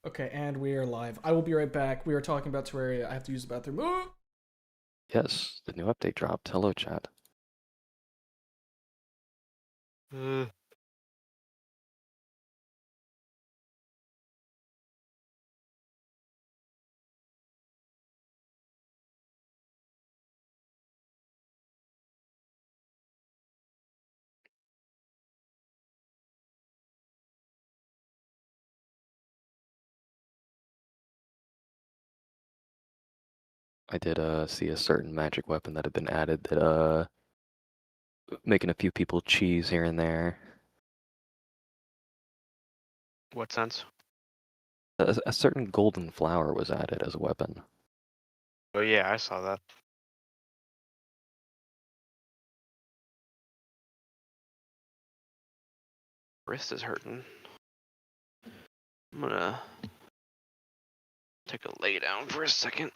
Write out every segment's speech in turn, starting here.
Okay, and we are live. I will be right back. We are talking about Terraria. I have to use the bathroom. Yes, the new update dropped. Hello, chat. I did see a certain magic weapon that had been added that making a few people cheese here and there. What sense? A certain golden flower was added as a weapon. Oh yeah, I saw that. Wrist is hurting. I'm gonna take a lay down for a second.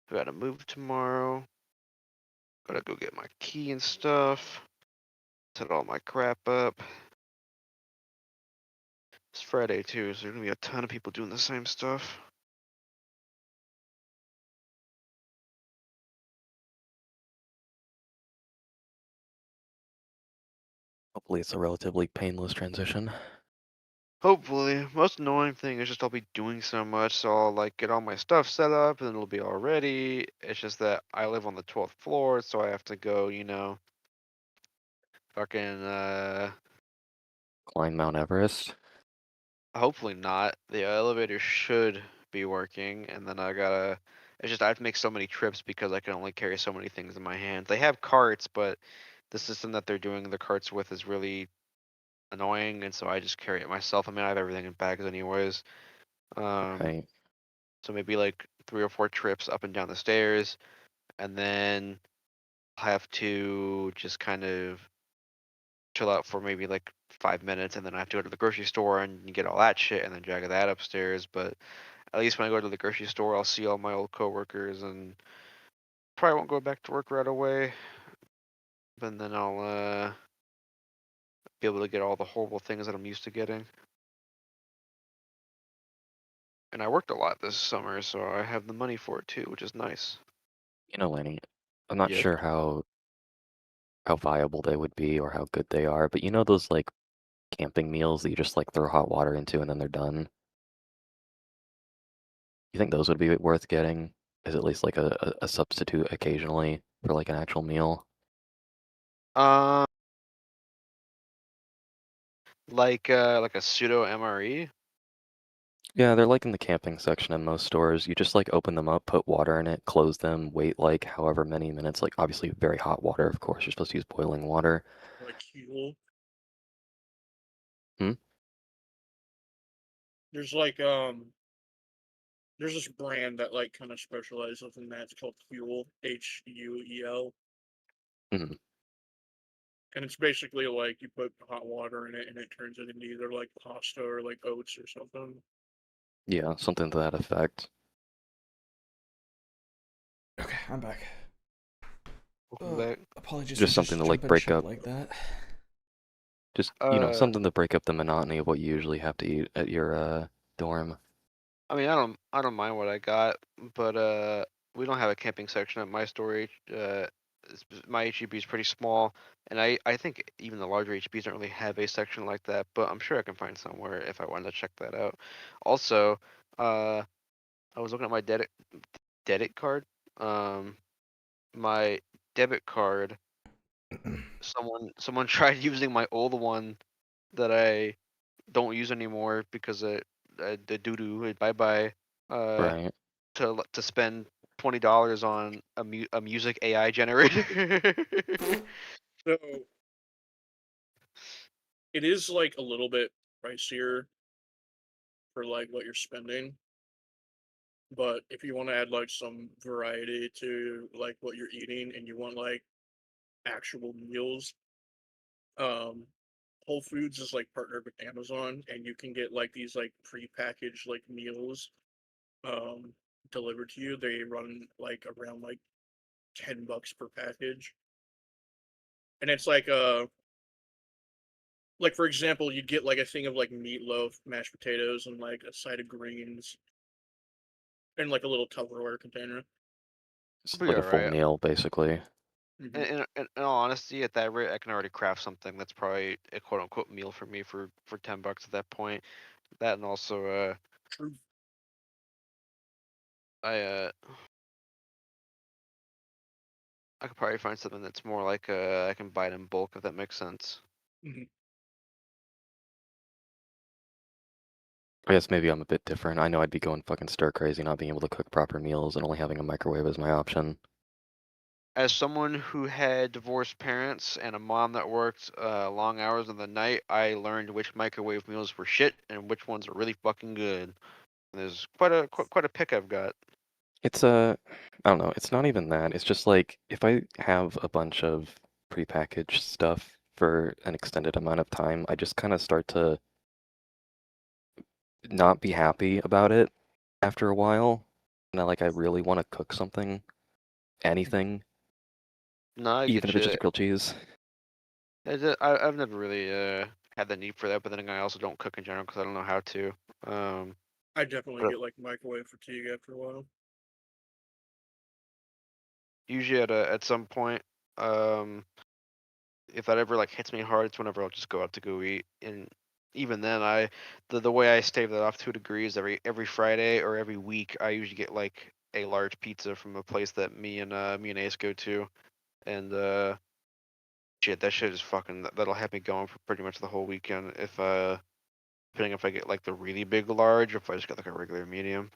Gotta move tomorrow. Gotta go get my key and stuff. Set all my crap up. It's Friday too, so there's gonna be a ton of people doing the same stuff. Hopefully it's a relatively painless transition. Hopefully. Most annoying thing is just I'll be doing so much, so I'll like get all my stuff set up and it'll be all ready. It's just that I live on the 12th floor, so I have to go, fucking Climb Mount Everest. hopefully not. The elevator should be working, and then it's just I have to make so many trips because I can only carry so many things in my hands. They have carts, but the system that they're doing the carts with is really annoying, and so I just carry it myself. I mean, I have everything in bags anyways. Right. So maybe like 3 or 4 trips up and down the stairs, and then I have to just kind of chill out for maybe like 5 minutes, and then I have to go to the grocery store and get all that shit, and then drag that upstairs. But at least when I go to the grocery store, I'll see all my old coworkers, and probably won't go back to work right away. But then I'll be able to get all the horrible things that I'm used to getting. And I worked a lot this summer, so I have the money for it too, which is nice. You know, Lanny, I'm not Yep. sure how viable they would be or how good they are, but you know those like camping meals that you just like throw hot water into and then they're done? You think those would be worth getting as at least like a substitute occasionally for like an actual meal? Um, like a pseudo MRE. Yeah, they're like in the camping section in most stores. You just like open them up, put water in it, close them, wait like however many minutes, like obviously very hot water, of course. You're supposed to use boiling water. Like Huel. Hmm? There's like there's this brand that like kind of specializes in that. It's called Huel, Huel, Mhm. and it's basically like you put hot water in it and it turns it into either like pasta or like oats or something. Yeah, something to that effect. Okay, I'm back. Welcome back. Apologies Just for something to like jumping break ship up, like that. just Uh, something to break up the monotony of what you usually have to eat at your dorm. I mean, I don't mind what I got, but we don't have a camping section at my storage. My HEB is pretty small, and I think even the larger HEBs don't really have a section like that. But I'm sure I can find somewhere if I wanted to check that out. Also, I was looking at my debit card. My debit card. Someone tried using my old one that I don't use anymore because the doo doo bye bye. Uh, Right. to spend $20 on a music AI generator. So it is like a little bit pricier for like what you're spending. But if you want to add like some variety to like what you're eating and you want like actual meals, um Whole Foods is like partnered with Amazon and you can get like these like pre-packaged like meals um delivered to you. They run like around like $10 per package. And it's like for example, you'd get like a thing of like meatloaf, mashed potatoes, and like a side of greens in like a little Tupperware container. It's But like yeah, a full right. meal basically. Hmm. In all honesty, at that rate, I can already craft something that's probably a quote unquote meal for me for $10 at that point. That and also True. I I could probably find something that's more like I can buy it in bulk if that makes sense. Hmm. I guess maybe I'm a bit different. I know I'd be going fucking stir crazy not being able to cook proper meals and only having a microwave as my option. As someone who had divorced parents and a mom that worked long hours in the night, I learned which microwave meals were shit and which ones are really fucking good. There's quite a pick I've got. It's I don't know, it's not even that. It's just like if I have a bunch of prepackaged stuff for an extended amount of time, I just kind of start to not be happy about it after a while. And I really want to cook something, anything, No, I even get if it's you. just grilled cheese. I've never really had the need for that, but then again, I also don't cook in general because I don't know how to. Um, I definitely but get like microwave fatigue after a while. usually at some point, um, if that ever like hits me hard, it's whenever I'll just go out to go eat. And even then, the way I stave that off to a degree is every Friday or every week, I usually get like a large pizza from a place that me and Ace go to, and shit, that shit is fucking that'll have me going for pretty much the whole weekend if depending if I get like the really big large or if I just get like a regular medium.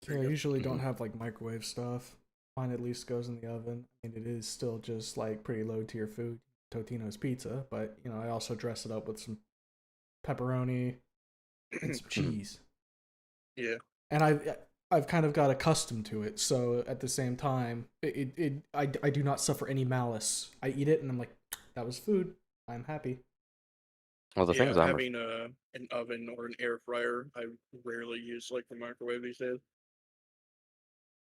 Yeah, I usually don't Mhm. have like microwave stuff. Mine at least goes in the oven. I mean, it is still just like pretty low tier food, Totino's pizza, but I also dress it up with some pepperoni and some Mhm. cheese. Yeah. And I've kind of got accustomed to it. So at the same time, I do not suffer any malice. I eat it and I'm like, that was food. I'm happy. Well, the things Yeah, I'm having an oven or an air fryer, I rarely use like the microwave these days.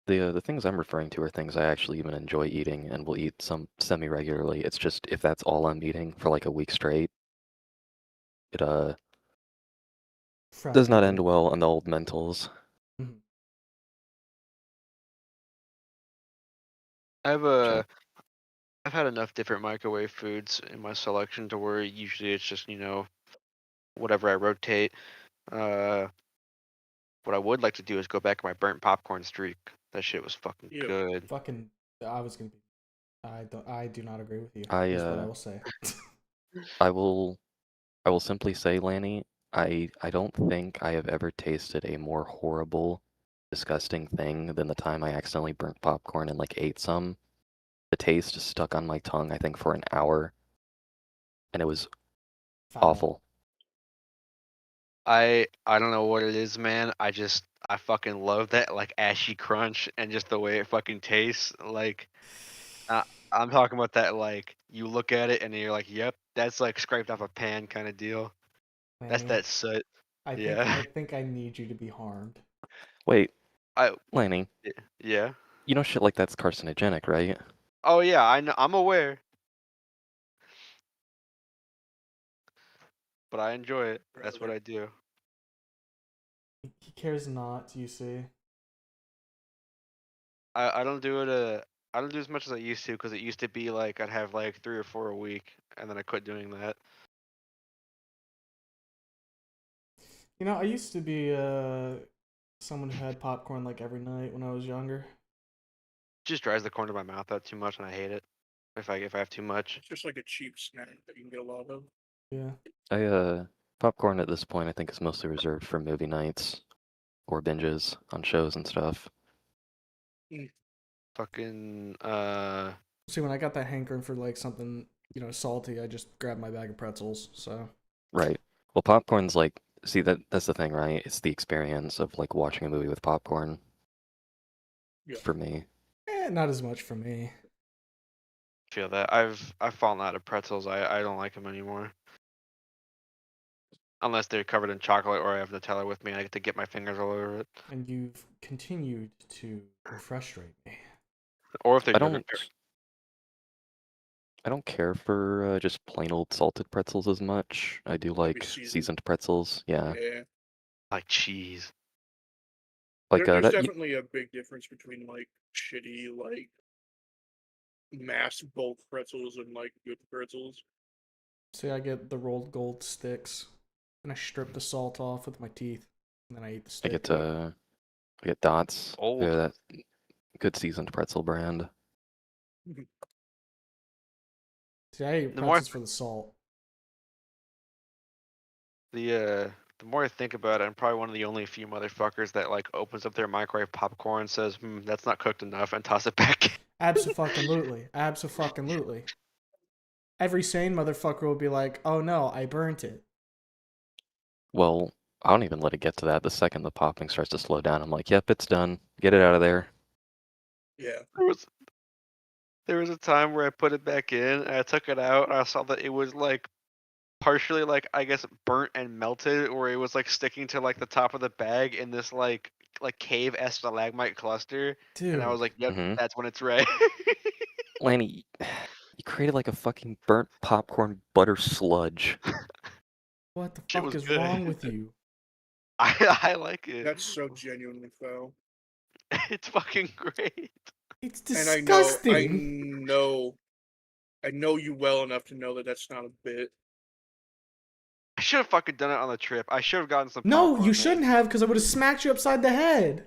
the things I'm referring to are things I actually even enjoy eating and will eat some semi-regularly. It's just if that's all I'm eating for like a week straight, it Does not fragile. end well on the old mentals. Mhm. Sure. I've had enough different microwave foods in my selection to where usually it's just, whatever I rotate. What I would like to do is go back to my burnt popcorn streak. That shit was fucking Yep. good. Fucking, I was gonna be. I do not agree with you. I, Is what I will say. I will simply say, Lanny, I don't think I have ever tasted a more horrible, disgusting thing than the time I accidentally burnt popcorn and like ate some. The taste stuck on my tongue, I think, for an hour, and it was Foul. awful. I don't know what it is, man. I fucking love that like ashy crunch and just the way it fucking tastes. Like I'm talking about that like you look at it and you're like, yep, that's like scraped off a pan kind of deal. That's Lanny, that soot. I Yeah. think I need you to be harmed. Wait, I Lanny, yeah. you know shit like that's carcinogenic, right? Oh yeah, I know. I'm aware, but I enjoy it. That's what Brother. I do. He cares not. You see. I don't do it. I don't do as much as I used to because it used to be like I'd have like 3 or 4 a week, and then I quit doing that. You know, I used to be someone who had popcorn like every night when I was younger. Just dries the corner of my mouth out too much, and I hate it. If I have too much. It's just like a cheap snack that you can get a lot of. Yeah. Popcorn at this point I think is mostly reserved for movie nights or binges on shows and stuff. Fucking See, when I got that hankering for like something, salty, I just grabbed my bag of pretzels. So. Right. Well, popcorn's like, see, that's the thing, right? It's the experience of like watching a movie with popcorn. Yeah. For me. Not as much for me. feel that. I've fallen out of pretzels. I don't like them anymore. Unless they're covered in chocolate or I have Nutella with me and I get to get my fingers all over it. And you've continued to frustrate me. Or if they're I don't care for just plain old salted pretzels as much. I do like seasoned pretzels. Yeah. like cheese. Like There's that. definitely a big difference between like shitty like mass bulk pretzels and like good pretzels. See, I get the rolled gold sticks, and I strip the salt off with my teeth, and then I eat the stick. I get Dots. Old. They're that good seasoned pretzel brand. See, I eat pretzels for the salt. The more I think about it, I'm probably one of the only few motherfuckers that like opens up their microwave popcorn and says, that's not cooked enough, and toss it back. Abso-fucking-lutely. Abso-fucking-lutely. Every sane motherfucker will be like, oh no, I burnt it. Well, I don't even let it get to that. The second the popping starts to slow down, I'm like, yep, it's done. Get it out of there. Yeah. There was a time where I put it back in, and I took it out, and I saw that it was like partially like I guess burnt and melted, or it was like sticking to like the top of the bag in this like cave stalagmite cluster. Dude. And I was like, yep, that's when it's right. Lanny, you created like a fucking burnt popcorn butter sludge. What the fuck is wrong with you? I like it. That's so genuinely foul. It's fucking great. It's disgusting. And I know you well enough to know that that's not a bit. I should have fucking done it on the trip. I should have gotten some. No, you shouldn't have, because I would have smacked you upside the head.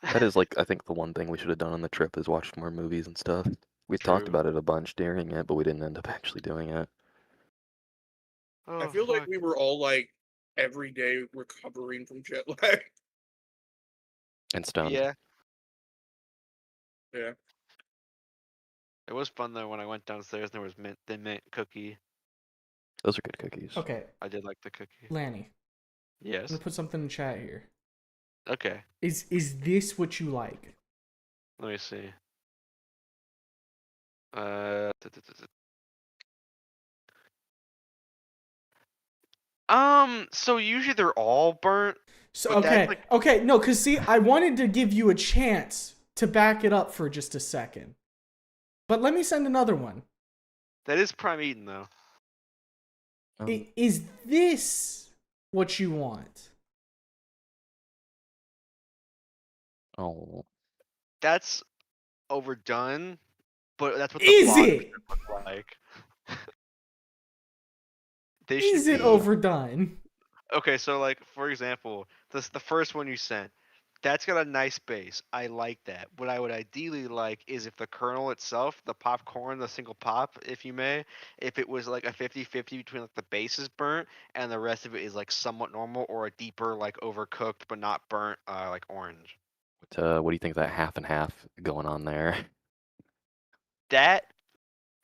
That is like, I think the one thing we should have done on the trip is watch more movies and stuff. We talked about it a bunch during it, but we didn't end up actually doing it. Oh, I feel like we were all like every day recovering from jet lag. And stoned. Yeah. Yeah. It was fun though when I went downstairs and there was mint cookie. Those are good cookies. Okay. I did like the cookie. Lanny. Yes. I'm gonna put something in chat here. Okay. Is this what you like? Let me see. So usually they're all burnt. So okay, no, cause see, I wanted to give you a chance to back it up for just a second. But let me send another one. That is prime eating though. Is this what you want? Oh, That's overdone, but that's what the Is bottom it? should look like. They Is should it be overdone? okay. So like for example, the first one you sent, that's got a nice base. I like that. What I would ideally like is if the kernel itself, the popcorn, the single pop, if you may, if it was like a 50-50 between like the base is burnt and the rest of it is like somewhat normal or a deeper like overcooked but not burnt like orange. what do you think of that half and half going on there? That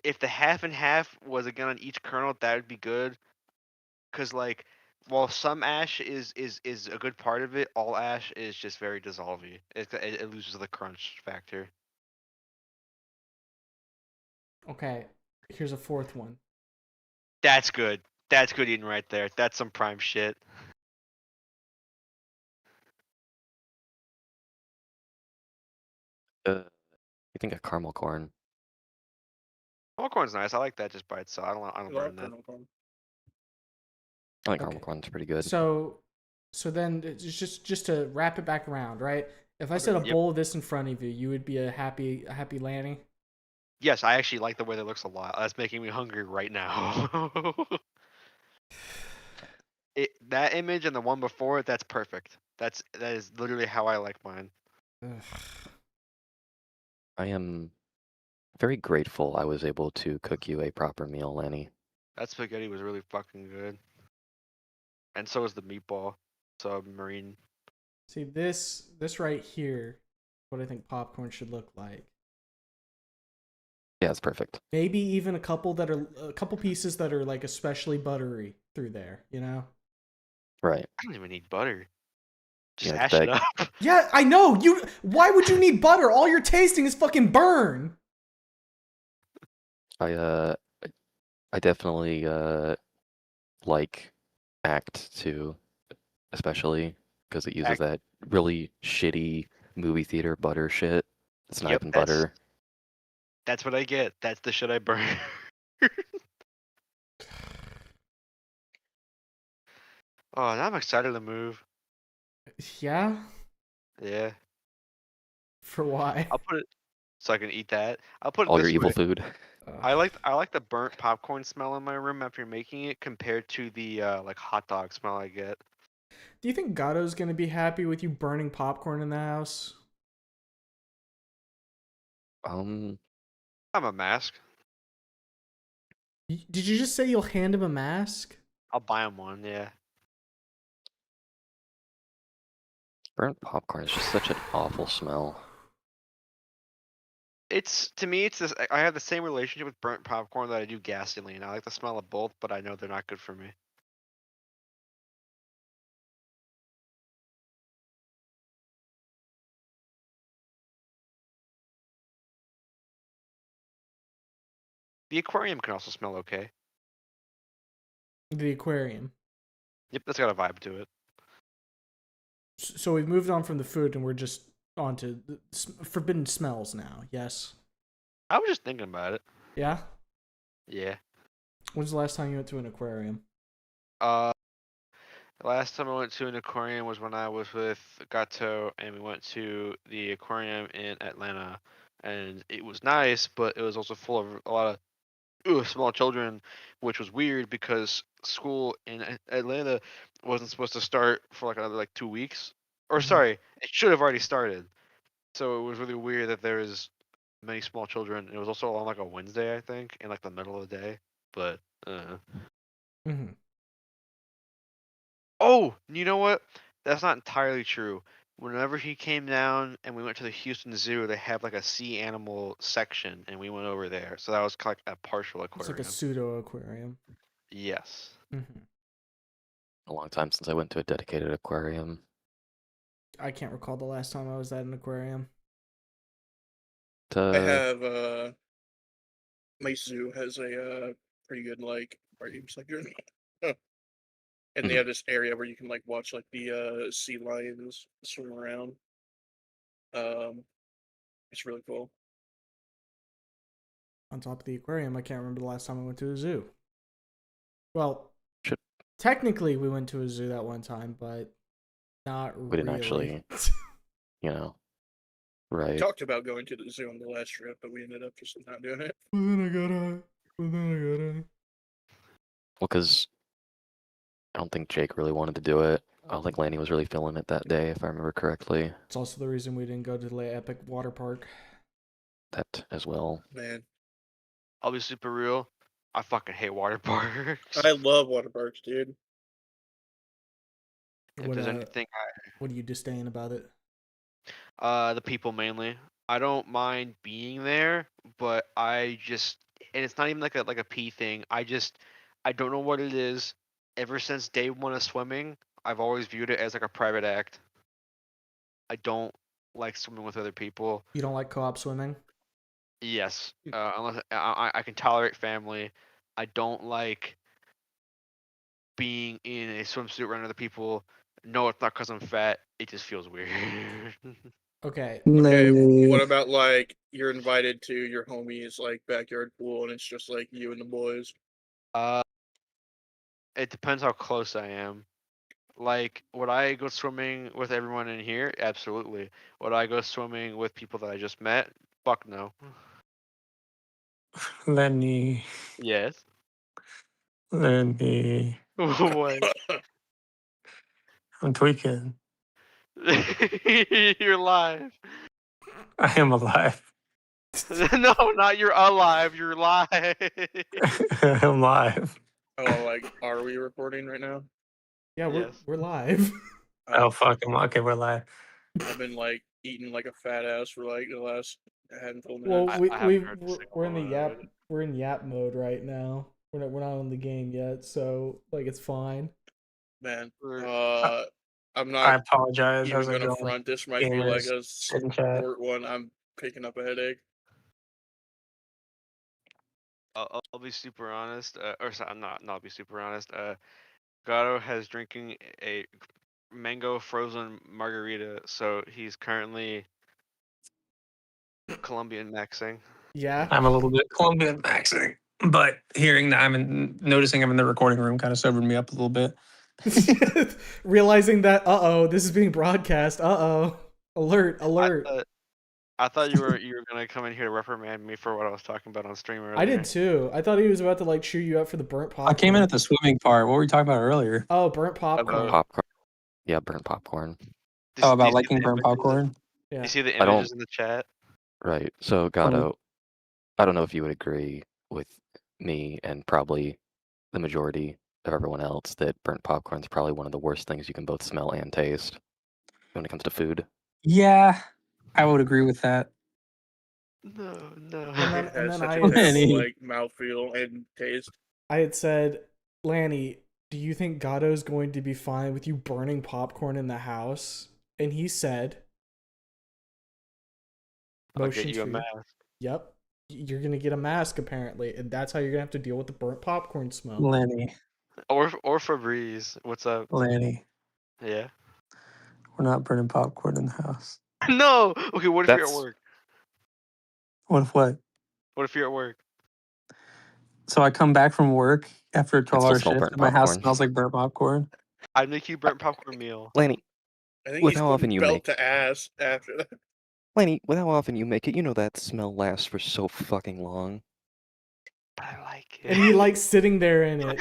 if the half and half was again on each kernel, that would be good. Cause like while some ash is a good part of it, all ash is just very dissolvey. It loses the crunch factor. Okay, here's a fourth one. That's good. That's good eating right there. That's some prime shit. You think of caramel corn? Popcorn's nice. I like that just by itself. I I don't love burn that. kernel corn. I think Okay. caramel corn's pretty good. So then it's just to wrap it back around, right? If I set a Yep. bowl of this in front of you, you would be a happy Lanny. Yes, I actually like the way that looks a lot. That's making me hungry right now. That image and the one before it, that's perfect. That is literally how I like mine. Ugh. I am very grateful I was able to cook you a proper meal, Lanny. That spaghetti was really fucking good. And so is the meatball. Submarine. See this right here, what I think popcorn should look like. Yeah, it's perfect. Maybe even a couple pieces that are like especially buttery through there, you know? Right. I don't even need butter. Just Yeah, ash it's it up. Yeah, I know. Why would you need butter? All you're tasting is fucking burn. I definitely like Act 2, especially because it uses Act- that really shitty movie theater butter shit. It's not Yep, even that's- butter. That's what I get. That's the shit I burn. Oh, now I'm excited to move. Yeah? Yeah. For why? I'll put it so I can eat that. I'll put it All this your evil way. food. I like the burnt popcorn smell in my room after you're making it compared to the like hot dog smell I get. Do you think Gatto's gonna be happy with you burning popcorn in the house? I'm a mask. Did you just say you'll hand him a mask? I'll buy him one. Yeah. Burnt popcorn is just such an awful smell. It's to me, it's this. I have the same relationship with burnt popcorn that I do gasoline. I like the smell of both, but I know they're not good for me. The aquarium can also smell okay. The aquarium. Yep, that's got a vibe to it. So we've moved on from the food and we're just on to the forbidden smells now. Yes. I was just thinking about it. Yeah. Yeah. When's the last time you went to an aquarium? Last time I went to an aquarium was when I was with Gato, and we went to the aquarium in Atlanta, and it was nice, but it was also full of a lot of small children, which was weird because school in Atlanta wasn't supposed to start for like another 2 weeks, or sorry, it should have already started. So it was really weird that there was many small children. It was also on like a Wednesday, I think, in like the middle of the day. But Mm-hmm. oh, you know what? That's not entirely true. Whenever he came down and we went to the Houston Zoo, they have like a sea animal section, and we went over there. So that was like a partial It's aquarium. like a pseudo aquarium. Yes. Mm-hmm. A long time since I went to a dedicated aquarium. I can't recall the last time I was at an aquarium. I have my zoo has a pretty good like aquariums like and they have this area where you can like watch like the sea lions swim around. It's really cool. On top of the aquarium, I can't remember the last time I went to a zoo. Well, Should- technically we went to a zoo that one time, but not We didn't really. actually, you know. Right. Talked about going to the zoo on the last trip, but we ended up just not doing it. Well, then I gotta. Well, because I don't think Jake really wanted to do it. I don't think Lanny was really feeling it that day, if I remember correctly. It's also the reason we didn't go to the Epic Water Park. That as well. Man, I'll be super real. I fucking hate water parks. I love water parks, dude. If What, there's anything, what are you disdain about it? the people mainly. I don't mind being there, but I just, and it's not even like a pee thing. I don't know what it is. Ever since day one of swimming, I've always viewed it as like a private act. I don't like swimming with other people. You don't like co-op swimming? Yes, unless I can tolerate family. I don't like being in a swimsuit around other people. No, it's not because I'm fat. It just feels weird. Okay. Okay, Maybe. what about like you're invited to your homie's like backyard pool and it's just like you and the boys? It depends how close I am. Like, would I go swimming with everyone in here? Absolutely. Would I go swimming with people that I just met? Fuck no. Lenny. Yes. Lenny. What? I'm tweaking. You're live. I am alive. No, not you're alive. You're live. I'm live. Oh, like, are we recording right now? Yeah, Yes. we're live. Oh, fuck. Okay, we're live. I've been like eating like a fat ass for like the last handful of Well, minutes. I haven't heard a single we're in the one yap of it. we're in yap mode right now. We're not on the game yet, so like it's fine. Man, We're- I'm I not apologize. even How's it gonna going? front. This might be like a in chat. sport one. I'm picking up a headache. I'll be super honest. Or sorry, I'm not be super honest. Gato has drinking a mango frozen margarita, so he's currently Colombian maxing. Yeah. I'm a little bit Colombian maxing, but hearing that noticing I'm in the recording room kind of sobered me up a little bit. Realizing that this is being broadcast. Alert. I thought you were gonna come in here to reprimand me for what I was talking about on stream earlier. I did too. I thought he was about to like cheer you up for the burnt popcorn. I came in at the swimming part. What were we talking about earlier? Oh, burnt popcorn. About- Popcorn. Yeah, burnt popcorn. Do Oh, you about see liking the burnt images? popcorn? Yeah. You see the I don't- images in the chat? Right. So, Gato, I don't know if you would agree with me and probably the majority of everyone else that burnt popcorn is probably one of the worst things you can both smell and taste when it comes to food. Yeah, I would agree with that. No. And It then has I such a had, terrible like mouthfeel and taste. I had said, Lanny, do you think Gatto's going to be fine with you burning popcorn in the house? And he said, I'll get you a for mask. Yep. You're gonna get a mask apparently, and that's how you're gonna have to deal with the burnt popcorn smell. Lenny, Or Febreze. What's up? Lenny, Yeah. we're not burning popcorn in the house. No. Okay. What if you're at That's- work? What if what? What if you're at work? So I come back from work after a still 12-hour smell shift, burnt and my house popcorn. smells like burnt popcorn. I'd make you burnt popcorn meal. Lanny, I think With he's how often you belt make- to ass after that. Lanny, with how often you make it, you know that smell lasts for so fucking long. But I like it. And he likes sitting there in it,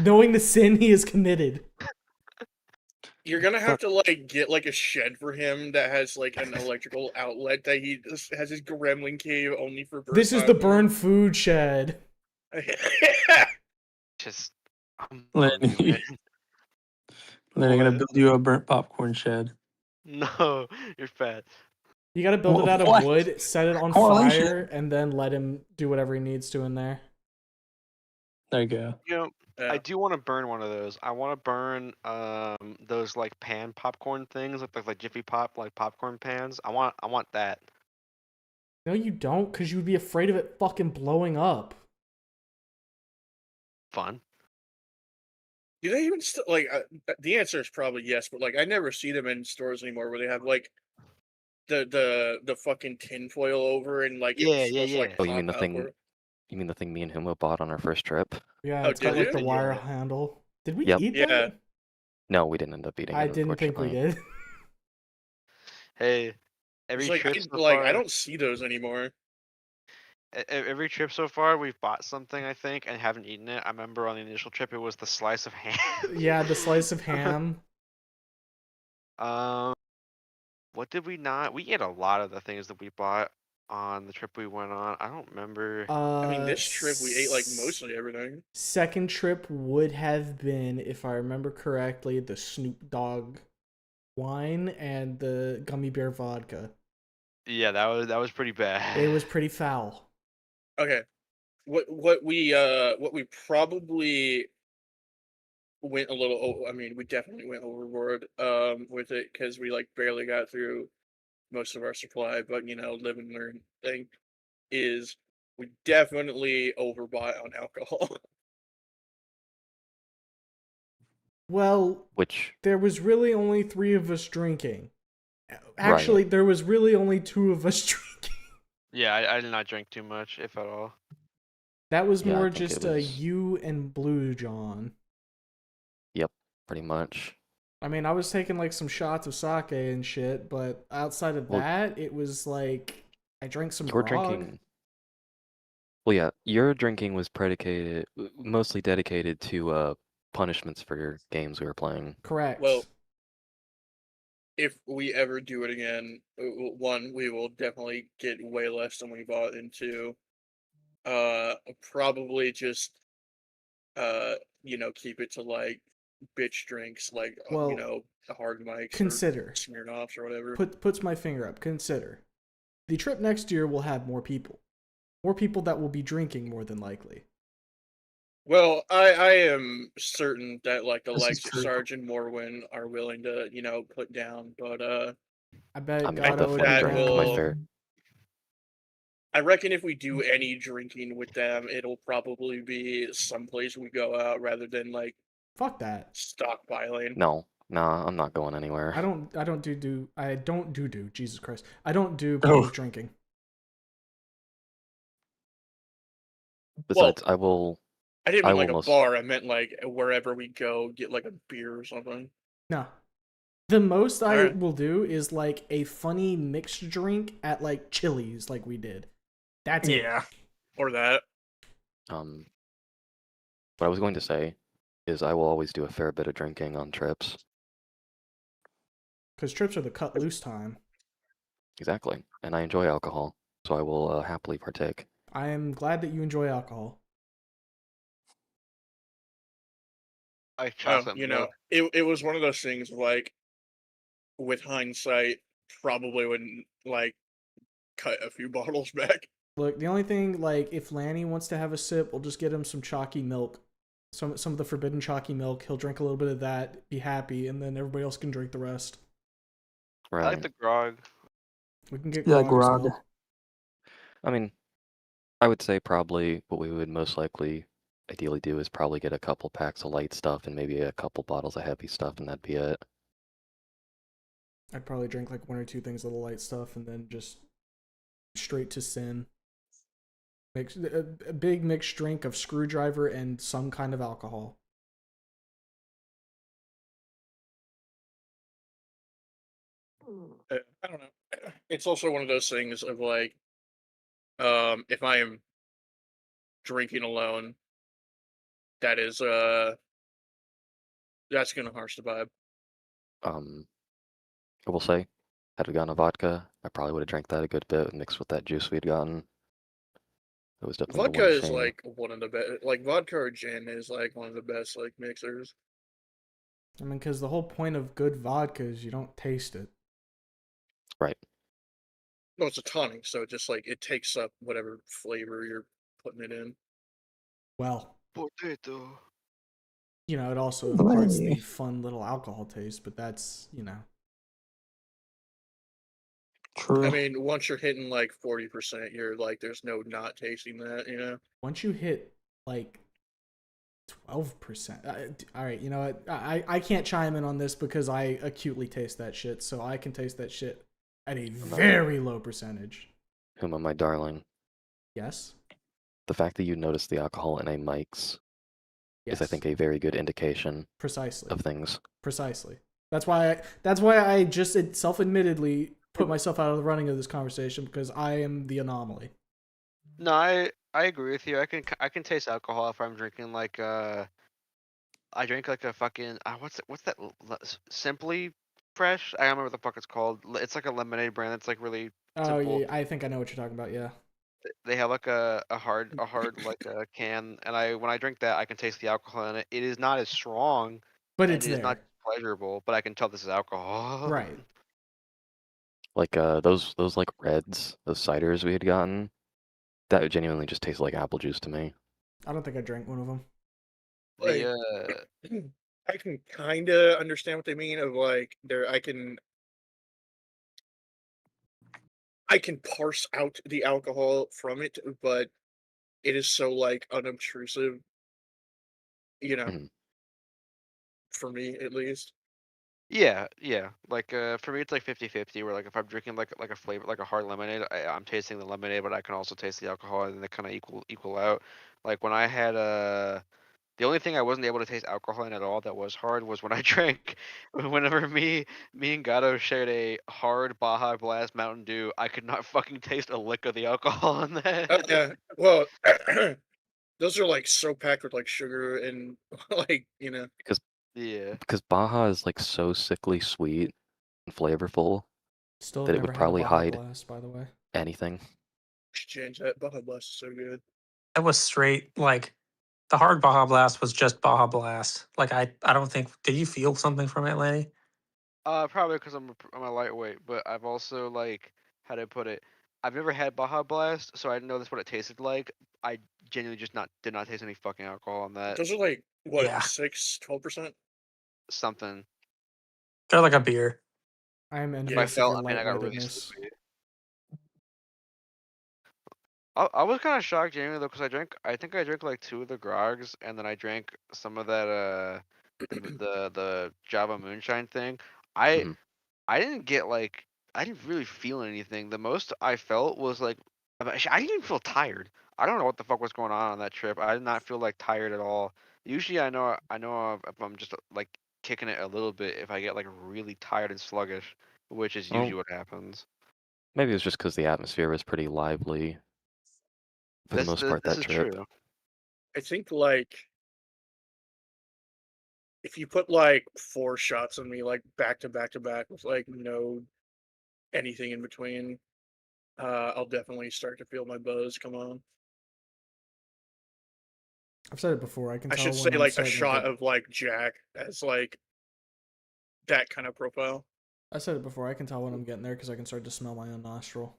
knowing the sin he has committed. You're gonna have to like get like a shed for him that has like an electrical outlet that he just has his gremlin cave only for burnt This is the popcorn. burn food shed. Just. I'm Lenny. on you, man. Lenny, I'm gonna What? build you a burnt popcorn shed. No, you're fat. You gotta build it out of What? wood, set it on Correlation. fire, and then let him do whatever he needs to in there. There you go. You know, Yeah. I do want to burn one of those. I want to burn those like pan popcorn things, like Jiffy Pop, like popcorn pans. I want that. No, you don't, because you would be afraid of it fucking blowing up. Fun. Do they even still like? The answer is probably yes, but like I never see them in stores anymore where they have like the fucking tinfoil over and like Yeah, it's yeah, supposed to, like, yeah. Oh, you mean pop the thing? outward. You mean the thing me and Huma bought on our first trip? Yeah, Oh, it's got did like the you? wire Yeah. handle. Did we Yep. eat Yeah. that? No, we didn't end up eating it. I didn't think we unfortunately. did. Hey, every It's like, trip so I far, don't see those anymore. every trip so far, we've bought something I think and haven't eaten it. I remember on the initial trip, it was the slice of ham. Yeah, the slice of ham. What did we not? We ate a lot of the things that we bought on the trip we went on. I don't remember. I mean, this trip we ate like mostly everything. Second trip would have been, if I remember correctly, the Snoop Dogg wine and the gummy bear vodka. Yeah, that was pretty bad. It was pretty foul. Okay, what we probably went a little. I mean, we definitely went overboard with it because we like barely got through most of our supply. But you know, live and learn thing is we definitely overbought on alcohol. Well, Which there was really only 3 of us drinking. Actually, there was really only 2 of us drinking. Yeah, I did not drink too much, if at all. That was Yeah, I more think just it was- you and Blue John. pretty much. I mean, I was taking like some shots of sake and shit, but outside of Well- that, it was like I drank some Your grog. drinking. Well, yeah, your drinking was mostly dedicated to punishments for your games we were playing. Correct. Well, if we ever do it again, one, we will definitely get way less than we bought, and two, probably just, you know, keep it to like bitch drinks, like Well, you know, the hard mics, consider. or Smirnoffs, or whatever. Puts my finger up. Consider. The trip next year will have more people. More people that will be drinking more than likely. Well, I am certain that like the This is likes of true. Sarge and Morwin are willing to, you know, put down, but I bet I mean, God I'll definitely that drink will- my fair. I reckon if we do any drinking with them, it'll probably be someplace we go out rather than like Fuck that. stockpiling. No, nah, I'm not going anywhere. I don't do Jesus Christ. I don't do Oh. public drinking. Besides, I will. I didn't I mean will like a most- bar. I meant like wherever we go, get like a beer or something. No. The most I Alright. will do is like a funny mixed drink at like Chili's like we did. That's it. Yeah. Or that. What I was going to say is I will always do a fair bit of drinking on trips. Because trips are the cut loose time. Exactly, and I enjoy alcohol, so I will happily partake. I am glad that you enjoy alcohol. I chocolate You know, milk. it was one of those things like, with hindsight, probably wouldn't like cut a few bottles back. Look, the only thing, like, if Lanny wants to have a sip, we'll just get him some chalky milk. Some of the forbidden chalky milk. He'll drink a little bit of that, be happy, and then everybody else can drink the rest. I Right. like the grog. We can get Yeah, grog. grog. Still. I mean, I would say probably what we would most likely ideally do is probably get a couple packs of light stuff and maybe a couple bottles of heavy stuff, and that'd be it. I'd probably drink like 1 or 2 things of the light stuff and then just straight to sin. Mix a big mixed drink of screwdriver and some kind of alcohol. I don't know. It's also one of those things of like, if I am drinking alone, that is that's gonna harsh the vibe. I will say, had we gotten a vodka, I probably would have drank that a good bit mixed with that juice we'd gotten. It was definitely Vodka the one is shame. like one of the best. Like vodka or gin is like one of the best like mixers. I mean, because the whole point of good vodka is you don't taste it. Right. No, it's a tonic, so it just like it takes up whatever flavor you're putting it in. Well, Potato. you know, it also imparts the Right. fun little alcohol taste, but that's, you know. True. I mean, once you're hitting like 40%, you're like, there's no not tasting that, you know? Once you hit like 12%. All right, you know what? I can't chime in on this because I acutely taste that shit, so I can taste that shit at a very low percentage. Whom am I, darling? Yes? The fact that you notice the alcohol in a Mike's Yes. is, I think, a very good indication precisely. of things. Precisely. That's why I just self-admittedly put myself out of the running of this conversation because I am the anomaly. No, I agree with you. I can taste alcohol if I'm drinking like I drink like a fucking what's that Simply Fresh? I don't remember what the fuck it's called. It's like a lemonade brand. It's like really Oh simple. yeah, I think I know what you're talking about. Yeah, They have like a hard like a can, and when I drink that, I can taste the alcohol in it. It is not as strong, but and it's it is not there, pleasurable, but I can tell this is alcohol. right? Like those like reds, those ciders we had gotten, that would genuinely just taste like apple juice to me. I don't think I drank one of them. The I can kind of understand what they mean of like I can parse out the alcohol from it, but it is so like unobtrusive, Mhm. for me at least. yeah, like for me it's like 50-50 where like if I'm drinking like a flavor like a hard lemonade, I'm tasting the lemonade, but I can also taste the alcohol, and they kind of equal out. Like when I had the only thing I wasn't able to taste alcohol in at all that was hard was when I drank. Whenever me and Gato shared a hard Baja Blast Mountain Dew, I could not fucking taste a lick of the alcohol in that. Yeah, well, those are like so packed with like sugar and like Yeah. Because Baja is like so sickly sweet and flavorful Still have that it never would had a probably Baja hide Blast, by the way. anything. change that. Baja Blast is so good. That was straight like the hard Baja Blast was just Baja Blast. Like I don't think did you feel something from it, Lanny? Probably because I'm a lightweight, but I've also like how do I put it? I've never had Baja Blast, so I didn't know this what it tasted like. I genuinely just not did not taste any fucking alcohol on that. Those are like what Yeah. 12%. Something. They're like a beer. I am If I envious of felt, your I mean, I got really lightweightedness. sleepy. I was kind of shocked genuinely though, because I think I drank like 2 of the grogs, and then I drank some of that the Java Moonshine thing. I Mhm. I didn't get like I didn't really feel anything. The most I felt was like I didn't even feel tired. I don't know what the fuck was going on that trip. I did not feel like tired at all. Usually I know if I'm just like kicking it a little bit if I get like really tired and sluggish, which is usually Well, what happens. maybe it was just because the atmosphere was pretty lively for the most part This that is trip. true. I think like if you put like 4 shots on me like back to back to back with like no anything in between, I'll definitely start to feel my buzz come on. I've said it before. I can I tell should when say I'm like a starting to shot get. of like Jack as like that kind of profile. I said it before. I can tell when I'm getting there because I can start to smell my own nostril.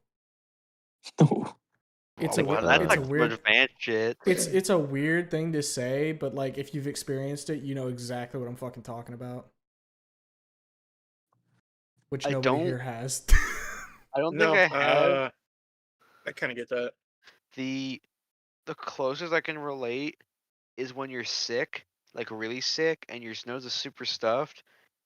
It's a Like Well, that's it's like a the some weird advanced shit. it's a weird thing to say, but like if you've experienced it, you know exactly what I'm fucking talking about. Which I nobody don't here has. I don't think No, I have I kind of get that. the the closest I can relate is when you're sick, like really sick, and your nose is super stuffed,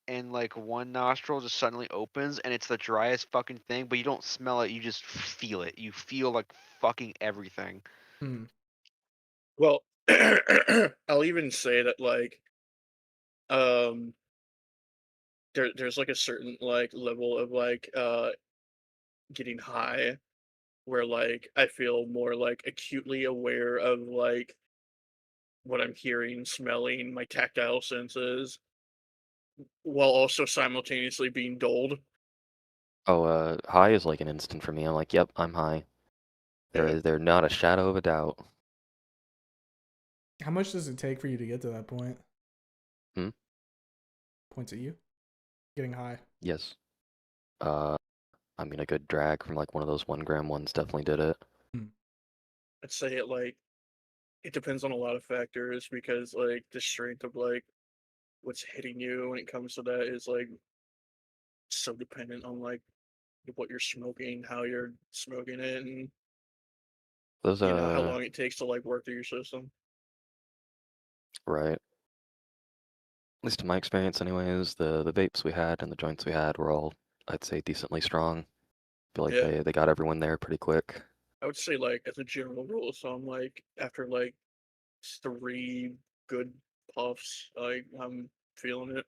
and like one nostril just suddenly opens, and it's the driest fucking thing, but you don't smell it, you just feel it. You feel like fucking everything. Hmm. Well, I'll even say that like um there's like a certain like level of like getting high where like I feel more like acutely aware of like what I'm hearing, smelling, my tactile senses, while also simultaneously being dulled. Oh, high is like an instant for me. I'm like, yep, I'm high. Yeah. There not a shadow of a doubt. How much does it take for you to get to that point? Hmm? Points at you. Getting high. Yes. Uh, I mean, a good drag from like one of those 1 gram ones definitely did it. I'd say it depends on a lot of factors because like the strength of like what's hitting you when it comes to that is like so dependent on like what you're smoking, how you're smoking it, and Those how long it takes to like work through your system. right. At least in my experience, anyways, the vapes we had and the joints we had were all, I'd say, decently strong. Feel like Yeah, they got everyone there pretty quick. I would say like as a general rule, so I'm like after like 3 good puffs, like I'm feeling it.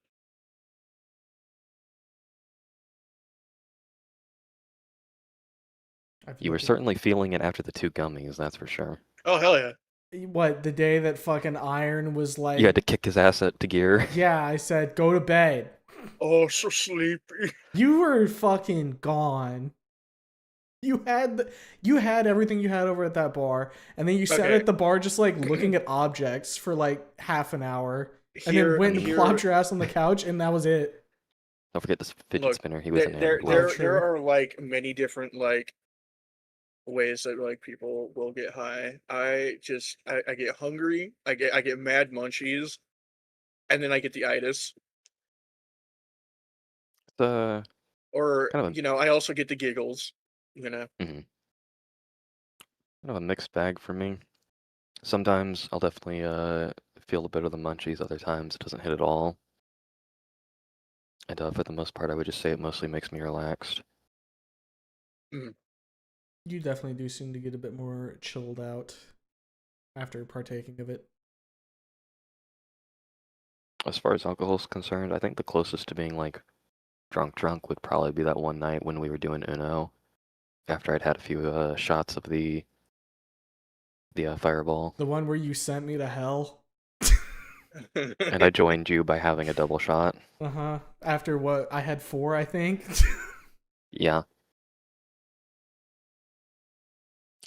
I feel You were like certainly feeling it after the 2 gummies, that's for sure. Oh hell yeah! what, the day that fucking Iron was like, You had to kick his ass to gear. yeah, I said go to bed. Oh, so sleepy. You were fucking gone. You had everything you had over at that bar, and then you sat Okay. at the bar just like looking at objects for like half an hour, and Here, then went and here, plopped your ass on the couch, and that was it. Don't forget this fidget Look, spinner. He was there, enamored there, with. true. there are like many different like ways that like people will get high. I get hungry. I get mad munchies, and then I get the itis. It's, Or Kind of a- you know, I also get the giggles. You know. kind of a mixed bag for me. Sometimes I'll definitely feel a bit of the munchies. Other times it doesn't hit at all. And for the most part, I would just say it mostly makes me relaxed. You definitely do seem to get a bit more chilled out after partaking of it. As far as alcohol is concerned, I think the closest to being like drunk would probably be that one night when we were doing Uno. After I'd had a few shots of the Fireball, The one where you sent me to hell. and I joined you by having a double shot. After what I had 4, I think. Yeah.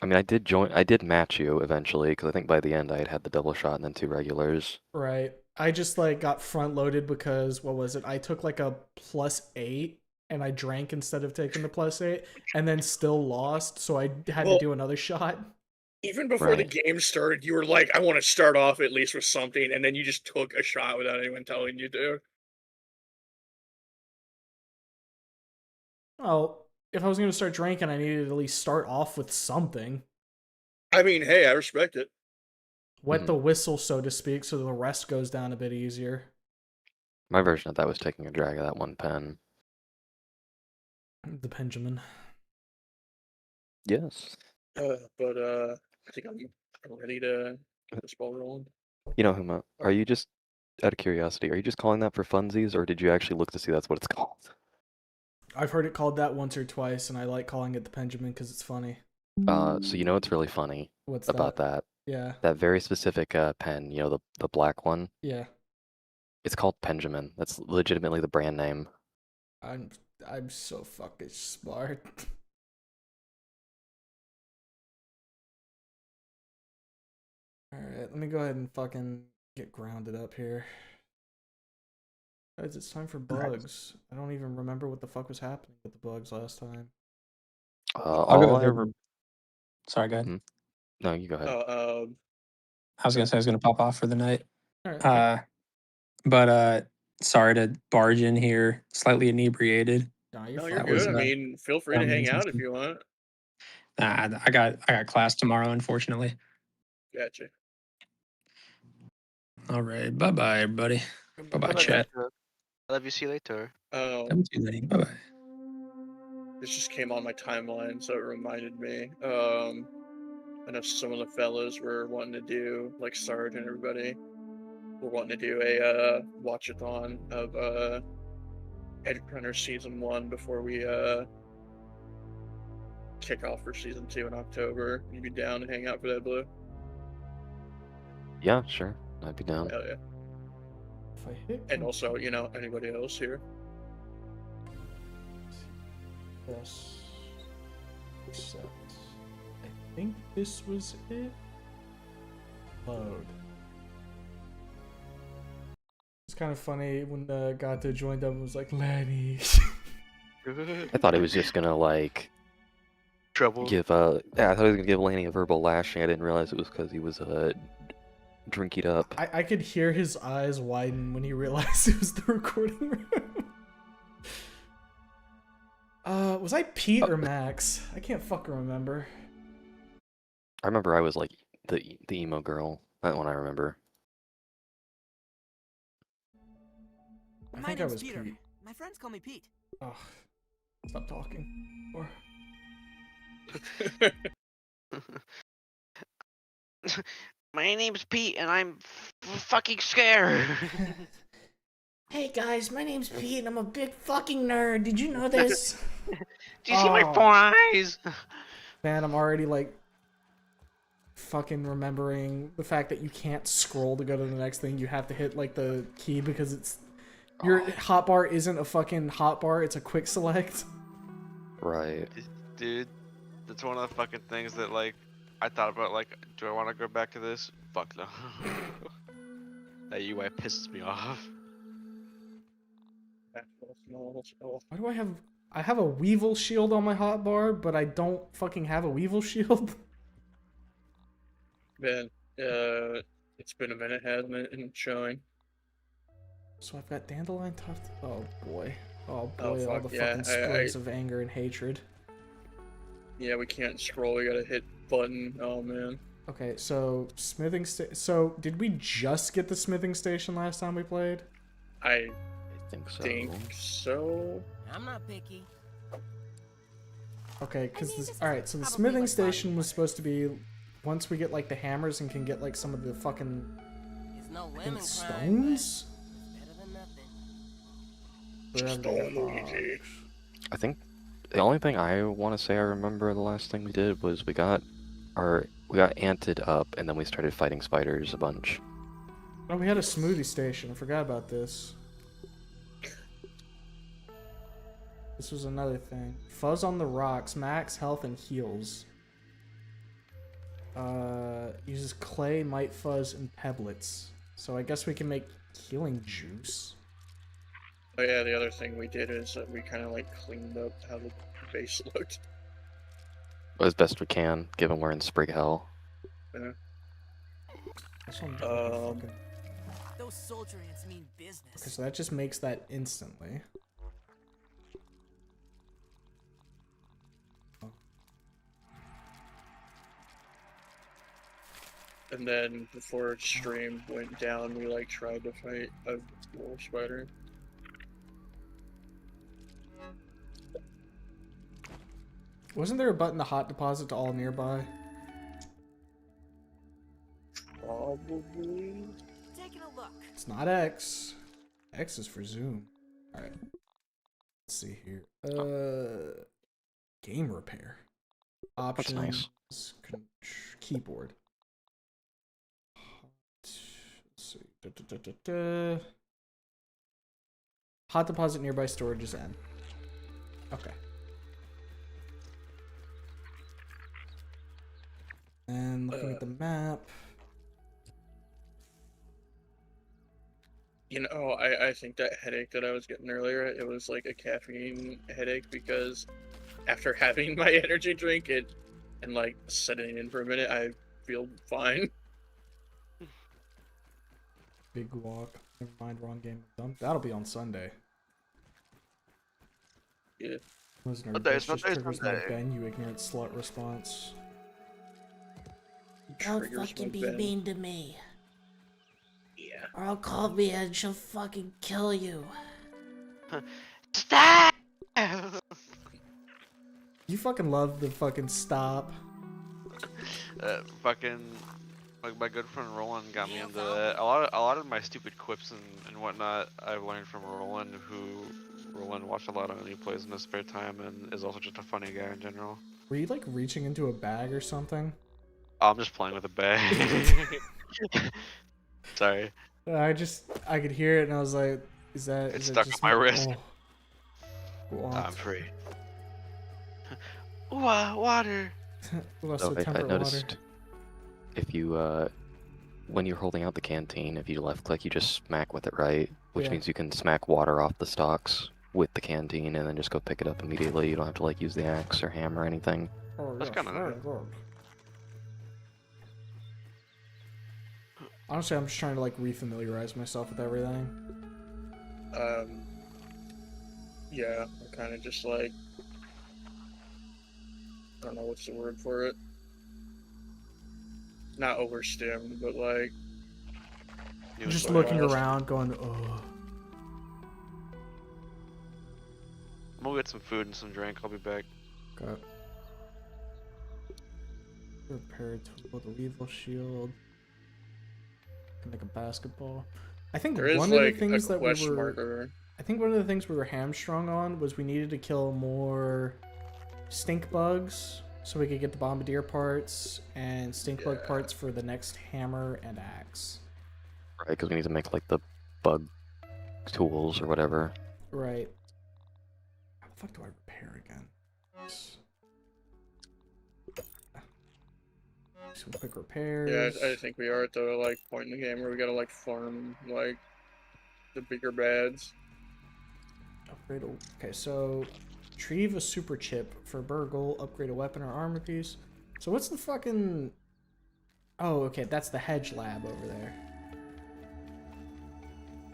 I mean, I did match you eventually, because I think by the end I had the double shot and then 2 regulars. Right. I just like got front loaded because what was it? I took like a +8 and I drank instead of taking the +8 and then still lost, so I had to do another shot. Even before the Right. game started, you were like, "I want to start off at least with something," and then you just took a shot without anyone telling you to. Well, if I was going to start drinking, I needed to at least start off with something. I mean, hey, I respect it. Wet the whistle, so to speak, so the rest goes down a bit easier. My version of that was taking a drag of that one pen. The Benjamin. Yes. But I think I'm ready to get this ball rolling. You know, Huma, are you just, out of curiosity, are you just calling that for funsies, or did you actually look to see that's what it's called? I've heard it called that once or twice, and I like calling it the Benjamin because it's funny. So you know what's really funny What's about that? Yeah. That very specific pen, you know, the black one. Yeah. It's called Benjamin. That's legitimately the brand name. I'm so fucking smart. Alright, let me go ahead and fucking get grounded up here. Guys, it's time for bugs. I don't even remember what the fuck was happening with the bugs last time. I'll go All I ahead. ever... Sorry, go ahead. No, you go ahead. I was gonna say I was gonna pop off for the night. Alright. But sorry to barge in here slightly inebriated. No, No, you're you're fine. was, good. I mean, feel free to hang out if you want. Nah, I got class tomorrow, unfortunately. Gotcha. All right, bye bye everybody. Bye bye Love you, chat. Joe. I love you. See you later. Come to you, bye bye. This just came on my timeline, so it reminded me. I know some of the fellas were wanting to do, like Sarge and everybody, were wanting to do a watch-a-thon of Edgerunner Season 1 before we kick off for Season 2 in October. You'd be down to hang out for that, Blue? Yeah, sure. I'd be down. Hell yeah. If I hit And also, you know, anybody else here? this accept. I think this was it. Load. It's kind of funny when Gato joined up and was like, Lenny. I thought he was just gonna like Trouble. give yeah, I thought he was gonna give Lanny a verbal lashing. I didn't realize it was because he was drinking up. I could hear his eyes widen when he realized it was the recording room. Was I Pete or Max? I can't fucking remember. I remember I was like the emo girl. That one I remember. I My think I name's was Peter. Pete. My friends call me Pete. Oh, stop talking. Or My name's Pete, and I'm fucking scared. hey guys, my name's Pete, and I'm a big fucking nerd. Did you know this? Do you see my 4 eyes? Man, I'm already like fucking remembering the fact that you can't scroll to go to the next thing. You have to hit like the key because it's your hotbar isn't a fucking hotbar, it's a quick select. Right. Dude, that's one of the fucking things that like I thought about. Like, do I want to go back to this? Fuck no. That UI pisses me off. Why do I have a Weevil shield on my hotbar, but I don't fucking have a Weevil shield? Man, it's been a minute, hasn't it? And showing. So I've got Dandelion Tuft. Oh boy. Oh Oh, boy, all fuck, the yeah, fucking springs of anger and hatred. Yeah, we can't scroll. We gotta hit button. Oh man. Okay, so smithing so did we just get the smithing station last time we played? I I think so. think so. I'm not picky. Okay, because I mean, this alright, is so the probably smithing like station body was butter. supposed to be once we get like the hammers and can get like some of the fucking It's no I lemon think crime, stones. but it's better than nothing. Whatever Stone the Luigi. fuck. I think the only thing I want to say I remember the last thing we did was we got anted up and then we started fighting spiders a bunch. Oh, we had a smoothie station. I forgot about this. This was another thing. Fuzz on the rocks, max health and heals. Uses clay, might fuzz, and pebblets. So I guess we can make healing juice. Oh yeah, the other thing we did is that we kind of like cleaned up how the base looked. As best we can, given we're in Sprig Hell. Yeah. That's what I'm fucking- Those soldier ants mean Okay, business. so that just makes that instantly. And then before stream went down, we like tried to fight a wolf spider. Wasn't there a button to hot deposit to all nearby? Probably. Taking a look. It's not X. X is for Zoom. Alright. Let's see here. Game repair. Options. nice. Keyboard. Let's see. Da. Hot deposit nearby storage is N. Okay. And looking at the map. You know, I think that headache that I was getting earlier, it was like a caffeine headache because after having my energy drink and like setting in for a minute, I feel fine. Big walk. Never mind, wrong game. Done. That'll be on Sunday. Yeah. Listener, Sunday, bitch just Sunday, triggers my Sunday. Ben, you ignorant slut response. Don't Triggers my fucking be Ben. mean to me, Yeah. or I'll call Mia and she'll fucking kill you. Stop! You fucking love the fucking stop. Fucking, like my good friend Roland got me into that. A lot of my stupid quips and whatnot I've learned from Roland, Roland watched a lot of anime plays in his spare time and is also just a funny guy in general. Were you like reaching into a bag or something? I'm just playing with a bag. Sorry. I could hear it and I was like, is that? It's is it stuck on just my me? wrist. Oh. What? I'm free. Ooh, water. Ooh, So I temperate noticed water. if you when you're holding out the canteen, if you left click, you just smack with it right, which Yeah. means you can smack water off the stalks with the canteen and then just go pick it up immediately. You don't have to like use the axe or hammer or anything. Oh, That's yes, kinda very nice. good. Honestly, I'm just trying to like refamiliarize myself with everything. Yeah, I kind of just like, I don't know what's the word for it. Not overstimmed, but like, New Just story. looking around, going, oh. I'm gonna get some food and some drink. I'll be back. Got repair tool, the weevil shield. Can make a basketball. I think there is one of like the things a that we question were. marker. I think one of the things we were hamstrung on was we needed to kill more stink bugs So we could get the bombardier parts and stink bug Yeah. parts for the next hammer and axe. Right, because we need to make like the bug tools or whatever. Right. How the fuck do I repair again? Some quick Yeah, repairs. I think we are at the like point in the game where we gotta like farm like the bigger bads. Upgrade. Okay, so retrieve a super chip for Burgle. Upgrade a weapon or armor piece. So what's the fucking? Oh, okay, that's the hedge lab over there.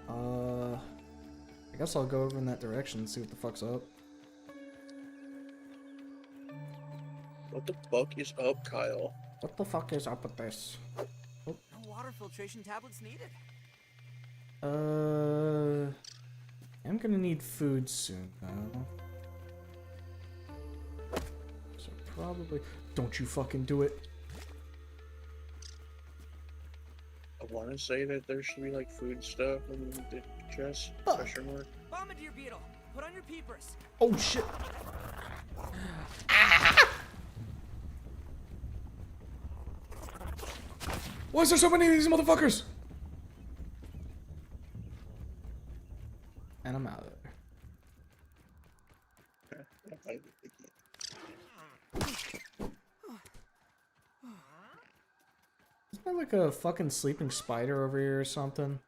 I guess I'll go over in that direction and see what the fuck's up. What the fuck is up, Kyle? What the fuck is up with this? No water filtration tablets needed. I'm gonna need food soon, though. So probably. Don't you fucking do it. I want to say that there should be like food stuff in the chest. Fuck. Question mark. Bombardier Beetle, put on your peepers. Oh shit. Why is there so many of these motherfuckers? And I'm out of there. Is there like a fucking sleeping spider over here or something?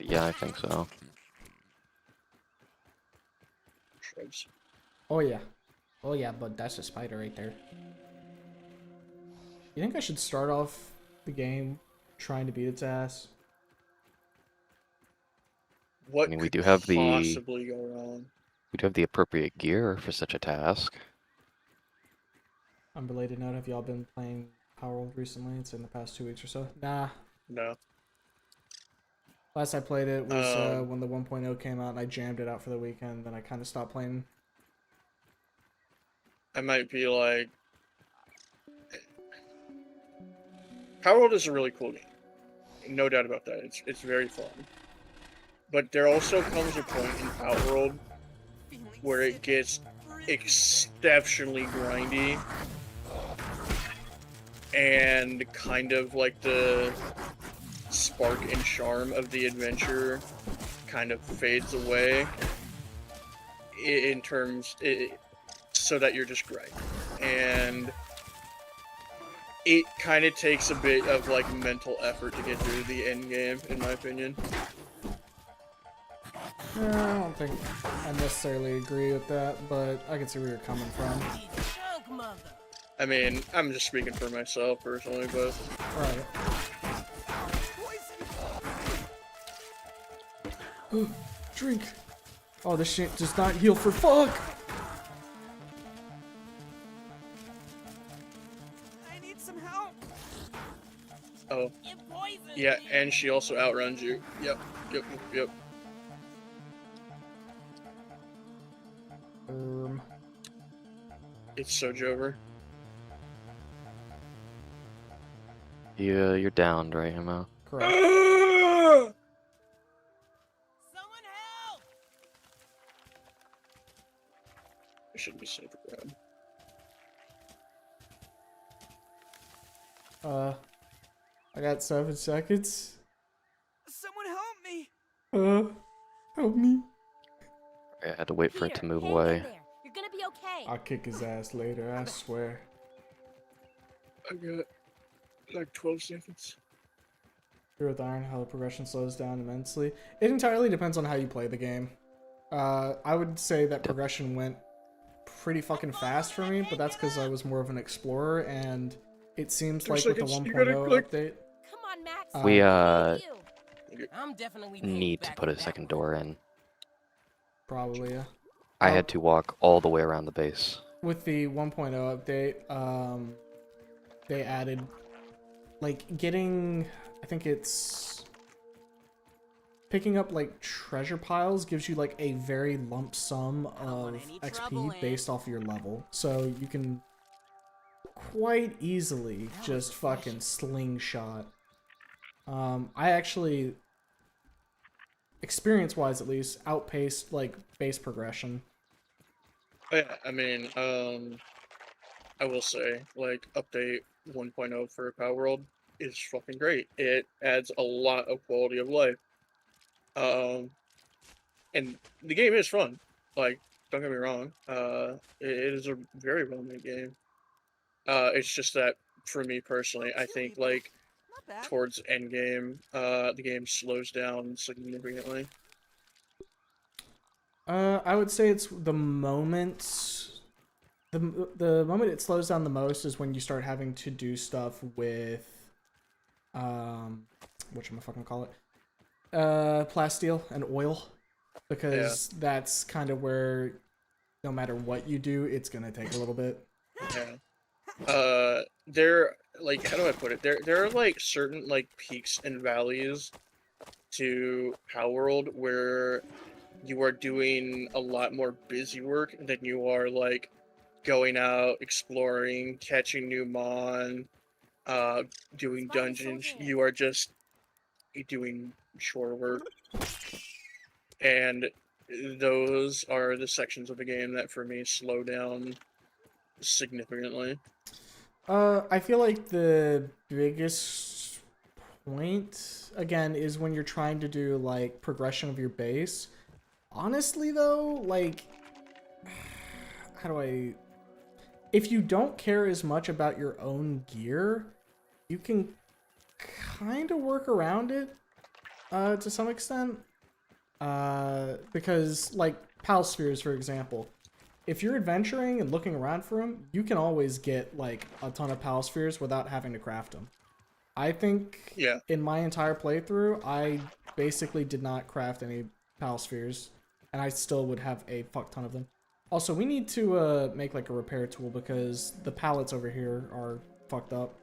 Yeah, I think so. Shrubs. Oh yeah. Oh yeah, but that's a spider right there. You think I should start off the game trying to beat its ass? What I mean, we could do have the- possibly go wrong? We do have the appropriate gear for such a task. Unrelated note, have y'all been playing Power World recently? It's in the past 2 weeks or so. Nah. No. Last I played it was when the 1.0 came out and I jammed it out for the weekend, then I kind of stopped playing. I might be like. Power World is a really cool game. No doubt about that. It's very fun. But there also comes a point in Power World where it gets exceptionally grindy. And kind of like the spark and charm of the adventure kind of fades away in terms so that you're just grinding. And it kind of takes a bit of like mental effort to get through the end game, in my opinion. I don't think I necessarily agree with that, but I can see where you're coming from. Chunk mother. I mean, I'm just speaking for myself personally, but Right. Drink. Oh, this shit does not heal for fuck. I need some help. oh You poisoned yeah, me. and she also outruns you. Yep. It's Sojover. Yeah, you're downed, right, Emma? Correct. Someone help! I shouldn't be super bad. I got 7 seconds. Someone help me! Help me. I had to wait for it to Here, move hang in away. there. You're gonna be okay. I'll kick his ass later, I swear. I got like 12 seconds. Here with Iron, how the progression slows down immensely. It entirely depends on how you play the game. I would say that progression went pretty fucking fast for me, but that's because I was more of an explorer, and it seems 2 like with the seconds, 1.0 you gotta click. update. Come on, Max. We, I need you. I'm definitely paying Need you to back put for a that second one. door in. Probably, yeah. I had to walk all the way around the base. With the 1.0 update, they added, like, getting, I think it's, picking up, like, treasure piles gives you, like, a very lump sum I don't want of any trouble, XP eh? based off your level. So you can quite easily That was just fucking efficient. slingshot. I actually, experience-wise at least, outpaced, like, base progression. Yeah, I mean, I will say, like, update 1.0 for Power World is fucking great. It adds a lot of quality of life. And the game is fun. Like, don't get me wrong. It is a very well made game. It's just that for me personally, I think like Not bad. towards end game, the game slows down significantly. I would say it's the moment. The moment it slows down the most is when you start having to do stuff with, whatchamacallit, plasteel and oil, because that's kind of where, no matter what you do, it's gonna take a little bit. Yeah. There, like, how do I put it? There are like certain like peaks and valleys to Power World where you are doing a lot more busy work than you are like going out, exploring, catching new mon, doing dungeons. You are just doing chore work. And those are the sections of the game that for me slow down significantly. I feel like the biggest point, again, is when you're trying to do, like, progression of your base. Honestly, though, like, how do I... If you don't care as much about your own gear, you can kind of work around it, to some extent. Because, like, Pal Spheres, for example, if you're adventuring and looking around for them, you can always get, like, a ton of Pal Spheres without having to craft them. I think in my entire playthrough, I basically did not craft any Pal Spheres, and I still would have a fuck ton of them. Also, we need to make, like, a repair tool because the pallets over here are fucked up.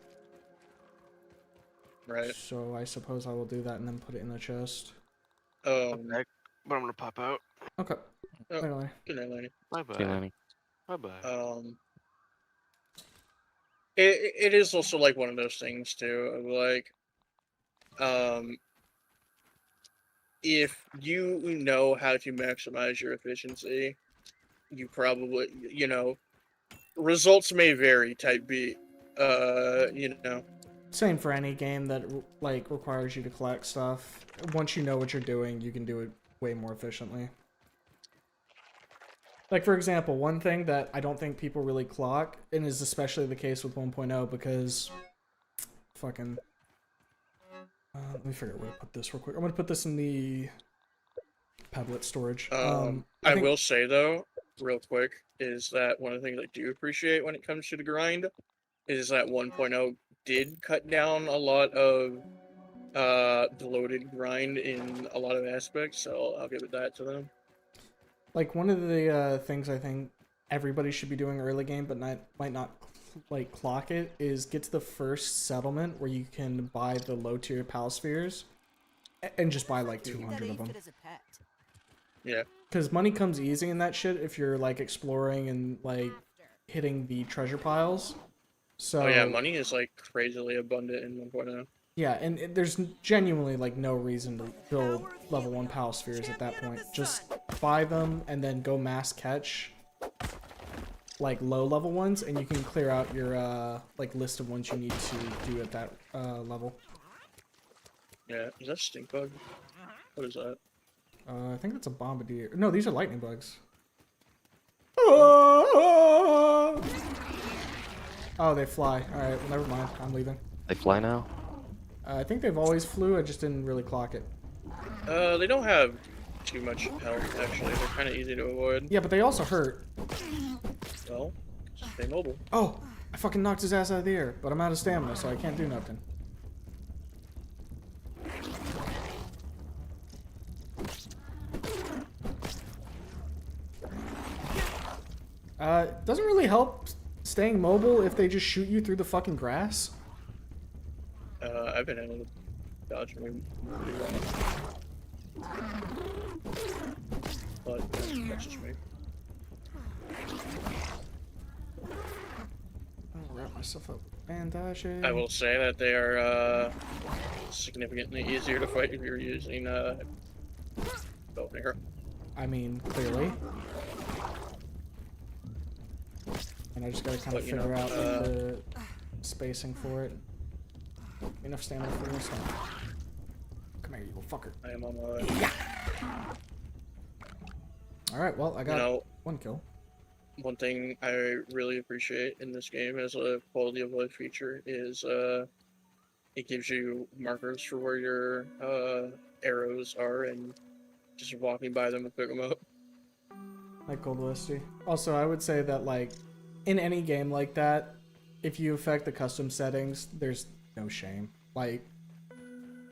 Right. So I suppose I will do that and then put it in the chest. But I'm gonna pop out. Okay. Oh, Anyway. good night, Lenny. Bye See you, bye. Lanny. Bye bye. It is also like one of those things too, of like, if you know how to maximize your efficiency, you probably, you know, results may vary, type B, you know. Same for any game that, like, requires you to collect stuff. Once you know what you're doing, you can do it way more efficiently. Like, for example, one thing that I don't think people really clock, and is especially the case with 1.0, because fucking... let me figure out where to put this real quick. I'm gonna put this in the Padlet storage. I will say, though, real quick, is that one of the things I do appreciate when it comes to the grind is that 1.0 did cut down a lot of the loaded grind in a lot of aspects, so I'll give it that to them. Like, one of the things I think everybody should be doing early game, but might not like clock it, is get to the first settlement where you can buy the low tier Pal Spheres, and just buy like 200 of them. Yeah. Because money comes easy in that shit if you're like exploring and like hitting the treasure piles. So Oh yeah, money is like crazily abundant in 1.0. yeah, and there's genuinely like no reason to build level 1 Pal Spheres at that point. Just buy them and then go mass catch like low level ones, and you can clear out your like list of ones you need to do at that level. Yeah, is that stink bug? What is that? I think that's a bombardier. No, these are lightning bugs. Oh, they fly. Alright, well, never mind. I'm leaving. They fly now? I think they've always flew, I just didn't really clock it. They don't have too much health, actually. They're kind of easy to avoid. Yeah, but they also hurt. Well, stay mobile. Oh, I fucking knocked his ass out of the air, but I'm out of stamina, so I can't do nothing. Doesn't really help staying mobile if they just shoot you through the fucking grass. I've been able to dodge them pretty well. But that's just me. I'll wrap myself up with bandages. I will say that they are significantly easier to fight if you're using bow and arrow. I mean, clearly. And I just gotta kind of But, you know, figure out like, the spacing for it. Enough stamina for this one. Come here, you little fucker. I am on my way. Alright, well, I got You know, one kill. one thing I really appreciate in this game as a quality of life feature is it gives you markers for where your arrows are, and just walking by them and pick them up. Like Gold Listy. Also, I would say that, like, in any game like that, if you affect the custom settings, there's no shame. Like,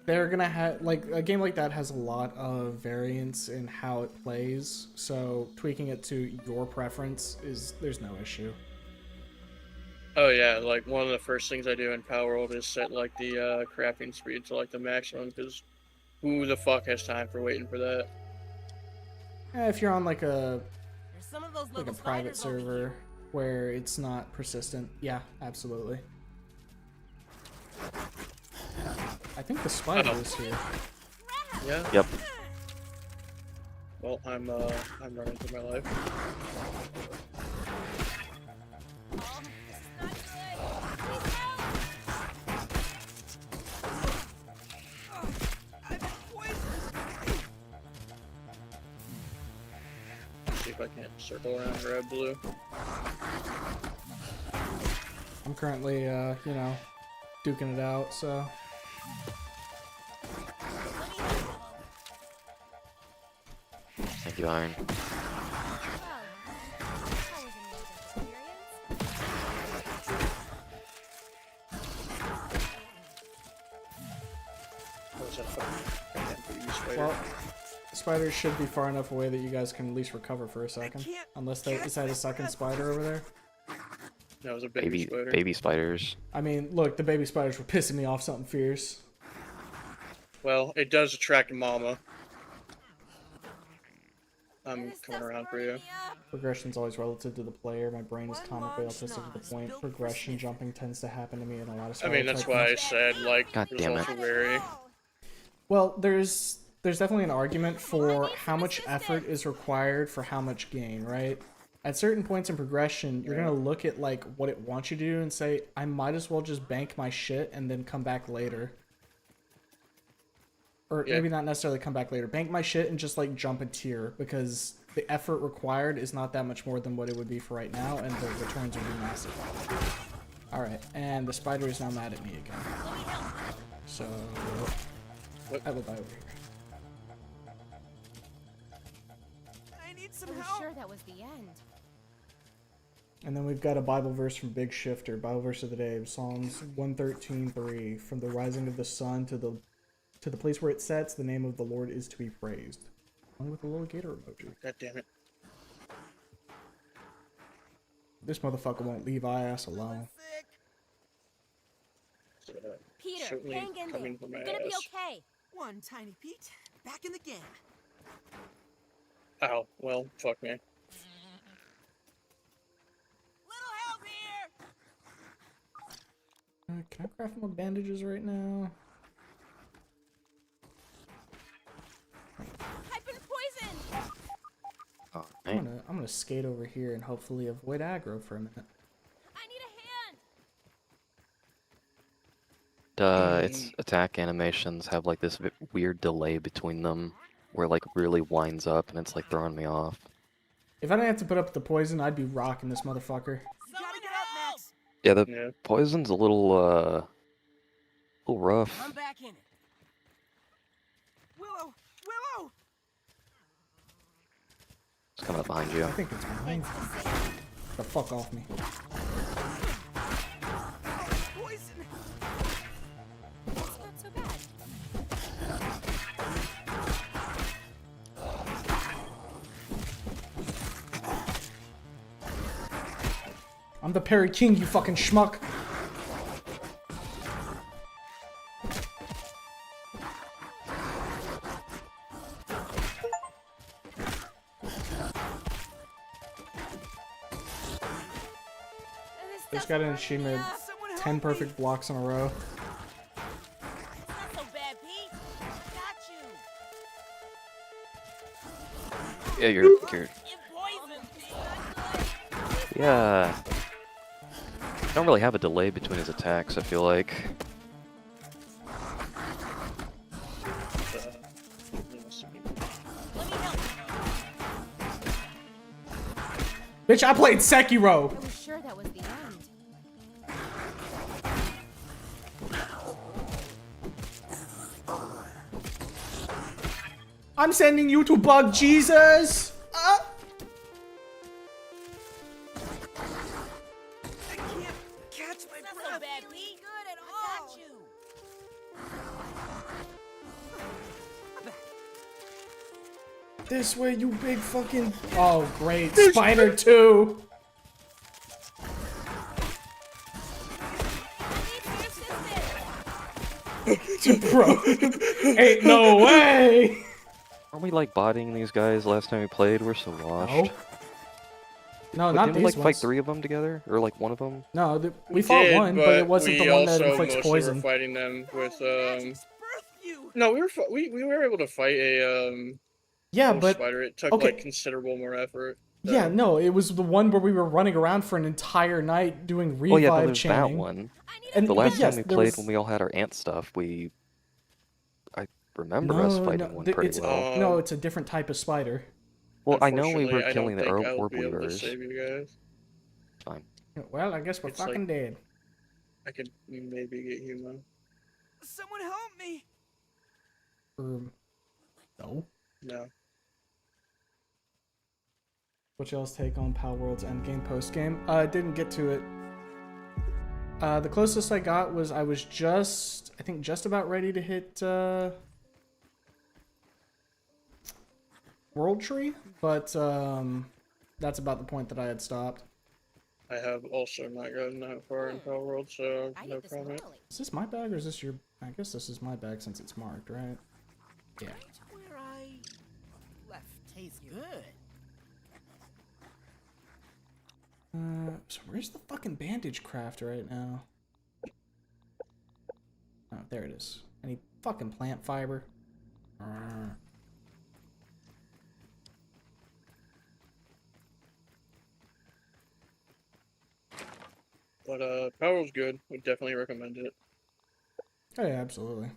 they're gonna have, like, a game like that has a lot of variance in how it plays, so tweaking it to your preference there's no issue. Oh yeah, like one of the first things I do in Palworld is set like the crafting speed to like the maximum, because who the fuck has time for waiting for that? If you're on, like, There's some of those a little private spiders over server here. where it's not persistent, yeah, absolutely. I think the spider is here. Yeah. Yep. Well, I'm running for my life. Oh, this is not good. Please help. I've been poisoned. See if I can't circle around and grab blue. I'm currently, you know, duking it out, so... Thank you, Iron. Well, that was a neat experience. What was that fucking goddamn baby spider? Well, spiders should be far enough away that you guys can at least recover for a second. can't Unless they catch is that a this second bad spider over there? That was a baby spider. Baby spiders. I mean, look, the baby spiders were pissing me off something fierce. Well, it does attract mama. I'm This coming stuff's around for burning you. me up. Progression's always relative to the player. My brain is One comically long autistic to the schnoz point. built for Progression sniffing. jumping tends to happen to me in a lot of I mean, that's type why I things. said, like, God there's damn it. also very... Well, there's definitely an argument for how much effort is required for how much gain, right? At certain points in progression, you're gonna look at like what it wants you to do and say, I might as well just bank my shit and then come back later. Or Yeah. maybe not necessarily come back later. Bank my shit and just like jump a tier because the effort required is not that much more than what it would be for right now, and the returns would be massive. Alright, and the spider is now mad at me again. So What? I will die over here. I need some I was help. sure that was the end. And then we've got a Bible verse from Big Shifter, Bible verse of the day, Psalms 113:3. From the rising of the sun to the place where it sets, the name of the Lord is to be praised. Only with a little gator emoji. God damn it. This motherfucker won't leave our ass alone. Sick. Peter, Certainly hang in there. coming for my You're gonna be ass. okay. One tiny Pete, back in the game. Ow. Well, fuck me. Little help here. Can I craft more bandages right now? I've been poisoned. Alright. I'm gonna skate over here and hopefully avoid aggro for a minute. I need a hand. Its attack animations have like this weird delay between them where it like really winds up and it's like throwing me off. If I didn't have to put up the poison, I'd be rocking this motherfucker. You gotta get up, Max. Yeah, the Yeah. poison's a little rough. I'm back in it. Willow, Willow. It's coming up behind you. I think it's mine. The fuck off me. Poison. It's not so bad. I'm the Parry King, you fucking schmuck. This Just stuff's got an burning me achievement. up. Someone help 10 me. perfect blocks in a row. It's not so bad, Pete. Got you. Yeah, you're You poisoned me. yeah. don't really have a delay between his attacks, I feel like. Let me help. Bitch, I played Sekiro. I was sure that was the end. I'm sending you to Bug Jesus. It's not so bad, Pete. Good at all. I got you. This way, you big fucking. Oh, great. Spider 2. Bro. Ain't no way. Aren't we like botting these guys last time we played? We're so washed. No. No, But not didn't we these like ones. fight 3 of them together? Or like one of them? No, we fought did, one, but it wasn't the we one that also inflicts mostly poison. were fighting them with Magic's birth you. No, we were able to fight a Yeah, ghost but spider. It took okay. like considerable more effort. yeah, though. no, it was the one where we were running around for an entire night doing revive Oh yeah, no, there's that chaining. one. I need And The but last yes, time we there played was- when we all had our ant stuff, I remember No, us no, fighting one th- pretty it's, well. no, it's a different type of spider. Well, I know we Unfortunately, were I don't killing the think I'll orb be able to weavers. save you guys. Fine. Well, I guess we're It's like- fucking dead. I could maybe get human. Someone help me. No. No. What's y'all's take on Pal World's endgame postgame? Didn't get to it. The closest I got was I was just about ready to hit World Tree, but that's about the point that I had stopped. I have also not gotten that far in Power World, so I no need this comment. early. Is this my bag or is this your? I guess this is my bag since it's marked, right? Yeah. Where I left. Tastes good. So where's the fucking bandage craft right now? Oh, there it is. I need fucking plant fiber. But Power World's good. Would definitely recommend it. Oh yeah, absolutely.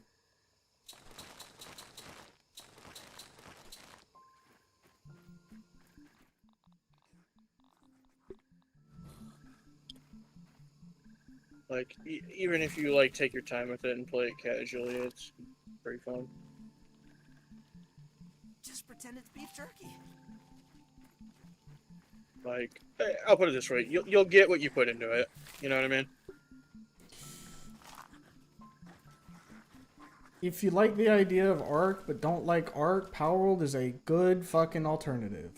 Like even if you like take your time with it and play it casually, it's pretty fun. Just pretend it's beef jerky. Like I'll put it this way: you'll get what you put into it. You know what I mean? If you like the idea of Ark but don't like Ark, Power World is a good fucking alternative.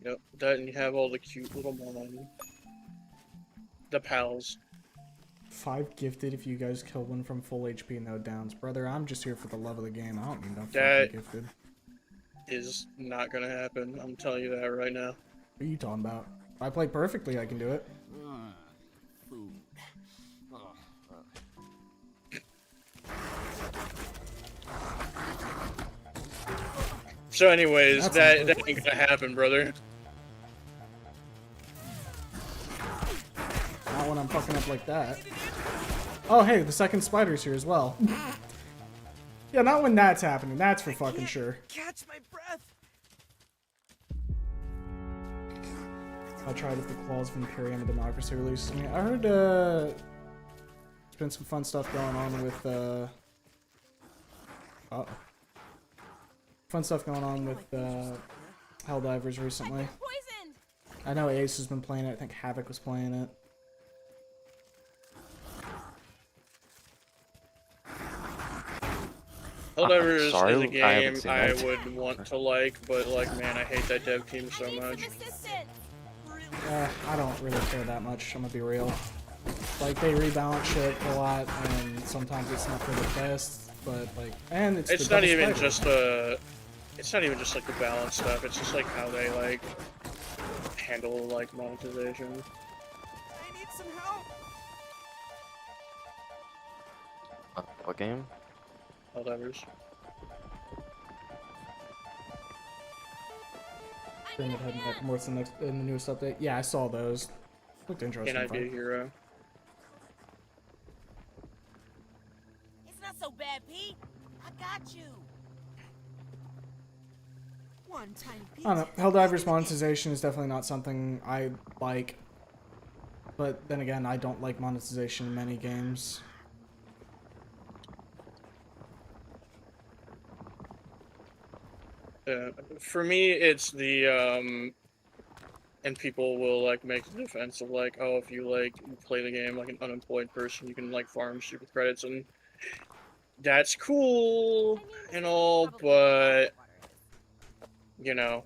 Yep. That and you have all the cute little mon. The pals. 5 gifted if you guys kill one from full HP, no downs. Brother, I'm just here for the love of the game. I don't need no That- fucking gifted. Is not gonna happen. I'm telling you that right now. What are you talking about? If I play perfectly, I can do it. Food. So, anyways, That's that ain't gonna happen, brother. Not when I'm fucking up like that. Oh, hey, the second spider's here as well. Yeah, not when that's happening. That's for fucking sure. Catch my breath. I tried if the Claws of Imperium and Democracy releases. I mean, I heard, there's been some fun stuff going on with, fun stuff going on with, Helldivers recently. Poisoned. I know Ace has been playing it. I think Havoc was playing it. Helldivers sorry, is a I game haven't seen I that. would want to like, but like, man, I hate that dev team so Need much. some assistance. I don't really care that much, I'm gonna be real. Like, they rebalance shit a lot, and sometimes it's not for the best, but, like, and it's It's the not double even spider. just the. It's not even just like the balance stuff. It's just like how they like handle like monetization. I need some help. What game? Helldivers. Pyramid Head Necromorphs in the newest update. Yeah, I saw those. Looked interesting. Can I be a fight. hero? It's not so bad, Pete. I got you. One tiny piece. I don't know. Helldivers monetization is definitely not something I like. But then again, I don't like monetization in many games. For me, it's the and people will like make the defense of like, oh, if you like play the game like an unemployed person, you can like farm super credits, and that's cool and all, but you know,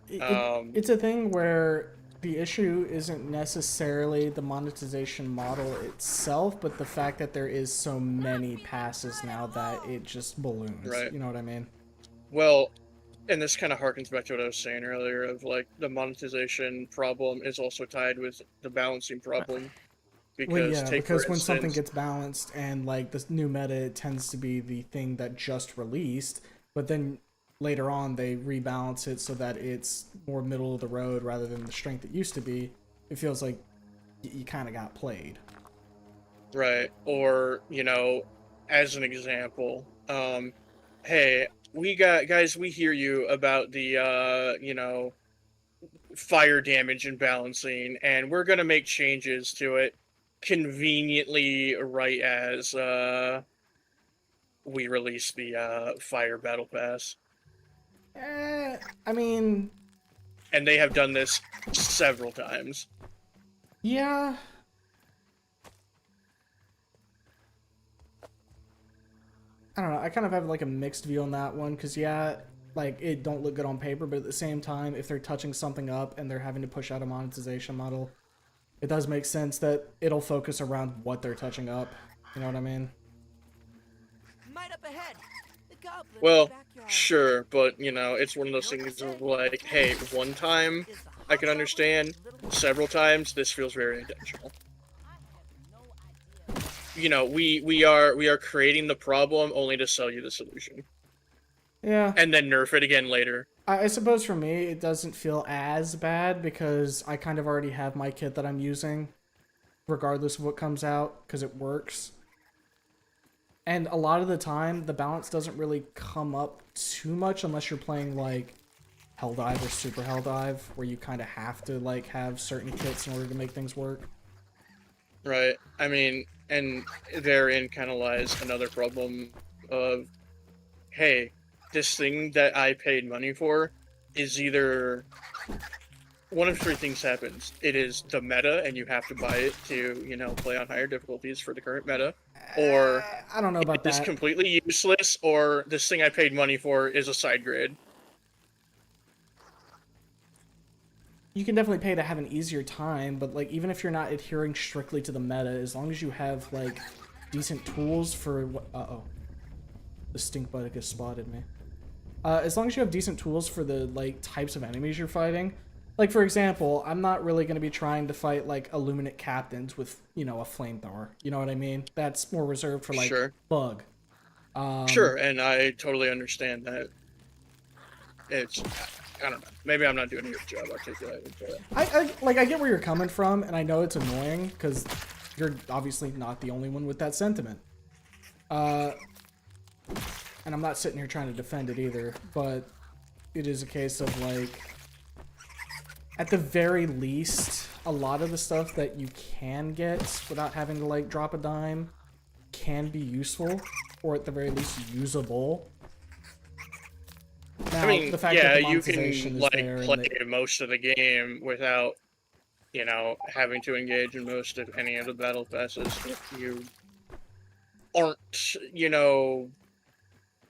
It's a thing where the issue isn't necessarily the monetization model itself, but the fact that there is so many passes now that it just balloons. Right. You know what I mean? well, and this kind of harkens back to what I was saying earlier of like the monetization problem is also tied with the balancing problem. Because, Well, yeah, take, because for when something instance- gets balanced and like this new meta, it tends to be the thing that just released, but then later on they rebalance it so that it's more middle of the road rather than the strength it used to be. It feels like you kind of got played. Right. Or, you know, as an example, hey, we hear you about the, you know, fire damage and balancing, and we're going to make changes to it conveniently right as, we release the, fire battle pass. I mean, And they have done this several times. yeah. I don't know. I kind of have like a mixed view on that one because yeah, like it don't look good on paper, but at the same time, if they're touching something up and they're having to push out a monetization model, it does make sense that it'll focus around what they're touching up. You know what I mean? Might up ahead. The goblin in the Well, backyard. sure, but, you know, it's one of those things of like, hey, one time, Is the I hot can chocolate understand. little- Several times, this feels very intentional. I have no idea. You know, we are creating the problem only to sell you the solution, Yeah. and then nerf it again later. I suppose for me, it doesn't feel as bad because I kind of already have my kit that I'm using, regardless of what comes out, because it works. And a lot of the time, the balance doesn't really come up too much unless you're playing like Helldive or Super Helldive, where you kind of have to like have certain kits in order to make things work. Right. I mean, and therein kind of lies another problem of, hey, this thing that I paid money for is either one of three things happens. It is the meta, and you have to buy it to, you know, play on higher difficulties for the current meta, or I don't know about it's that. completely useless, or this thing I paid money for is a side grade. You can definitely pay to have an easier time, but like even if you're not adhering strictly to the meta, as long as you have like decent tools for what the stink bug has spotted me. As long as you have decent tools for the like types of enemies you're fighting, like for example, I'm not really going to be trying to fight like Illuminate captains with, you know, a flamethrower. You know what I mean? That's more reserved for like Sure. bug. Sure, and I totally understand that. It's, I don't know. Maybe I'm not doing a good job articulating, but I get where you're coming from, and I know it's annoying because you're obviously not the only one with that sentiment. And I'm not sitting here trying to defend it either, but it is a case of like, at the very least, a lot of the stuff that you can get without having to like drop a dime can be useful, or at the very least usable. Now, I mean, the fact yeah, that the you monetization can is like there and play that- most of the game without, you know, having to engage in most of any of the battle passes if you aren't, you know.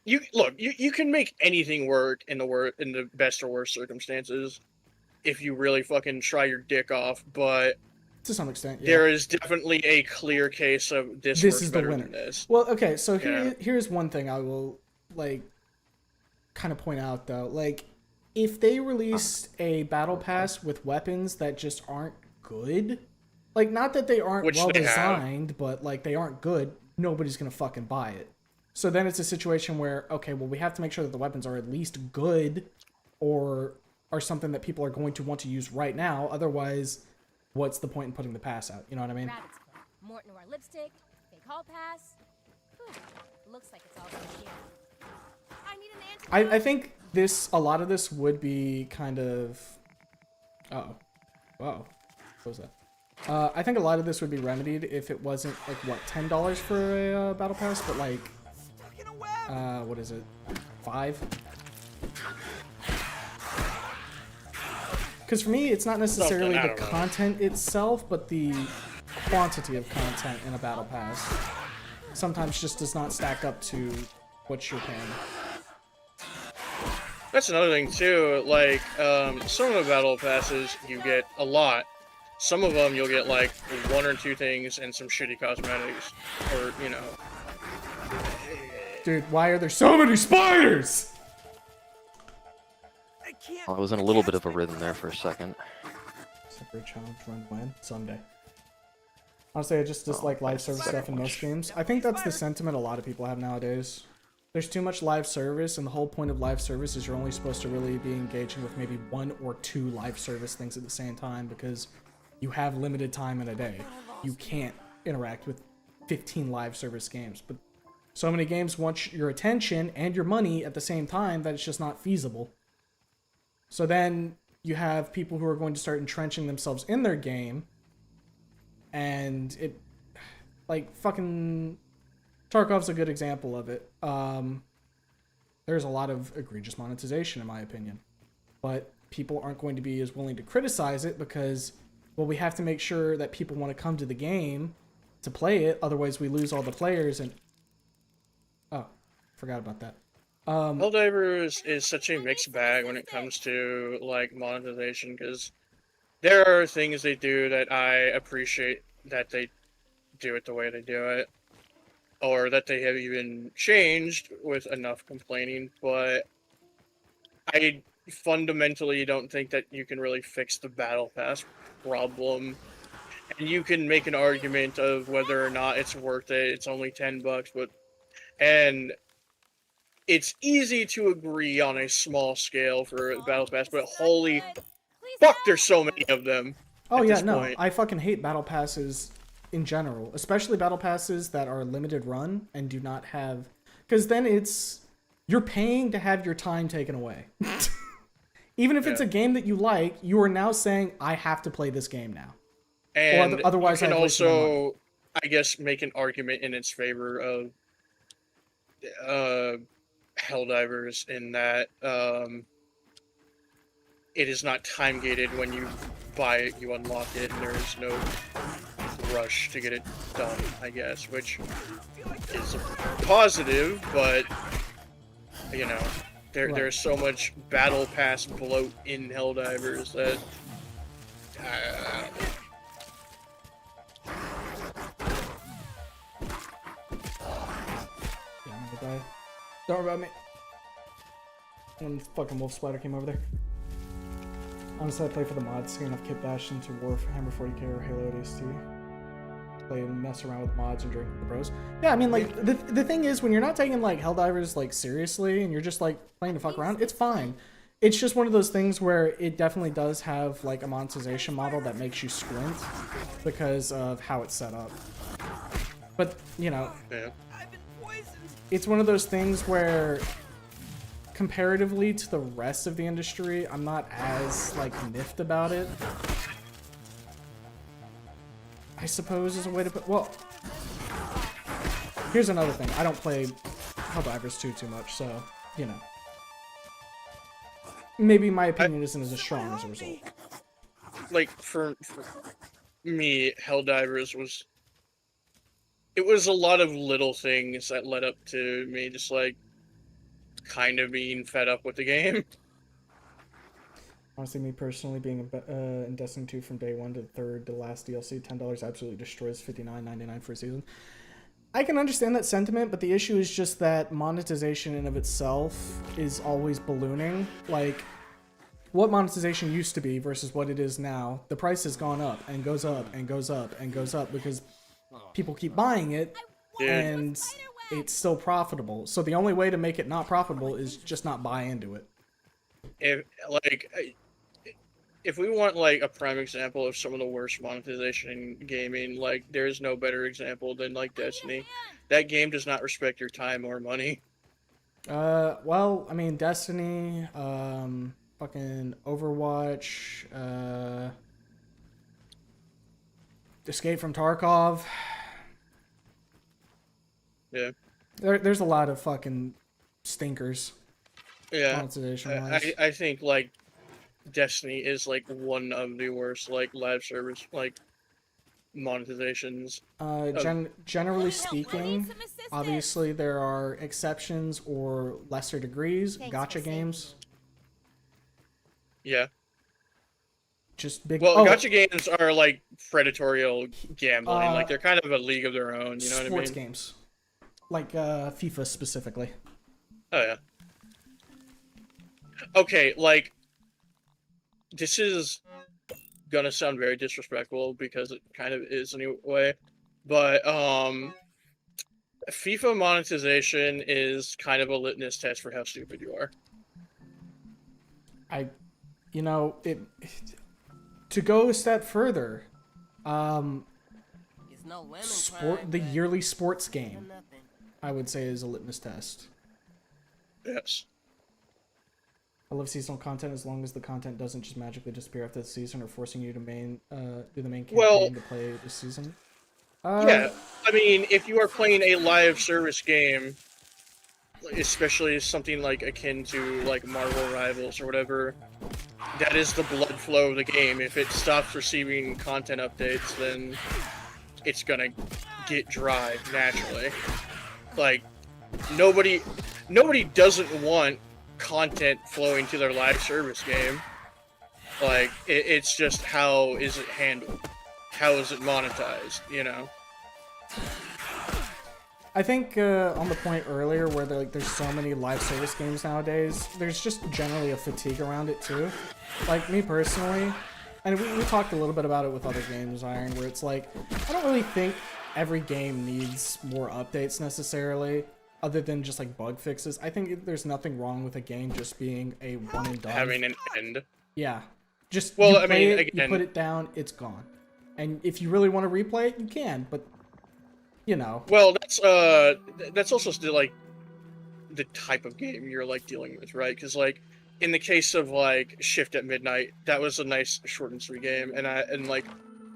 You can make anything work in the best or worst circumstances if you really fucking try your dick off, but to some extent, yeah. there is definitely a clear case of this works is the better winner. than this. Well, okay, so Yeah. here's one thing I will like kind of point out though. Like, if they released a battle pass with weapons that just aren't good, like not that they aren't Which well they have. designed, but like they aren't good, nobody's gonna fucking buy it. So then it's a situation where, okay, well, we have to make sure that the weapons are at least good, or are something that people are going to want to use right now. Otherwise, what's the point in putting the pass out? You know what I mean? Rabbit's foot. Morton Noir lipstick. Fake hall pass. Whew. Looks like it's all going here. I need an antidote. I think a lot of this would be kind of... Uh-oh. Wow. What was that? I think a lot of this would be remedied if it wasn't, like, what, $10 for a battle pass, but, like, Stuck in a web. what is it? 5? Because for me, it's not necessarily I the don't know. content itself, but the quantity of content in a battle pass sometimes just does not stack up to what you're paying. That's another thing too. Like, some of the battle passes you get a lot. Some of them you'll get like 1 or 2 things and some shitty cosmetics, or you know. Dude, why are there so many spiders? I can't. I was in a little bit catch of a my rhythm there breath. for a second. Separate challenge run when? Someday. Honestly, I just dislike live service stuff in most games. I think that's the sentiment a lot of people have nowadays. There's too much live service, and the whole point of live service is you're only supposed to really be engaging with maybe 1 or 2 live service things at the same time because you have limited time in a day. You can't interact with 15 live service games. But so many games want your attention and your money at the same time that it's just not feasible. So then you have people who are going to start entrenching themselves in their game, and it, like, fucking Tarkov's a good example of it. There's a lot of egregious monetization, in my opinion, but people aren't going to be as willing to criticize it because, well, we have to make sure that people want to come to the game to play it, otherwise we lose all the players. And oh, forgot about that. Helldivers is such a mixed bag when it comes to like monetization, because there are things they do that I appreciate that they do it the way they do it, or that they have even changed with enough complaining, but I fundamentally don't think that you can really fix the battle pass problem. And you can make an argument of whether or not it's worth it. It's only $10, and it's easy to agree on a small scale for the battle pass, but holy fuck, there's so many of them. Oh at yeah, this no, point. I fucking hate battle passes in general, especially battle passes that are limited run and do not have, because then you're paying to have your time taken away. Even if it's Yeah. a game that you like, you are now saying, I have to play this game now. And otherwise you can I've wasted my money. also, I guess, make an argument in its favor of Helldivers in that it is not time gated. When you buy it, you unlock it, and there is no rush to get it done, I guess, which is a positive, but you know, Right. there's so much battle pass bloat in Helldivers that Yeah, I'm gonna die. Don't worry about me. When fucking wolf spider came over there. Honestly, I play for the mods, seeing enough Kit Bash into Warhammer 40k or Halo ODST. Play and mess around with mods and drink with the bros. Yeah, I mean, like, the thing is, when you're not taking, like, Helldivers, like, seriously, and you're just, like, playing to fuck around, it's fine. It's just one of those things where it definitely does have, like, a monetization model that makes you squint because of how it's set up. But, you know, yeah. I've been poisoned. it's one of those things where comparatively to the rest of the industry, I'm not as like miffed about it. I suppose is a way to put. Well, here's another thing. I don't play Helldivers 2 too much, so you know, maybe my opinion isn't as strong as a result. Like for me, Helldivers was a lot of little things that led up to me just like kind of being fed up with the game. Honestly, me personally, being in Destiny 2 from day 1 to the third to the last DLC, $10 absolutely destroys $59.99 for a season. I can understand that sentiment, but the issue is just that monetization in and of itself is always ballooning. Like, what monetization used to be versus what it is now, the price has gone up and goes up and goes up and goes up because people keep buying it, and it's still profitable. So the only way to make it not profitable is just not buy into it. if we want like a prime example of some of the worst monetization in gaming, like there is no better example than like Destiny. That game does not respect your time or money. Well, I mean, Destiny, fucking Overwatch, Escape from Tarkov. Yeah. There's a lot of fucking stinkers. Yeah. Monetization-wise. I think like Destiny is like one of the worst like live service like monetizations. Generally I need speaking, some assistance. obviously there are exceptions or lesser degrees. Thanks Gotcha for saving games, Yeah. just big. Well, oh, gotcha games are like predatorial gambling. Like Uh, they're kind of a league of their own. You know what I sports mean? games, like FIFA specifically. Oh yeah. Okay, like this is gonna sound very disrespectful because it kind of is anyway, but FIFA monetization is kind of a litmus test for how stupid you are. You know, to go a step further, It's no lemon the crime, yearly sports but game, nothing. I would say, is a litmus test. Yes. I love seasonal content as long as the content doesn't just magically disappear after the season or forcing you to do the main campaign Well, to play the season. Yeah, I mean, if you are playing a live service game, especially something like akin to like Marvel Rivals or whatever, that is the blood flow of the game. If it stops receiving content updates, then it's gonna get dry naturally. Like nobody doesn't want content flowing to their live service game. Like it's just how is it handled? How is it monetized? You know. I think on the point earlier where there's so many live service games nowadays, there's just generally a fatigue around it too. Like me personally, and we talked a little bit about it with other games, Iron, where it's like, I don't really think every game needs more updates necessarily, other than just like bug fixes. I think there's nothing wrong with a game just being a one and done. Having an end. Yeah. Just Well, you I play mean, it, again- you put it down, it's gone. And if you really want to replay it, you can, but you know. Well, that's also still like the type of game you're like dealing with, right? Because like in the case of like Shift at Midnight, that was a nice short and sweet game, and like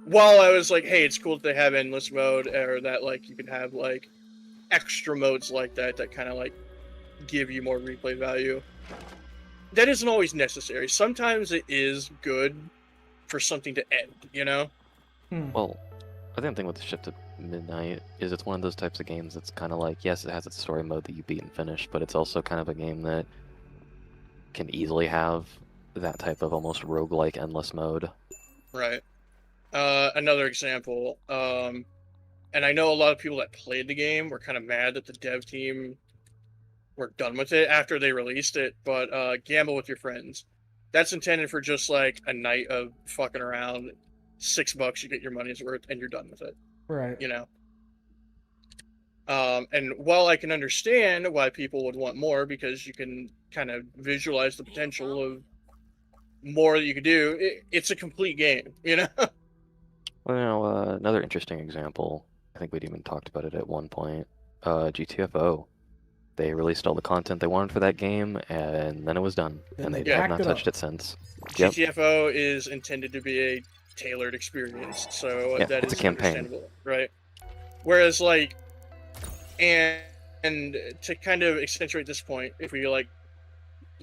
while I was like, hey, it's cool that they have endless mode or that like you can have like extra modes like that kind of like give you more replay value. That isn't always necessary. Sometimes it is good for something to end, you know? Well, I think the thing with the Shift at Midnight is it's one of those types of games that's kind of like, yes, it has its story mode that you beat and finish, but it's also kind of a game that can easily have that type of almost roguelike endless mode. Right. Another example, and I know a lot of people that played the game were kind of mad that the dev team were done with it after they released it, but Gamble with Your Friends. That's intended for just like a night of fucking around. $6, you get your money's worth, and you're done with it. Right. You know? And while I can understand why people would want more, because you can kind of visualize the potential of more that you could do, it's a complete game, you know? Well, you know, another interesting example, I think we'd even talked about it at one point, GTFO. They released all the content they wanted for that game, and then it was done. Then and they they have packed not it touched up. it since. Yep. GTFO is intended to be a tailored experience, so Yeah, that it's a is campaign. understandable, right? Whereas, like, and to kind of accentuate this point, if we like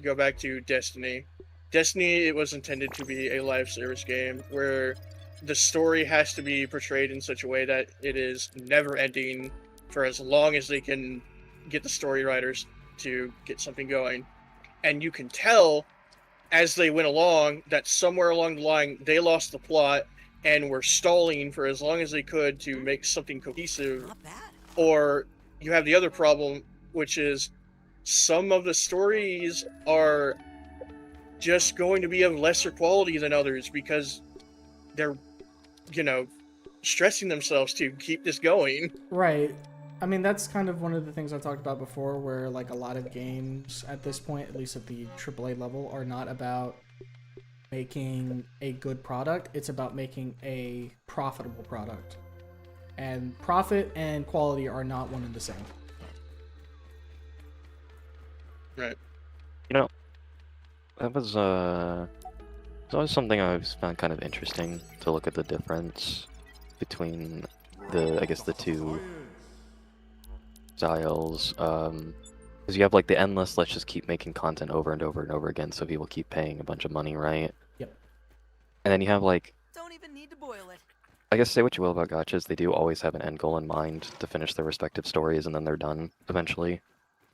go back to Destiny, it was intended to be a live service game where the story has to be portrayed in such a way that it is never ending for as long as they can get the story writers to get something going. And you can tell as they went along that somewhere along the line they lost the plot and were stalling for as long as they could to make something cohesive. Not bad. Or you have the other problem, which is some of the stories are just going to be of lesser quality than others because they're, you know, stressing themselves to keep this going. Right. I mean, that's kind of one of the things I talked about before, where like a lot of games at this point, at least at the AAA level, are not about making a good product. It's about making a profitable product. And profit and quality are not one and the same. Right. You know, that was it's always something I always found kind of interesting to look at the difference between I guess the two styles. Because you have like the endless, let's just keep making content over and over and over again, so people keep paying a bunch of money, right? Yep. And then you have like, Don't even need to boil it. I guess say what you will about gachas, they do always have an end goal in mind to finish their respective stories, and then they're done eventually.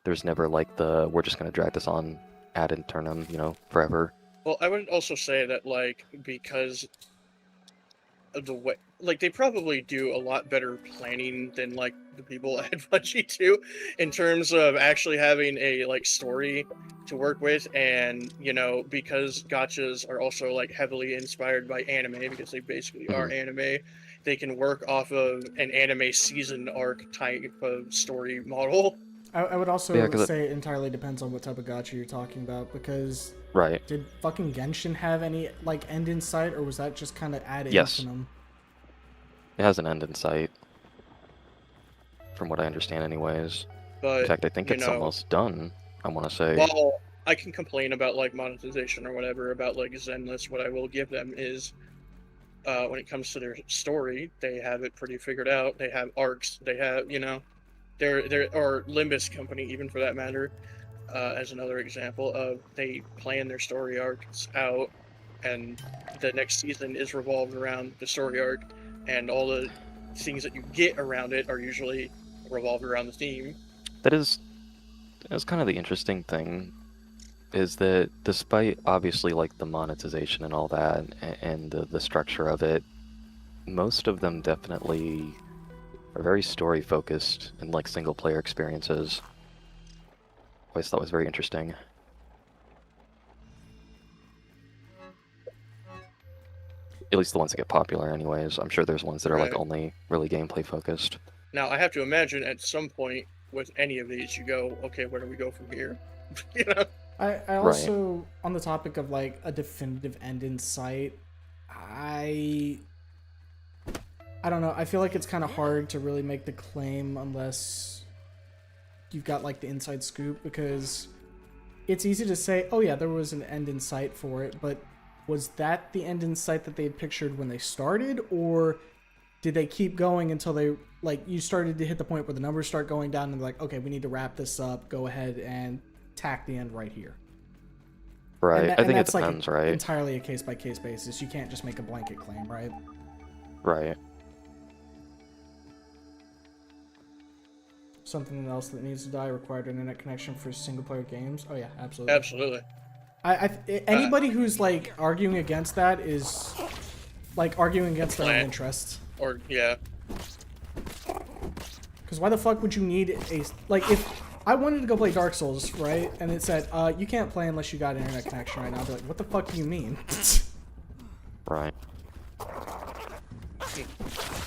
There's never like we're just gonna drag this on ad infinitum, you know, forever. Well, I would also say that, like, because of the way, like, they probably do a lot better planning than, like, the people at Bungie do, in terms of actually having a, like, story to work with, and, you know, because gachas are also, like, heavily inspired by anime, because they basically are anime, they can work off of an anime season arc type of story model. I would also Yeah, 'cause say it entirely depends on what type of gacha you're talking about, because Right. did fucking Genshin have any like end in sight, or was that just kind of ad Yes. infinitum? It has an end in sight, from what I understand anyways. But, In fact, I think you it's know, almost done, I want to say. while I can complain about, like, monetization or whatever about, like, Zenless, what I will give them is, when it comes to their story, they have it pretty figured out. They have arcs. They have, you know, or Limbus Company, even for that matter, as another example of they plan their story arcs out, and the next season is revolved around the story arc, and all the things that you get around it are usually revolved around the theme. That's kind of the interesting thing, is that despite obviously like the monetization and all that, and the structure of it, most of them definitely are very story focused and like single player experiences. I always thought was very interesting. At least the ones that get popular anyways. I'm sure there's ones that are like Right. only really gameplay focused. Now, I have to imagine at some point with any of these, you go, okay, where do we go from here? You know? I also, on the topic of like a definitive end in sight, I don't know. I feel like it's kind of hard to really make the claim unless you've got like the inside scoop, because it's easy to say, oh yeah, there was an end in sight for it, but was that the end in sight that they had pictured when they started, or did they keep going until they, like, you started to hit the point where the numbers start going down and they're like, okay, we need to wrap this up, go ahead and tack the end right here. Right. I think it that's depends, like right? entirely a case-by-case basis. You can't just make a blanket claim, right? Right. Something else that needs to die: required internet connection for single-player games. Oh yeah, absolutely. Absolutely. Anybody who's like arguing against that is like arguing against their own Plan. interests. Or, yeah. Because why the fuck would you need like, if I wanted to go play Dark Souls, right, and it said you can't play unless you got internet connection right now, I'd be like, what the fuck do you mean? Right.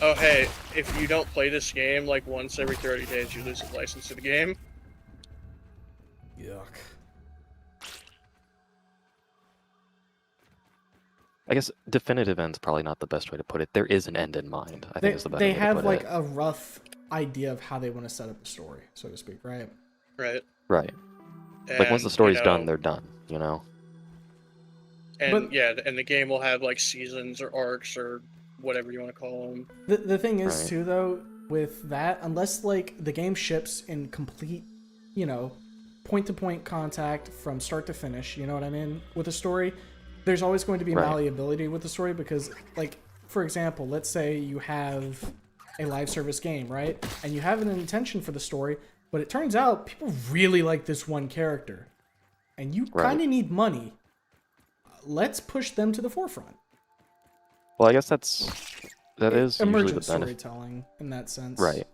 Oh, hey, if you don't play this game, like, once every 30 days, you lose a license to the game. Yuck. I guess definitive end's probably not the best way to put it. There is an end in mind, I think is the best way They to have put like it. a rough idea of how they want to set up the story, so to speak, right? Right. Right. Like once the And, story's you done, know, they're done, you know? And, But- yeah, and the game will have, like, seasons or arcs or whatever you want to call them. The thing is, Right. too, though, with that, unless like the game ships in complete, you know, point-to-point contact from start to finish, you know what I mean, with a story, there's always going to be Right. malleability with the story, because, like, for example, let's say you have a live service game, right, and you have an intention for the story, but it turns out people really like this one character, and you Right. kind of need money. Let's push them to the forefront. Well, I guess that is usually the Emergent benefit. storytelling in that sense. Right.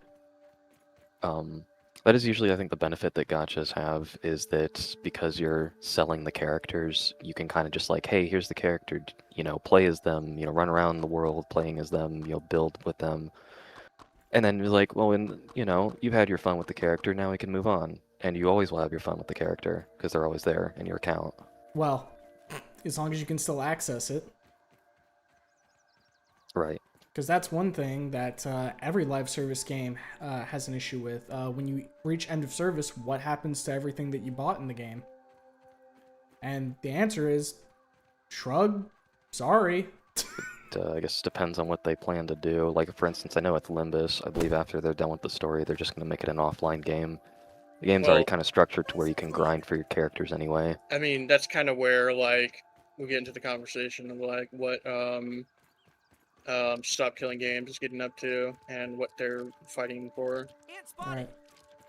That is usually, I think, the benefit that gachas have, is that because you're selling the characters, you can kind of just like, hey, here's the character, you know, play as them, you know, run around the world playing as them, you know, build with them. And then you're like, well, you've had your fun with the character, now we can move on. And you always will have your fun with the character, because they're always there in your account. Well, as long as you can still access it. Right. Because that's one thing that every live service game has an issue with. When you reach end of service, what happens to everything that you bought in the game? And the answer is, shrug, sorry. I guess it depends on what they plan to do. Like, for instance, I know with Limbus, I believe after they're done with the story, they're just going to make it an offline game. The game's already Well- kind of structured to where you can grind for your characters anyway. I mean, that's kind of where like we get into the conversation of like what Stop Killing Games is getting up to and what they're fighting for. Right.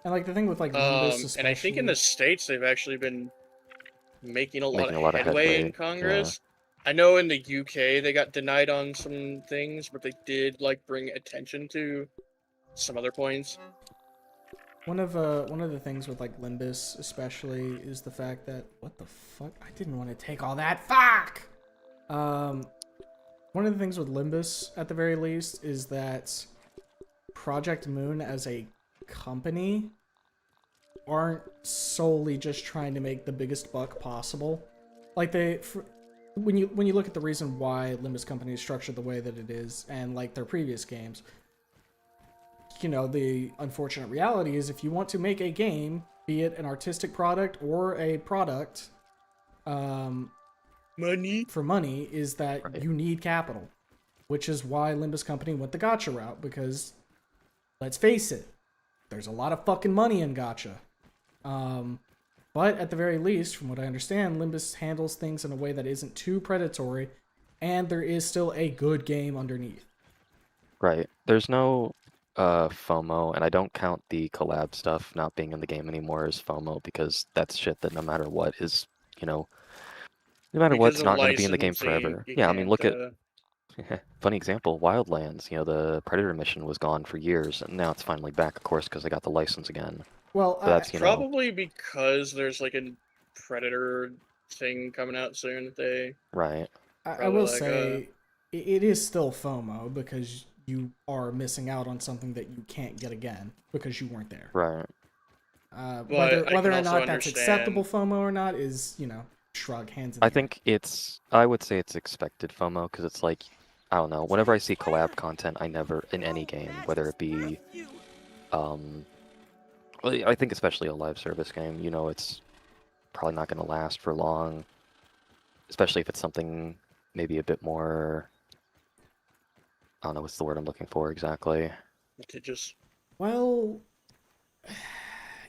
And like the thing with like Limbus, especially. And I think in the States they've actually been making a lot Making of a lot of headway headway, in yeah. Congress. I know in the UK they got denied on some things, but they did like bring attention to some other points. One of the things with like Limbus especially is the fact that what the fuck? I didn't want to take all that. Fuck. One of the things with Limbus at the very least is that Project Moon as a company aren't solely just trying to make the biggest buck possible. Like when you look at the reason why Limbus Company is structured the way that it is and like their previous games, you know, the unfortunate reality is if you want to make a game, be it an artistic product or a product, Money. for money, is that Right. you need capital, which is why Limbus Company went the gacha route, because let's face it, there's a lot of fucking money in gacha. But at the very least, from what I understand, Limbus handles things in a way that isn't too predatory, and there is still a good game underneath. Right. There's no FOMO, and I don't count the collab stuff not being in the game anymore as FOMO, because that's shit that no matter what is, no matter what, Because it's of not going to be in the game licensing, forever. you Yeah, I mean, look at, can't, funny example, Wildlands. The Predator mission was gone for years, and now it's finally back, of course, because they got the license again. Well, But that's, probably because there's like a Predator thing coming out soon that they. I right. will probably like, say it is still FOMO because you are missing out on something that you can't get again because you weren't there. Right. But Whether I can or also not that's acceptable understand- FOMO or not is, shrug, hands in the I air. think I would say it's expected FOMO, because it's like, I don't know, whenever I see collab content, I never, in any game, whether it be, well, I think especially a live service game, it's probably not going to last for long, especially if it's something maybe a bit more, I don't know what's the word I'm looking for exactly. to just Well,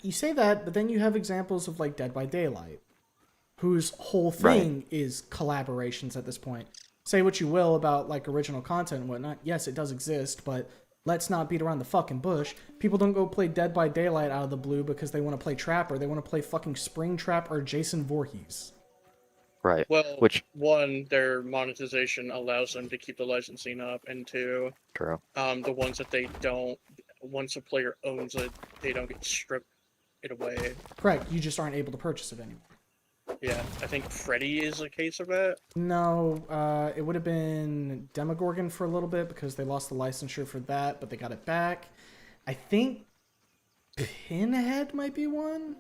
you say that, but then you have examples of like Dead by Daylight, whose whole thing is collaborations at this point. Say what you will about like original content and whatnot. Yes, it does exist, but let's not beat around the fucking bush. People don't go play Dead by Daylight out of the blue because they want to play Trapper. They want to play fucking Springtrap or Jason Voorhees. Right. well, Which, one, their monetization allows them to keep the licensing up, and two, true. the ones that they don't, once a player owns it, they don't get stripped it away. Correct. You just aren't able to purchase it anymore. Yeah, I think Freddy is a case of that. No, it would have been Demogorgon for a little bit because they lost the licensure for that, but they got it back. I think Pinhead might be one.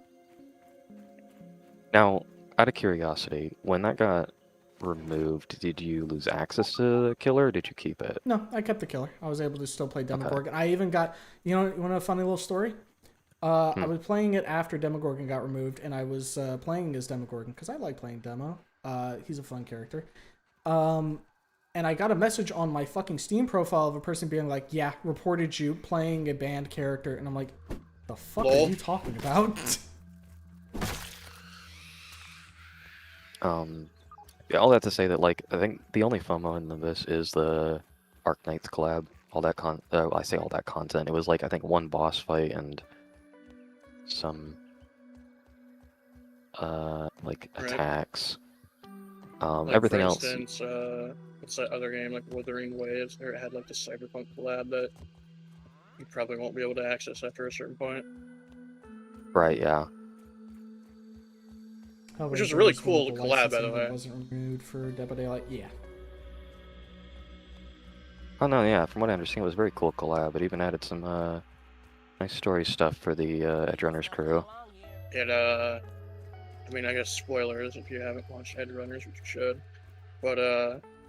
Now, out of curiosity, when that got removed, did you lose access to the killer, or did you keep it? No, I kept the killer. I was able to still play Demogorgon. I even got, you want a funny little story? I was playing it after Demogorgon got removed, and I was playing as Demogorgon because I like playing Demo. He's a fun character. And I got a message on my fucking Steam profile of a person being like, "Yeah, reported you playing a banned character," and I'm like, "The fuck Lol. are you talking about?" Yeah, all that to say that, like, I think the only FOMO in this is the Arc Knights collab. All that I say all that content. It was like, I think, one boss fight and some like Right. attacks. Like, Everything for else. instance, what's that other game, like Wuthering Waves? Or it had like the Cyberpunk collab that you probably won't be able to access after a certain point. Right, yeah. Hellraiser is really was one of cool to collab, by the licensing that way. wasn't renewed for Dead by Daylight. Yeah. Oh no, yeah. From what I understand, it was a very cool collab. It even added some nice story stuff for the Edgerunners crew. It I mean, I guess spoilers if you haven't watched Edgerunners, which you should. But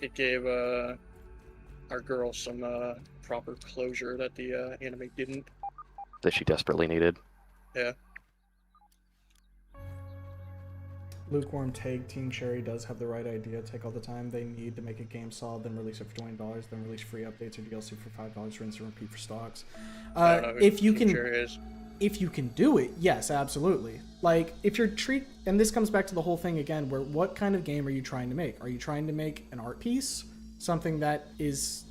it gave our girl some proper closure that the anime didn't. That she desperately needed. Yeah. Lukewarm take, Team Cherry does have the right idea. Take all the time they need to make a game solid, then release it for $20, then release free updates or DLC for $5, rinse and repeat for stocks. I don't know who If you Team can, Cherry is. if you can do it, yes, absolutely. Like if you're and this comes back to the whole thing again, where what kind of game are you trying to make? Are you trying to make an art piece, something that is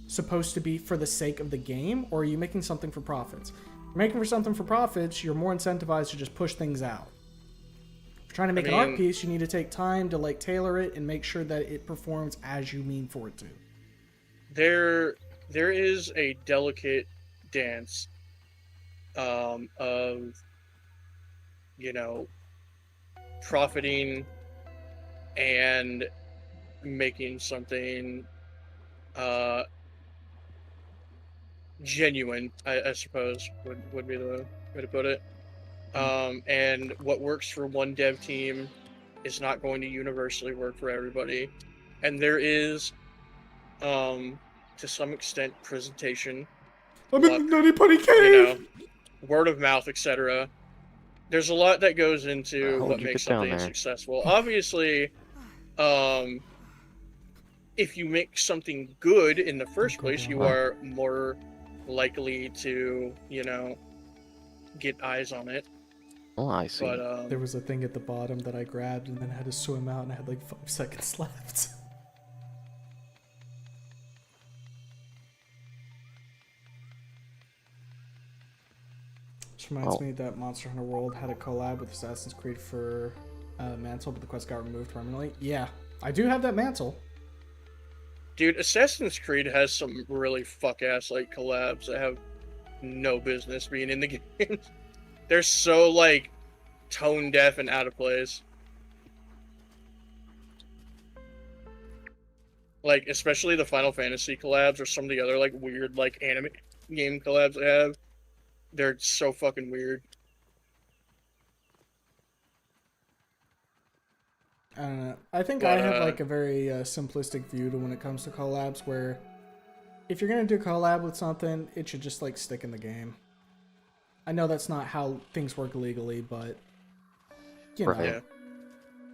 supposed to be for the sake of the game, or are you making something for profits? If you're making for something for profits, you're more incentivized to just push things out. If you're trying to make an art piece, you need to take time to like tailor it and make sure that it performs as you mean for it to. There is a delicate dance of, you know, profiting and making something genuine, I suppose would be the way to put it. And what works for one dev team is not going to universally work for everybody. And there is, to some extent, presentation, I'm in the Nutty Putty Cave! you know, word of mouth, etc. There's a lot that goes into How what would you makes get down something there? successful. Obviously, if you make something good in the first place, you are more likely to, you know, get eyes on it. Oh, I see. But There was a thing at the bottom that I grabbed and then had to swim out, and I had like 5 seconds left. Which reminds me that Monster Hunter World had a collab with Assassin's Creed for Mantle, but the quest got removed permanently. Yeah, I do have that mantle. dude, Assassin's Creed has some really fuck-ass like collabs that have no business being in the game. They're so like tone deaf and out of place. Like especially the Final Fantasy collabs or some of the other like weird like anime game collabs they have. They're so fucking weird. I don't know. I think But, I have like a very simplistic view to when it comes to collabs, where if you're gonna do a collab with something, it should just like stick in the game. I know that's not how things work legally, but you know. Right. Yeah.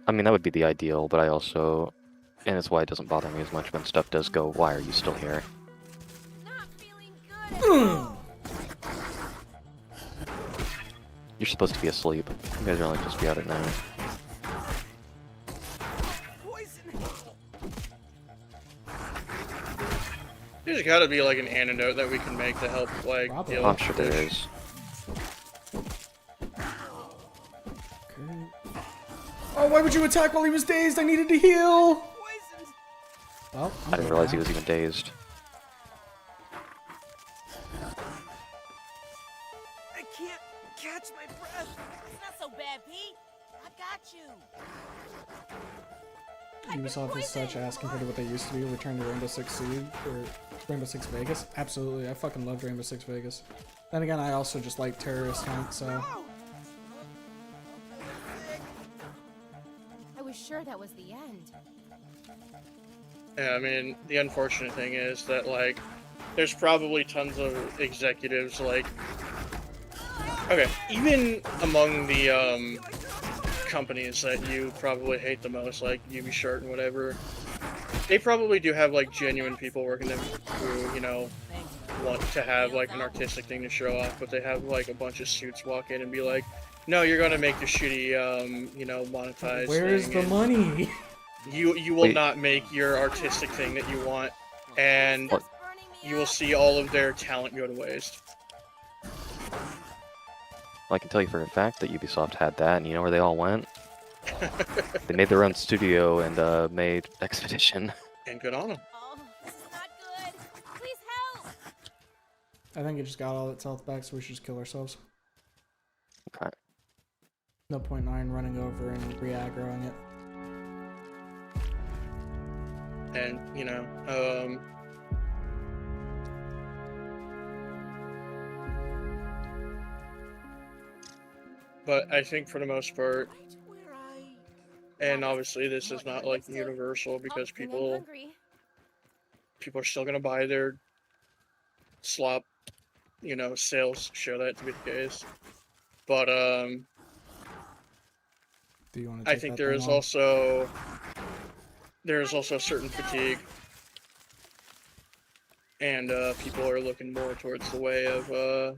I mean, that would be the ideal, but I also, and it's why it doesn't bother me as much when stuff does go, why are you still here? Not feeling good at all. You're supposed to be asleep. You guys are only supposed to be out at night. There's gotta be like an antidote that we can make to help like Probably. deal I'm with sure this. there is. Okay. Oh, why would you attack while he was dazed? I needed to heal. Well, I didn't realize he was even dazed. I can't catch my breath. It's not so bad, Pete. I got you. Ubisoft is such ass compared to what they used to be. Return to Rainbow Six Siege or Rainbow Six Vegas. Absolutely, I fucking loved Rainbow Six Vegas. Then again, I also just like Terrorist Hunt, so I was sure that was the end. Yeah, I mean, the unfortunate thing is that, like, there's probably tons of executives, like, okay, even among the, companies that you probably hate the most, like Ubisoft and whatever, they probably do have, like, genuine people working them who, you know, want to have, like, an artistic thing to show off, but they have, like, a bunch of suits walk in and be like, no, you're gonna make the shitty, you know, monetized where's thing, the and money? You will Wait. not make your artistic thing that you want, and What? you will see all of their talent go to waste. Well, I can tell you for a fact that Ubisoft had that, and you know where they all went? They made their own studio and made Expedition. And good on them. Oh, this is not good. Please help. I think it just got all its health back, so we should just kill ourselves. Okay. No point in running over and re-aggroing it. And, you know, But I think for the most part, Right where I and obviously this is not like universal because Oh, I'm people hungry. are still gonna buy their slop, sales show that to be the case. But Do you want to I take think that there thing is on? also a certain fatigue, and people are looking more towards the way of I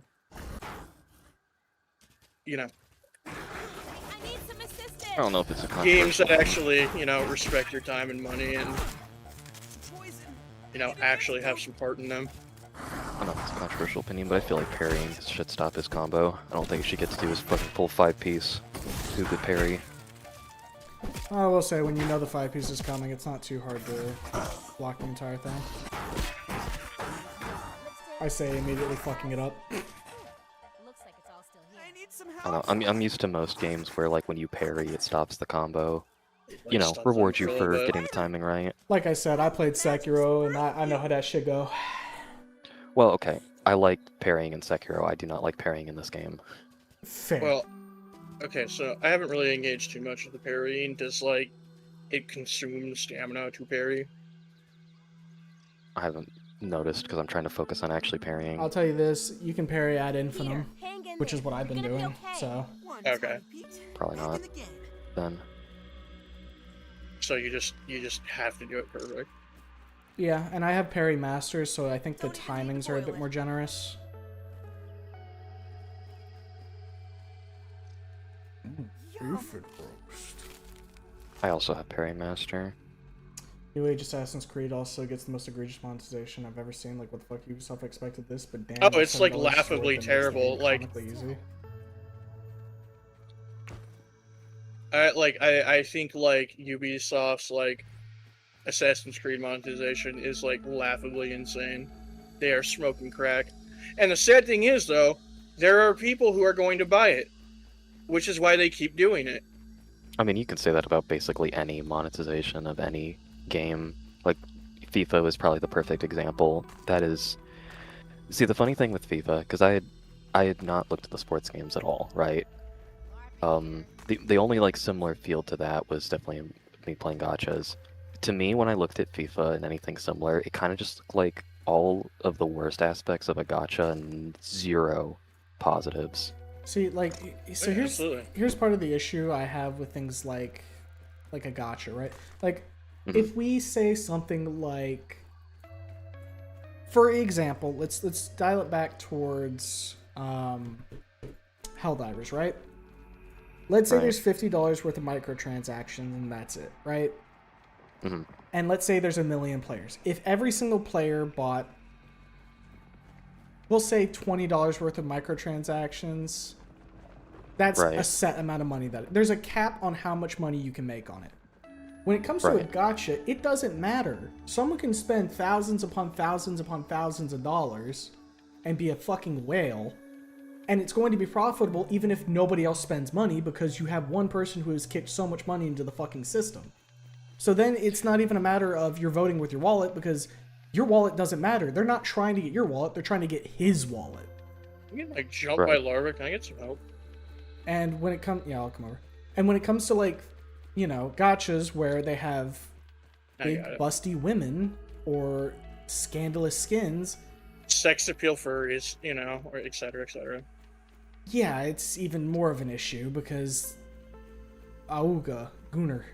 need some assistance. I don't know if it's a games controversial that opinion. actually respect your time and money and poison. actually have some part in them. I don't know if it's a controversial opinion, but I feel like parrying should stop his combo. I don't think she gets to do his fucking full 5-piece. Do the parry. I will say, when you know the 5-piece is coming, it's not too hard to block the entire thing. I say immediately fucking it up. Looks like it's all still I here. need some I help. don't know, I'm used to most games where like when you parry, it stops the combo. Like, You know, stuns them reward you a little for bit. getting the timing right. Like I said, I played Sekiro, and I know how that shit go. Well, okay. I like parrying in Sekiro. I do not like parrying in this game. Fair. Well, okay, so I haven't really engaged too much with the parrying. Does like it consume stamina to parry? I haven't noticed because I'm trying to focus on actually parrying. I'll tell you this, you can parry ad Here, infinitum, hang in which there. is what I've You're been gonna be doing, okay. so... One Okay. time, Pete. Probably not. And again. Then So you just have to do it perfect. Yeah, and I have parry masters, so I think the timings are a bit more generous. Buford roast. I also have parry master. New Age Assassin's Creed also gets the most egregious monetization I've ever seen. Like, what the fuck, Ubisoft expected this? But damn, Oh, it's, like, $7 sword laughably that makes the terrible, game like- comically easy. I think like Ubisoft's like Assassin's Creed monetization is like laughably insane. They are smoking crack. And the sad thing is though, there are people who are going to buy it, which is why they keep doing it. I mean, you can say that about basically any monetization of any game. Like, FIFA is probably the perfect example. That is... See, the funny thing with FIFA, because I had not looked at the sports games at all, right? The only, like, similar feel to that was definitely me playing gachas. To me, when I looked at FIFA and anything similar, it kind of just looked like all of the worst aspects of a gacha and zero positives. See, like, so Yeah, here's absolutely. here's part of the issue I have with things like a gacha, right? Like, Mhm. if we say something like, for example, let's dial it back towards Helldivers, right? Let's say Right. there's $50 worth of microtransactions and that's it, right? Mhm. And let's say there's 1 million players. If every single player bought, we'll say $20 worth of microtransactions, that's a Right. set amount of money that there's a cap on how much money you can make on it. When it comes to a Right. gacha, it doesn't matter. Someone can spend thousands upon thousands upon thousands of dollars and be a fucking whale, and it's going to be profitable even if nobody else spends money because you have one person who has kicked so much money into the fucking system. So then it's not even a matter of you're voting with your wallet because your wallet doesn't matter. They're not trying to get your wallet, they're trying to get his wallet. I'm getting like jumped Right. by larva. Can I get some help? And when it comes, yeah, I'll come over. And when it comes to like, gachas where they have I big got it. busty women or scandalous skins, Sex appeal furries, or et cetera, et cetera. yeah, it's even more of an issue because Auga, Gunnar.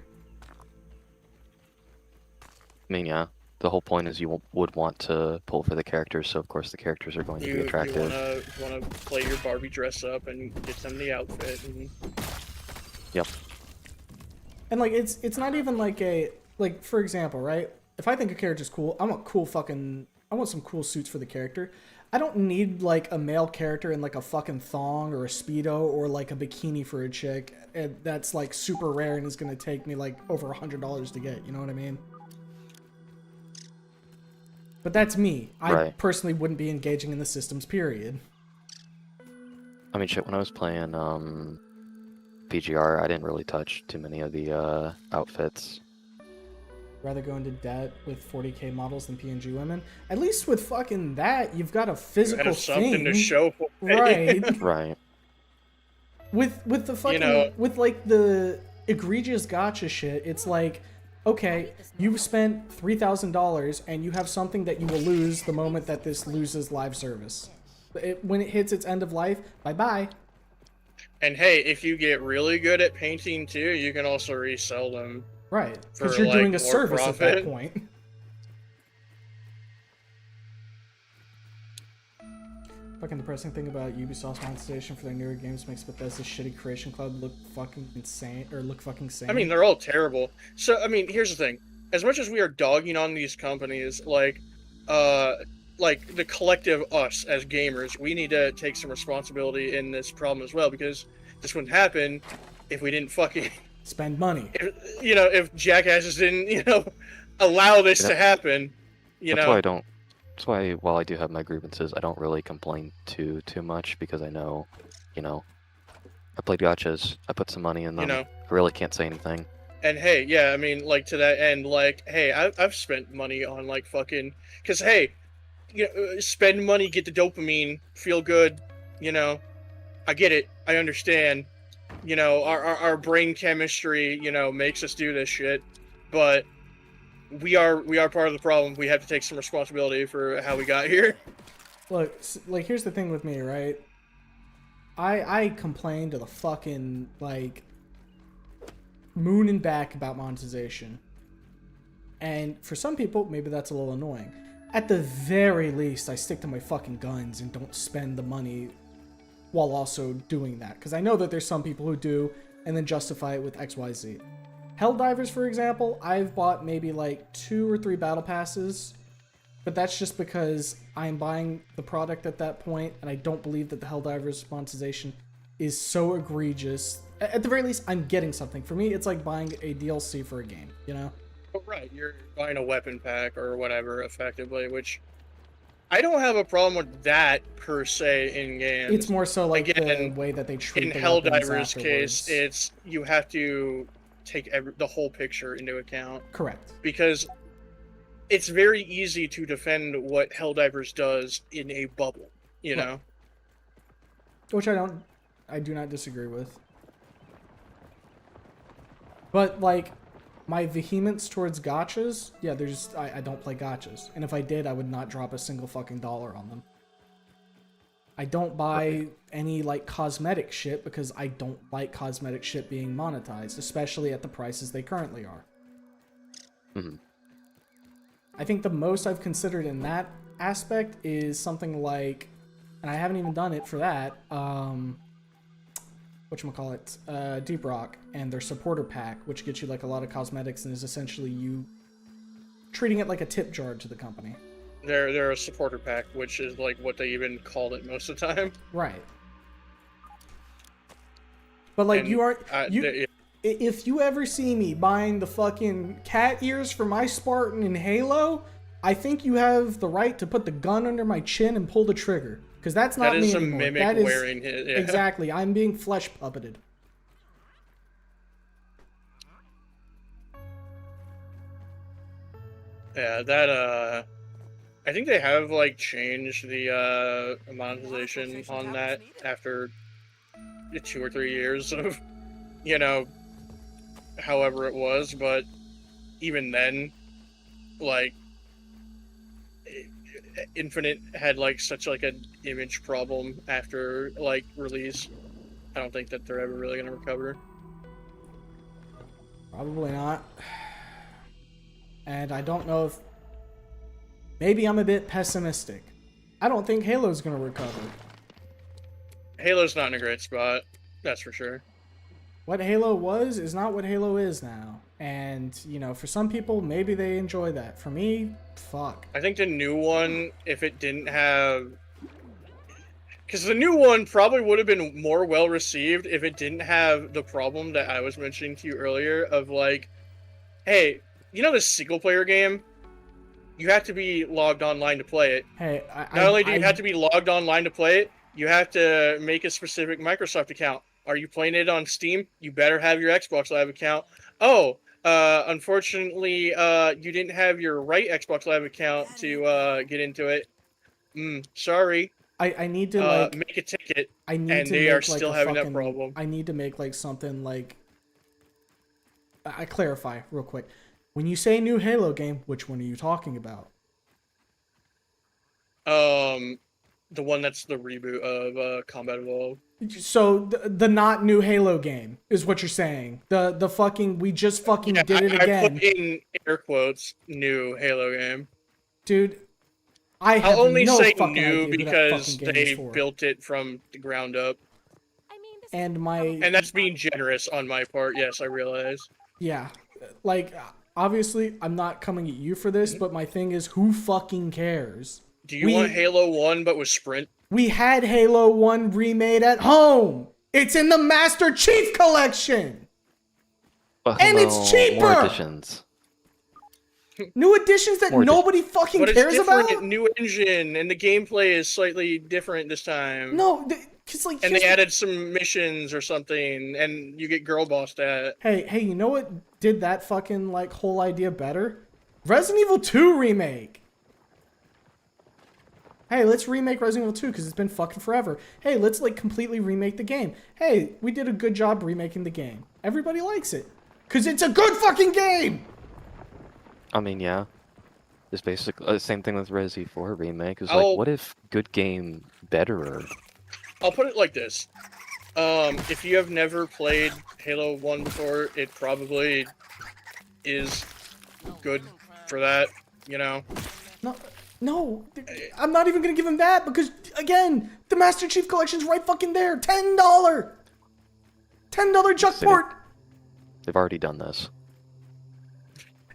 I mean, yeah. The whole point is you would want to pull for the characters, so of course the characters are going to be You attractive. wanna play your Barbie dress up and get them the outfit and Yep. And like it's not even like for example, right? If I think a character's cool, I want some cool suits for the character. I don't need like a male character in like a fucking thong or a speedo or like a bikini for a chick and that's like super rare and is gonna take me like over $100 to get, you know what I mean? But that's me. I Right. personally wouldn't be engaging in the systems, period. I mean, shit, when I was playing PGR, I didn't really touch too many of the outfits. Rather go into debt with 40k models than PNG women. At least with fucking that, you've got a physical have something thing. to show for it. Right. Right. With the fucking know- with like the egregious gotcha shit, it's like, okay, you've spent $3,000 and you have something that you will lose the moment that this loses live service. When it hits its end of life, bye bye. And hey, if you get really good at painting too, you can also resell them. Right, because For, you're like, doing a more service at that profit. point. Fucking depressing thing about Ubisoft's monetization for their newer games makes Bethesda's shitty Creation Cloud look fucking insane, or look fucking sane. I mean, they're all terrible. So, I mean, here's the thing. As much as we are dogging on these companies, like the collective us as gamers, we need to take some responsibility in this problem as well, because this wouldn't happen if we didn't fucking, spend money. if jackasses didn't, allow this to happen, That's why I don't. That's why, while I do have my grievances, I don't really complain too much, because I know, I played gotchas, I put some money in them. I really can't say anything. And hey, yeah, I mean, like, to that end, like, hey, I've spent money on, like, fucking, because hey, spend money, get the dopamine, feel good, I get it, I understand, our brain chemistry, makes us do this shit, but we are part of the problem. We have to take some responsibility for how we got here. Look, like, here's the thing with me, right? I complain to the fucking, like, moon and back about monetization. And for some people, maybe that's a little annoying. At the very least, I stick to my fucking guns and don't spend the money while also doing that. Because I know that there's some people who do, and then justify it with XYZ. Helldivers, for example, I've bought maybe like 2 or 3 battle passes, but that's just because I'm buying the product at that point, and I don't believe that the Helldivers monetization is so egregious. At the very least, I'm getting something. For me, it's like buying a DLC for a game, Right, you're buying a weapon pack or whatever, effectively, which I don't have a problem with that per se in games. It's more so like Again, the way that they treat in the weapons Helldivers' case, afterwards. it's you have to take the whole picture into account. Correct. Because it's very easy to defend what Helldivers does in a bubble, Right. Which I do not disagree with. But, like, my vehemence towards gotchas, yeah, I don't play gotchas. And if I did, I would not drop a single fucking dollar on them. I don't buy any, like, cosmetic shit because I don't like cosmetic shit being monetized, especially at the prices they currently are. Mhm. I think the most I've considered in that aspect is something like, and I haven't even done it for that, whatchamacallit, Deep Rock and their supporter pack, which gets you like a lot of cosmetics and is essentially you treating it like a tip jar to the company. They're a supporter pack, which is like what they even call it most of the time. Right. But like, And you aren't yeah. if you ever see me buying the fucking cat ears for my Spartan in Halo, I think you have the right to put the gun under my chin and pull the trigger. Because that's not That me is a anymore. mimic That is wearing it. Yeah. exactly. I'm being flesh puppeted. Yeah, that I think they have like changed the monetization on that after 2 or 3 years of, however it was, but even then, like, Infinite had like such like an image problem after like release. I don't think that they're ever really gonna recover. Probably not. And I don't know if... Maybe I'm a bit pessimistic. I don't think Halo's gonna recover. Halo's not in a great spot, that's for sure. What Halo was is not what Halo is now. And, for some people, maybe they enjoy that. For me, fuck. I think the new one, if it didn't have... Because the new one probably would have been more well received if it didn't have the problem that I was mentioning to you earlier of like, hey, this single player game? You have to be logged online to play it. Hey, Not only do you have to be logged online to play it, you have to make a specific Microsoft account. Are you playing it on Steam? You better have your Xbox Live account. Oh, unfortunately, you didn't have your right Xbox Live account to get into it. Sorry. I need to like make a ticket. I need and to they make, are like, still a having that fucking- problem. I need to make like something like I clarify real quick. When you say new Halo game, which one are you talking about? The one that's the reboot of Combat Evolved. So the not new Halo game is what you're saying. The fucking we just fucking Yeah, did it I again, put in air quotes new Halo game. dude. I have I'll only no say fucking new idea who that because fucking game is they for. built it from the ground up. I mean, this And is my- probably And that's not- being generous on my part. Yes, I realize. Yeah, like obviously I'm not coming at you for Mm-hmm. this, but my thing is, who fucking cares? Do you We- want Halo 1 but with Sprint? We had Halo 1 remade at home. It's in the Master Chief Collection. But And it's hello, cheaper! More additions. New additions that More nobody fucking But it's cares different, about. new engine, and the gameplay is slightly different this time. No, because like And here's they the- added some missions or something, and you get girl bossed at. Hey, you know what did that fucking like whole idea better? Resident Evil 2 remake. Hey, let's remake Resident Evil 2 because it's been fucking forever. Hey, let's like completely remake the game. Hey, we did a good job remaking the game. Everybody likes it because it's a good fucking game. I mean, yeah. It's basically the same thing with Resi 4 remake. It's I'll- like, what if good game betterer? I'll put it like this. If you have never played Halo 1 before, it probably is good for that, you know? No, I'm not even gonna give him that because again, the Master Chief Collection's right fucking there. $10 Juckport. They've already done this.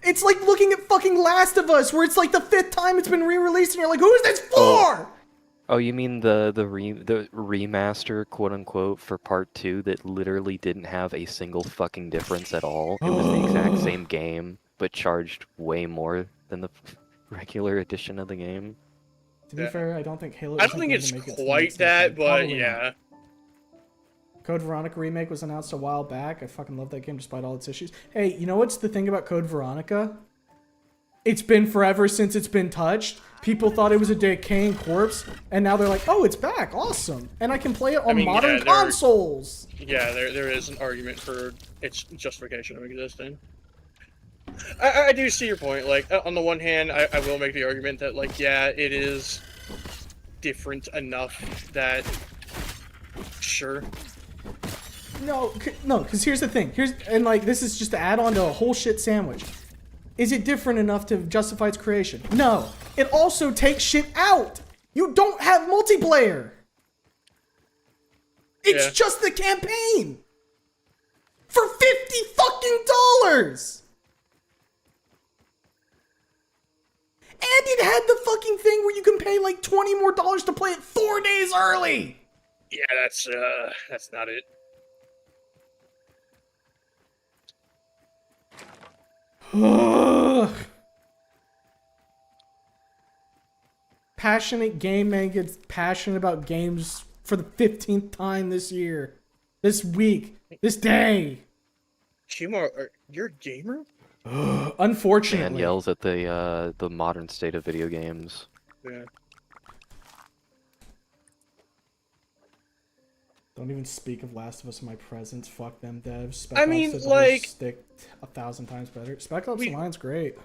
It's like looking at fucking Last of Us, where it's like the 5th time it's been re-released, and you're like, who is this for? Oh, you mean the remaster, quote unquote, for part 2 that literally didn't have a single fucking difference at all? It was the exact same game, but charged way more than the regular edition of the game. To be Yeah. fair, I don't think Halo. I don't isn't think going it's to make it to the quite next that, decade. but Probably not. yeah. Code Veronica remake was announced a while back. I fucking love that game despite all its issues. Hey, you know what's the thing about Code Veronica? It's been forever since it's been touched. People thought it was a decaying corpse, and now they're like, oh, it's back. Awesome. And I can play it on mean, modern yeah, they're- consoles. Yeah, there is an argument for its justification of existing. I do see your point. Like, on the one hand, I will make the argument that, like, yeah, it is different enough that, sure. No, because here's the thing. This is just to add on to a whole shit sandwich. Is it different enough to justify its creation? No. It also takes shit out. You don't have multiplayer. It's Yeah. just the campaign. For $50 fucking dollars. And it had the fucking thing where you can pay like $20 more to play it 4 days early. Yeah, that's not it. Ugh. Passionate game man gets passionate about games for the 15th time this year, this week, this day. Chimo, you're a gamer? Unfortunately, Man yells at the modern state of video games. Yeah. don't even speak of Last of Us in my presence. Fuck them devs. Spec I Ops mean, did like- stick 1,000 times better. Spec Ops We- Online's great.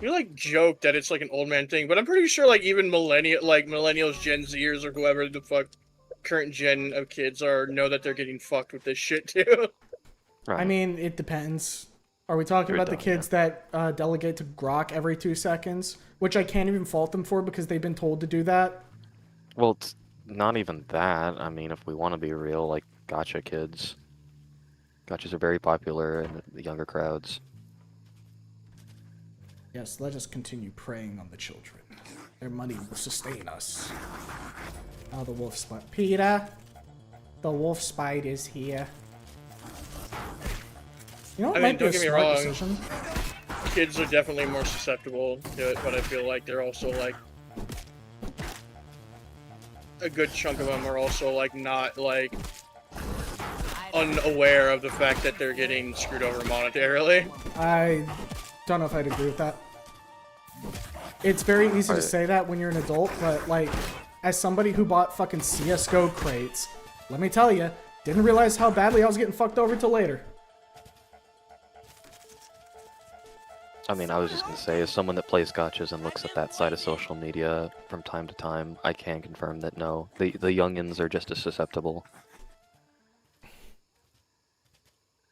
You like joke that it's like an old man thing, but I'm pretty sure like even millennials, Gen Zers, or whoever the fuck current gen of kids are know that they're getting fucked with this shit too. Right. I mean, it depends. Are we talking You're about the done, kids that delegate to Grok every 2 seconds? Which I can't even fault them for because they've been told to do that. Well, it's not even that. I mean, if we want to be real, like gacha kids. Gachas are very popular in the younger crowds. Yes, let us continue preying on the children. Their money will sustain us. Oh, the wolf spider. Peter, the wolf spider is here. You know what I might mean, be a don't get me smart wrong. decision? Kids are definitely more susceptible to it, but I feel like they're also like a good chunk of them are also like not like unaware of the fact that they're getting screwed over monetarily. I don't know if I'd agree with that. It's very easy to Alright. say that when you're an adult, but like, as somebody who bought fucking CS:GO crates, let me tell you, didn't realize how badly I was getting fucked over till later. I mean, I was just gonna say, as someone that plays gotchas and looks at that side of social media from time to time, I can confirm that no, the youngins are just as susceptible.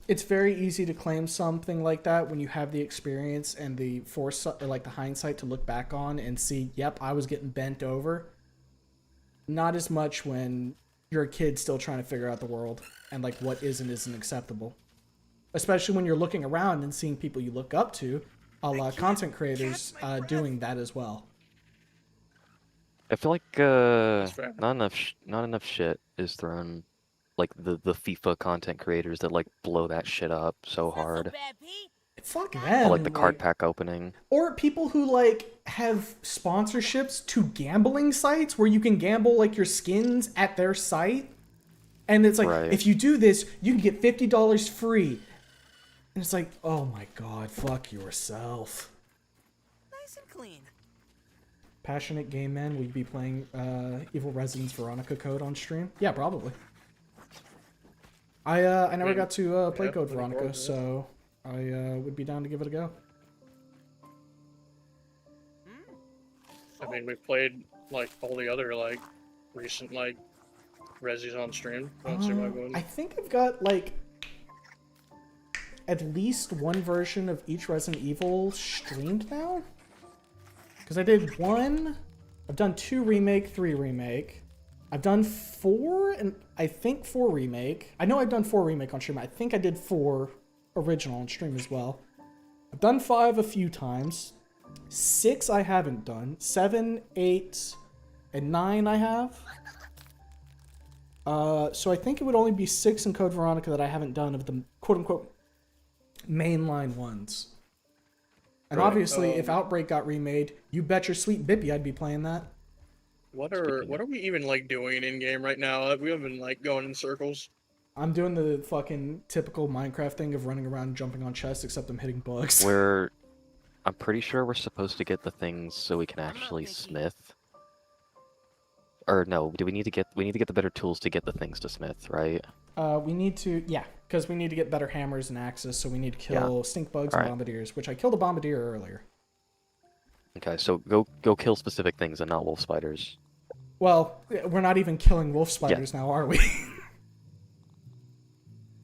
It's very easy to claim something like that when you have the experience and the foresight, or like the hindsight to look back on and see, yep, I was getting bent over. Not as much when you're a kid still trying to figure out the world and like what is and isn't acceptable. Especially when you're looking around and seeing people you look up to, a la content creators, doing that as well. I feel like fair. not enough shit is thrown, like the FIFA content creators that like blow that shit up so It's not hard. so bad, Pete. Fuck Or them. like the card pack opening. Or people who like have sponsorships to gambling sites where you can gamble like your skins at their site. And it's like, Right. if you do this, you can get $50 free. And it's like, oh my god, fuck yourself. Nice and clean. Passionate game man, will you be playing Evil Residence Veronica Code on stream? Yeah, probably. I never mean, got to play yeah, Code looking Veronica, forward to it. so I would be down to give it a go. I mean, we've played like all the other like recent like Resis on stream. I don't see why we wouldn't. I think I've got like at least one version of each Resident Evil streamed now. Because I did one, I've done 2 remake, 3 remake. I've done 4, and I think 4 remake. I know I've done 4 remake on stream. I think I did 4 original on stream as well. I've done 5 a few times. 6 I haven't done. 7, 8, and 9 I have. So I think it would only be 6 in Code Veronica that I haven't done of the quote-unquote mainline ones. And Right. obviously, if Outbreak got remade, you bet your sweet Bippy I'd be playing that. What are we even like doing in game right now? We have been like going in circles. I'm doing the fucking typical Minecraft thing of running around and jumping on chests, except I'm hitting bugs. I'm pretty sure we're supposed to get the things so we can not actually picky. smith. Or no, we need to get the better tools to get the things to smith, right? We need to, yeah, because we need to get better hammers and axes, so we need to kill stink bugs and Alright. bombardiers, which I killed a bombardier earlier. Okay, so go kill specific things and not wolf spiders. Well, we're not even killing wolf spiders now, are we?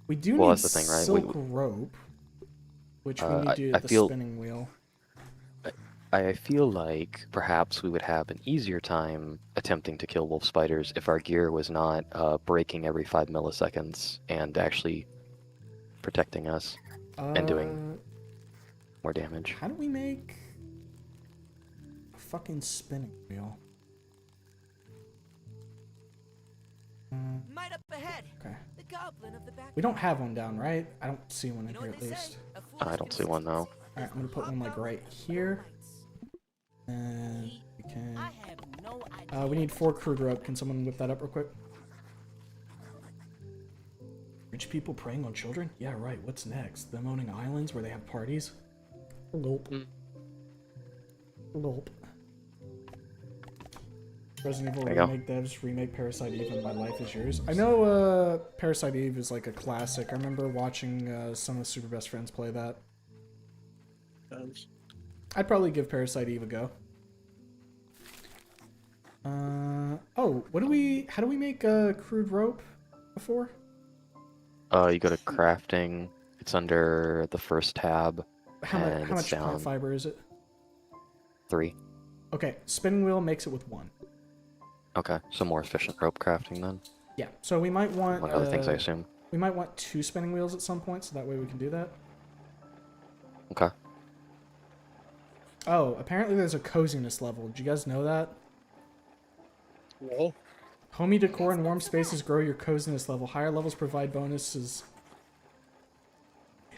We do Well, need that's the thing, right? silk rope, which we need to do I at the feel- spinning wheel. I feel like perhaps we would have an easier time attempting to kill wolf spiders if our gear was not breaking every 5 milliseconds and actually protecting us and doing more damage. How do we make a fucking spinning wheel? Might up ahead. Okay. The goblin of the back. We don't have one down, right? I don't see one in You know here what at they least. say? A fool's I don't see one, though. Alright, I'm gonna put one like right here. And we can. I have no idea. We need 4 crude rope. Can someone whip that up real quick? Rich people preying on children? Yeah, right. What's next? Them owning islands where they have parties? Nope. Nope. Resident Evil There you go. remake devs remake Parasite Eve and My Life Is Yours. I know Parasite Eve is like a classic. I remember watching some of the Super Best Friends play that. I'd probably give Parasite Eve a go. Oh, how do we make crude rope before? You go to crafting. It's under the first tab. How and much it's plant down fiber is it? 3. Okay, spinning wheel makes it with 1. Okay, so more efficient rope crafting then. Yeah, so we might want Among other things, I assume. we might want 2 spinning wheels at some point, so that way we can do that. Okay. Oh, apparently there's a coziness level. Did you guys know that? Well, Homey decor and warm spaces grow your coziness level. Higher levels provide bonuses.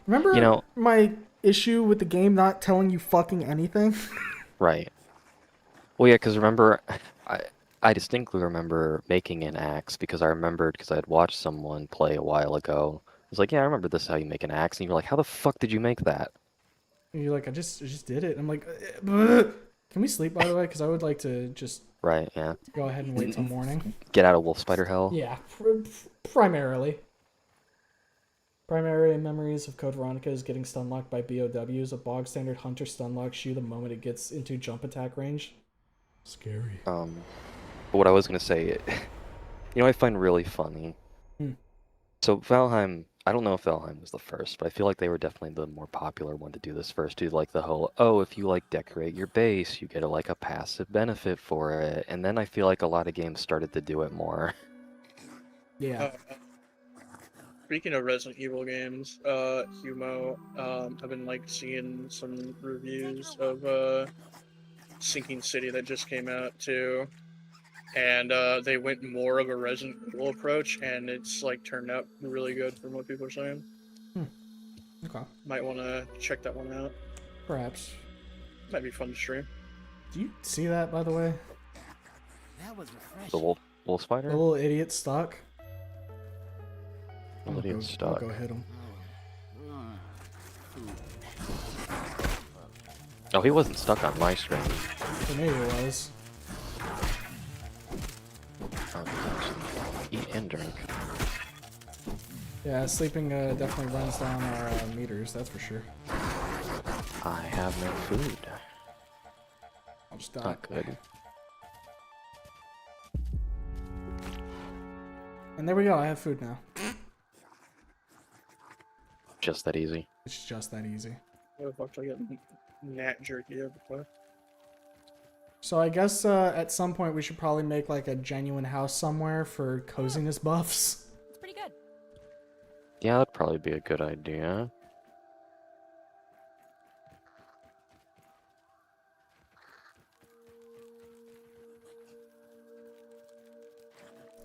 Remember You know- my issue with the game not telling you fucking anything? Right. Well, yeah, because remember, I distinctly remember making an axe because I remembered because I had watched someone play a while ago. I was like, yeah, I remember this is how you make an axe, and you were like, how the fuck did you make that? And you're like, I just did it. I'm like, "Ugh." Can we sleep, by the way? Because I would like to just Right, yeah. Go ahead and wait till morning. Get out of wolf spider hell. Yeah, primarily. Primary memories of Code Veronica is getting stunlocked by BOWs. A bog standard hunter stunlocks you the moment it gets into jump attack range. Scary. But what I was gonna say, I find really funny. Hmm. So Valheim, I don't know if Valheim was the first, but I feel like they were definitely the more popular one to do this first. Do like the whole, oh, if you like decorate your base, you get a passive benefit for it. And then I feel like a lot of games started to do it more. Yeah. Speaking of Resident Evil games, Humo, I've been seeing some reviews of Sinking City that just came out too, and they went more of a Resident Evil approach, and it's turned out really good from what people are saying. Okay. Might want to check that one out. Perhaps. Might be fun to stream. Do you see that, by the way? That was refreshing. The wolf spider? The little idiot stuck. The idiot I'll stuck. go hit him. Oh, he wasn't stuck on my screen. For me, it was. Oh, he actually eat and drink. Yeah, sleeping definitely runs down our meters, that's for sure. I have no food. I'll just die. Not good. And there we go, I have food now. Just that easy. It's just that easy. What the fuck do I get gnat jerky over the So I guess at some point we should probably make a genuine house somewhere for coziness buffs. It's pretty good. Yeah, that'd probably be a good idea.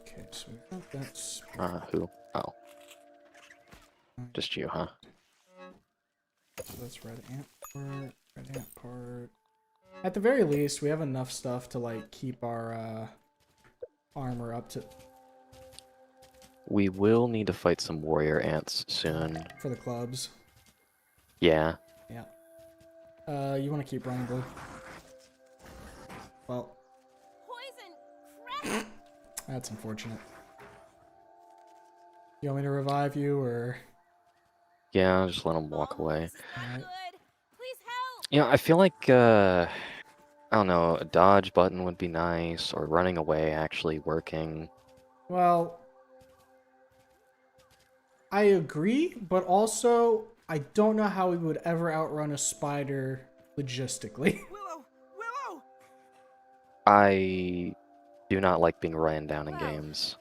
Okay, so we got that. Who? Oh. Just you, huh? So that's red ant part. At the very least, we have enough stuff to keep our armor up to We will need to fight some warrior ants soon. for the clubs. Yeah. Yeah. You want to keep running, Blue? Well, Poison! Crap! that's unfortunate. You want me to revive you, or? Yeah, I'll just let him walk away. Alright. Good. Please help! Yeah, I feel like, I don't know, a dodge button would be nice, or running away actually working. Well, I agree, but also I don't know how we would ever outrun a spider logistically. Willow! I do not like being ran down in Wow. games.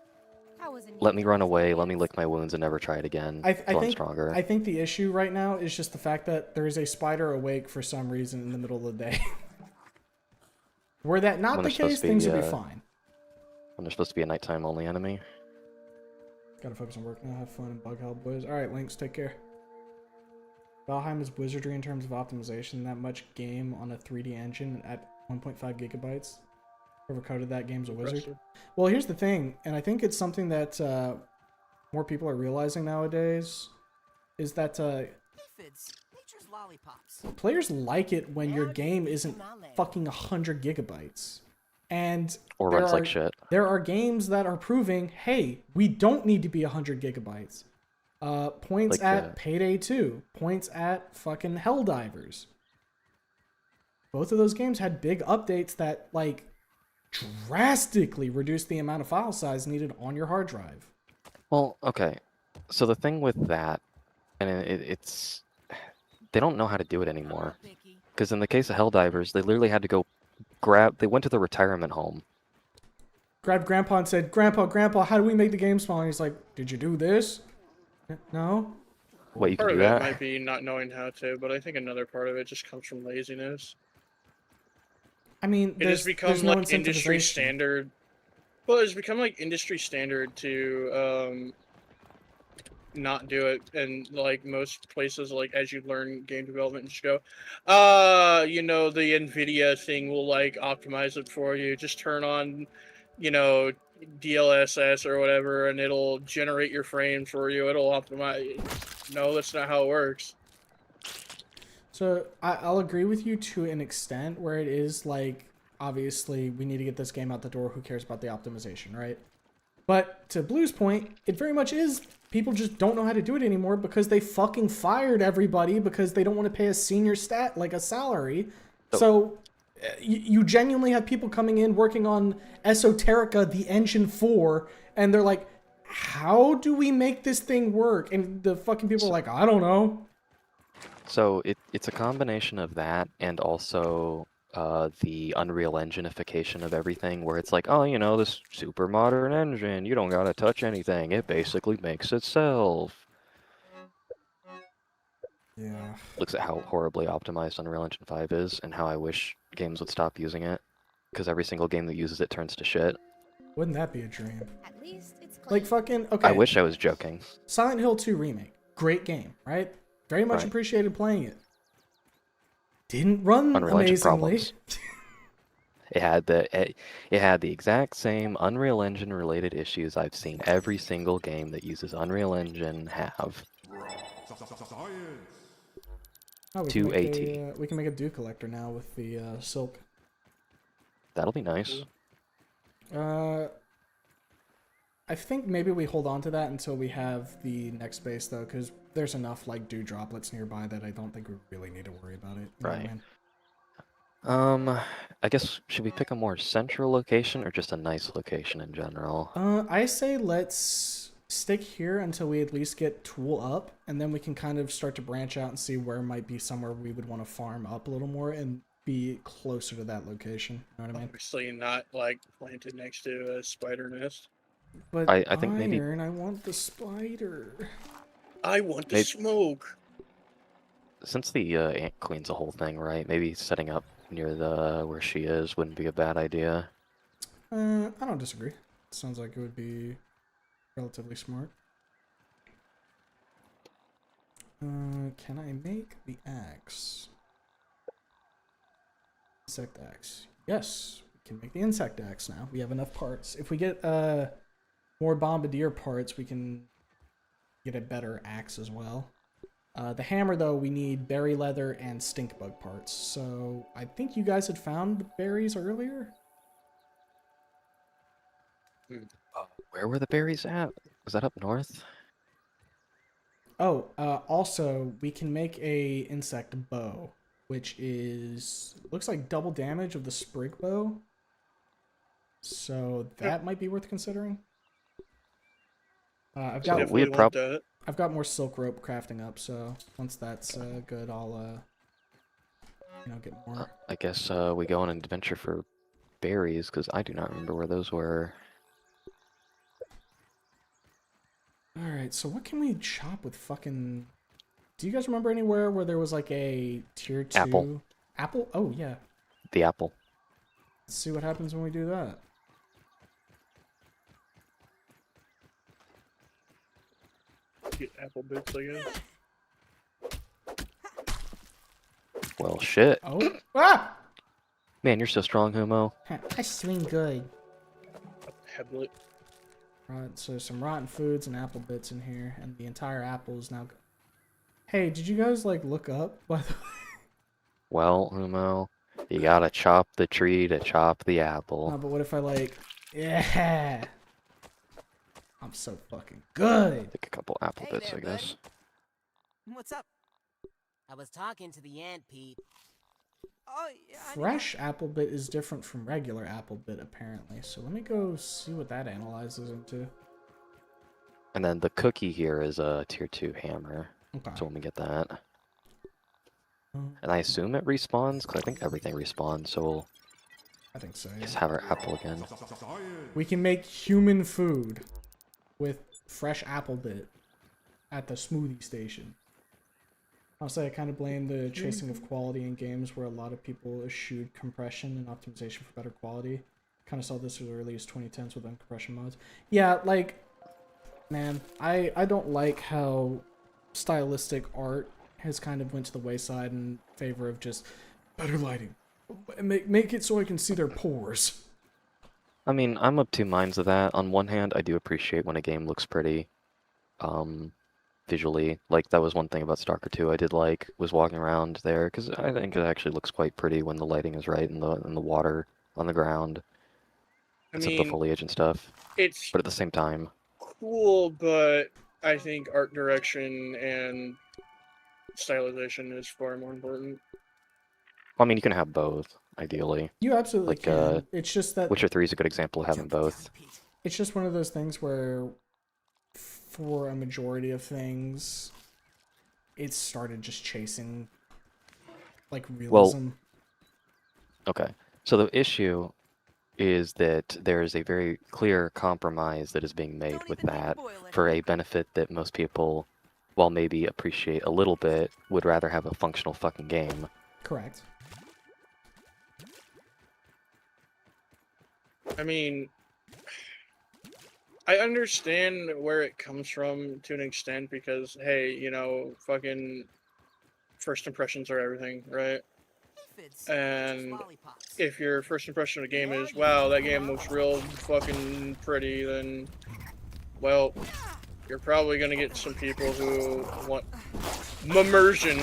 That was a neat Let me run away, let me experience. lick my wounds, and never try it again I until I'm think stronger. I think the issue right now is just the fact that there is a spider awake for some reason in the middle of the day. Were that not When the they're supposed case, to be, things would be uh, fine. When they're supposed to be a nighttime only enemy. Gotta focus on work now. Have fun and bug hell, boys. All right, Lynx, take care. Valheim is wizardry in terms of optimization. That much game on a 3D engine at 1.5 gigabytes. Whoever coded that game's a wizard. Impressive. Well, here's the thing, and I think it's something that more people are realizing nowadays, is that Aphids, nature's lollipops. players like it when your game isn't fucking 100 gigabytes. And Or there runs are- like shit. There are games that are proving, hey, we don't need to be 100 gigabytes. Points Like, at Payday 2. Points at fucking Helldivers. Both of those games had big updates that, drastically reduced the amount of file size needed on your hard drive. Well, okay. So the thing with that, and it's... They don't know how to do it anymore. Picky. Because in the case of Helldivers, they literally had to go they went to the retirement home. Grabbed Grandpa and said, Grandpa, how do we make the game small? And he's like, did you do this? No? What, you can Part do of it that? might be not knowing how to, but I think another part of it just comes from laziness. I mean, It has become there's no industry incentivization. standard. Well, it's become industry standard to not do it, and most places, as you learn game development, just go, the NVIDIA thing will optimize it for you. Just turn on, DLSS or whatever, and it'll generate your frames for you. It'll optimize. No, that's not how it works. So I'll agree with you to an extent where it is obviously we need to get this game out the door. Who cares about the optimization, right? But to Blue's point, it very much is people just don't know how to do it anymore because they fucking fired everybody because they don't want to pay a senior stat like a salary. So you genuinely have people coming in working on Esoterica, the Engine 4, and they're like, how do we make this thing work? And the fucking people are like, I don't know. So it's a combination of that and also the Unreal Engine-ification of everything, where it's like, oh, you know, this super modern engine, you don't gotta touch anything, it basically makes itself. Yeah. Looks at how horribly optimized Unreal Engine 5 is, and how I wish games would stop using it, because every single game that uses it turns to shit. Wouldn't that be a dream? At least it's clean. Like fucking, okay. I wish I was joking. Silent Hill 2 Remake. Great game, right? Very much Right. appreciated playing it. Didn't run Unreal Engine amazingly. problems. It had the exact same Unreal Engine related issues I've seen every single game that uses Unreal Engine have. Oh, we can make 280. we can make a dew collector now with the silk. That'll be nice. I think maybe we hold on to that until we have the next base, though, because there's enough like dew droplets nearby that I don't think we really need to worry about it. You know what I Right. mean? I guess, should we pick a more central location or just a nice location in general? I say let's stick here until we at least get Tool up, and then we can kind of start to branch out and see where might be somewhere we would want to farm up a little more and be closer to that location. You know what I mean? Obviously not like planted next to a spider nest. But I think maybe- iron, I want the spider. I want the Maybe- smoke. Since the Ant Queen's a whole thing, right? Maybe setting up near the where she is wouldn't be a bad idea. I don't disagree. Sounds like it would be relatively smart. Can I make the axe? Insect axe. Yes, we can make the insect axe now. We have enough parts. If we get more bombardier parts, we can get a better axe as well. The hammer, though, we need berry leather and stink bug parts. So I think you guys had found the berries earlier. Where were the berries at? Was that up north? Oh, also, we can make a insect bow, which is looks like double damage of the sprig bow. So that might be worth considering. I've got Definitely we'd want that. I've got more silk rope crafting up, so once that's good, I'll get more. I guess we go on an adventure for berries, because I do not remember where those were. All right, so what can we chop with fucking? Do you guys remember anywhere where there was like a tier 2 Apple. Apple? Oh yeah. The apple. Let's see what happens when we do that. Get apple bits, I guess. Well, shit. Oh, ah! Man, you're so strong, Humo. I swing good. A Heblet. Right, so some rotten foods and apple bits in here, and the entire apple is now. Hey, did you guys like look up? By the way? Well, Humo, you gotta chop the tree to chop the No, apple. but what if I like? Yeah. I'm so fucking good. Take a couple apple Hey bits, there, I guess. What's up? I was talking to the ant peep. Oh, yeah. Fresh apple bit is different from regular apple bit, apparently. So let me go see what that analyzes into. And then the cookie here is a tier 2 hammer. Okay. So when we get that. Um, And I assume it respawns, because I think everything respawns, so we'll I think so. just Yeah. have our apple again. We can make human food with fresh apple bit at the smoothie station. Honestly, I kind of blame the chasing of quality in games where a lot of people eschewed compression and optimization for better quality. Kind of saw this as early as 2010s with uncompression mods. Yeah, like, man, I don't like how stylistic art has kind of went to the wayside in favor of just better lighting. Make it so I can see their pores. I mean, I'm of two minds of that. On one hand, I do appreciate when a game looks pretty, visually. Like, that was one thing about Stalker 2 I did like, was walking around there, because I think it actually looks quite pretty when the lighting is right and the water on the ground, I except the mean, foliage and stuff. it's But at the same time, cool, but I think art direction and stylization is far more important. I mean, you can have both, ideally. You absolutely Like, can. It's just that Witcher 3 is a good example of having both. it's just one of those things where, for a majority of things, it started just chasing like realism. Okay. So the issue is that there is a very clear compromise that is being made Don't with even need to that boil it. for a benefit that most people, while maybe appreciate a little bit, would rather have a functional fucking game. Correct. I mean, I understand where it comes from to an extent because, hey, you know, fucking first impressions are everything, right? Aphids, And lollipops. if your first impression of a game is, wow, that game looks real fucking pretty, then, well, you're probably gonna get some people who want immersion.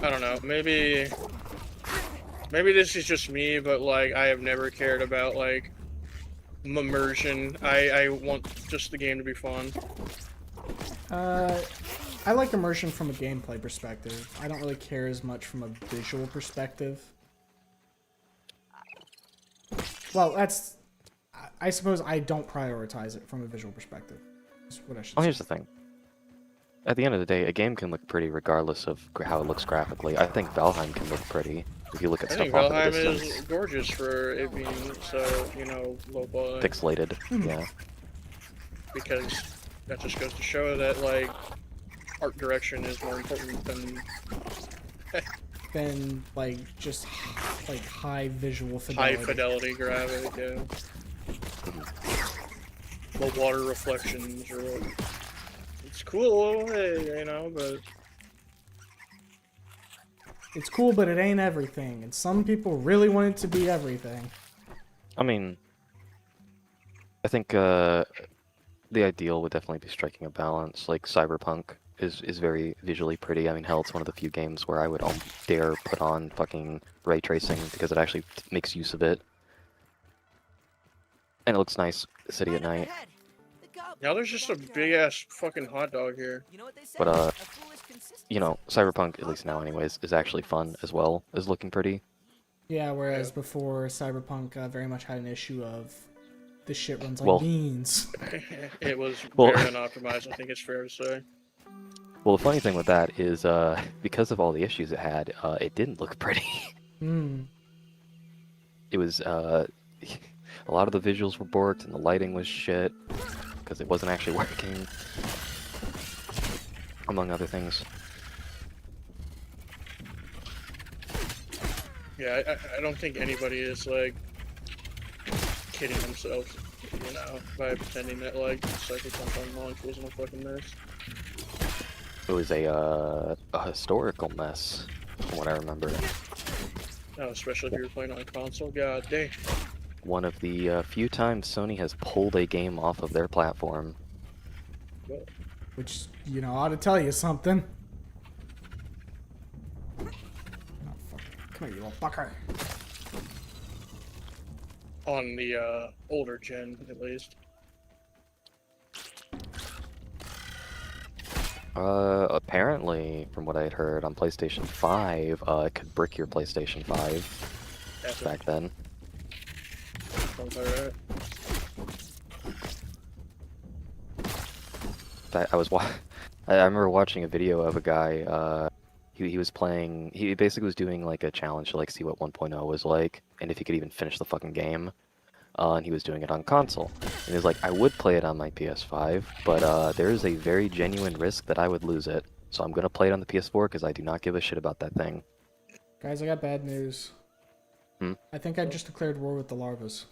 I don't know, maybe this is just me, but like I have never cared about like immersion. I want just the game to be fun. I like immersion from a gameplay perspective. I don't really care as much from a visual perspective. Well, I suppose I don't prioritize it from a visual perspective. Is what I should Well, say. here's the thing. At the end of the day, a game can look pretty regardless of how it looks graphically. I think Valheim can look pretty if you look at I stuff think off at a Valheim is distance. gorgeous for it being so, you know, low budget. Pixelated, yeah. Because that just goes to show that like art direction is more important than like just like high visual high fidelity. fidelity graphic, yeah. Low water reflections or it's cool, hey, you know, but It's cool, but it ain't everything, and some people really want it to be everything. I mean, I think the ideal would definitely be striking a balance. Like Cyberpunk is very visually pretty. I mean, hell, it's one of the few games where I would dare put on fucking ray tracing because it actually makes use of it. And it looks nice, city at night. now there's just a big ass fucking hot dog here. You know what they say? But, A foolish consistency You know, Cyberpunk, at least now anyways, is actually fun as well as looking pretty. Yeah, whereas Yeah. before Cyberpunk very much had an issue of this shit runs like Well- beans. It was Well- very unoptimized, I think it's fair to say. Well, the funny thing with that is, because of all the issues it had, it didn't look pretty. Hmm. It was, a lot of the visuals were borked and the lighting was shit because it wasn't actually working, among other things. Yeah, I don't think anybody is like kidding themselves, you know, by pretending that like Cyberpunk on launch wasn't a fucking mess. It was a historical mess, from what I remember. No, especially if you were playing on console. God dang. One of the few times Sony has pulled a game off of their platform. Which, you know, ought to tell you something. Oh, fuck. Come here, you little fucker. On the older gen, at least. Apparently, from what I had heard on PlayStation 5, it could brick your PlayStation 5 That's back then. Sounds alright. I remember watching a video of a guy, he was playing, he basically was doing like a challenge to like see what 1.0 was like, and if he could even finish the fucking game. And he was doing it on console. And he was like, I would play it on my PS5, but there is a very genuine risk that I would lose it. So I'm gonna play it on the PS4 because I do not give a shit about that thing. Guys, I got bad news. Hmm? I think I just declared war with the larvas.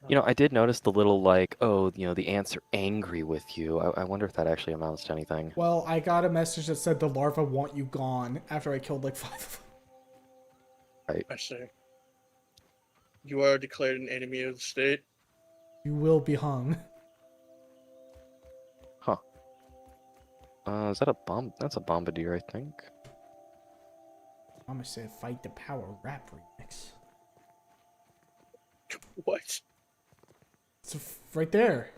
You know, I did notice the little like, oh, you know, the ants are angry with you. I wonder if that actually amounts to anything. Well, I got a message that said the larva want you gone after I killed like 5 of them. I see. You are declared an enemy of the state. You will be hung. Huh. Is that a bomb? That's a bombardier, I think. Mama said fight the power rap remix. What? It's right there.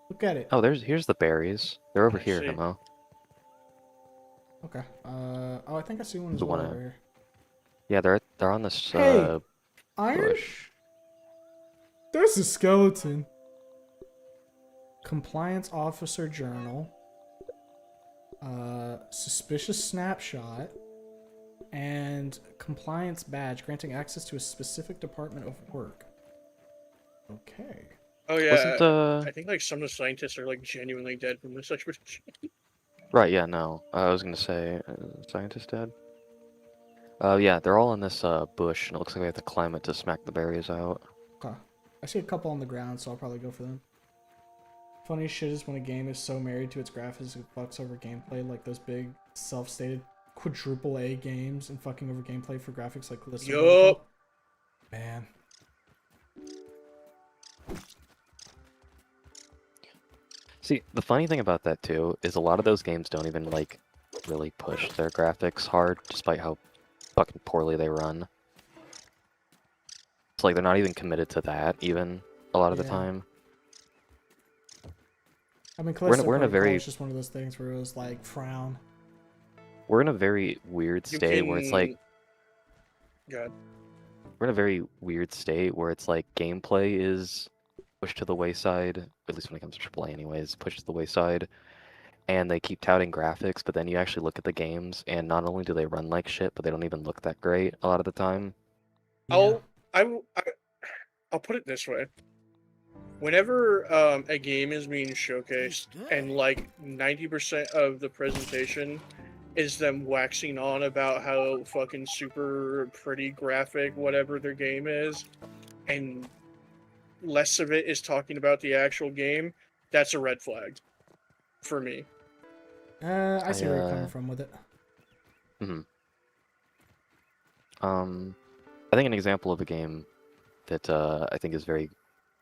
Look at it. Oh, here's the berries. They're over I here, see. Hemo. Okay. Oh, I think I see one as The well one over here. Yeah, they're on this Hey! Iron? bush. There's a skeleton. Compliance Officer Journal. Suspicious Snapshot. And Compliance Badge granting access to a specific department of work. Okay. Oh yeah. Wasn't I think like some of the scientists are like genuinely dead from this expedition. Right, yeah, no. I was gonna say, scientist dead? Yeah, they're all in this bush, and it looks like we have to climb it to smack the berries out. Okay. I see a couple on the ground, so I'll probably go for them. Funny shit is when a game is so married to its graphics it fucks over gameplay, like those big self-stated quadruple A games and fucking over gameplay for graphics like this. Yup. Man. See, the funny thing about that too is a lot of those games don't even like really push their graphics hard, despite how fucking poorly they run. It's like they're not even committed to that, even a lot of the Yeah. time. I mean, We're in a Callisto very- Protocol is just one of those things where it was like frown. We're in a very weird You state where it's like God. we're in a very weird state where it's like gameplay is pushed to the wayside, at least when it comes to AAA anyways, pushed to the wayside, and they keep touting graphics, but then you actually look at the games, and not only do they run like shit, but they don't even look that great a lot of the time. Yeah. I'll put it this way. Whenever a game is being showcased and like 90% of the presentation is them waxing on about how fucking super pretty graphic whatever their game is, and less of it is talking about the actual game, that's a red flag for me. I see where you're I, coming from with it. I think an example of a game that I think is very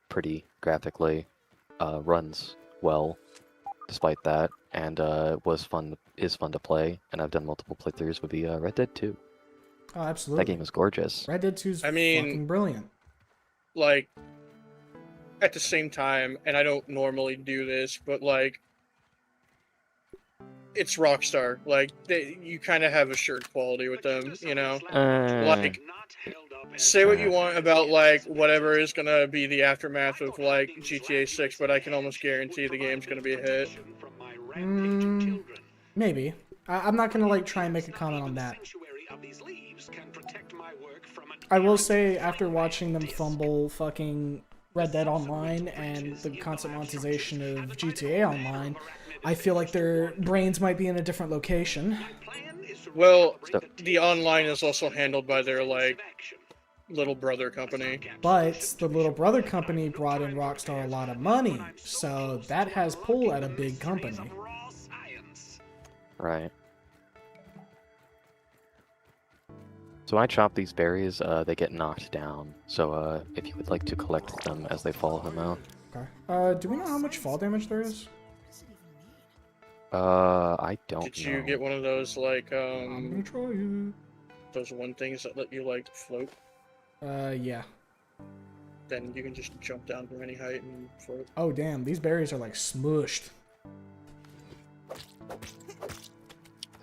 pretty graphically, runs well despite that, and is fun to play, and I've done multiple playthroughs, would be Red Dead 2. Oh, absolutely. That game is gorgeous. Red Dead 2 is I mean- fucking brilliant. Like, at the same time, and I don't normally do this, but like, it's Rockstar. Like, you kind of have assured quality with them, you know? Like, say what you want about like whatever is gonna be the aftermath of like GTA 6, but I can almost guarantee the game's gonna be a hit. Maybe. I'm not gonna like try and make a comment on that. I will say, after watching them fumble fucking Red Dead Online and the constant monetization of GTA Online, I feel like their brains might be in a different location. Well, the online is also handled by their like little brother company. But the little brother company brought in Rockstar a lot of money, so that has pull at a big company. Right. So when I chop these berries, they get knocked down. So if you would like to collect them as they fall them out. Okay. Do we know how much fall damage there is? I don't Did know. you get one of those like I'm gonna try it. those one things that let you like float? Yeah. Then you can just jump down from any height and float. Oh damn, these berries are like smushed.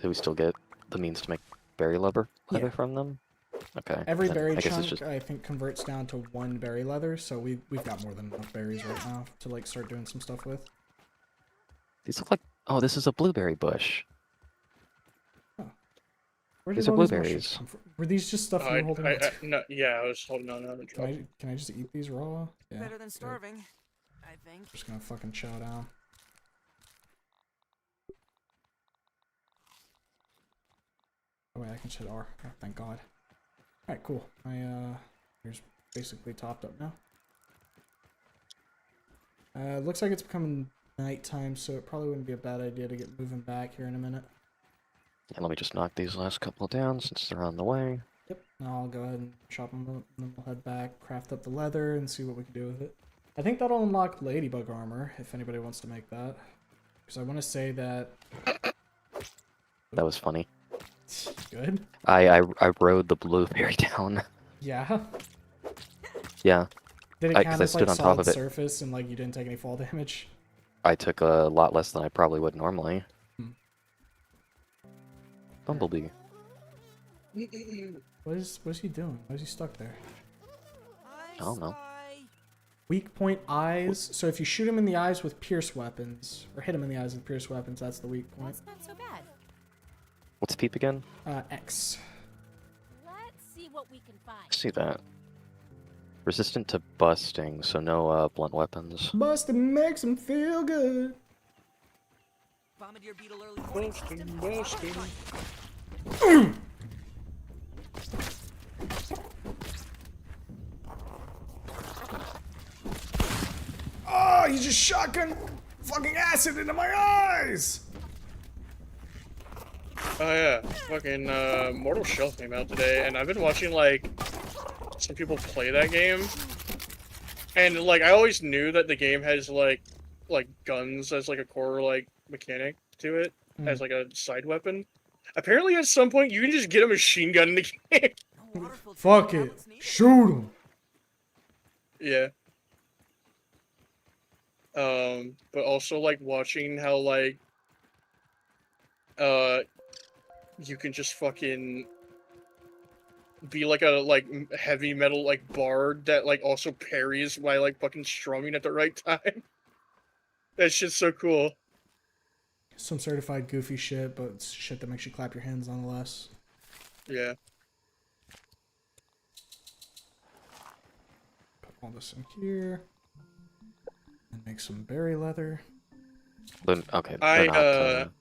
Do we still get the means to make berry leather Yeah. from them? Okay. Every then berry I guess chunk, it's just I think, converts down to 1 berry leather, so we've got more than enough berries right now to like start doing some stuff with. these look like. Oh, this is a blueberry bush. Where These did are all these mushrooms blueberries. come from? Were these just stuff you were holding on to? No, yeah, I was holding on to the drop. Can I just eat these raw? Yeah. Better than good. starving, I think. Just gonna fucking chow down. Oh wait, I can hit R. Oh, thank God. Alright, cool. My here's basically topped up now. Looks like it's becoming nighttime, so it probably wouldn't be a bad idea to get moving back here in a minute. And let me just knock these last couple down since they're on the way. I'll go ahead and chop them up, and then we'll head back, craft up the leather, and see what we can do with it. I think that'll unlock Ladybug armor, if anybody wants to make that. Because I want to say that... That was funny. Good? I rode the blueberry down. Yeah? Yeah, Did it 'cause count I as stood like on top solid of it. surface and like you didn't take any fall damage? I took a lot less than I probably would normally. Hmm. Bumblebee. What is he doing? Why is he stuck there? I don't know. spy. Weak point eyes. So if you shoot him in the eyes with pierce weapons, or hit him in the eyes with pierce weapons, that's the weak point. That's not so bad. What's Peep again? X. Let's see what we can I find. see that. Resistant to busting, so no blunt weapons. Busted makes him feel good. Bombardier Beetle early warning system. Busting. Oh, you just shotgun fucking acid into my eyes! Oh yeah, fucking Mortal Shell came out today, and I've been watching like some people play that game, and like I always knew that the game has like guns as like a core like mechanic to it as like a side weapon. Apparently, at some point you can just get a machine gun in the game. No water filtration Fuck it. tablets needed. Shoot him. Yeah. But also like watching how like you can just fucking be like a heavy metal like bard that like also parries by like fucking strumming at the right time. That shit's so cool. Some certified goofy shit, but it's shit that makes you clap your hands nonetheless. Yeah. Put all this in here. And make some berry leather. But, okay, I, they're not,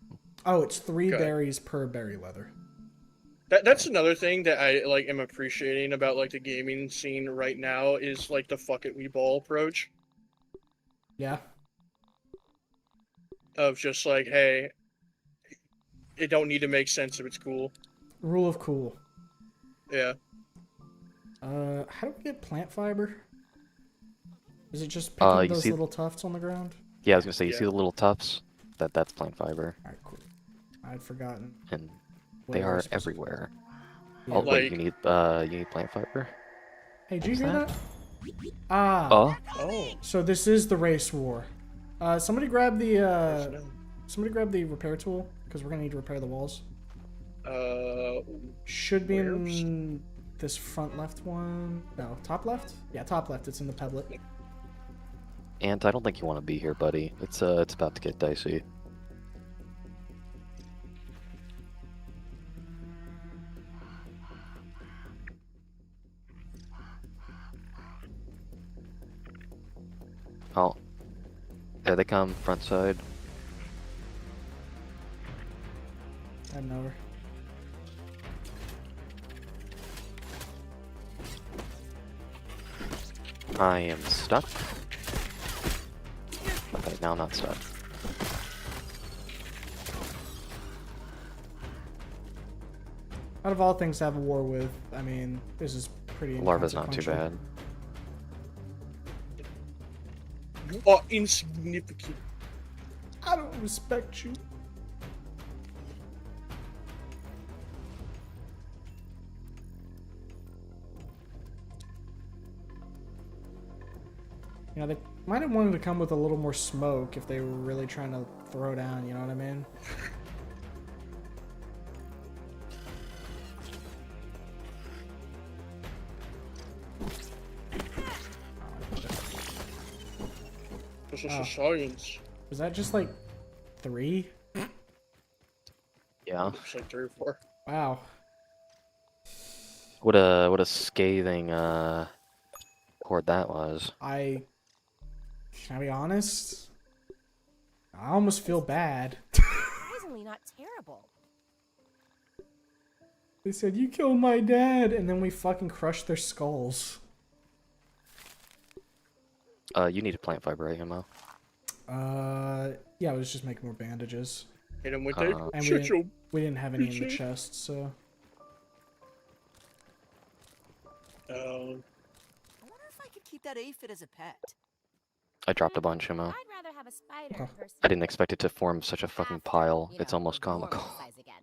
Oh, it's 3 Okay. berries per berry leather. That's another thing that I like am appreciating about like the gaming scene right now is like the fuck it we ball approach Yeah? of just like, hey, it don't need to make sense if it's cool. Rule of cool. Yeah. How do we get plant fiber? Is it just picking you those see- little tufts on the ground? yeah, I was gonna say, you Yeah. see the little tufts? That's plant fiber, Alright, cool. I'd forgotten. and what they we were are supposed to- everywhere. Yeah. Oh, wait, Like- you need plant fiber? Hey, did you What's hear that? that? Ah, Oh, Oh. so this is the race war. Somebody grab the repair tool, because we're gonna need to repair the walls. Should be in this front left one. No, top left? Yeah, top left. It's in the pebblet. and I don't think you want to be here, buddy. It's about to get dicey. Oh, there they come, front side. Heading over. I am stuck. Okay, now I'm not stuck. Out of all things to have a war with, I mean, this is pretty Larva's not too bad. inconsequential. You are insignificant. I don't respect you. You know, they might have wanted to come with a little more smoke if they were really trying to throw down, you know what I mean? This is Oh. a science. Was that just like 3? Yeah. It's like 3 or 4. Wow. What a scathing horde that was. Can I be honest? I almost feel bad. Surprisingly not terrible. They said, you killed my dad, and then we fucking crushed their skulls. You need a plant fiber, right, Emma? Yeah, I was just making more bandages. Hit him with Uh, it. And Shut your we didn't have any in the bitch. chest, so. I wonder if I could keep that aphid as a pet. I dropped a bunch, Emma. I'd rather have a spider, Okay. personally. I didn't expect it to form such a fucking After, pile. you It's know, almost normal comical. size again.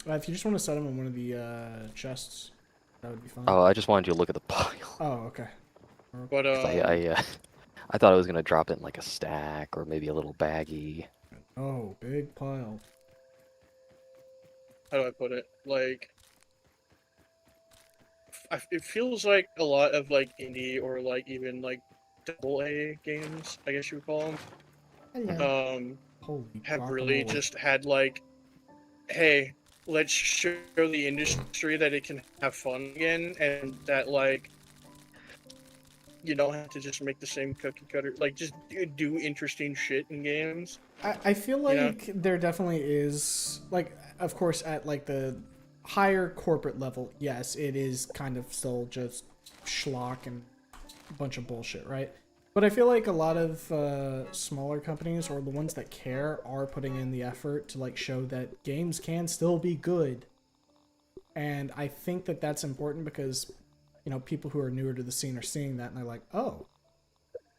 If you just want to set them in one of the chests, that would be fine. Oh, I just wanted you to look at the pile. Oh, okay. But 'Cause I thought I was gonna drop it in like a stack or maybe a little baggie. Oh, big pile. how do I put it? Like, it feels like a lot of like indie or like even like AA games, I guess you would call Hello. them. Holy Have really guacamole. just had like, hey, let's show the industry that it can have fun again, and that like you don't have to just make the same cookie cutter. Like, just do interesting shit in games. I feel You know? like there definitely is, like, of course, at like the higher corporate level, yes, it is kind of still just schlock and a bunch of bullshit, right? But I feel like a lot of smaller companies or the ones that care are putting in the effort to like show that games can still be good. And I think that that's important because, you know, people who are newer to the scene are seeing that and they're like, oh,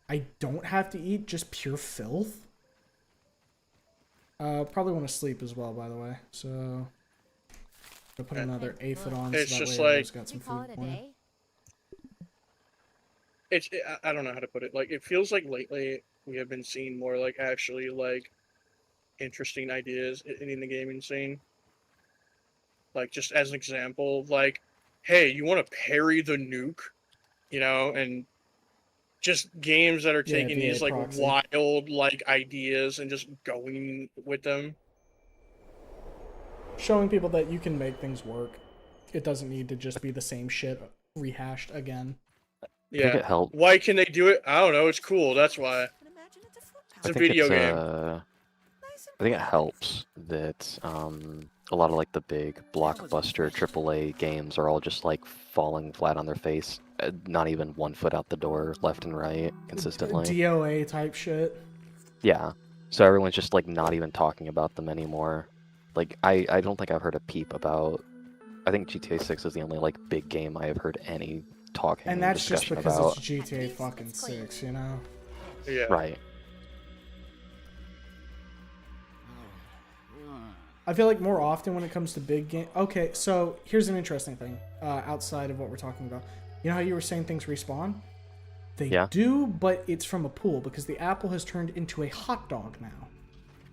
I don't have to eat just pure filth? Probably want to sleep as well, by the way. So, I'll put another aphid on It's so that just way everyone's like- got some We call food it a for me. day. I don't know how to put it. Like, it feels like lately we have been seeing more like actually like interesting ideas in the gaming scene. Like, just as an example, like, hey, you want to parry the nuke, you know, and just games that are Yeah, taking VA these like proxy. wild like ideas and just going with them. Showing people that you can make things work. It doesn't need to just be the same shit rehashed again. I think Yeah. it helped. Why can they do it? I don't know. It's cool. That's why. But imagine it's a foot It's I a pouch. think video it's, game. Nice and I think it quiet. helps that a lot of like the big blockbuster AAA games are all just like falling flat on their face, not even 1 foot out the door, left and right, consistently. DOA type shit. Yeah, so everyone's just like not even talking about them anymore. Like I don't think I've heard a peep about. I think GTA 6 is the only like big game I have heard any talking And that's just discussion because about. it's GTA least fucking it's clean. 6, you know? Yeah. Right. I feel like more often when it comes to big game. Okay, so here's an interesting thing outside of what we're talking about. You know how you were saying things respawn? They Yeah. do, but it's from a pool because the apple has turned into a hot dog now.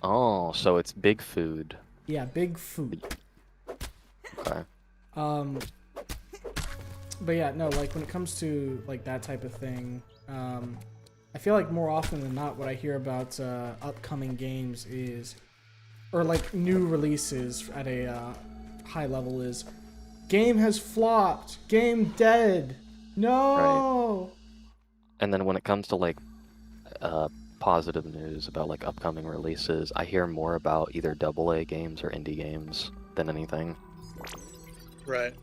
Oh, so it's big food. Yeah, big food. Okay. But yeah, no, like when it comes to like that type of thing, I feel like more often than not, what I hear about upcoming games is, or like new releases at a high level is, game has flopped, game dead, no. And then when it comes to like positive news about like upcoming releases, I hear more about either AA games or indie games than anything. Right.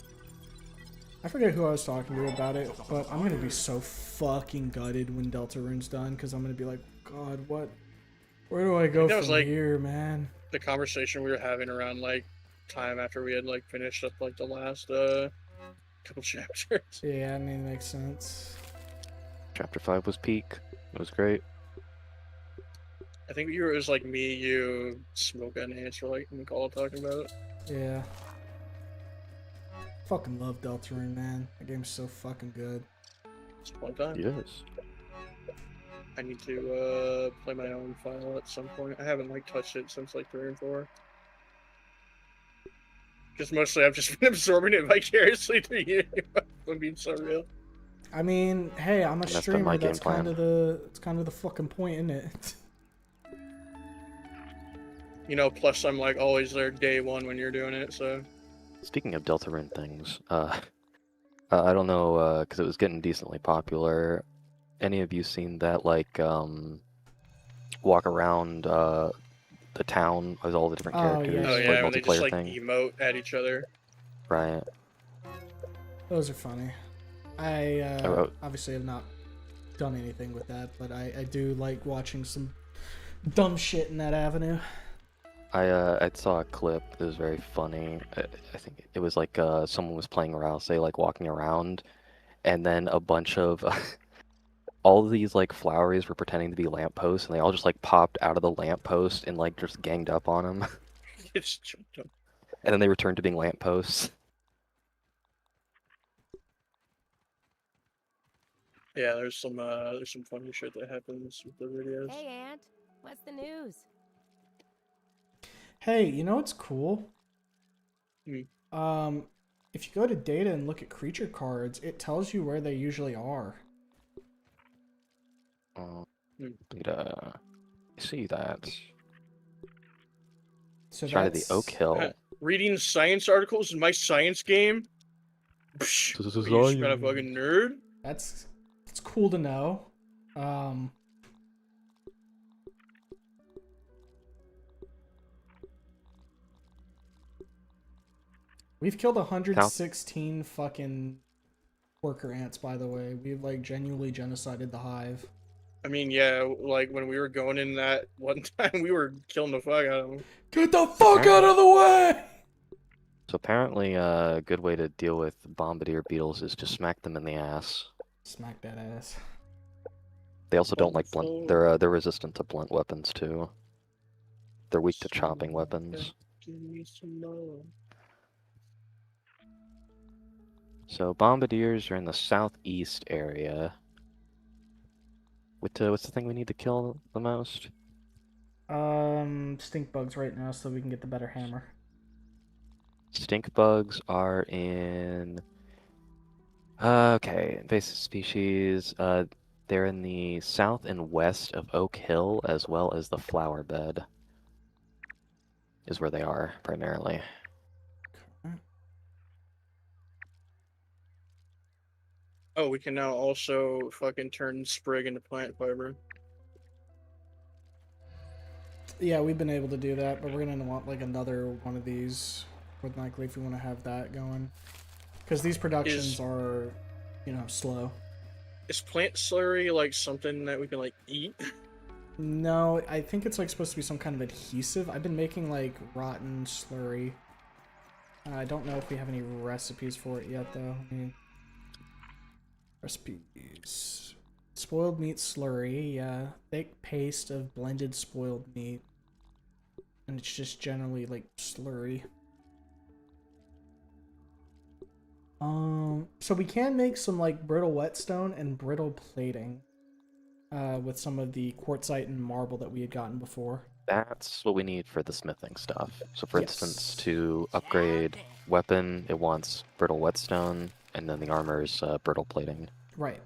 I forget who I was talking to about it, but I'm gonna be so fucking gutted when Deltarune's done because I'm gonna be like, God, what? Where do I go That was, from like- here, man? The conversation we were having around like time after we had like finished up like the last couple chapters. Yeah, I mean, it makes sense. Chapter 5 was peak. It was great. I think it was like me, you, Smoke, and Ants were like in the call talking about it. Yeah. Fucking love Deltarune, man. That game's so fucking good. It's a fun time. Yes. I need to play my own file at some point. I haven't like touched it since like 3 and 4. Because mostly I've just been absorbing it vicariously through you. I'm being so real. I mean, hey, I'm a That's been streamer. my game That's kind plan. of the fucking point, isn't it? You know, plus I'm like always there day one when you're doing it, so. Speaking of Deltarune things, I don't know, because it was getting decently popular. Any of you seen that, like, walk around the town with all the different Oh, characters, yeah. Oh like yeah, when they just multiplayer like thing? emote at each other. Right. Those are funny. I wrote- obviously have not done anything with that, but I do like watching some dumb shit in that avenue. I saw a clip. It was very funny. I think it was like someone was playing Rouse, like walking around, and then a bunch of all of these like flowers were pretending to be lampposts, and they all just like popped out of the lamppost and like just ganged up on him, It's jumped up. and then they returned to being lampposts. Yeah, there's some funny shit that happens with the videos. Hey, Aunt. What's the news? Hey, you know what's cool? Hmm. If you go to data and look at creature cards, it tells you where they usually are. I see that. So Try that's the Oak Hill. Reading science articles in my science game? Psh, This is you just been a science. fucking nerd? That's cool to know. We've killed 116 fucking worker ants, by the way. We've like genuinely genocided the hive. I mean, yeah, like when we were going in that one time, we were killing the fuck out of them. Get the fuck out of the way! So apparently, a good way to deal with bombardier beetles is to smack them in the ass. Smack that ass. They also don't like blunt. Wonderful. They're resistant to blunt weapons too. They're weak to chopping weapons. Give me some more. So bombardiers are in the southeast area. What's the thing we need to kill the most? Stink bugs right now, so we can get the better hammer. Stink bugs are in. Okay, invasive species. They're in the south and west of Oak Hill, as well as the flower bed. Is where they are primarily. Oh, we can now also fucking turn sprig into plant fiber. Yeah, we've been able to do that, but we're gonna want like another one of these, more than likely, if we want to have that going. Because these productions are, you know, slow. Is plant slurry like something that we can like eat? No, I think it's like supposed to be some kind of adhesive. I've been making like rotten slurry. I don't know if we have any recipes for it yet, though. I mean, recipes. Spoiled meat slurry, yeah. Thick paste of blended spoiled meat. And it's just generally like slurry. So we can make some like brittle whetstone and brittle plating. With some of the quartzite and marble that we had gotten before. That's what we need for the smithing stuff. So for instance, Yes. to upgrade weapon, it wants brittle whetstone, and then the armor is brittle plating. Right.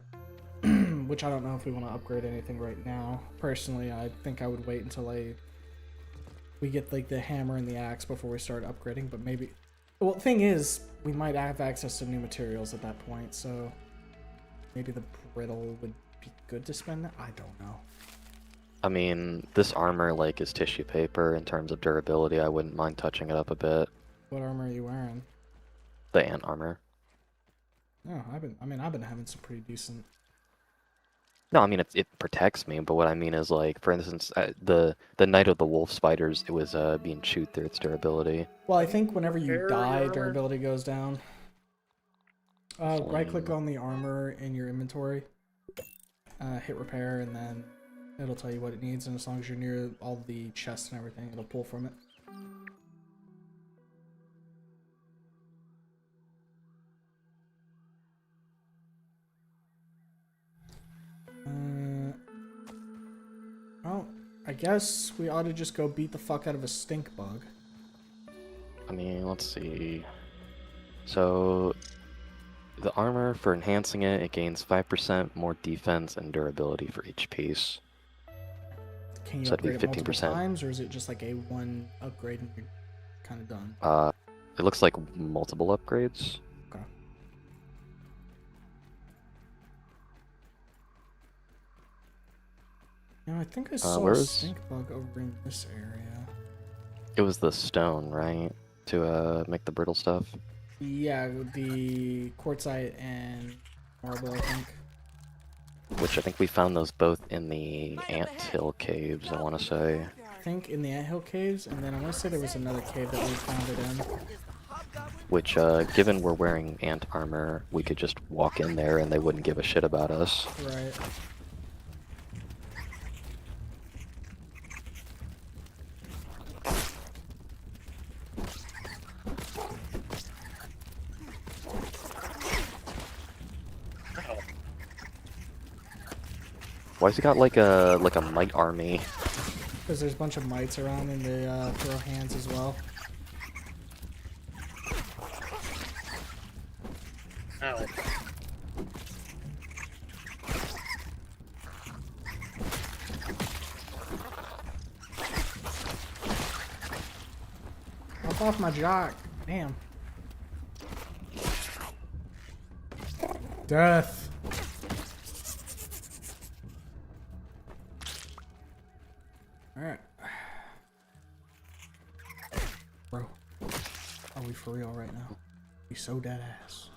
Which I don't know if we want to upgrade anything right now. Personally, I think I would wait until we get like the hammer and the axe before we start upgrading, but maybe... Well, the thing is, we might have access to new materials at that point, so maybe the brittle would be good to spend that? I don't know. I mean, this armor like is tissue paper in terms of durability. I wouldn't mind touching it up a bit. What armor are you wearing? The ant armor. Oh, I've been having some pretty decent... No, I mean it protects me, but what I mean is like, for instance, the Night of the Wolf Spiders, it was being chewed through its durability. Well, I think whenever you Repair die, your armor? durability goes down. Right click on the armor in your inventory. Hit repair, and then it'll tell you what it needs, and as long as you're near all the chests and everything, it'll pull from it. Well, I guess we ought to just go beat the fuck out of a stink bug. I mean, let's see. So, the armor, for enhancing it, it gains 5% more defense and durability for each piece. Can you So that'd be upgrade it multiple 15%. times, or is it just like a one upgrade and you're kind of done? It looks like multiple upgrades. Okay. Yeah, I think I saw a where's- stink bug over in this area. It was the stone, right? To make the brittle stuff. Yeah, the quartzite and marble, I think. Which I think we found those both in the Ant Hill caves, I want to say. think, in the Anthill Caves, and then I want to say there was another cave that we found it in. Which, given we're wearing ant armor, we could just walk in there and they wouldn't give a shit about us. Right. Ow. Why's he got like a mite army? Because there's a bunch of mites around and they throw hands as well. Ow. Hop off my jock. Damn. Death. Alright. Bro. Are we for real right now? We so dead ass.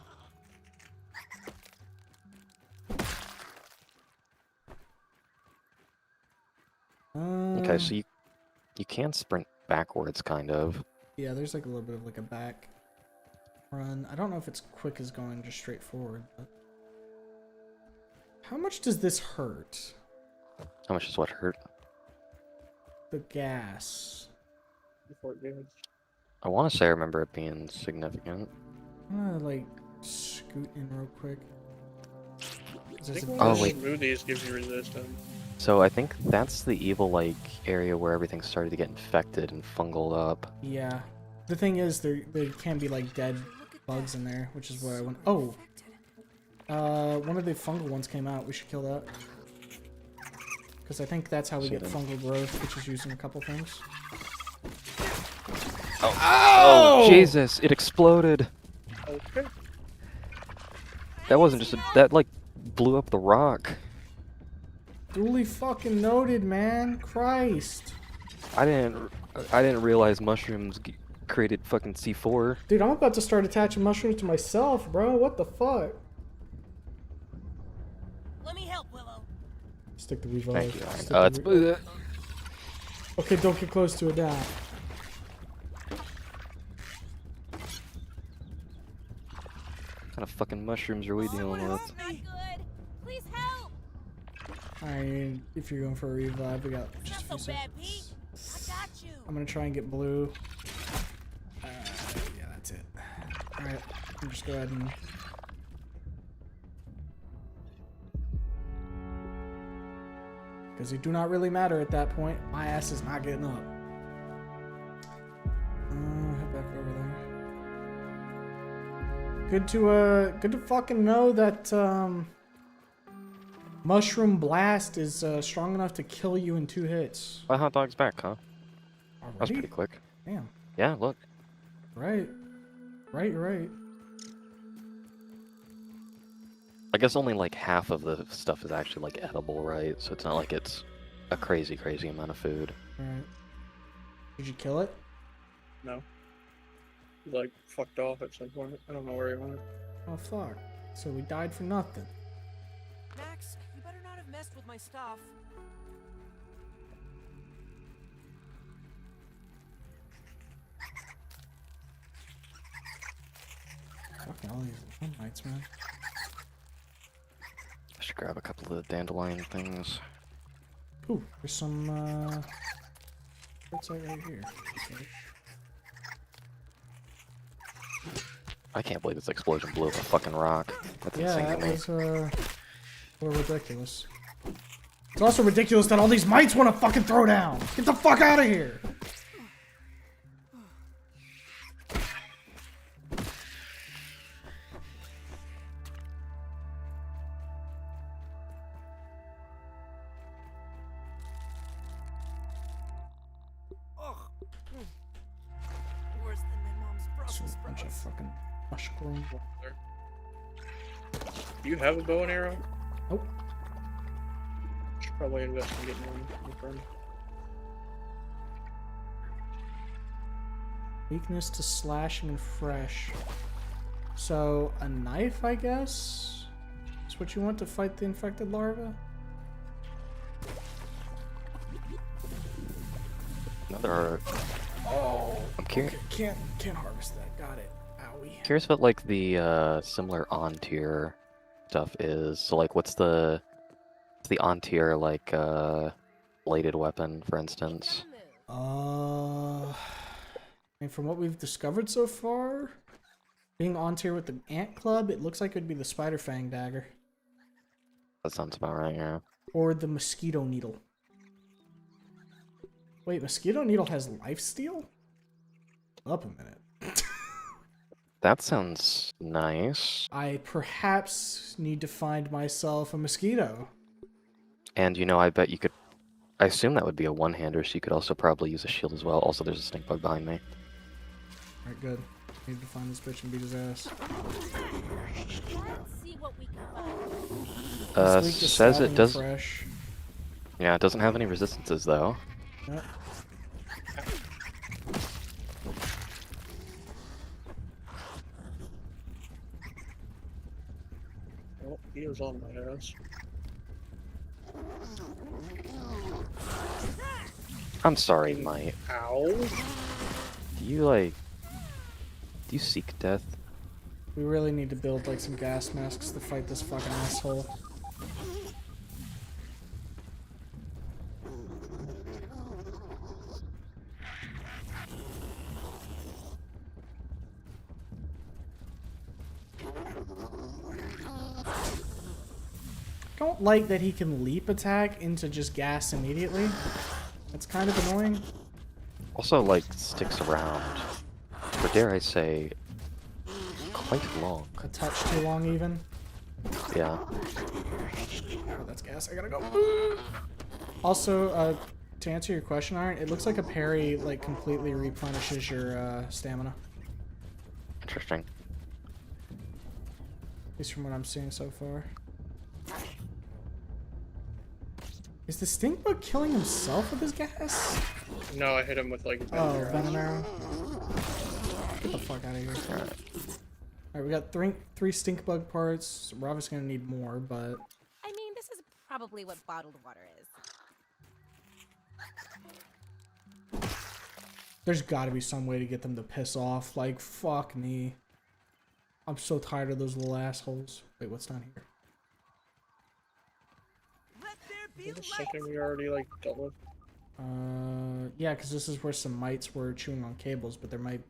Okay, so you can sprint backwards, kind of. Yeah, there's like a little bit of like a back run. I don't know if it's quick as going just straight forward, but how much does this hurt? How much does what hurt? The gas. Before it goes. I want to say I remember it being significant. I'm gonna like scoot in real quick. I There's think a one Oh, of the wait. smoothies gives you resistance. So I think that's the evil like area where everything started to get infected and fungal up. Yeah. The thing is, there can be like dead bugs in there, which is what I want. Oh, one of the fungal ones came out. We should kill that. Because I think that's how we See get them. fungal growth, which is using a couple things. Oh Jesus! It exploded. Okay. That wasn't just that like blew up the rock. Duly fucking noted, man. Christ. I didn't realize mushrooms created fucking C4. Dude, I'm about to start attaching mushrooms to myself, bro. What the fuck? Let me help, Willow. Stick the revive. Thank you. Stick Ryan. the It's Okay, don't get close to it now. what kind of fucking mushrooms are we dealing with? Not good. Please help. Alright, if you're going for a revive, we got It's just a not few so bad, seconds. Pete. I got you. I'm gonna try and get blue. Yeah, that's it. Alright, I'll just go ahead and... Because they do not really matter at that point. My ass is not getting up. Head back over there. Good to fucking know that, Mushroom Blast is, strong enough to kill you in 2 hits. My hot dog's back, huh? That was Already? pretty quick. Damn. Yeah, look. Right. Right, you're right. I guess only like half of the stuff is actually like edible, right? So it's not like it's a crazy amount of food. Alright. Did you kill it? No. He, like, fucked off at some point. I don't know where he went. Oh, fuck. So we died for nothing. Max, you better not have messed with my stuff. Fucking all these lights, man. I should grab a couple of the dandelion things. Ooh, there's some, what's that right here? Okay. I can't believe this explosion blew up a fucking rock. That's Yeah, insane that to me. was, a little ridiculous. It's also ridiculous that all these mites want to fucking throw down! Get the fuck out of here! Ugh. Worse than my mom's Just Brussels a bunch of sprouts. fucking mushroom. Do you have a bow and arrow? Nope. Should probably invest in getting one. Confirmed. Weakness to slashing and fresh. So, a knife, I guess? Is what you want to fight the infected larva? Another. Oh, I'm curious. okay. Can't harvest that. Got it. Owie. Curious what like the similar on tier stuff is. So like, what's the on tier like bladed weapon, for instance? Gonna move. And from what we've discovered so far, being on tier with the Ant Club, it looks like it'd be the Spider Fang dagger That sounds about right. Yeah. or the Mosquito Needle. Wait, Mosquito Needle has lifesteal? Up a minute. That sounds nice. I perhaps need to find myself a mosquito. And you know, I bet you could. I assume that would be a one-hander, so you could also probably use a shield as well. Also, there's a stink bug behind me. Alright, good. Need to find this bitch and beat his ass. Let's see what we can find. This week is Says it stabbing does. fresh. Yeah, it doesn't have any resistances though. Yep. Oh, he was on my ass. I'm sorry, Mike. Ow. Do you seek death? We really need to build like some gas masks to fight this fucking asshole. Don't like that he can leap attack into just gas immediately. That's kind of annoying. Also, like, sticks around for, dare I say, quite long. A touch too long even. Yeah. Oh, that's gas. I gotta go. Also, to answer your question, Iron, it looks like a parry like completely replenishes your stamina. Interesting. At least from what I'm seeing so far. Is the stink bug killing himself with his gas? No, I hit him with like Oh, arrows. venom arrow. Get the fuck out of here. Alright. Alright, we got three stink bug parts. We're obviously gonna need more, but I mean, this is probably what bottled water is. there's gotta be some way to get them to piss off. Like, fuck me. I'm so tired of those little assholes. Wait, what's down here? Let there be Is this light. something we already like dealt with? Yeah, because this is where some mites were chewing on cables, but there might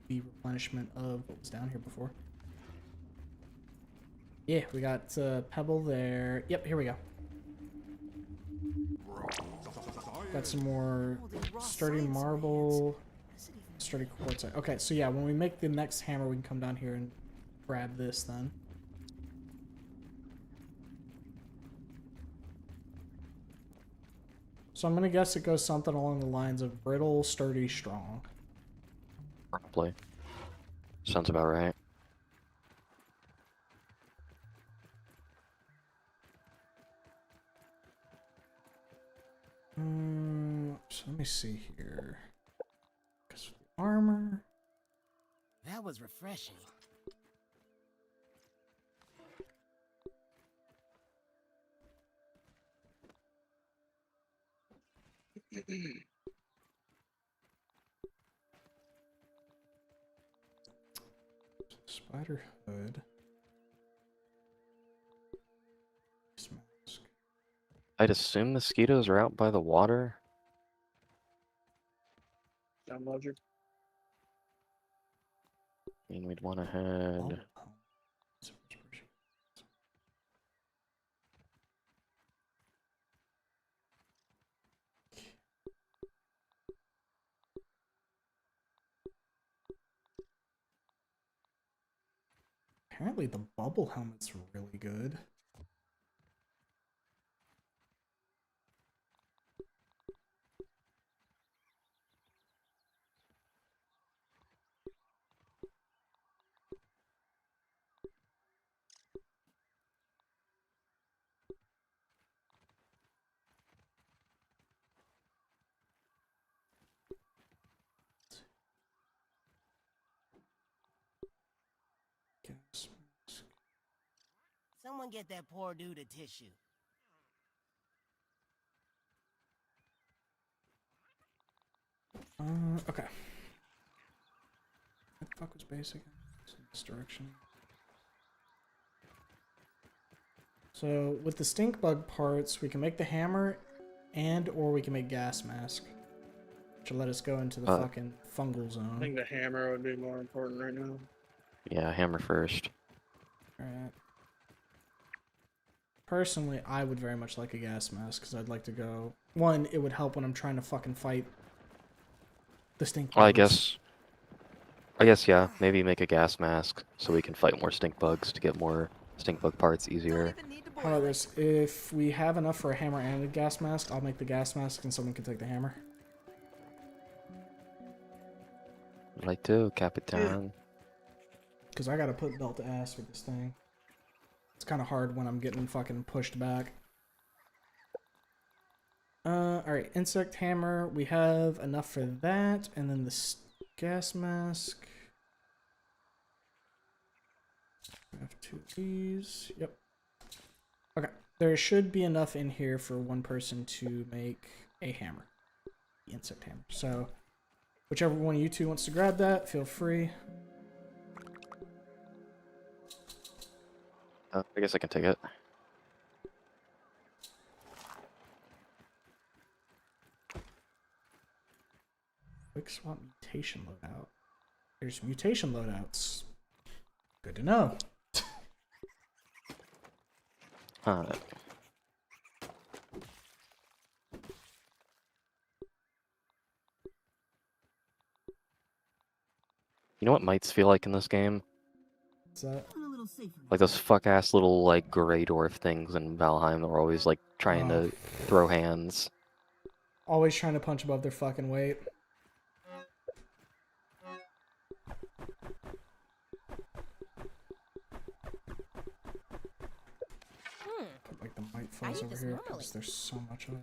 be replenishment of what was down here before. Yeah, we got pebble there. Yep, here we go. Got some more sturdy marble, sturdy quartzite. Okay, so yeah, when we make the next hammer, we can come down here and grab this then. So I'm gonna guess it goes something along the lines of brittle, sturdy, strong. Probably. Sounds about right. So let me see here. Because armor. That was refreshing. Spider hood. Face mask. I'd assume mosquitoes are out by the water. Sound logic. I mean, we'd want to head. Oh. Apparently the bubble helmet's really good. Gas mask. Someone get that poor dude a tissue. Okay. What the fuck was basic? It's in this direction. So with the stink bug parts, we can make the hammer, and or we can make gas mask, which will let us go into the fucking fungal I zone. think the hammer would be more important right now. Yeah, hammer first. Alright. Personally, I would very much like a gas mask, because I'd like to go... One, it would help when I'm trying to fucking fight the stink Well, bugs. I guess, yeah, maybe make a gas mask so we can fight more stink bugs to get more stink bug parts easier. How about this? If we have enough for a hammer and a gas mask, I'll make the gas mask and someone can take the hammer. Right too, Capitan. Because I gotta put belt to ass with this thing. It's kind of hard when I'm getting fucking pushed back. Alright, insect hammer. We have enough for that. And then the gas mask. We have 2 of these. Yep. Okay. There should be enough in here for one person to make a hammer. The insect hammer. So, whichever one of you two wants to grab that, feel free. I guess I can take it. Quick swap mutation loadout. There's mutation loadouts. Good to know. Alright. You know what mites feel like in this game? What's that? Like those fuck-ass little, like, Grey Dwarf things in Valheim that were always, like, trying to throw hands. Always trying to punch above their fucking weight. Put, like, the mite fuzz eat over this here normally. because there's so much of it.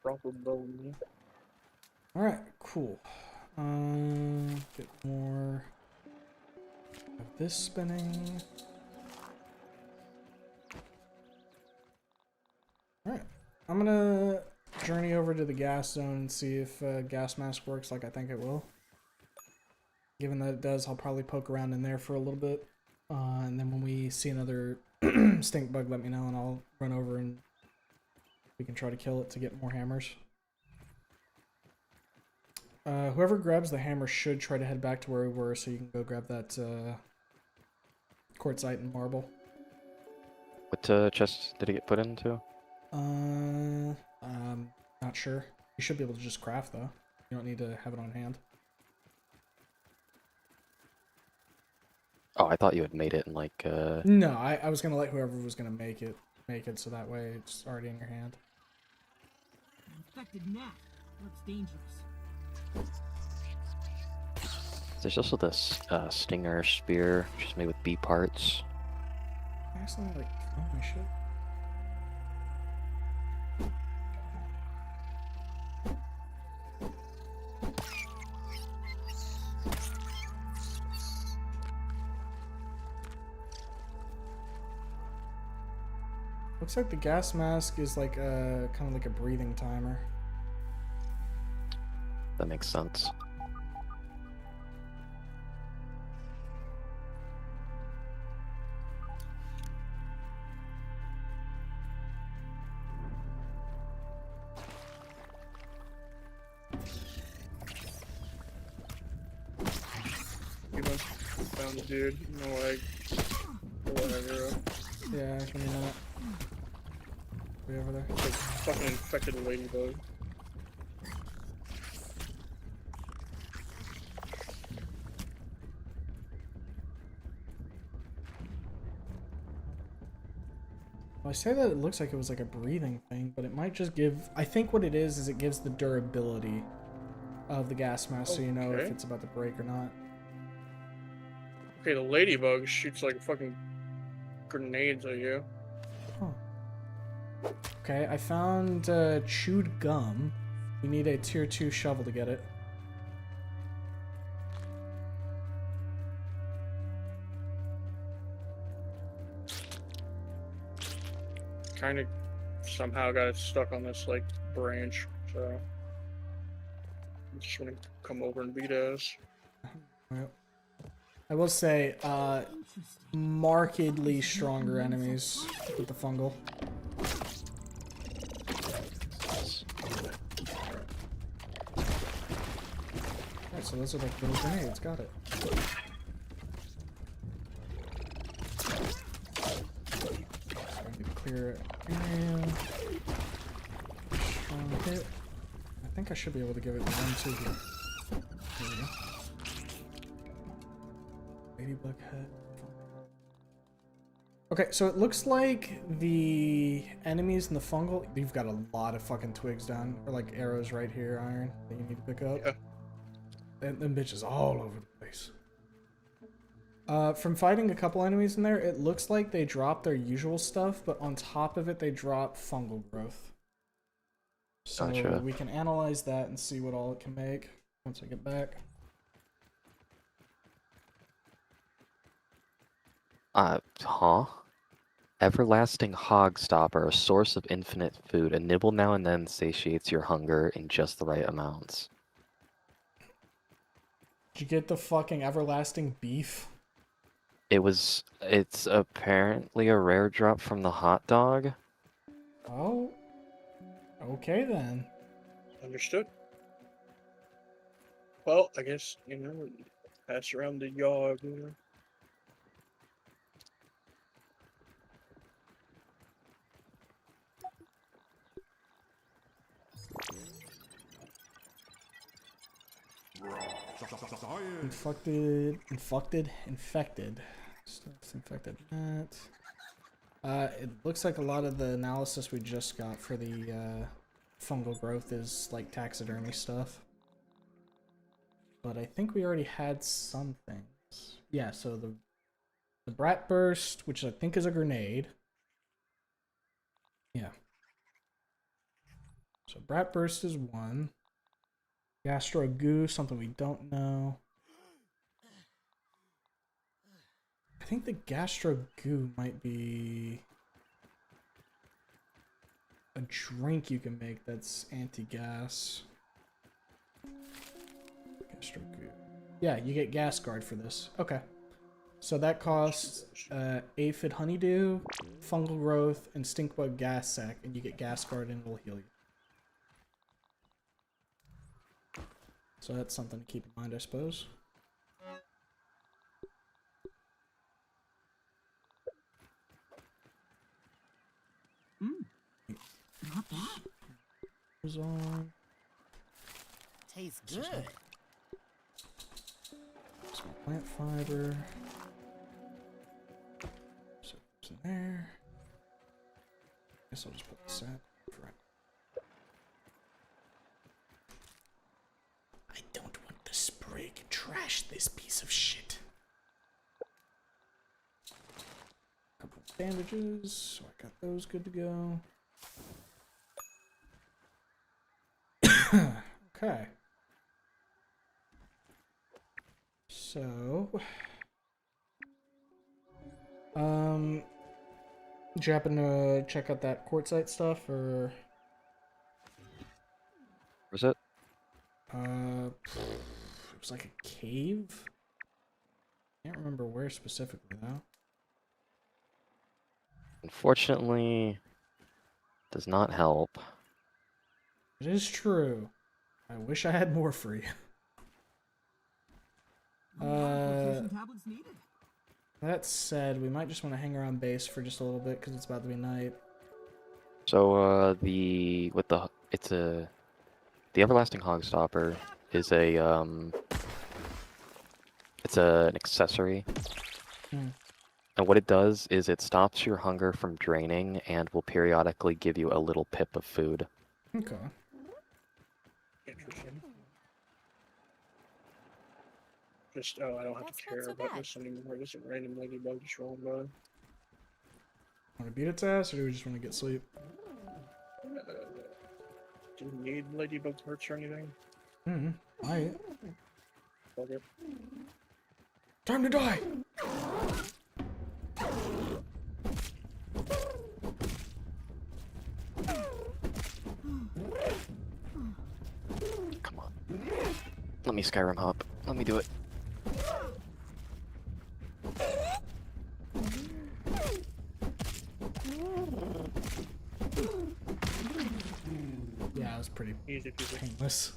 Proper bone. Alright, cool. Get more of this spinning. Alright, I'm gonna journey over to the gas zone and see if gas mask works like I think it will. Given that it does, I'll probably poke around in there for a little bit. And then when we see another stink bug, let me know and I'll run over and we can try to kill it to get more hammers. Whoever grabs the hammer should try to head back to where we were so you can go grab that quartzite and marble. What chest did it get put into? Not sure. You should be able to just craft though. You don't need to have it on hand. Oh, I thought you had made it in, like, No, I was gonna let whoever was gonna make it so that way it's already in your hand. Infected gnat. Looks dangerous. There's also this stinger spear, which is made with bee parts. I accidentally like throw my shit. Looks like the gas mask is like a kind of like a breathing timer. That makes sense. You know, found the dude. No leg. Whatever. Yeah, give me a minute. Way over there. Like fucking infected ladybug. Well, I say that it looks like it was like a breathing thing, but it might just give... I think what it is it gives the durability of the gas mask so you know if Okay. it's about to break or not. Okay, the ladybug shoots like fucking grenades at you. Huh. Okay, I found chewed gum. We need a tier 2 shovel to get it. Kind of somehow got stuck on this like branch, so I'm just gonna come over and beat ass. Yep. I will say, markedly stronger enemies with the fungal. Alright, so those are like little grenades, got it. So I need to clear area. Strong hit. I think I should be able to give it 1, 2 here. There we go. Ladybug head. Okay, so it looks like the enemies in the fungal, you've got a lot of fucking twigs down, or like arrows right here, Iron, that you need to pick up. Yeah. And them bitches all over the place. From fighting a couple enemies in there, it looks like they drop their usual stuff, but on top of it, they drop fungal growth. So Gotcha. we can analyze that and see what all it can make once I get back. Huh? Everlasting hog stopper, a source of infinite food. A nibble now and then satiates your hunger in just the right amounts. Did you get the fucking everlasting beef? It's apparently a rare drop from the hot dog. Oh. Okay then. Understood. Well, I guess, pass around the yard, Infected. Stuff's infected. That. It looks like a lot of the analysis we just got for the fungal growth is like taxidermy stuff. But I think we already had some things. Yeah, so the Brat Burst, which I think is a grenade. Yeah. So Brat Burst is one. Gastro Goo, something we don't know. I think the Gastro Goo might be a drink you can make that's anti-gas. Gastro Goo. Yeah, you get Gas Guard for this. Okay. So that costs Aphid Honeydew, Fungal Growth, and Stinkbug Gas Sac, and you get Gas Guard and it'll heal you. So that's something to keep in mind, I suppose. Not bad. Goes on. Tastes good. Some plant fiber. So it's in there. Guess I'll just put the sap for it. I don't want the sprig. Trash this piece of shit. Couple of bandages, so I got those good to go. Okay. So, did you happen to check out that quartzite stuff, or? Was it? It was like a cave. Can't remember where specifically though. Unfortunately, does not help. It is true. I wish I had more for you. Tablets needed. That said, we might just want to hang around base for just a little bit because it's about to be night. So the Everlasting Hogstopper is it's an accessory. And what it does is it stops your hunger from draining and will periodically give you a little pip of food. Okay. Interesting. Just, I don't have That's to not care so about bad. this anymore. Just a random ladybug just rolling by. Want to beat its ass, or do we just want to get sleep? Do you need ladybug parts or anything? Alright. Fuck it. Time to die! Let me Skyrim hop. Let me do it. Yeah, it was pretty Easy peasy. painless.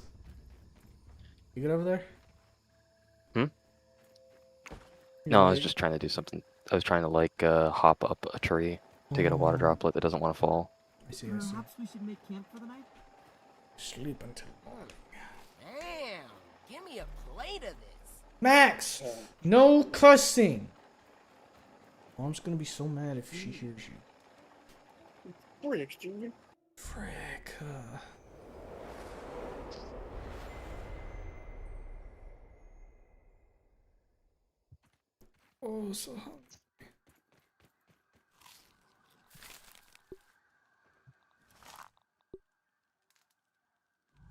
You good over there? Hmm? You No, I was alright? just trying to do something. I was trying to like hop up a tree to get a water Oh, droplet that doesn't want to fall. I see, I see. Perhaps we should make camp for the night? Sleep until morning. Damn, give me a plate of this. Max! No cussing! Mom's gonna be so mad if she hears you. Bricks, dude. Frick. Oh, so hungry.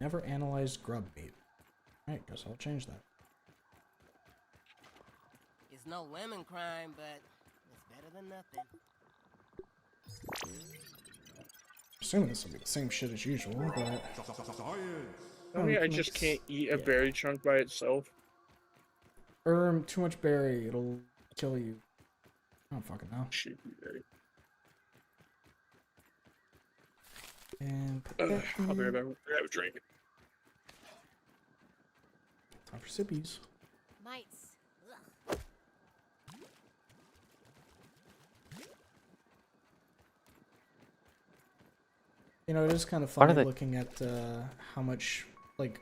Never analyzed grub meat. Alright, guess I'll change that. It's no lemon crime, but it's better than nothing. Assuming this will be the same shit as usual, but I mean, I just can't eat a Yeah. berry chunk by itself. too much berry, it'll kill you. I don't fucking know. Shoot, berry. And put I'll that be right in. back. Grab a drink. Time for sippies. Mites. Ugh. You know, it is kind of Why do funny they- looking at how much, like,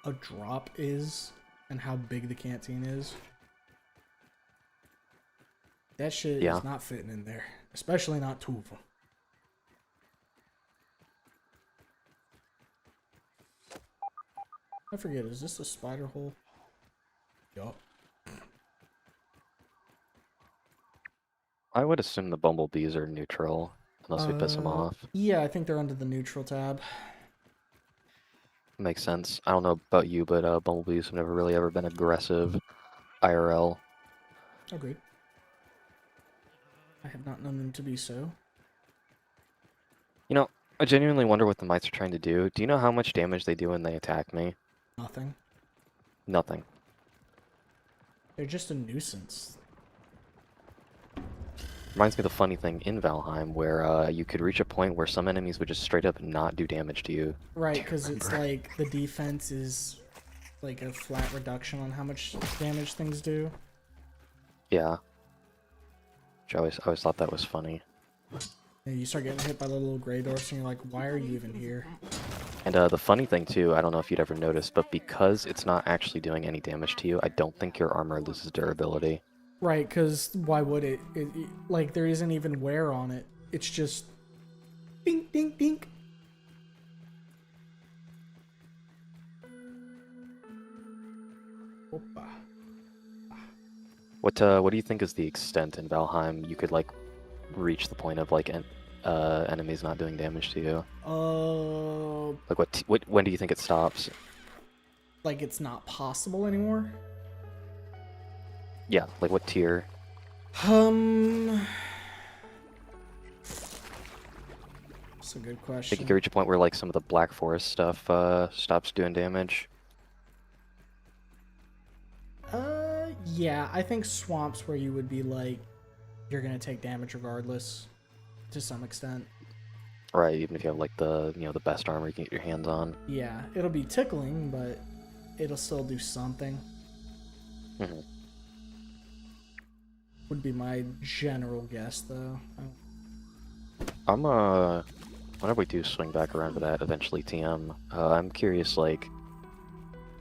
a drop is and how big the canteen is. That shit Yeah. is not fitting in there. Especially not two of them. I forget, is this a spider hole? Yup. I would assume the bumblebees are neutral, unless we piss them off. Yeah, I think they're under the neutral tab. Makes sense. I don't know about you, but bumblebees have never really ever been aggressive IRL. Agreed. I have not known them to be so. You know, I genuinely wonder what the mites are trying to do. Do you know how much damage they do when they attack me? Nothing. Nothing. They're just a nuisance. Reminds me of the funny thing in Valheim, where you could reach a point where some enemies would just straight up not do damage to you. Right, because it's like the defense is like a flat reduction on how much damage things do. Yeah. Which I always thought that was funny. And you start getting hit by the little gray dwarfs and you're like, why are you even here? And the funny thing too, I don't know if you'd ever noticed, but because it's not actually doing any damage to you, I don't think your armor loses durability. Right, because why would it? Like, there isn't even wear on it. It's just... Dink, dink, dink. Opa. What do you think is the extent in Valheim you could like reach the point of like enemies not doing damage to you? Like when do you think it stops? Like it's not possible anymore? Yeah, like what tier? That's a good I think you question. could reach a point where like some of the Black Forest stuff stops doing damage. Yeah, I think swamps where you would be like, you're gonna take damage regardless, to some extent. Right, even if you have like the the best armor you can get your hands on. Yeah, it'll be tickling, but it'll still do something. hmm Would be my general guess, though. I'm whenever we do swing back around to that eventually TM, I'm curious like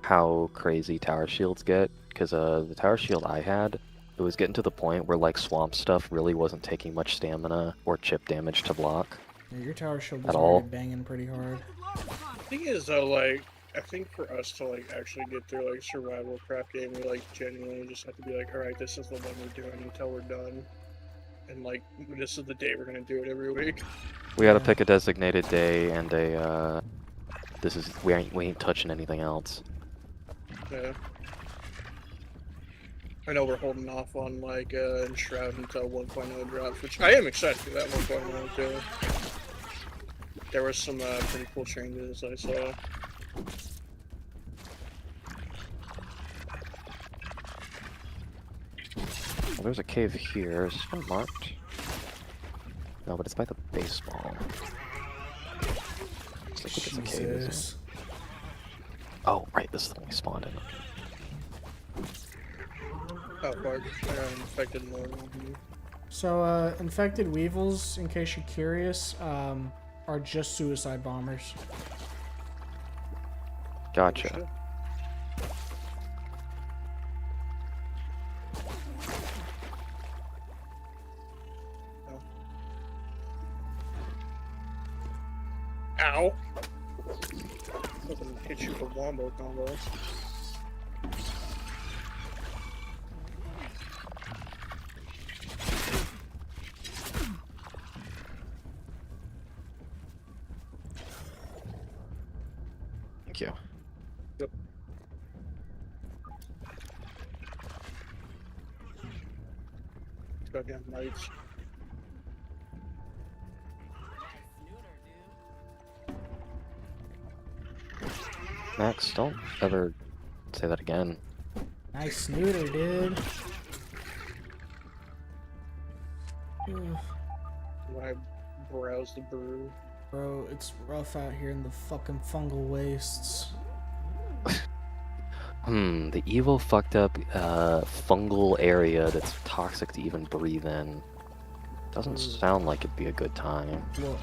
how crazy tower shields get, because the tower shield I had, it was getting to the point where like swamp stuff really wasn't taking much stamina or chip damage to block. Yeah, your tower shield At was all. already banging pretty hard. Thing is though, like, I think for us to like actually get through like survival craft game, we like genuinely just have to be like, all right, this is the one we're doing until we're done, and like this is the day we're gonna do it every week. We gotta Yeah. pick a designated day and a we ain't touching anything else. Yeah. I know we're holding off on like Enshroud until 1.0 drops, which I am excited for that 1.0 too. There were some pretty cool changes I saw. Well, there's a cave here. Is this one marked? No, but it's by the baseball. I think it's a cave, isn't it? Jesus. Oh, right, this is the one we spawned in. Oh, fuck. I got infected more than you. So, infected weevils, in case you're curious, are just suicide bombers. Gotcha. Ow! I'm gonna hit you for wombo combo. Thank you. Yep. Goddamn lights. Max, don't ever say that again. Nice snooter, dude. Ugh. When I browse the brew. Bro, it's rough out here in the fucking fungal wastes. The evil fucked up fungal area that's toxic to even breathe in. Doesn't sound like it'd be a good time. Look,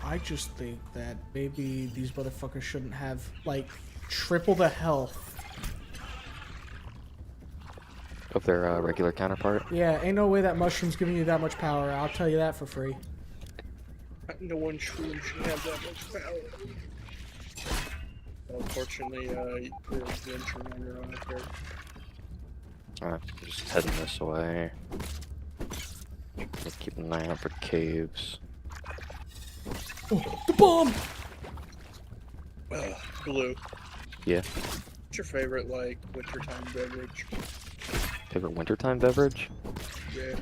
I just think that maybe these motherfuckers shouldn't have, like, triple the health. Of their regular counterpart. Yeah, ain't no way that mushroom's giving you that much power. I'll tell you that for free. No one shroom should have that much power. Unfortunately, you're venturing on your own up here. Alright, just heading this way. Let's keep an eye out for caves. Oh, the bomb! Blue. Yeah. What's your favorite, like, wintertime beverage? Favorite wintertime beverage? Yeah.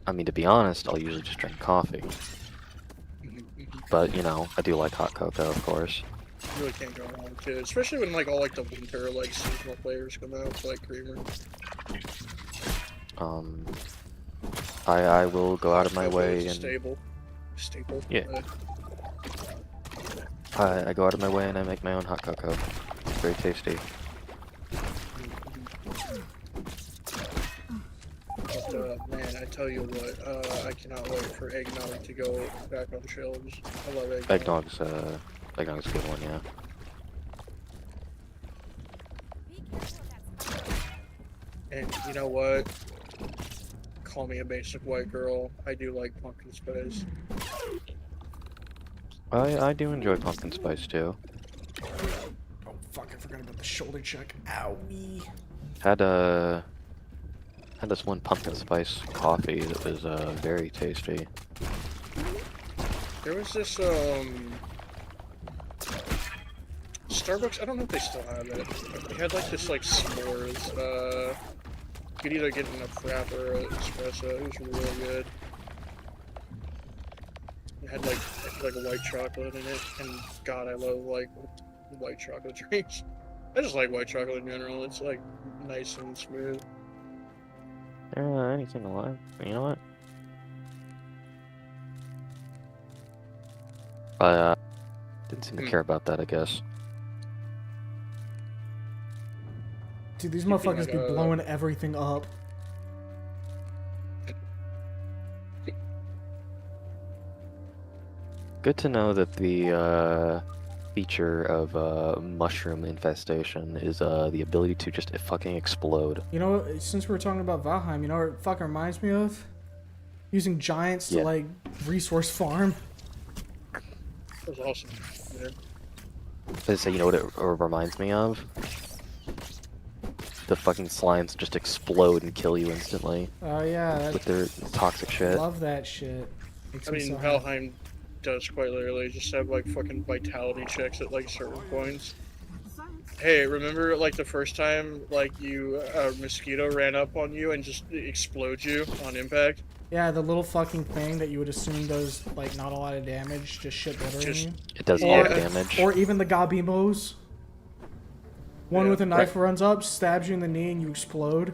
I mean, to be honest, I'll usually just drink coffee. But, you know, I do like hot cocoa, of course. You really can't go wrong with it, especially when like all like the winter like seasonal flavors come out. It's like creamer. I will go out of my Cocoa way is a and staple. Yeah. I go out of my way and I make my own hot cocoa. It's very tasty. Man, I tell you what, I cannot wait for eggnog to go back on shelves. I love eggnog. Eggnog's a good one, yeah. Be careful of that. And you know what? Call me a basic white girl. I do like pumpkin spice. I do enjoy pumpkin spice too. Oh, fuck, I forgot about the shoulder check. Owie. Had this one pumpkin spice coffee that was very tasty. There was this Starbucks. I don't know if they still have it. They had like this like s'mores. You could either get in a frap or an espresso. It was really good. It had like a white chocolate in it, and God, I love like white chocolate drinks. I just like white chocolate in general. It's like nice and smooth. Anything alive? You know what? I didn't seem to care about that, I guess. Dude, these Keeping, motherfuckers like, be blowing everything up. Good to know that the feature of mushroom infestation is the ability to just fucking explode. You know what? Since we were talking about Valheim, you know what it fucking reminds me of? Using giants to, Yeah. like, resource farm. That was awesome. Yeah. So you know what it reminds me of? The fucking slimes just explode and kill you instantly Oh, yeah. with their toxic shit. Love that shit. Makes I me mean, so happy. Valheim does quite literally just have like fucking vitality checks at like certain points. Hey, remember like the first time like you a mosquito ran up on you and just explodes you on impact? Yeah, the little fucking thing that you would assume does like not a lot of damage, just shit better Just- than you. It does Or- all the damage. Or even the Gabimos. One Yeah. with a knife runs up, stabs you in the knee, and you explode.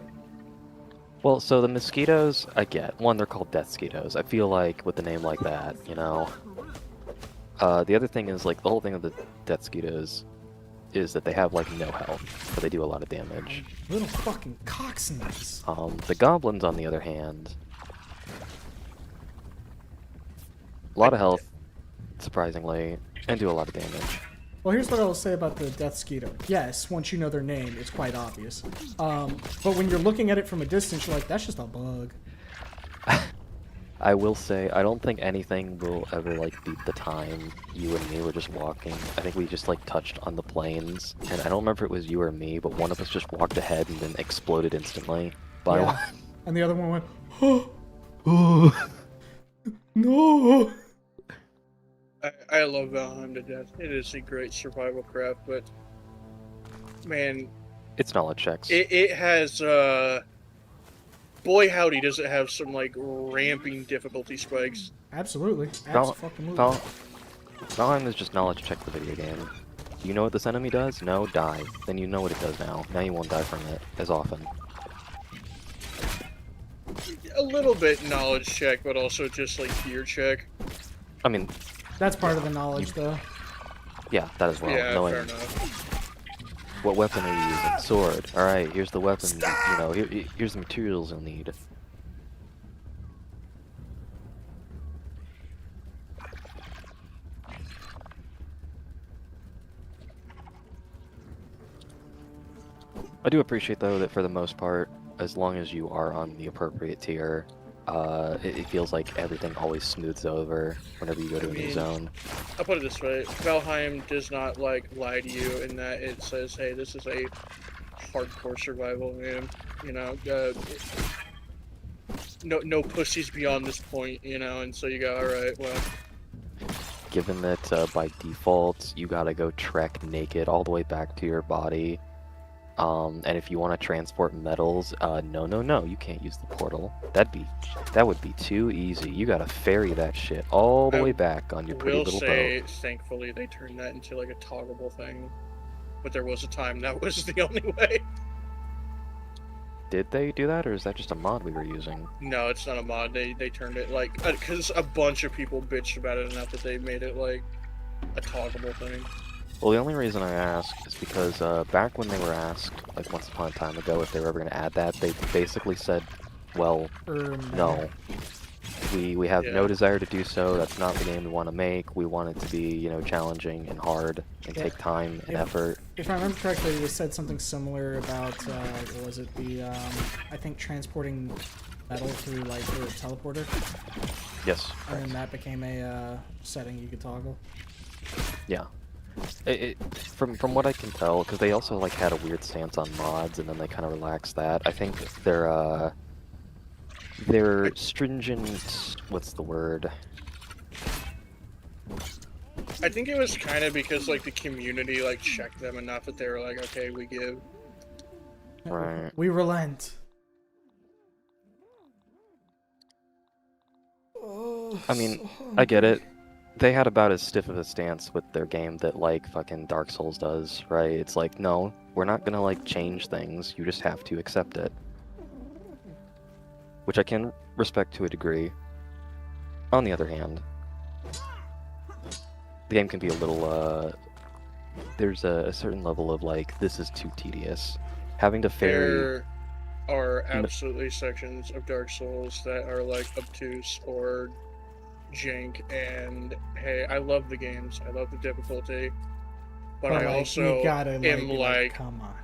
Well, so the mosquitoes, I get. One, they're called death mosquitoes. I feel like with a name like that, you know. The other thing is, like, the whole thing of the death mosquitoes is that they have, like, no health, but they do a lot of damage. Little fucking cocksneaks. The goblins, on the other hand, a lot of health, surprisingly, and do a lot of damage. Well, here's what I will say about the Death Mosquito. Yes, once you know their name, it's quite obvious. But when you're looking at it from a distance, you're like, that's just a bug. I will say, I don't think anything will ever, like, beat the time you and me were just walking. I think we just, like, touched on the plains, and I don't remember if it was you or me, but one of us just walked ahead and then exploded instantly by one. Yeah. And the other one went, oh, no. I love Valheim to death. It is a great survival craft, but man, It's knowledge checks. it has boy howdy does it have some like ramping difficulty spikes. Absolutely. Val- Absolutely. Valheim is just knowledge check the video game. Do you know what this enemy does? No, die. Then you know what it does now. Now you won't die from it as often. A little bit knowledge check, but also just like fear check. I mean, That's part of the knowledge, though. yeah, that as well. Yeah, Knowing fair enough. what weapon are you using? Sword. Alright, here's the weapon. You know, here's the materials you'll need. I do appreciate, though, that for the most part, as long as you are on the appropriate tier, it feels like everything always smooths over whenever you go to a new mean, zone. I'll put it this way: Valheim does not like lie to you in that it says, "Hey, this is a hardcore survival game." You know, no pussies beyond this point. You know, and so you go, "All right, well." Given that by default you gotta go trek naked all the way back to your body, and if you want to transport metals, no, you can't use the portal. That would be too easy. You gotta ferry that shit all the I way back on your pretty will little say, boat. thankfully, they turned that into like a toggleable thing. But there was a time that was the only way. Did they do that, or is that just a mod we were using? No, it's not a mod. They turned it like because a bunch of people bitched about it enough that they made it like a toggleable thing. Well, the only reason I ask is because back when they were asked, like once upon a time ago, if they were ever going to add that, they basically said, well, no. We have no Yeah. desire to do so. That's not the game we want to make. We want it to be, you know, challenging and hard and Yeah. take time and Yeah. effort. If I remember correctly, they said something similar about, what was it, I think transporting metal through, like, the teleporter, Yes. and then that became a, setting you could toggle. Yeah. From what I can tell, because they also like had a weird stance on mods, and then they kind of relaxed that. I think they're stringent. What's the word? I think it was kind of because like the community like checked them enough that they were like, okay, we give. Right. We relent. I mean, I get it. They had about as stiff of a stance with their game that like fucking Dark Souls does, right? It's like, no, we're not gonna like change things. You just have to accept it. Which I can respect to a degree. On the other hand, the game can be a little, there's a certain level of like, this is too tedious. Having to ferry... There are absolutely sections of Dark Souls that are like obtuse or jank, and hey, I love the games, I love the difficulty, but I like, also you gotta, am be like, come on.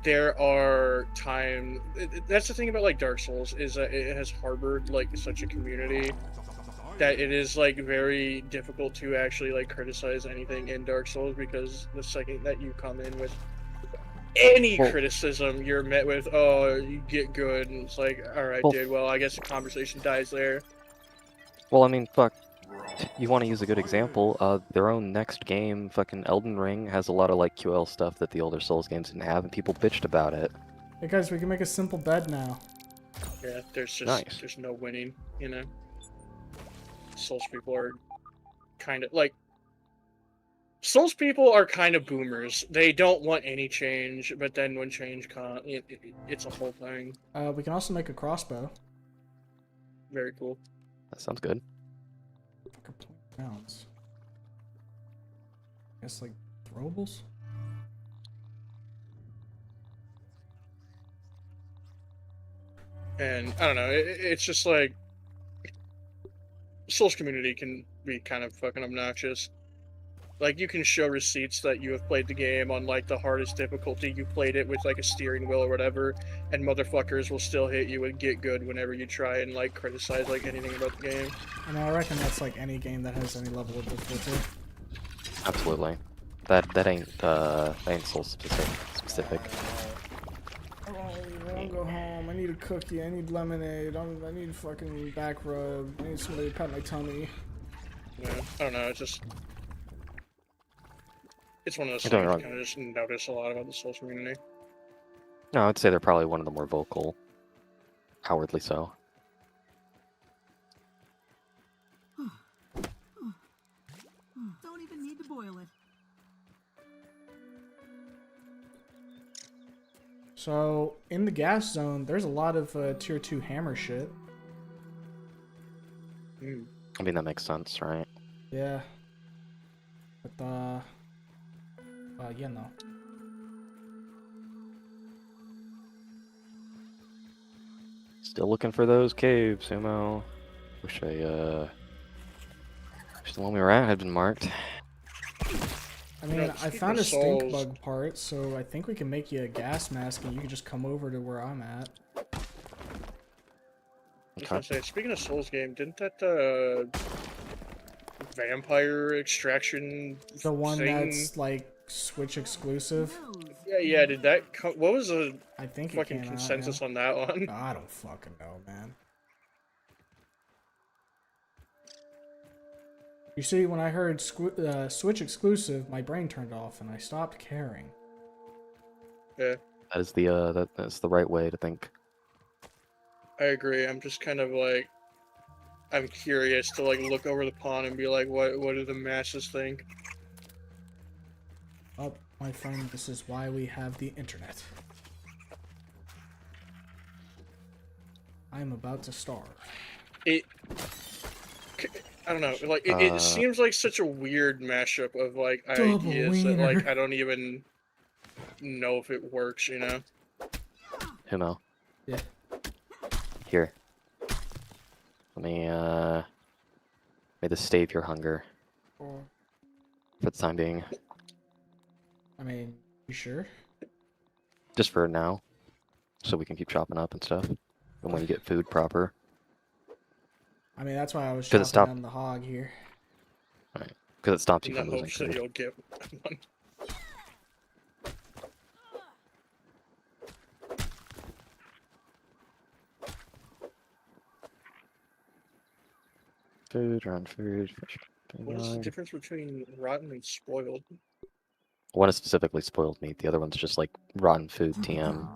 there are times. That's the thing about like Dark Souls is that it has harbored like such a community that it is like very difficult to actually like criticize anything in Dark Souls, because the second that you come in with any Well- criticism, you're met with, oh, you get good, and it's like, all right, Well- dude, well, I guess the conversation dies there. Well, I mean, fuck. You want to use a good example, their own next game, fucking Elden Ring, has a lot of like QL stuff that the older Souls games didn't have, and people bitched about it. Hey guys, we can make a simple bed now. Yeah, there's just Nice. there's no winning, you know. Souls people are kind of like Souls people are kind of boomers. They don't want any change, but then when change comes, it's a whole thing. We can also make a crossbow. Very cool. That sounds good. Fucker point rounds. I guess like throwables. And I don't know, it's just like Souls community can be kind of fucking obnoxious. Like, you can show receipts that you have played the game on, like, the hardest difficulty. You played it with, like, a steering wheel or whatever, and motherfuckers will still hit you and get good whenever you try and, like, criticize, like, anything about the game. I mean, I reckon that's like any game that has any level of difficulty. Absolutely. That ain't soul specific. Oh, I want to go home. I need a cookie. I need lemonade. I need a fucking back rub. I need somebody to pat my tummy. Yeah, I don't know, it's just... It's one of those You're things doing you wrong. kind of just notice a lot about the Souls community. No, I'd say they're probably one of the more vocal. Cowardly so. Don't even need to boil it. So, in the gas zone, there's a lot of tier 2 hammer shit. Mm. I mean, that makes sense, right? Yeah. But, yeah, no. Still looking for those caves, Sumo. Wish the one we were at had been marked. I mean, No, I speaking found of a stink souls- bug part, so I think we can make you a gas mask and you can just come over to where I'm at. I was Okay. gonna say, speaking of Souls game, didn't that, vampire extraction The one thing... that's like Switch exclusive. Yeah, did that what was the I think it fucking came consensus out, on that one? yeah. I don't fucking know, man. You see, when I heard Switch exclusive, my brain turned off and I stopped caring. Yeah, That is the that's the right way to think. I agree. I'm just kind of like... I'm curious to, like, look over the pond and be like, what do the masses think? Oh, my friend, this is why we have the internet. I'm about to starve. I don't know, like, it Uh, seems like such a weird mashup of, like, Double ideas that, like, wiener. I don't even know if it works, you know? Humo. Yeah. Here. Let me may this stave your hunger Or, for the time being. I mean, you sure? Just for now. So we can keep chopping up and stuff. And when you get food proper. I mean, that's why I was 'Cause it chopping stopped- down the hog here. Because it stops In you the from losing hopes that food. you'll get one. Food, round food. What is the difference between rotten and spoiled? One is specifically spoiled meat, the other one's just like rotten food TM.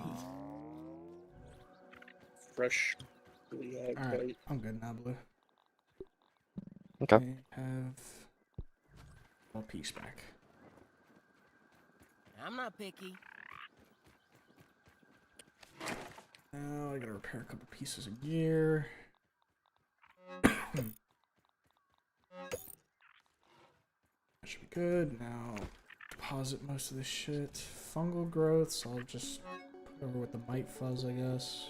Fresh. Alright, Bite. I'm good now, Blue. Okay. I have a piece back. I'm not picky. Now I gotta repair a couple pieces of gear. That should be good. Now deposit most of this shit. Fungal growths, I'll just put over with the mite fuzz, I guess.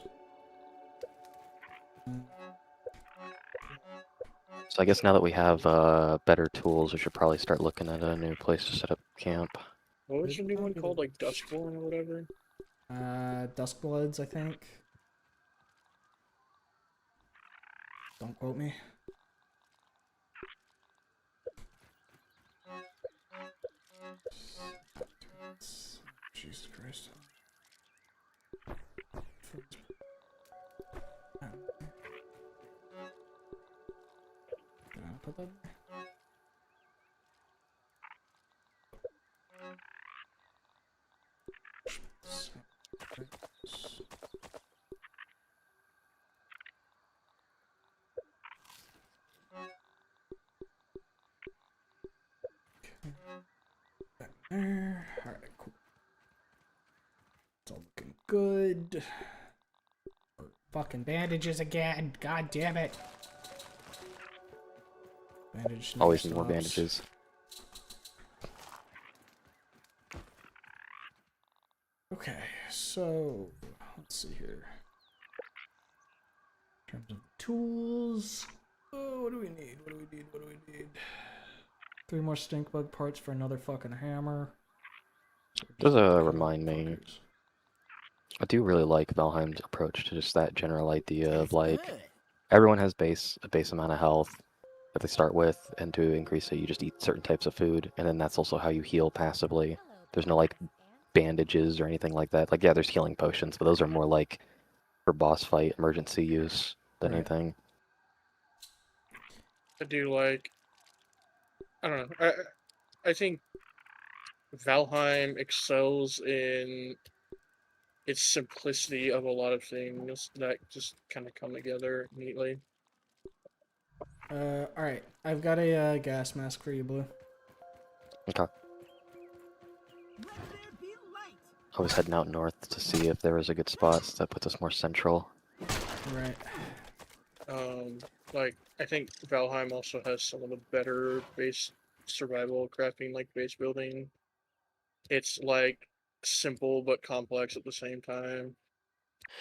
So I guess now that we have better tools, we should probably start looking at a new place to set up camp. What was the new one called? Like Duskborn or whatever? Duskbloods, I think. Don't quote me. Jesus Christ. Can I put that there? there. Alright, cool. It's all looking good. Fucking bandages again. God damn it. Bandage never Always need more stops. bandages. Okay, so let's see here. In terms of tools, oh, what do we need? What do we need? What do we need? 3 more stink bug parts for another fucking hammer. Does remind me. I do really like Valheim's approach to just that general idea of Tastes like good. everyone has a base amount of health that they start with, and to increase it, you just eat certain types of food, and then that's also how you heal passively. Hello, There's no like and bandages or anything like that. Like yeah, there's healing potions, but those are more like for boss fight emergency use than Right. anything. I do like. I don't know. I think Valheim excels in its simplicity of a lot of things that just kind of come together neatly. Alright, I've got a gas mask for you, Blue. Okay. Let there be light. I was heading out north to see if there was a good spot, so that puts us more central. Right. Like I think Valheim also has some of the better base survival crafting, like base building. It's like simple but complex at the same time.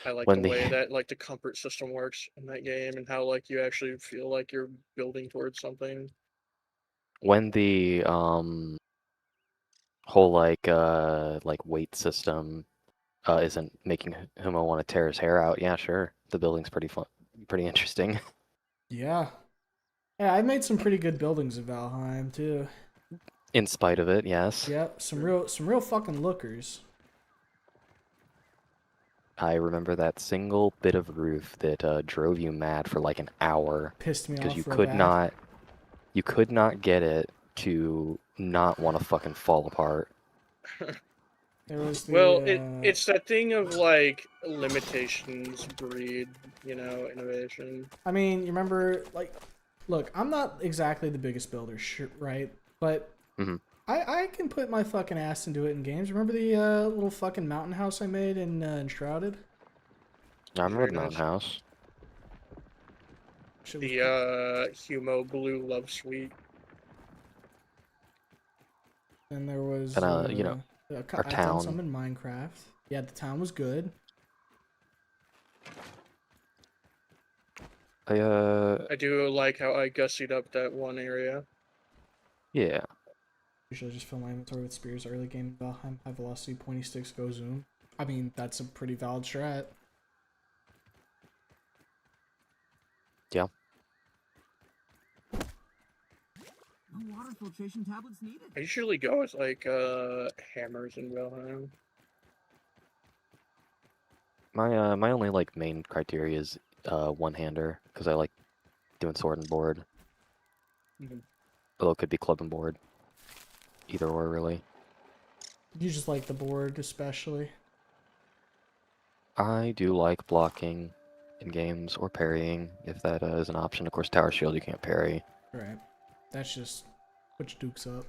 I like When the the- way that like the comfort system works in that game and how like you actually feel like you're building towards something. When the whole like weight system isn't making Humo want to tear his hair out, yeah, sure. The building's pretty fun, pretty interesting. Yeah. Yeah, I made some pretty good buildings in Valheim too. In spite of it, yes. Yep, some real fucking lookers. I remember that single bit of roof that drove you mad for like an hour Pissed me because off you real could bad. not get it to not want to fucking fall apart. There was the Well, it's that thing of like limitations breed, innovation. I mean, you remember, like, look, I'm not exactly the biggest builder, sure, right? But Mhm. I can put my fucking ass into it in games. Remember the little fucking mountain house I made in Enshrouded? I remember Very the mountain nice. house. Shit was The cool. Humo Blue Love Suite. And there was, And our I've done some town. in Minecraft. Yeah, the town was good. I do like how I gussied up that one area. Yeah. Usually just fill my inventory with spears early game. Valheim, high velocity, pointy sticks, go zoom. I mean, that's a pretty valid strat. Yeah. No water filtration tablets needed. I usually go with like hammers in Valheim. My only like main criteria is one-hander because I like doing sword and board. Mhm. Although it could be club and board. Either or really. You just like the board, especially. I do like blocking in games or parrying if that is an option. Of course, tower shield you can't parry. Right. That's just put your dukes up.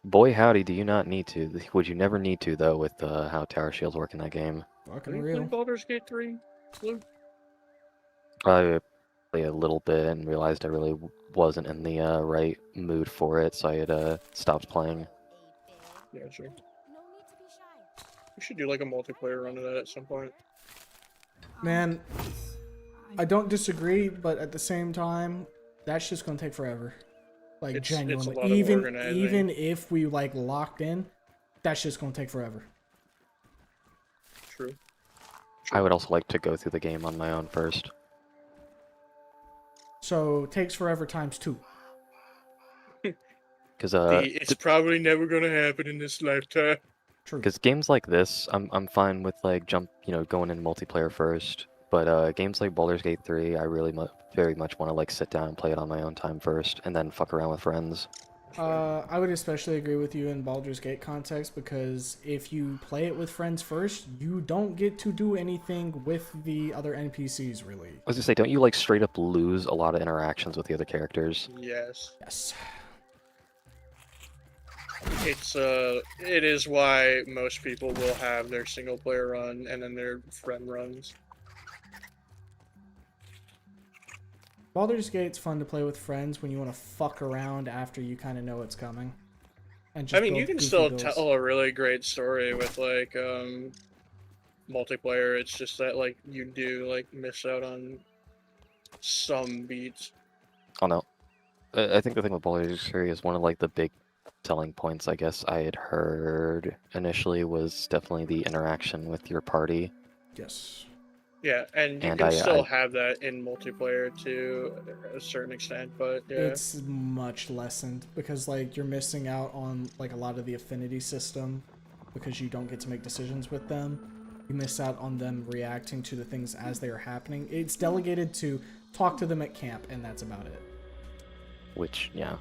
Boy howdy, do you not need to. Would you never need to though with how tower shields work in that game. Have Fucking you played real. Baldur's Gate 3? Blue? I played a little bit and realized I really wasn't in the right mood for it, so I had stopped playing. Yeah, sure. No need to be shy. We should do like a multiplayer run of that at some point. Man, I don't disagree, but at the same time, that's just gonna take forever. Like It's a genuinely, lot of organizing. even if we like locked in, that's just gonna take forever. True. I would also like to go through the game on my own first. So takes forever times 2. Because It's probably never gonna happen in this lifetime. True. games like this, I'm fine with like going in multiplayer first. But games like Baldur's Gate 3, I really very much want to like sit down and play it on my own time first, and then fuck around with friends. I would especially agree with you in Baldur's Gate context because if you play it with friends first, you don't get to do anything with the other NPCs really. I was gonna say, don't you like straight up lose a lot of interactions with the other characters? Yes. Yes. it is why most people will have their single player run and then their friend runs. Baldur's Gate's fun to play with friends when you want to fuck around after you kind of know what's coming. And just I mean, you build can goofy still builds. tell a really great story with like multiplayer. It's just that like you do like miss out on some beats. Oh no. I think the thing with Baldur's Gate is one of like the big selling points I guess I had heard initially was definitely the interaction with your party. Yes. Yeah, and you And can still I- have that in multiplayer to a certain extent, but yeah. It's much lessened because like you're missing out on like a lot of the affinity system because you don't get to make decisions with them. You miss out on them reacting to the things as they are happening. It's delegated to talk to them at camp, and that's about it. Which, yeah.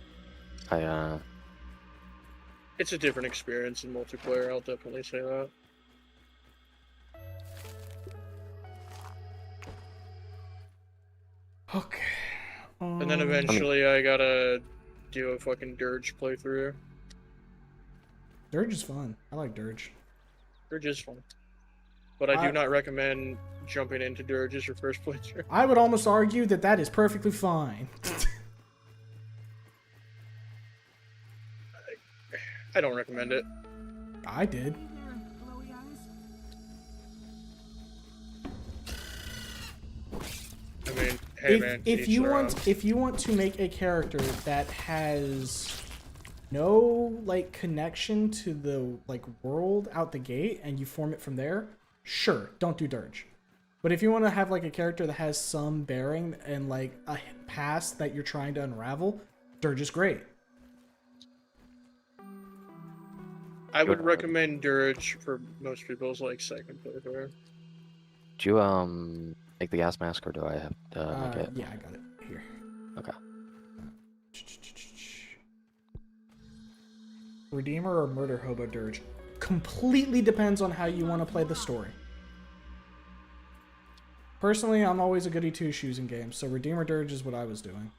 It's a different experience in multiplayer, I'll definitely say that. Okay. And then eventually I gotta do a fucking Dirge playthrough. Dirge is fun. I like Dirge. Dirge is fun. But I do not recommend jumping into Dirge as your first playthrough. I would almost argue that that is perfectly fine. I don't recommend it. I did. I mean, hey man, If you want to make a character that has no like connection to the like world out the gate and you form it from there, sure, don't do Dirge. But if you want to have like a character that has some bearing and like a past that you're trying to unravel, Dirge is great. I would recommend Dirge for most people's like second playthrough. Do you make the gas mask or do I have to make it? Yeah, I got it here. Okay. Redeemer or Murder Hobo Dirge completely depends on how you want to play the story. Personally, I'm always a goody two shoes in games, so Redeemer Dirge is what I was doing.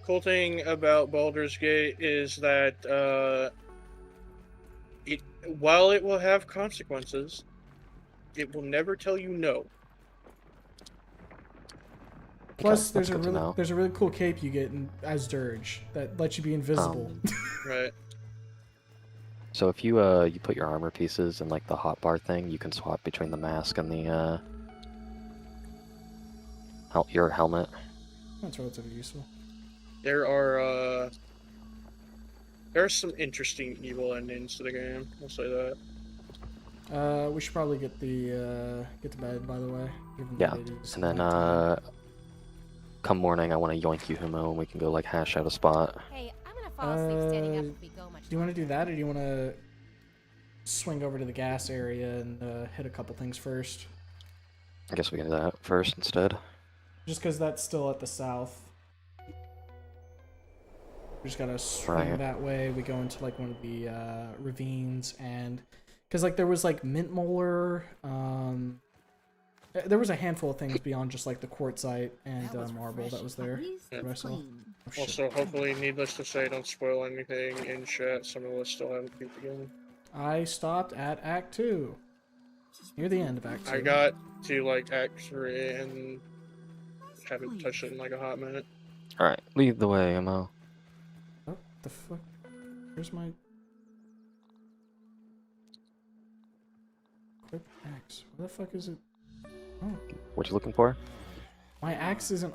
Cool thing about Baldur's Gate is that while it will have consequences, it will never tell you no. Plus, that's there's a good to really know. there's a really cool cape you get as Dirge that lets you be invisible. Right. So if you you put your armor pieces in like the hotbar thing, you can swap between the mask and the your helmet. That's relatively useful. There are some interesting evil endings to the game. I'll say that. We should probably get to bed, by the way. given the Yeah, ladies and then nighttime. come morning I want to yoink you Humo and we can go like hash out a spot. Hey, I'm gonna fall asleep standing up if we go much Do you want to longer. do that, or do you want to swing over to the gas area and hit a couple things first? I guess we can do that first instead. Just because that's still at the south. We just gotta swing Right. that way. We go into like one of the ravines, and because like there was like mint molar, there was a handful of things beyond just like the quartzite and marble that was there. that I saw. Oh, shit. Also, hopefully, needless to say, don't spoil anything in chat. Some of us still haven't beat the game. I stopped at Act 2. Near the end of Act 2. I got to like Act 3 and haven't touched it in like a hot minute. Alright, lead the way, Mo. Oh, the fuck? Where's my... Equip axe. Where the fuck is it? Oh, What you looking for? my axe isn't...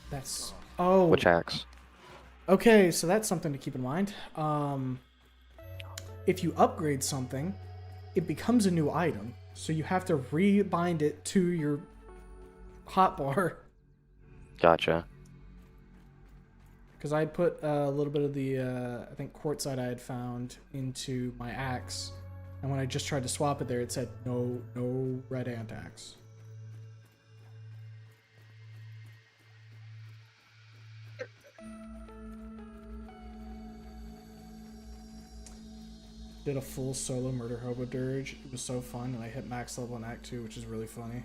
That's... Oh. Which axe? Okay, so that's something to keep in mind. If you upgrade something, it becomes a new item. So you have to rebind it to your hotbar. Gotcha. Because I had put a little bit of the, I think, quartzite I had found into my axe. And when I just tried to swap it there, it said, no red ant axe. Did a full solo Murder Hobo Dirge. It was so fun, and I hit max level in Act 2, which is really funny.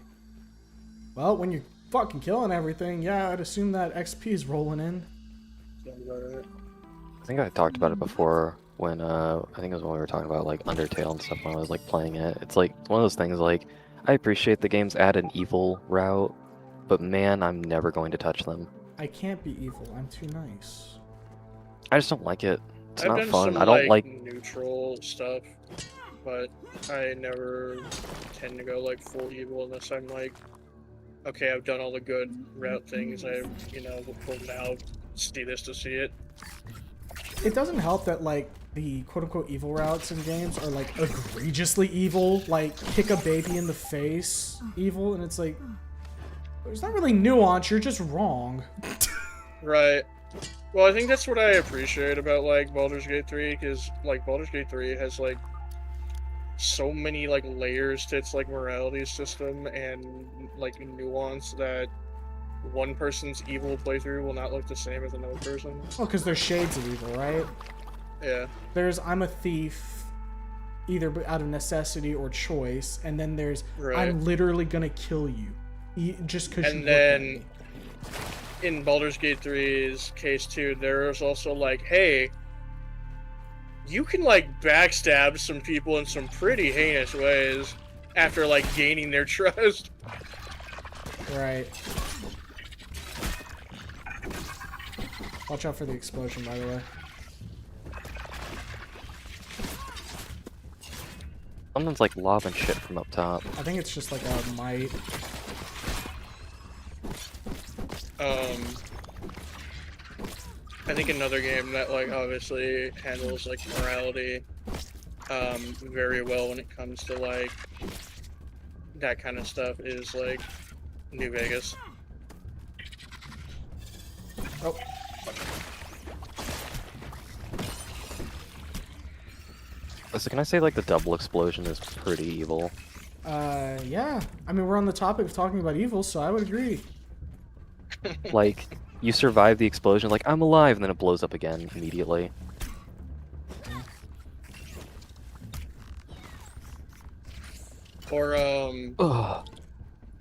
Well, when you're fucking killing everything, yeah, I'd assume that XP is rolling in. Sounds about right. I think I talked about it before when I think it was when we were talking about like Undertale and stuff when I was like playing it. It's like one of those things like I appreciate the games add an evil route, but man, I'm never going to touch them. I can't be evil. I'm too nice. I just don't like it. It's I've not done fun. some I don't like neutral stuff, but I never tend to go like full evil unless I'm like, okay, I've done all the good route things. I, will now see this to see it. It doesn't help that like the quote-unquote evil routes in games are like egregiously evil, like kick a baby in the face evil, and it's like there's not really nuance. You're just wrong. Right. Well, I think that's what I appreciate about like Baldur's Gate 3, because like Baldur's Gate 3 has like so many like layers to its like morality system and like nuance that one person's evil playthrough will not look the same as another person. Well, because there's shades of evil, right? Yeah. There's I'm a thief, either out of necessity or choice, and then there's Right. I'm literally gonna kill you, just because you And look at then me. in Baldur's Gate 3's case too, there's also like, hey, you can like backstab some people in some pretty heinous ways after like gaining their trust. Right. Watch out for the explosion, by the way. someone's like lobbing shit from up top. I think it's just like a might. I think another game that like obviously handles like morality very well when it comes to like that kind of stuff is like New Vegas. Oh. So can I say like the double explosion is pretty evil? Yeah. I mean, we're on the topic of talking about evil, so I would agree. Like you survive the explosion, like I'm alive, and then it blows up again immediately. Or Ugh.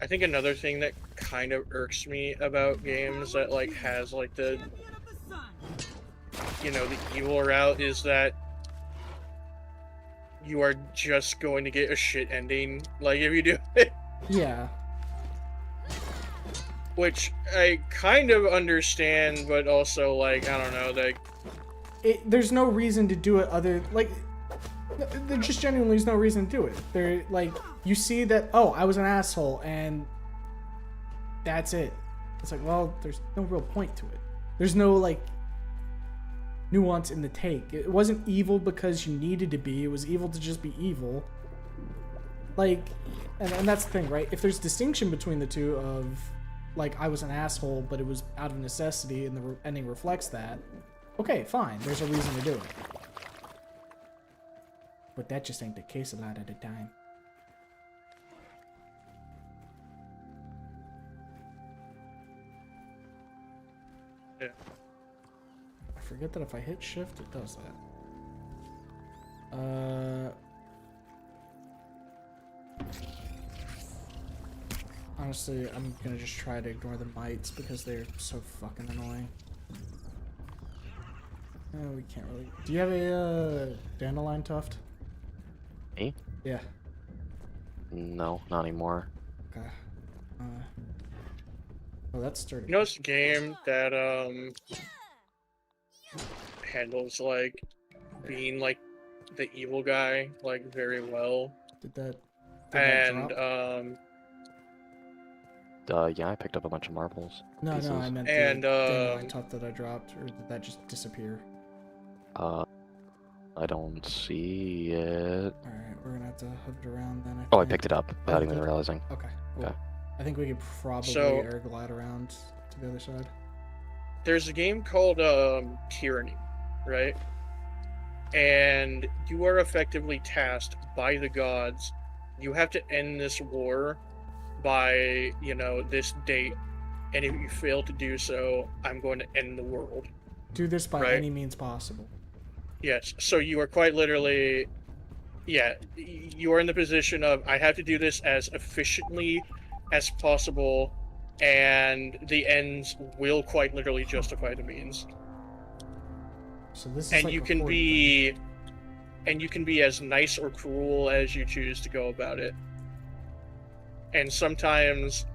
I think another thing that kind of irks me about games that like has like the the evil route is that you are just going to get a shit ending like if you do it. Yeah. Which I kind of understand, but also like I don't know, like There's no reason to do it other like there just genuinely is no reason to do it. There like you see that I was an asshole and that's it. It's like, well, there's no real point to it. There's no like nuance in the take. It wasn't evil because you needed to be. It was evil to just be evil. Like and that's the thing, right? If there's distinction between the two of like I was an asshole but it was out of necessity and the ending reflects that, okay, fine. There's a reason to do it. But that just ain't the case a lot of the time. Yeah. I forget that if I hit shift, it does that. Honestly, I'm gonna just try to ignore the mites because they're so fucking annoying. We can't really. Do you have a dandelion tuft? Me? Yeah. No, not anymore. Okay. Oh, that's sturdy. you know it's a game that handles like being like the evil guy like very well. Did that And drop? Yeah, I picked up a bunch of marbles. No, pieces. I meant And, the dandelion tuft that I dropped, or did that just disappear? I don't see it. Alright, we're gonna have to hoof it around then. Oh, I think. picked it up without even realizing. Okay, cool. Okay. I think we could probably So- air glide around to the other side. There's a game called Tyranny, right? And you are effectively tasked by the gods. You have to end this war by, this date. And if you fail to do so, I'm going to end the world. Do this by Right. any means possible. Yes. So you are quite literally, you are in the position of, I have to do this as efficiently as possible, and the ends will quite literally justify the means. So this is and like you a can horde be as nice or cruel as you choose to go about it. And sometimes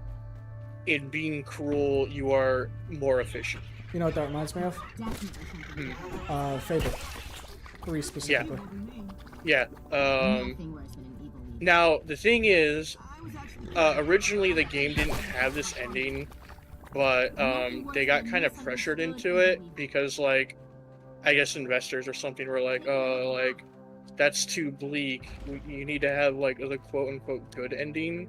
in being cruel you are more efficient. thing. You know what that reminds me of? Fable 3 specifically. Yeah. Now the thing is, originally the game didn't have this ending, but they got kind of pressured into it because, like, I guess investors or something were like, "Oh, like that's too bleak. You need to have like the quote unquote good ending."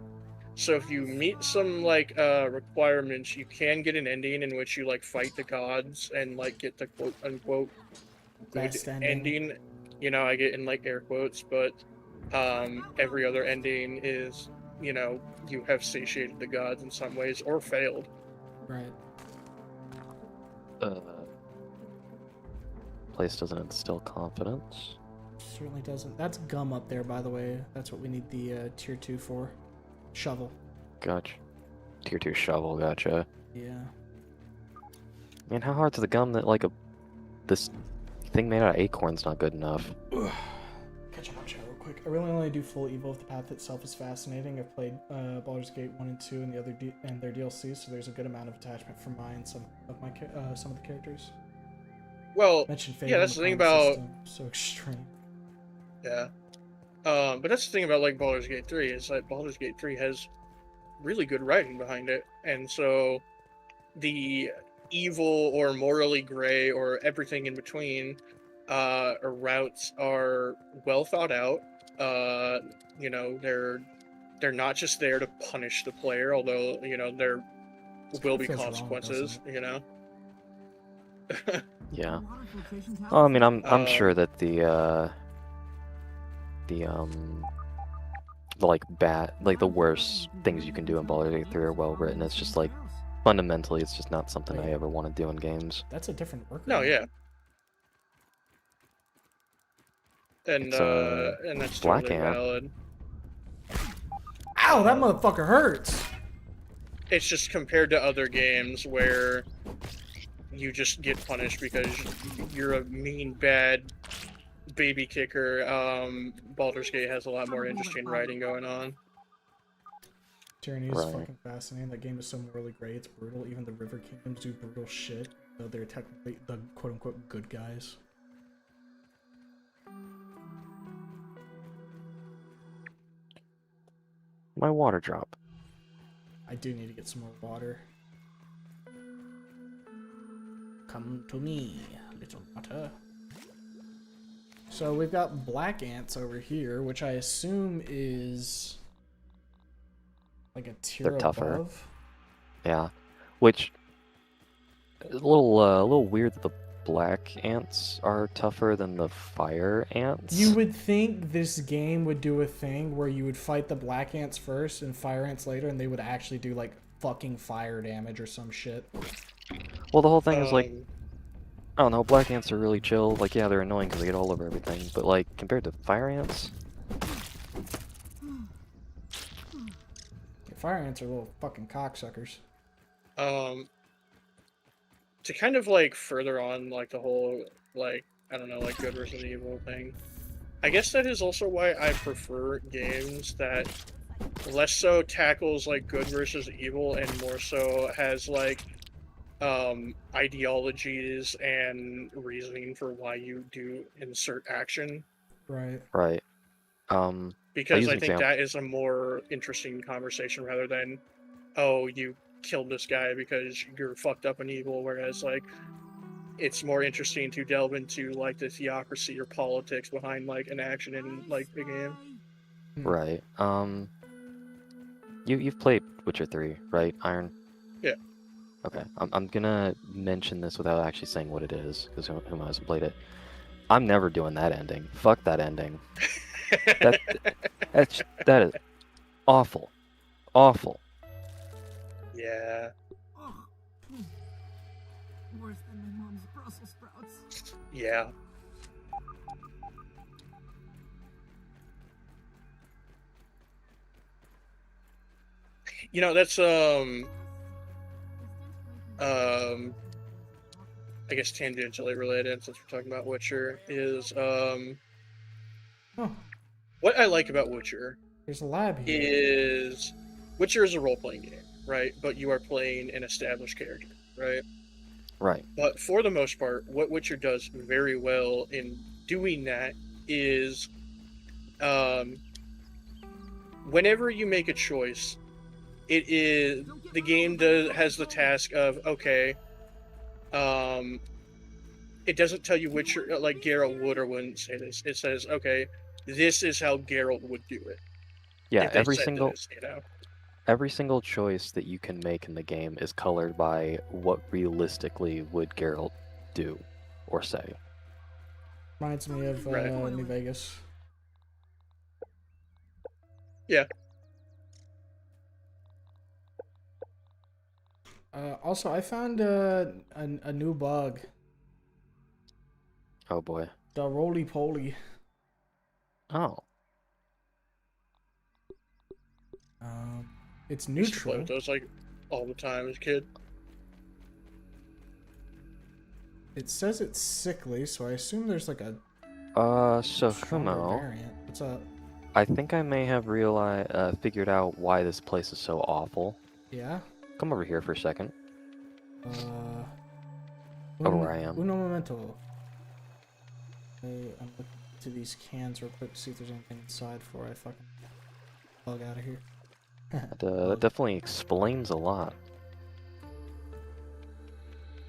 So if you meet some like requirements, you can get an ending in which you like fight the gods and like get the quote unquote good Best ending. ending. You know, I get in like air quotes, but every other ending is, you know, you have satiated the gods in some ways or failed. Right. Place doesn't instill confidence. Certainly doesn't. That's gum up there, by the way. That's what we need the tier 2 for. Shovel. Gotcha. Tier 2 shovel, gotcha. Yeah. Man, how hard's the gum that like this thing made out of acorns not good enough? Catch up on chat real quick. I really only do full Evil if the path itself is fascinating. I've played Baldur's Gate 1 and 2 and the other and their DLCs, so there's a good amount of attachment for mine and some of the characters. Well, Mentioned Fable yeah, in that's the thing combat about system, so extreme. yeah. But that's the thing about like Baldur's Gate 3 is that Baldur's Gate 3 has really good writing behind it, and so the evil or morally gray or everything in between routes are well thought out. You know, they're not just there to punish the player, although you know there will be Feels wrong, consequences. doesn't You know. Yeah. Oh, I mean, I'm sure Um, that the like the worst things you can do in Baldur's Gate 3 are well written. It's just like fundamentally, it's just not something I ever want to do in games. That's a different worker. No, yeah. And It's and that's Black totally Ant. valid. Ow, that motherfucker hurts! It's just compared to other games where you just get punished because you're a mean, bad baby kicker. Baldur's Gate has a lot more interesting writing going on. Tyranny is Right. fucking fascinating. That game is so morally gray, it's brutal. Even the River Kingdoms do brutal shit, though they're technically the quote-unquote good guys. My water drop. I do need to get some more water. Come to me, little water. So we've got black ants over here, which I assume is like a tier They're tougher. above. Yeah, which is a little weird that the black ants are tougher than the fire ants. You would think this game would do a thing where you would fight the black ants first and fire ants later, and they would actually do like fucking fire damage or some shit. Well, the whole thing is like, Um, I don't know, black ants are really chill. Like, yeah, they're annoying because they get all over everything, but like compared to fire ants, Fire ants are little fucking cocksuckers. to kind of like further on like the whole like I don't know like good versus evil thing. I guess that is also why I prefer games that less so tackles like good versus evil and more so has like ideologies and reasoning for why you do insert action, Right. right? because use I an think example. that is a more interesting conversation rather than, oh, you killed this guy because you're fucked up and evil, whereas like it's more interesting to delve into like the theocracy or politics behind like an action in like the game. Right. You've played Witcher 3, right, Iron? Yeah. Okay. I'm gonna mention this without actually saying what it is, because who hasn't played it? I'm never doing that ending. Fuck that ending. That is awful. Awful. Yeah. Worse than my mom's Brussels sprouts. Yeah. You know, that's I guess tangentially related, since we're talking about Witcher, is Oh, what I like about Witcher there's a lab here. is Witcher is a role-playing game, right? But you are playing an established character, right? Right. But for the most part, what Witcher does very well in doing that is, whenever you make a choice, it is the game has the task of, okay, it doesn't tell you which, like Geralt would or wouldn't say this. It says, okay, this is how Geralt would do it. Yeah, if they every said single this, you know? every single choice that you can make in the game is colored by what realistically would Geralt do or say. Reminds me of Right. New Vegas. Yeah. Also, I found a new bug. Oh boy. The roly-poly. Oh. It's I used to play neutral. with those like all the time as a kid. It says it's sickly, so I assume there's like a So stronger Kumo, variant. What's up? I think I may have figured out why this place is so awful. Yeah? Come over here for a second. Uno, where I am. Uno momento. I'm looking to these cans real quick to see if there's anything inside before I fucking bug out of here. That definitely explains a lot.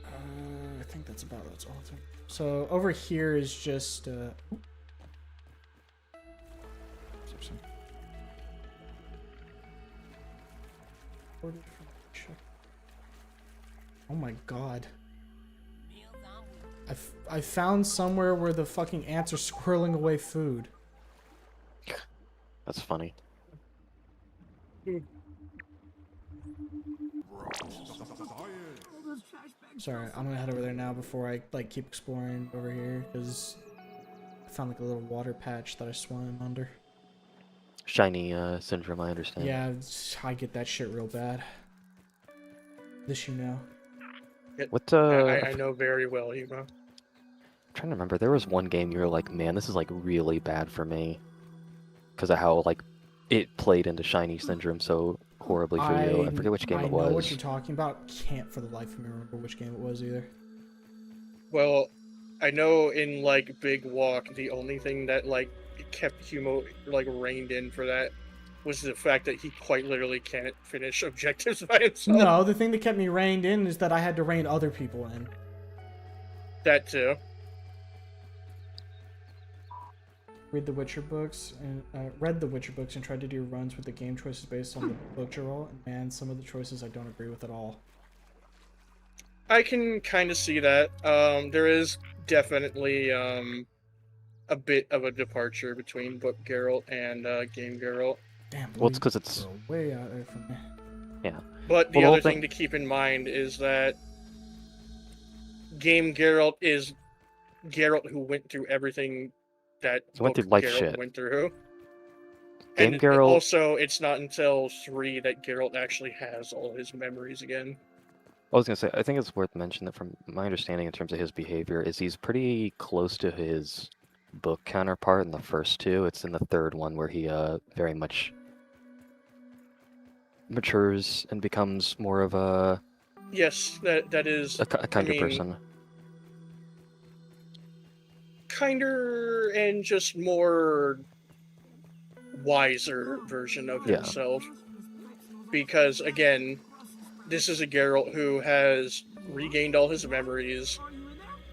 I think that's about that's all. So over here is just oh my god. I found somewhere where the fucking ants are squirreling away food. That's funny. Sorry, I'm gonna head over there now before I like keep exploring over here because I found like a little water patch that I swam under. Shiny syndrome, I understand. Yeah, I get that shit real bad. This you know. What I know very well, Hugo. I'm trying to remember. There was one game you were like, man, this is like really bad for me, because of how like it played into Shiny Syndrome so horribly for you. I forget which game it was. I know what you're talking about. Can't for the life of me remember which game it was either. Well, I know in like Big Walk, the only thing that like kept Humo like reined in for that was the fact that he quite literally can't finish objectives by himself. No, the thing that kept me reined in is that I had to rein other people in. That too. Read the Witcher books and read the Witcher books and tried to do runs with the game choices based on the book you roll. And man, some of the choices I don't agree with at all. I can kind of see that. There is definitely a bit of a departure between book Geralt and game Geralt. Damn. Well, it's because it's way out there from me. yeah. But the Well, the other whole thing to keep in mind is that game Geralt is Geralt who went through everything that He went book through life Geralt shit. went through. Game And Geralt- also, it's not until 3 that Geralt actually has all his memories again. I was gonna say, I think it's worth mentioning that from my understanding in terms of his behavior is he's pretty close to his book counterpart in the first two. It's in the third one where he very much matures and becomes more of a Yes, that is a kinder mean, person. kinder and just more wiser version of Yeah. himself. Because again, this is a Geralt who has regained all his memories,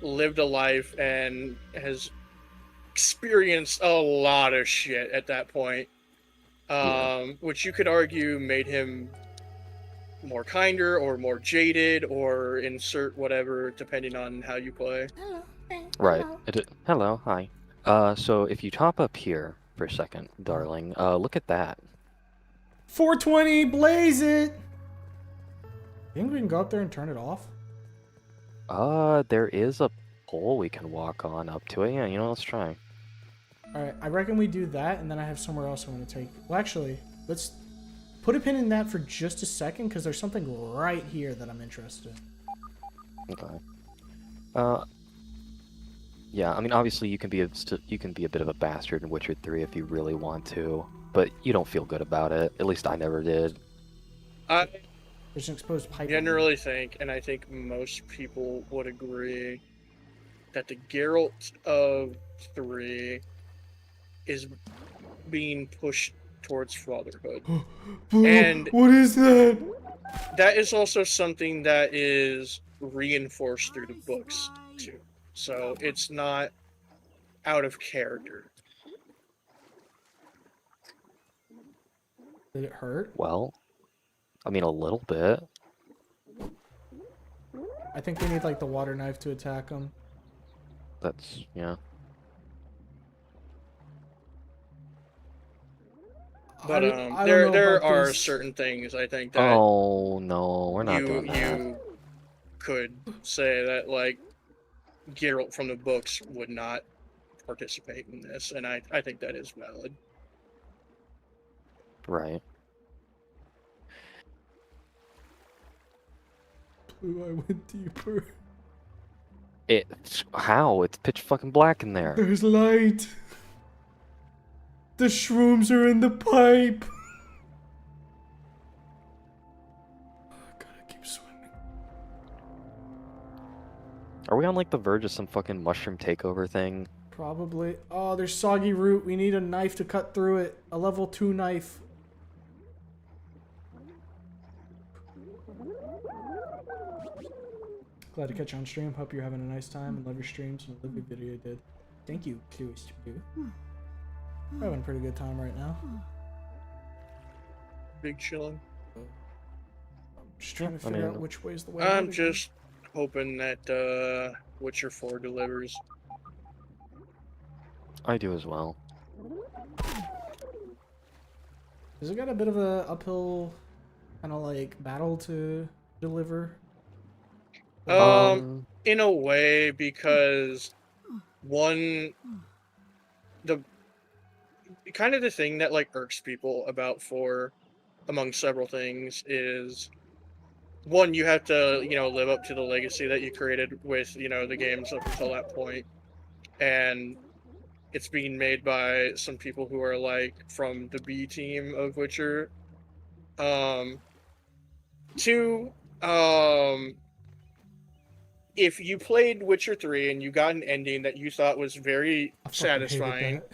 lived a life, and has experienced a lot of shit at that point. Which you could argue made him more kinder or more jaded, or insert whatever depending on how you play. Right. Hello, hi. So if you top up here for a second, darling, look at that. 420, blaze it! Think we can go up there and turn it off? There is a pole we can walk on up to it. Yeah, you know, let's try. Alright, I reckon we do that, and then I have somewhere else I want to take. Well, actually, let's put a pin in that for just a second, because there's something right here that I'm interested in. Okay. Yeah, I mean, obviously you can be you can be a bit of a bastard in Witcher 3 if you really want to, but you don't feel good about it. At least I never did. I There's an exposed pipe. generally think, and I think most people would agree, that the Geralt of 3 is being pushed towards fatherhood. And what is that? that is also something that is reinforced through the books too. So it's not out of character. Did it hurt? Well, I mean, a little bit. I think we need like the water knife to attack him. That's, yeah. But I don't know there about are this. certain things I think that Oh no, we're not doing that. you could say that like Geralt from the books would not participate in this, and I think that is valid. Right. Blue, I went deeper. How? It's pitch fucking black in there. There's light. The shrooms are in the pipe. Gotta keep swimming. Are we on like the verge of some fucking mushroom takeover thing? Probably. Oh, there's soggy root. We need a knife to cut through it. A level 2 knife. Glad to catch you on stream. Hope you're having a nice time and love your streams and love your video you did. Thank you, Clues. We're having a pretty good time right now. Big chillin'. Just trying to I figure out mean, which way's the way. I'm out again. just hoping that Witcher 4 delivers. I do as well. Has it got a bit of a uphill kind of like battle to deliver? In a way, because one, the kind of the thing that like irks people about 4, among several things, is one, you have to, live up to the legacy that you created with, the games up until that point. And it's being made by some people who are like from the B team of Witcher. 2, if you played Witcher 3 and you got an ending that you thought was very I fucking hated satisfying that.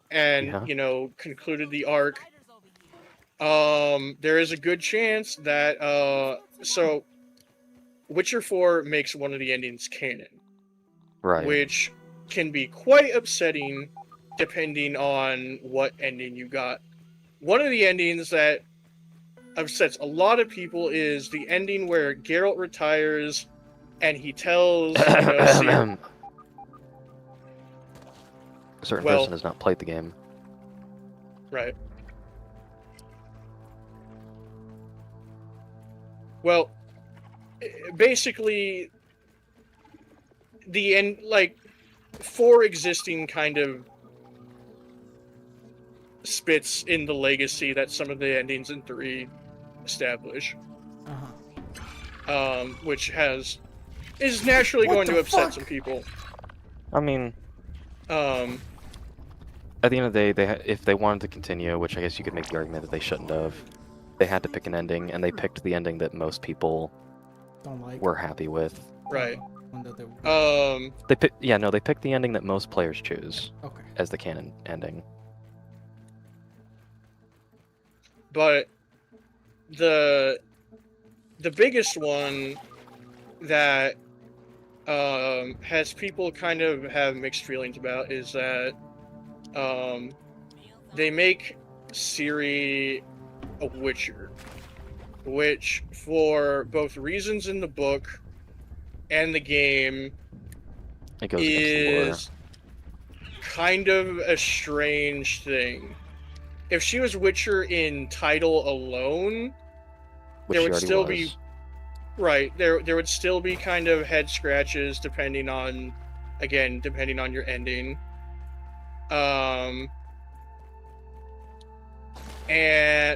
and, Yeah. concluded the arc, there is a good chance that, so Witcher 4 makes one of the endings canon, Right. which can be quite upsetting depending on what ending you got. One of the endings that upsets a lot of people is the ending where Geralt retires and he tells, Ciri, A certain Well- person has not played the game. right. Well, basically, the end, like, 4 existing kind of spits in the legacy that some of the endings in 3 establish, which is naturally What going the to upset fuck? some people. I mean, Um, at the end of the day, if they wanted to continue, which I guess you could make the argument that they shouldn't have, they had to pick an ending, and they picked the ending that most people Don't like. were happy with. right. One that they They picked the ending that most players choose okay. as the canon ending. But the biggest one that has people kind of have mixed feelings about is that they make Ciri a Witcher, which for both reasons in the book and the game It goes against the lore. is kind of a strange thing. If she was Witcher in title alone, Which there she would already still was. be right. There would still be kind of head scratches depending on your ending.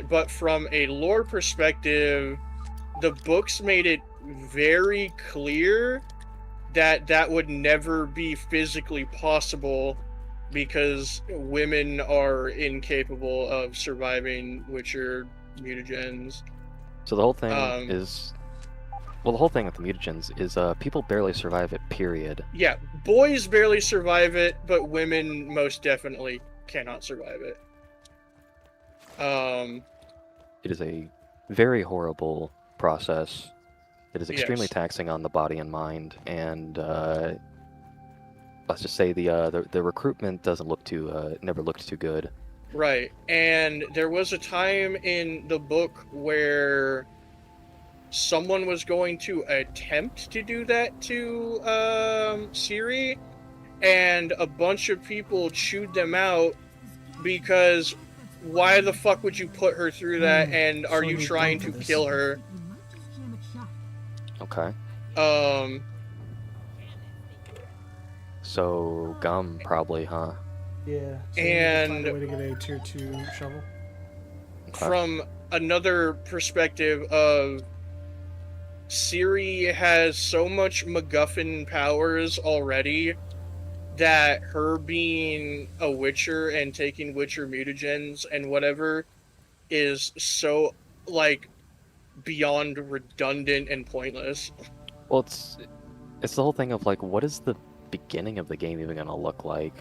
But from a lore perspective, the books made it very clear that would never be physically possible because women are incapable of surviving Witcher mutagens. So the whole thing Um, is, well, the whole thing with the mutagens is people barely survive it. Period. Yeah, boys barely survive it, but women most definitely cannot survive it. It is a very horrible process. It is extremely Yes. taxing on the body and mind, and let's just say the recruitment doesn't look too never looked too good. Right, and there was a time in the book where someone was going to attempt to do that to Ciri, and a bunch of people chewed them out because why the fuck would you put her through that, and are so you we've trying gone to for this. kill her? Okay. So gum probably, huh? Yeah. So And- we need to find a way to get a tier 2 shovel. Okay. From another perspective of Ciri has so much MacGuffin powers already that her being a Witcher and taking Witcher mutagens and whatever is so, like, beyond redundant and pointless. Well, it's the whole thing of like, what is the beginning of the game even gonna look like?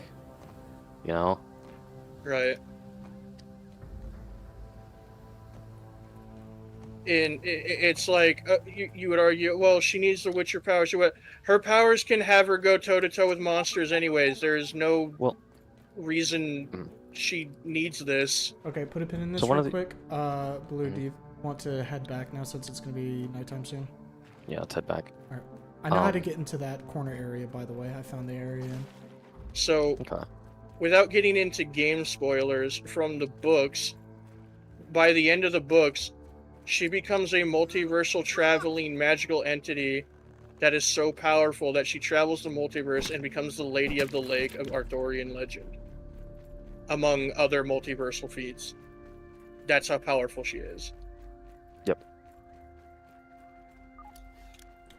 You know? Right. And it's like, you would argue, well, she needs the Witcher powers. Her powers can have her go toe-to-toe with monsters anyways. There's no Well, reason she needs this. Okay, put a pin in this So one real of the- quick. Blue, do you want to head back now since it's going to be nighttime soon? yeah, let's head back. I know how to Um, get into that corner area, by the way. I found the area. So, Okay. without getting into game spoilers from the books, by the end of the books, she becomes a multiversal traveling magical entity that is so powerful that she travels the multiverse and becomes the Lady of the Lake of Arthurian legend, among other multiversal feats. That's how powerful she is.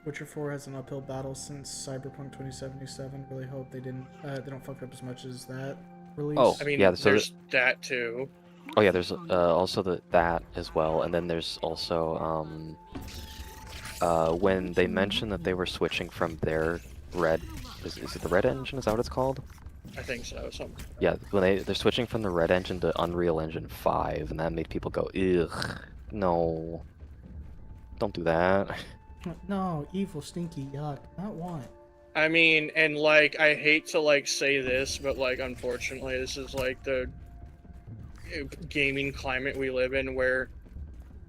Witcher 4 has an uphill battle since Cyberpunk 2077. Really hope they don't fuck up as much as that release. Oh. I mean, Yeah, so there's that too. Oh yeah, there's also that as well, and then there's also when they mentioned that they were switching from their red, is it the red engine? Is that what it's called? I think so. Something. Yeah, when they're switching from the red engine to Unreal Engine 5, and that made people go, ugh, no, don't do that. No, evil, stinky, yuck. Not want. I mean, and like, I hate to like say this, but like, unfortunately, this is like the gaming climate we live in, where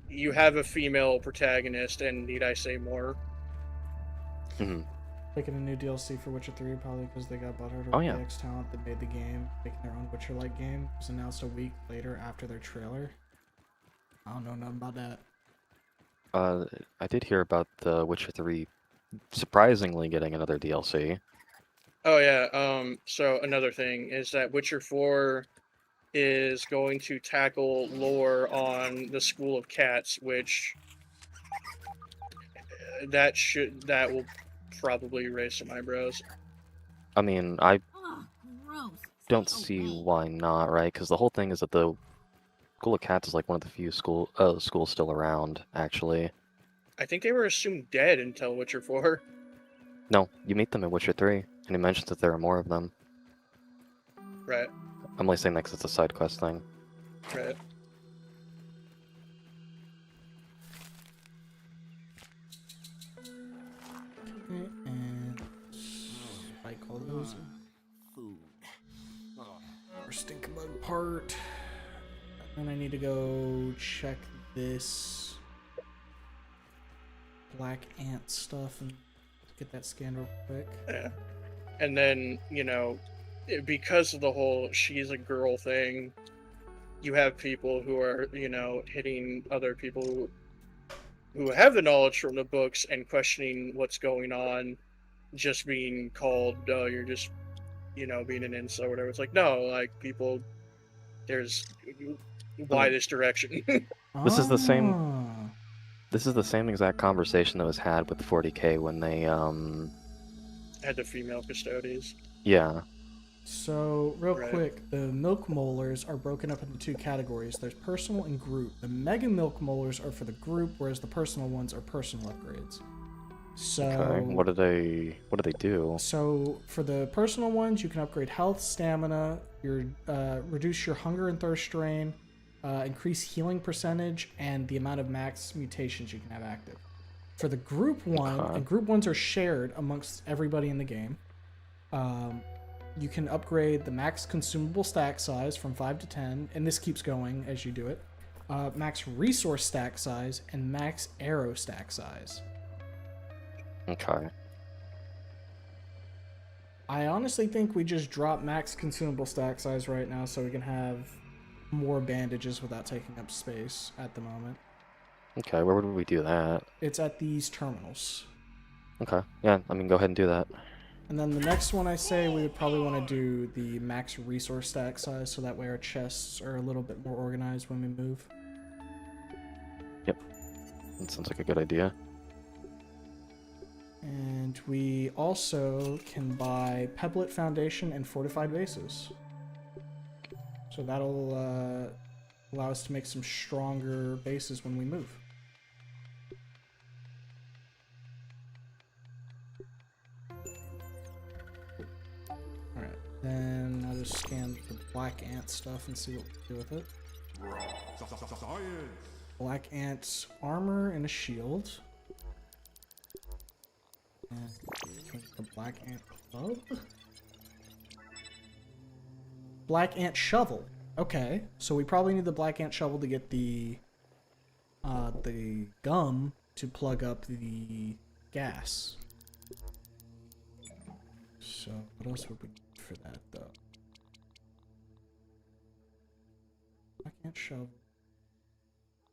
you have a female protagonist, and need I say more? Mhm. Making a new DLC for Witcher 3 probably because they got butthurt Oh, over yeah. the X talent that made the game, making their own Witcher-like game. It was announced a week later after their trailer. I don't know nothing about that. I did hear about the Witcher 3 surprisingly getting another DLC. Oh yeah. So another thing is that Witcher 4 is going to tackle lore on the School of Cats, which that will probably raise some eyebrows. I mean, I Ugh, gross. don't So see vague. why not, right? Because the whole thing is that the School of Cats is like one of the few schools still around, actually. I think they were assumed dead until Witcher 4. No, you meet them in Witcher 3, and he mentions that there are more of them. Right. I'm only saying that 'cause it's a side quest thing. Right. Okay, and spike all those. Food. Or stink bug part. And I need to go check this black ant stuff and get that scanned real quick. Yeah. And then, you know, because of the whole she's a girl thing, you have people who are, you know, hitting other people who have the knowledge from the books and questioning what's going on, just being called, oh, you're just, you know, being an incel or whatever. It's like, no, like, people, there's, why this direction? This is the same- Ah. This is the same exact conversation that was had with 40K when they had the female custodies. Yeah. So, real Right. quick, the milk molars are broken up into two categories. There's personal and group. The mega milk molars are for the group, whereas the personal ones are personal upgrades. So, Okay. What do they do? So for the personal ones, you can upgrade health, stamina, reduce your hunger and thirst drain, increase healing percentage, and the amount of max mutations you can have active. For the group one, Okay. and group ones are shared amongst everybody in the game. You can upgrade the max consumable stack size from 5 to 10, and this keeps going as you do it. Max resource stack size and max arrow stack size. Okay. I honestly think we just drop max consumable stack size right now so we can have more bandages without taking up space at the moment. Okay. Where would we do that? It's at these terminals. Okay. Yeah. I mean, go ahead and do that. And then the next one I say we would probably want to do the max resource stack size so that way our chests are a little bit more organized when we move. That sounds like a good idea. And we also can buy Pebblet Foundation and Fortified Bases. So that'll allow us to make some stronger bases when we move. Alright, then I'll just scan the Black Ant stuff and see what we do with it. Black Ant's armor and a shield. And can we get the Black Ant club? Black Ant shovel. Okay, so we probably need the Black Ant shovel to get the gum to plug up the gas. So what else would we need for that though? Black Ant shovel.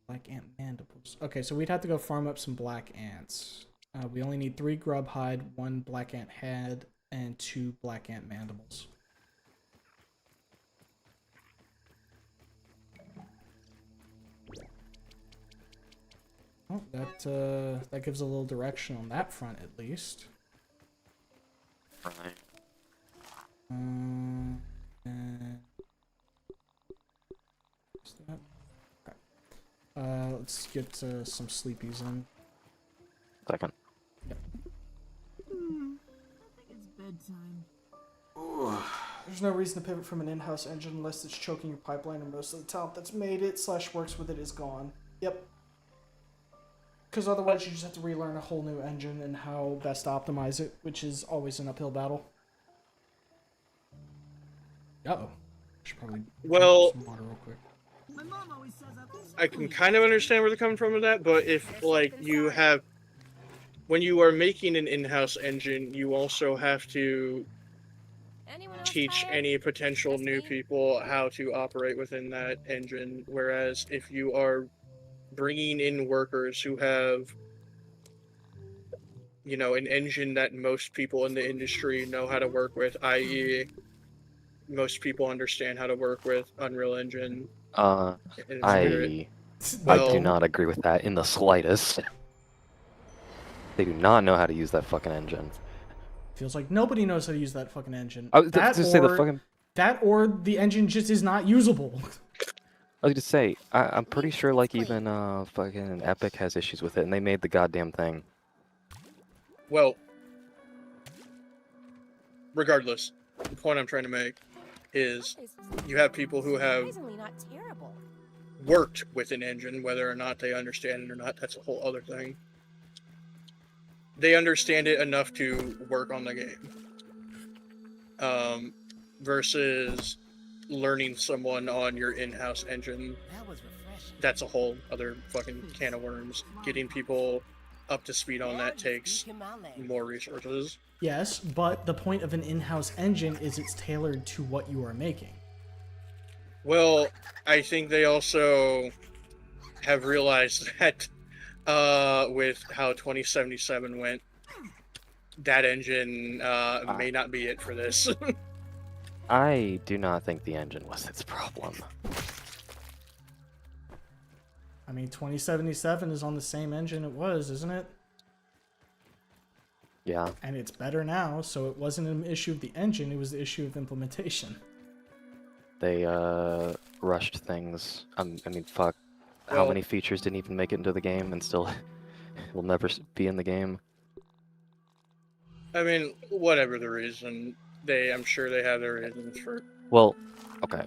Black Ant mandibles. Okay, so we'd have to go farm up some Black Ants. We only need 3 grub hide, 1 Black Ant head, and 2 Black Ant mandibles. Oh, that gives a little direction on that front at least. Right. And what's that? Okay. Let's get some sleepies in. Second. I think it's bedtime. There's no reason to pivot from an in-house engine unless it's choking your pipeline and most of the talent that's made it / works with it is gone. Yep. Because otherwise you just have to relearn a whole new engine and how best to optimize it, which is always an uphill battle. Uh-oh. Should probably Well, drink some water real quick. My mom always says I can kind of understand where they're coming from with that, but if like you have, when you are making an in-house engine, you also have to Anyone else teach tired? any potential Just new me? people how to operate within that engine. Whereas if you are bringing in workers who have, you know, an engine that most people in the industry know how to work with, i.e., most people understand how to work with Unreal Engine and Spirit. I Well- do not agree with that in the slightest. They do not know how to use that fucking engine. Feels like nobody knows how to use that fucking engine. I was just say the fucking. That or the engine just is not usable. I was gonna say I'm pretty sure like even fucking Epic has issues with it, and they made the goddamn thing. Well, regardless, the point I'm trying to make is you have people who have Surprisingly not terrible. worked with an engine, whether or not they understand it or not, that's a whole other thing. They understand it enough to work on the game. Versus learning someone on your in-house engine, That was refreshing. that's a whole other fucking can of worms. Getting people up to speed on that takes more resources. Yes, but the point of an in-house engine is it's tailored to what you are making. Well, I think they also have realized that with how 2077 went, that engine may not be it for this. I do not think the engine was its problem. I mean, 2077 is on the same engine it was, isn't it? Yeah. And it's better now, so it wasn't an issue of the engine, it was the issue of implementation. They rushed things. I mean, fuck. How Well- many features didn't even make it into the game and still will never be in the game? I mean, whatever the reason, I'm sure they have their reasons for. Well, okay.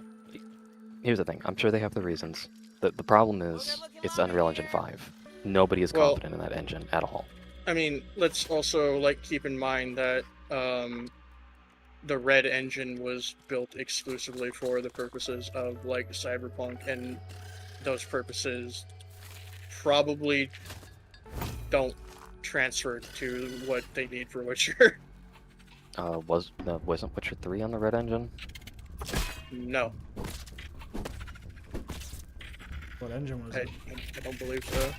Here's the thing. I'm sure they have the reasons. The problem is it's Unreal Engine 5. Nobody is Well- confident in that engine at all. I mean, let's also like keep in mind that the Red engine was built exclusively for the purposes of like Cyberpunk, and those purposes probably don't transfer to what they need for Witcher. Wasn't Witcher 3 on the Red engine? No, What engine was I, it? I don't believe so.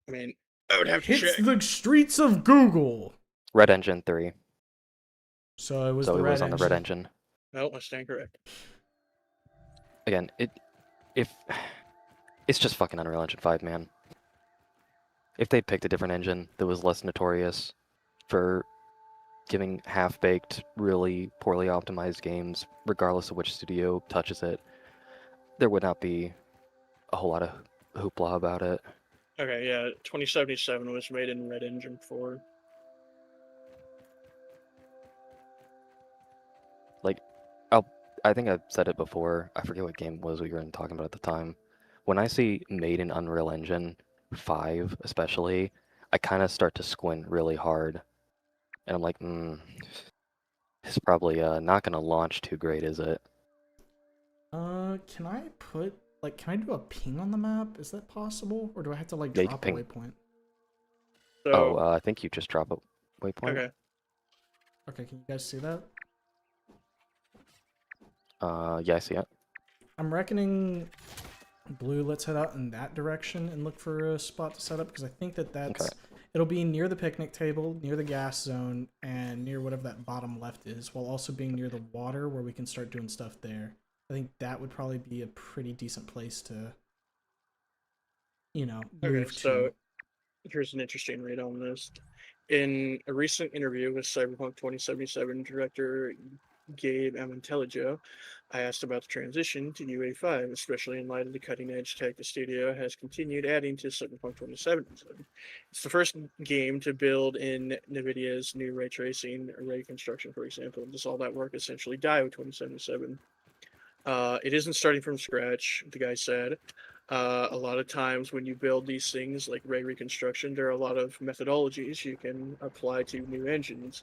I mean, I would have to Hits check. the streets of Google! Red engine 3. So it was So the it red was on the engine. Red engine. No, I stand correct. Again, it's just fucking Unreal Engine 5, man. If they picked a different engine that was less notorious for giving half-baked, really poorly optimized games, regardless of which studio touches it, there would not be a whole lot of hoopla about it. Okay, yeah, 2077 was made in Red Engine 4. I think I've said it before. I forget what game it was we were talking about at the time. When I see made in Unreal Engine 5, especially, I kind of start to squint really hard. And I'm like, it's probably not going to launch too great, is it? Can I put, like, can I do a ping on the map? Is that possible? Or do I have to, like, Yeah, you drop a can ping. waypoint? So, I think you just drop a waypoint. okay. Okay, can you guys see that? Yeah, I see it. I'm reckoning blue, let's head out in that direction and look for a spot to set up, because I think that's it'll be near the picnic table, near the gas zone, and near whatever that bottom left is, while also being near the water where we can start doing stuff there. I think that would probably be a pretty decent place to, you know, move Okay, so to. here's an interesting read on this. In a recent interview with Cyberpunk 2077 director Gabe Amontellijo, I asked about the transition to UA5, especially in light of the cutting-edge tech the studio has continued adding to Cyberpunk 2077. It's the first game to build in NVIDIA's new ray tracing, ray construction, for example. Does all that work essentially die with 2077? It isn't starting from scratch, the guy said. A lot of times when you build these things like ray reconstruction, there are a lot of methodologies you can apply to new engines,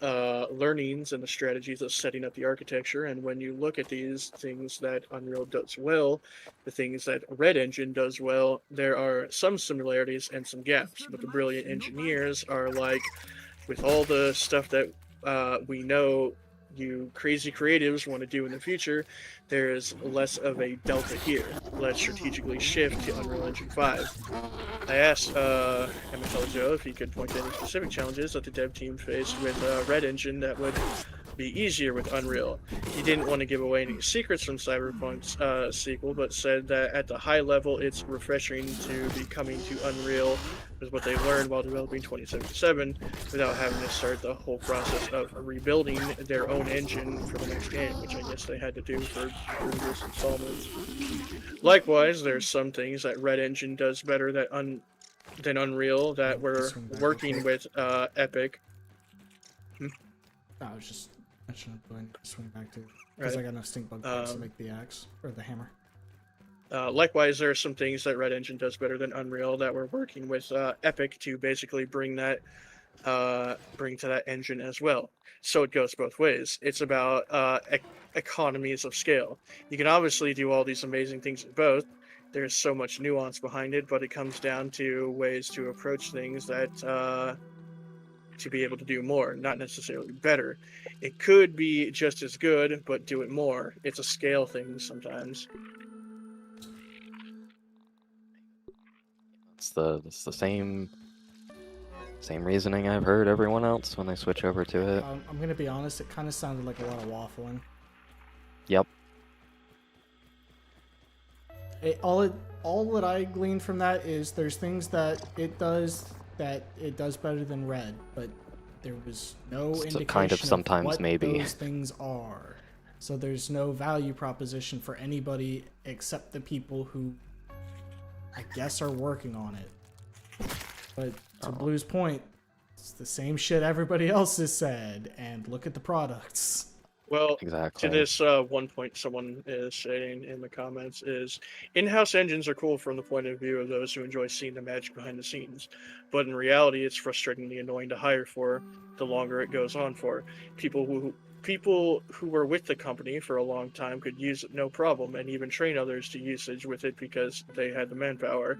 learnings and the strategies of setting up the architecture. And when you look at these things that Unreal does well, the things that Red Engine does well, there are some similarities and some gaps. But the brilliant engineers are like, with all the stuff that we know you crazy creatives want to do in the future, there is less of a delta here. Let's strategically shift to Unreal Engine 5. I asked Amontellijo if he could point to any specific challenges that the dev team faced with Red Engine that would be easier with Unreal. He didn't want to give away any secrets from Cyberpunk's sequel, but said that at the high level, it's refreshing to be coming to Unreal with what they learned while developing 2077 without having to start the whole process of rebuilding their own engine for the next game, which I guess they had to do for previous installments. Likewise, there's some things that Red Engine does better than Unreal that we're Swing back working real with Epic. I was just mentioning do I need to swing back to, because Right. I got enough stink bug parts to Um, make the axe or the hammer. Likewise, there are some things that Red Engine does better than Unreal that we're working with Epic to basically bring to that engine as well. So it goes both ways. It's about economies of scale. You can obviously do all these amazing things with both. There's so much nuance behind it, but it comes down to ways to approach things that to be able to do more, not necessarily better. It could be just as good, but do it more. It's a scale thing sometimes. It's the same reasoning I've heard everyone else when they switch over to it. I'm gonna be honest, it kind of sounded like a lot of waffling. Yep. all that I gleaned from that is there's things that it does better than Red, but there was no So indication kind of sometimes what maybe. those things are. So there's no value proposition for anybody except the people who, I guess, are working on it. But to Blue's point, it's the same shit everybody else has said, and look at the products. Well, Exactly. to this one point someone is saying in the comments is, in-house engines are cool from the point of view of those who enjoy seeing the magic behind the scenes, but in reality it's frustratingly annoying to hire for the longer it goes on for. People who were with the company for a long time could use it no problem and even train others to usage with it because they had the manpower.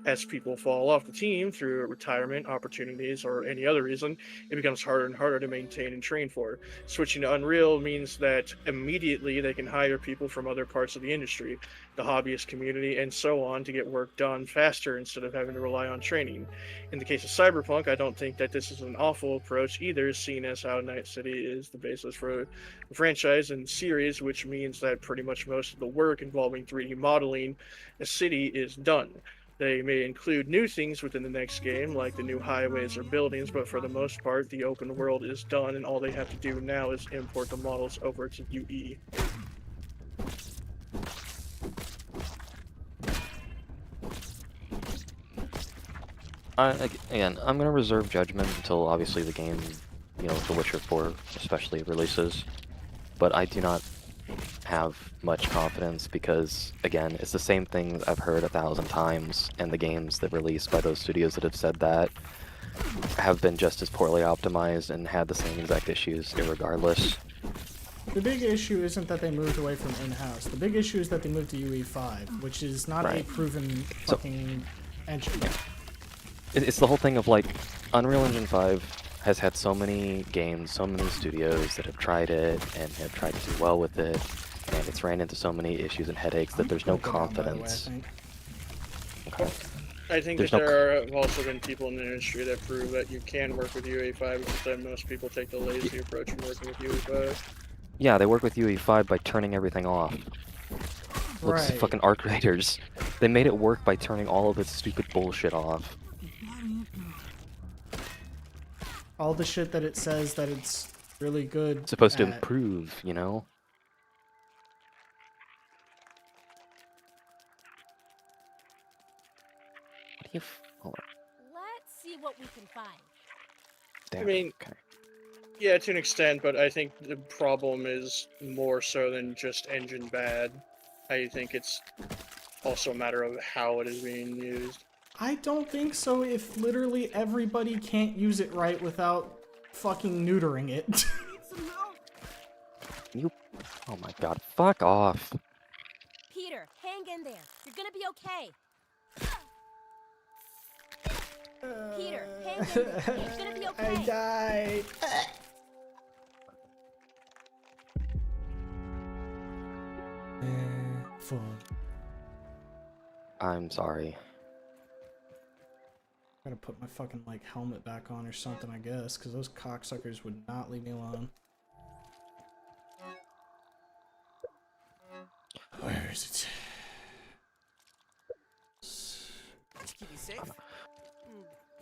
As people fall off the team through retirement, opportunities, or any other reason, it becomes harder and harder to maintain and train for. Switching to Unreal means that immediately they can hire people from other parts of the industry, the hobbyist community, and so on to get work done faster instead of having to rely on training. In the case of Cyberpunk, I don't think that this is an awful approach either, seeing as how Night City is the basis for the franchise and series, which means that pretty much most of the work involving 3D modeling a city is done. They may include new things within the next game, like the new highways or buildings, but for the most part, the open world is done, and all they have to do now is import the models over to UE. Again, I'm gonna reserve judgment until obviously the game, The Witcher 4 especially releases. But I do not have much confidence because, again, it's the same thing I've heard 1,000 times, and the games that released by those studios that have said that have been just as poorly optimized and had the same exact issues irregardless. The big issue isn't that they moved away from in-house. The big issue is that they moved to UE5, which is not a Right. proven fucking engine. It's the whole thing of, like, Unreal Engine 5 has had so many games, so many studios that have tried it and have tried to do well with it, and it's ran into so many issues and headaches that there's no Go down, by the way, I confidence. think. Okay. I think There's that no there have also been people in the industry that prove that you can work with UE5, because then most people take the lazy approach from working with UE5. Yeah, they work with UE5 by turning everything off. Looks Right. fucking Arc Raiders. They made it work by turning all of this stupid bullshit off. All the shit that it says that it's really good. It's supposed to at. improve, you know? What do you... Hold on. Let's see what we can find. Damn. I mean- Okay. Yeah, to an extent, but I think the problem is more so than just engine bad. I think it's also a matter of how it is being used. I don't think so if literally everybody can't use it right without fucking neutering it. Need some help? Oh my god, fuck off. Peter, hang in there. You're gonna be okay. Peter, hang in there. You're gonna be okay. I died. Fun. I'm sorry. Gotta put my fucking like helmet back on or something, I guess, because those cocksuckers would not leave me alone. Where is it? Let's keep you safe.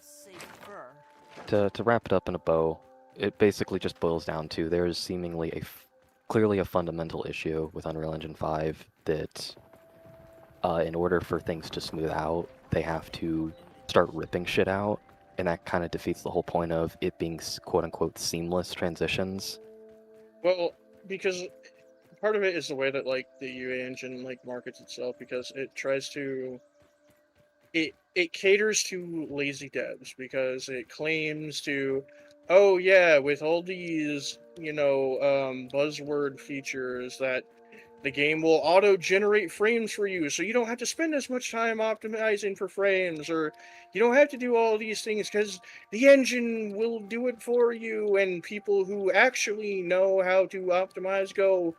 Safer. To wrap it up in a bow, it basically just boils down to there's seemingly clearly a fundamental issue with Unreal Engine 5 that in order for things to smooth out, they have to start ripping shit out, and that kind of defeats the whole point of it being quote-unquote seamless transitions. Well, because part of it is the way that like the UA engine like markets itself, because it tries to it caters to lazy devs, because it claims to, oh yeah, with all these buzzword features that the game will auto-generate frames for you, so you don't have to spend as much time optimizing for frames, or you don't have to do all these things because the engine will do it for you. And people who actually know how to optimize go,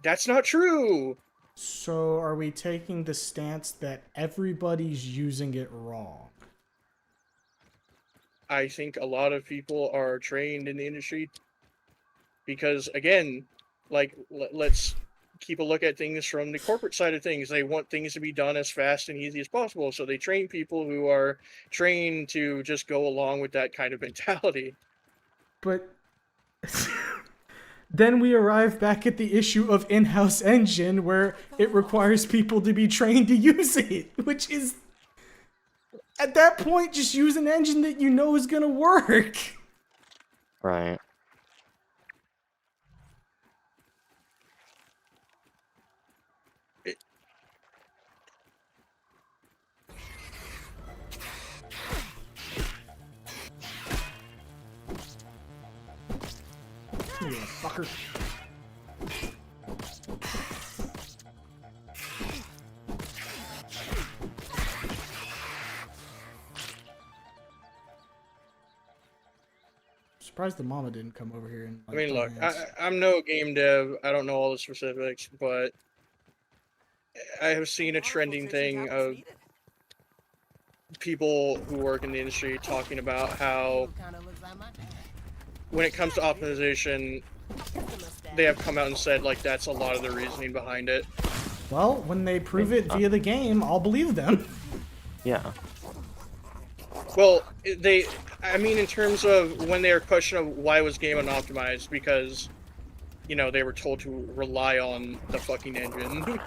that's not true. So are we taking the stance that everybody's using it wrong? I think a lot of people are trained in the industry because, again, like let's keep a look at things from the corporate side of things. They want things to be done as fast and easy as possible, so they train people who are trained to just go along with that kind of mentality. But then we arrive back at the issue of in-house engine, where it requires people to be trained to use it, which is, at that point, just use an engine that you know is gonna work. Right. You fucker. Surprised the mama didn't come over here and. I mean, look, I'm no game dev. I don't know all the specifics, but I have seen a trending thing of people who work in the industry talking about how, when it comes to optimization, they have come out and said, like, that's a lot of the reasoning behind it. Well, when they prove it via the game, I'll believe them. Yeah. Well, I mean, in terms of when they were questioning why was game unoptimized, because, you know, they were told to rely on the fucking engine.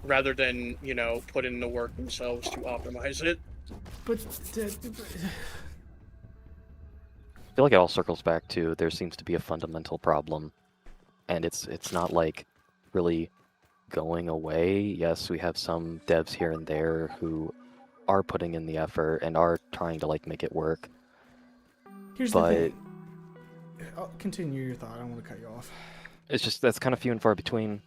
Rather than, you know, put in the work themselves to optimize it. But I feel like it all circles back to there seems to be a fundamental problem, and it's not like really going away. Yes, we have some devs here and there who are putting in the effort and are trying to like make it work. Here's the thing. I'll continue your thought. I don't want to cut you off. It's just that's kind of few and far between,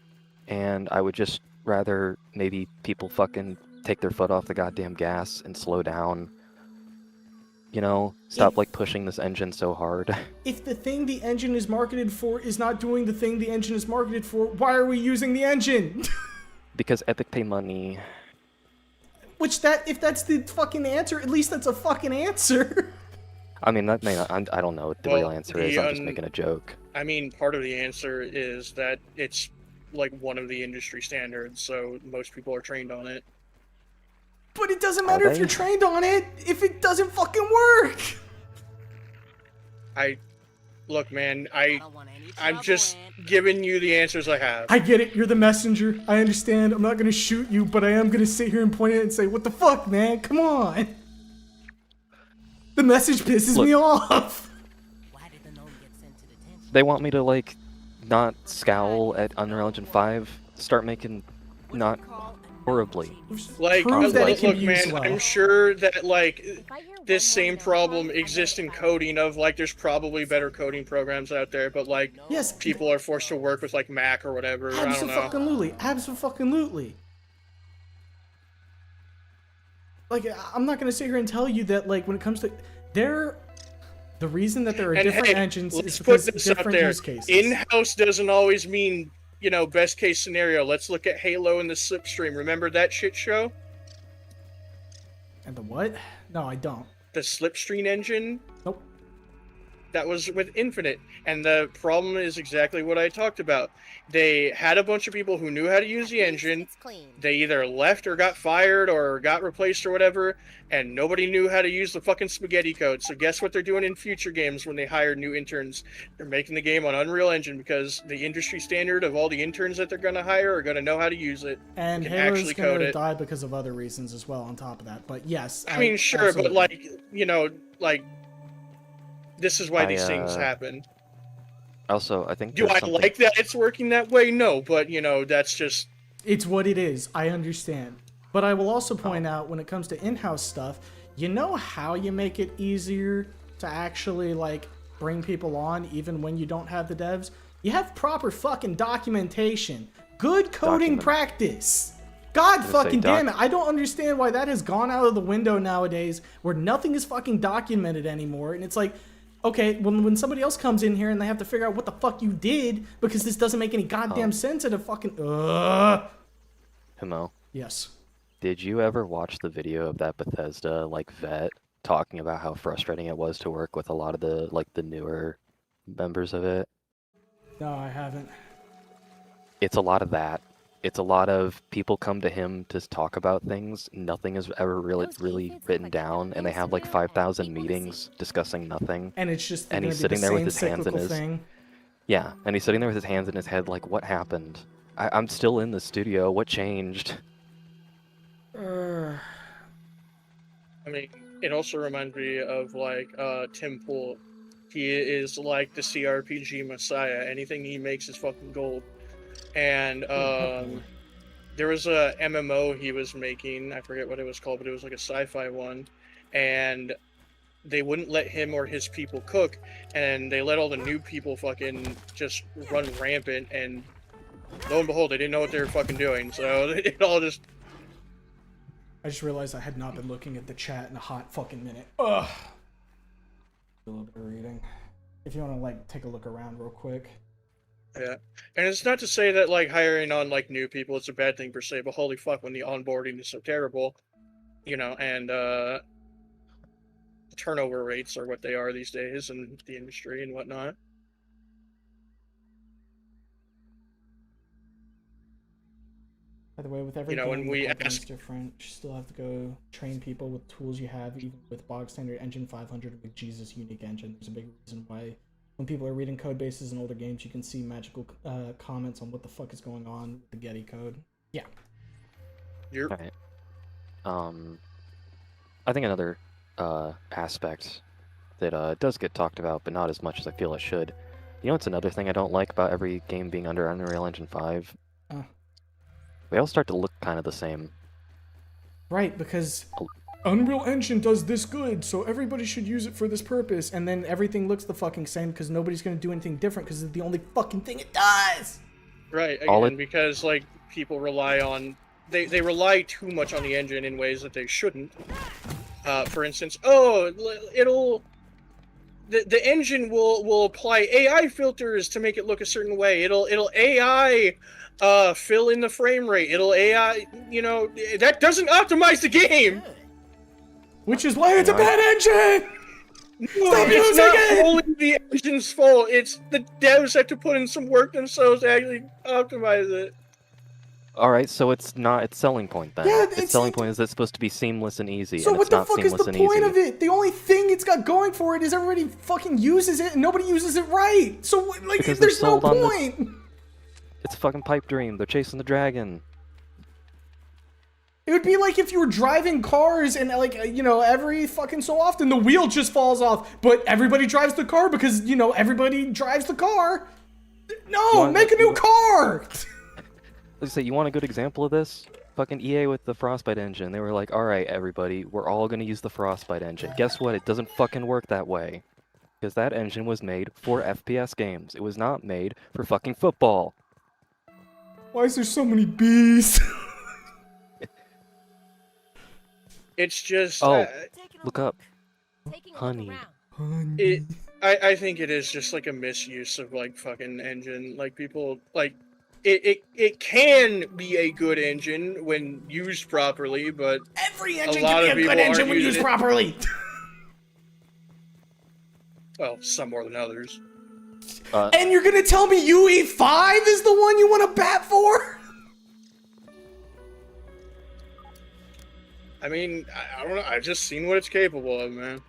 and I would just rather maybe people fucking take their foot off the goddamn gas and slow down. You know, stop like pushing this engine so hard. If the thing the engine is marketed for is not doing the thing the engine is marketed for, why are we using the engine? Because Epic pay money. Which if that's the fucking answer, at least that's a fucking answer. I mean, that may not, I don't know what the real answer is. I'm just making a joke. I mean, part of the answer is that it's like one of the industry standards, so most people are trained on it. But it doesn't matter if you're trained on it if it doesn't fucking work. Look, man, I'm just giving you the answers I have. I get it. You're the messenger. I understand. I'm not gonna shoot you, but I am gonna sit here and point at it and say, "What the fuck, man? Come on." The message pisses me off. They want me to like not scowl at Unreal Engine 5, start making not horribly. Like, look, man, I'm sure that like this same problem exists in coding. Of like, there's probably better coding programs out there, but like, yes, people are forced to work with like Mac or whatever. I don't know. Absolutely. Like, I'm not gonna sit here and tell you that like when it comes to the reason that there are different engines is because different use cases. In-house doesn't always mean, you know, best case scenario. Let's look at Halo and the Slipstream. Remember that shit show? And the what? No, I don't. The Slipstream engine? Nope. That was with Infinite. And the problem is exactly what I talked about. They had a bunch of people who knew how to use the engine. They either left or got fired or got replaced or whatever, and nobody knew how to use the fucking spaghetti code. So guess what they're doing in future games when they hire new interns? They're making the game on Unreal Engine because the industry standard of all the interns that they're going to hire are going to know how to use it. And Halo's going to die because of other reasons as well on top of that. But yes. I mean, sure, absolutely. But like, you know, like, this is why these things happen. Also, I think. Do I like that it's working that way? No, but you know, that's just. It's what it is. I understand. But I will also point out when it comes to in-house stuff, you know how you make it easier to actually like bring people on even when you don't have the devs? You have proper fucking documentation. Good coding practice. God fucking damn it. I don't understand why that has gone out of the window nowadays where nothing is fucking documented anymore. And it's like, okay, when somebody else comes in here and they have to figure out what the fuck you did because this doesn't make any goddamn sense at a fucking... Himo. Yes. Did you ever watch the video of that Bethesda, like, vet talking about how frustrating it was to work with a lot of the, like, the newer members of it? No, I haven't. it's a lot of that. It's a lot of people come to him to talk about things. Nothing is ever really Those really aphids look written like they have down, and they things have to like do and 5,000 people to meetings see. discussing nothing. And it's just And gonna he's be sitting the there with same his hands in cyclical his thing. Yeah, and he's sitting there with his hands in his head like, what happened? I'm still in the studio. What changed? Uh, I mean, it also reminds me of like Tim Pool. He is like the CRPG messiah. Anything he makes is fucking gold. And there was a MMO he was making. I forget what it was called, but it was like a sci-fi one. And they wouldn't let him or his people cook, and they let all the new people fucking just run rampant. And lo and behold, they didn't know what they were fucking doing. So it all just. I just realized I had not been looking at the chat in a hot fucking minute. Ugh. A little bit of reading. If you want to like take a look around real quick. Yeah, and it's not to say that like hiring on like new people is a bad thing per se, but holy fuck, when the onboarding is so terrible, you know, and turnover rates are what they are these days in the industry and whatnot. By the way, with every You know, when game, we the game's ask- different. You still have to go train people with tools you have, even with bog standard engine 500 with Jesus unique engine. There's a big reason why when people are reading code bases in older games, you can see magical comments on what the fuck is going on with the Getty code. Yeah. You're Right. I think another aspect that does get talked about, but not as much as I feel it should. You know, it's another thing I don't like about every game being under Unreal Engine 5. They all start to look kind of the same. Right, because Unreal Engine does this good, so everybody should use it for this purpose, and then everything looks the fucking same because nobody's gonna do anything different because it's the only fucking thing it does! right All again because like people rely on they rely too much on the engine in ways that they shouldn't. For instance, the engine will apply AI filters to make it look a certain way. It'll AI fill in the frame rate. It'll AI, you know, that doesn't optimize the game. Which is why it's a bad engine! Stop It's using not it! only the engine's fault. It's the devs have to put in some work themselves to actually optimize it. Alright, so it's not its selling point then. Yeah, its selling point is it's supposed to be seamless and easy, So and what it's the not fuck is seamless the and point easy. of it? The only thing it's got going for it is everybody fucking uses it and nobody uses it right. So like, Because they're there's no sold on this- point. It's a fucking pipe dream. They're chasing the dragon. It would be like if you were driving cars and like, you know, every fucking so often the wheel just falls off, but everybody drives the car because, you know, everybody drives the car. No, make a new car. Let's say, you want a good example of this? Fucking EA with the Frostbite engine. They were like, alright, everybody, we're all gonna use the Frostbite engine. Guess what? It doesn't fucking work that way. Because that engine was made for FPS games. It was not made for fucking football. Why is there so many bees? It's just Oh, Taking a look up. Taking a Honey. look around. I think it is just like a misuse of like fucking engine. Like people like it can be a good engine when used properly, but Every A engine lot can of be a good people engine aren't when used using it. properly. well, some more than others. And you're gonna tell me UE5 is the one you want to bat for? I mean, I don't know. I've just seen what it's capable of, man.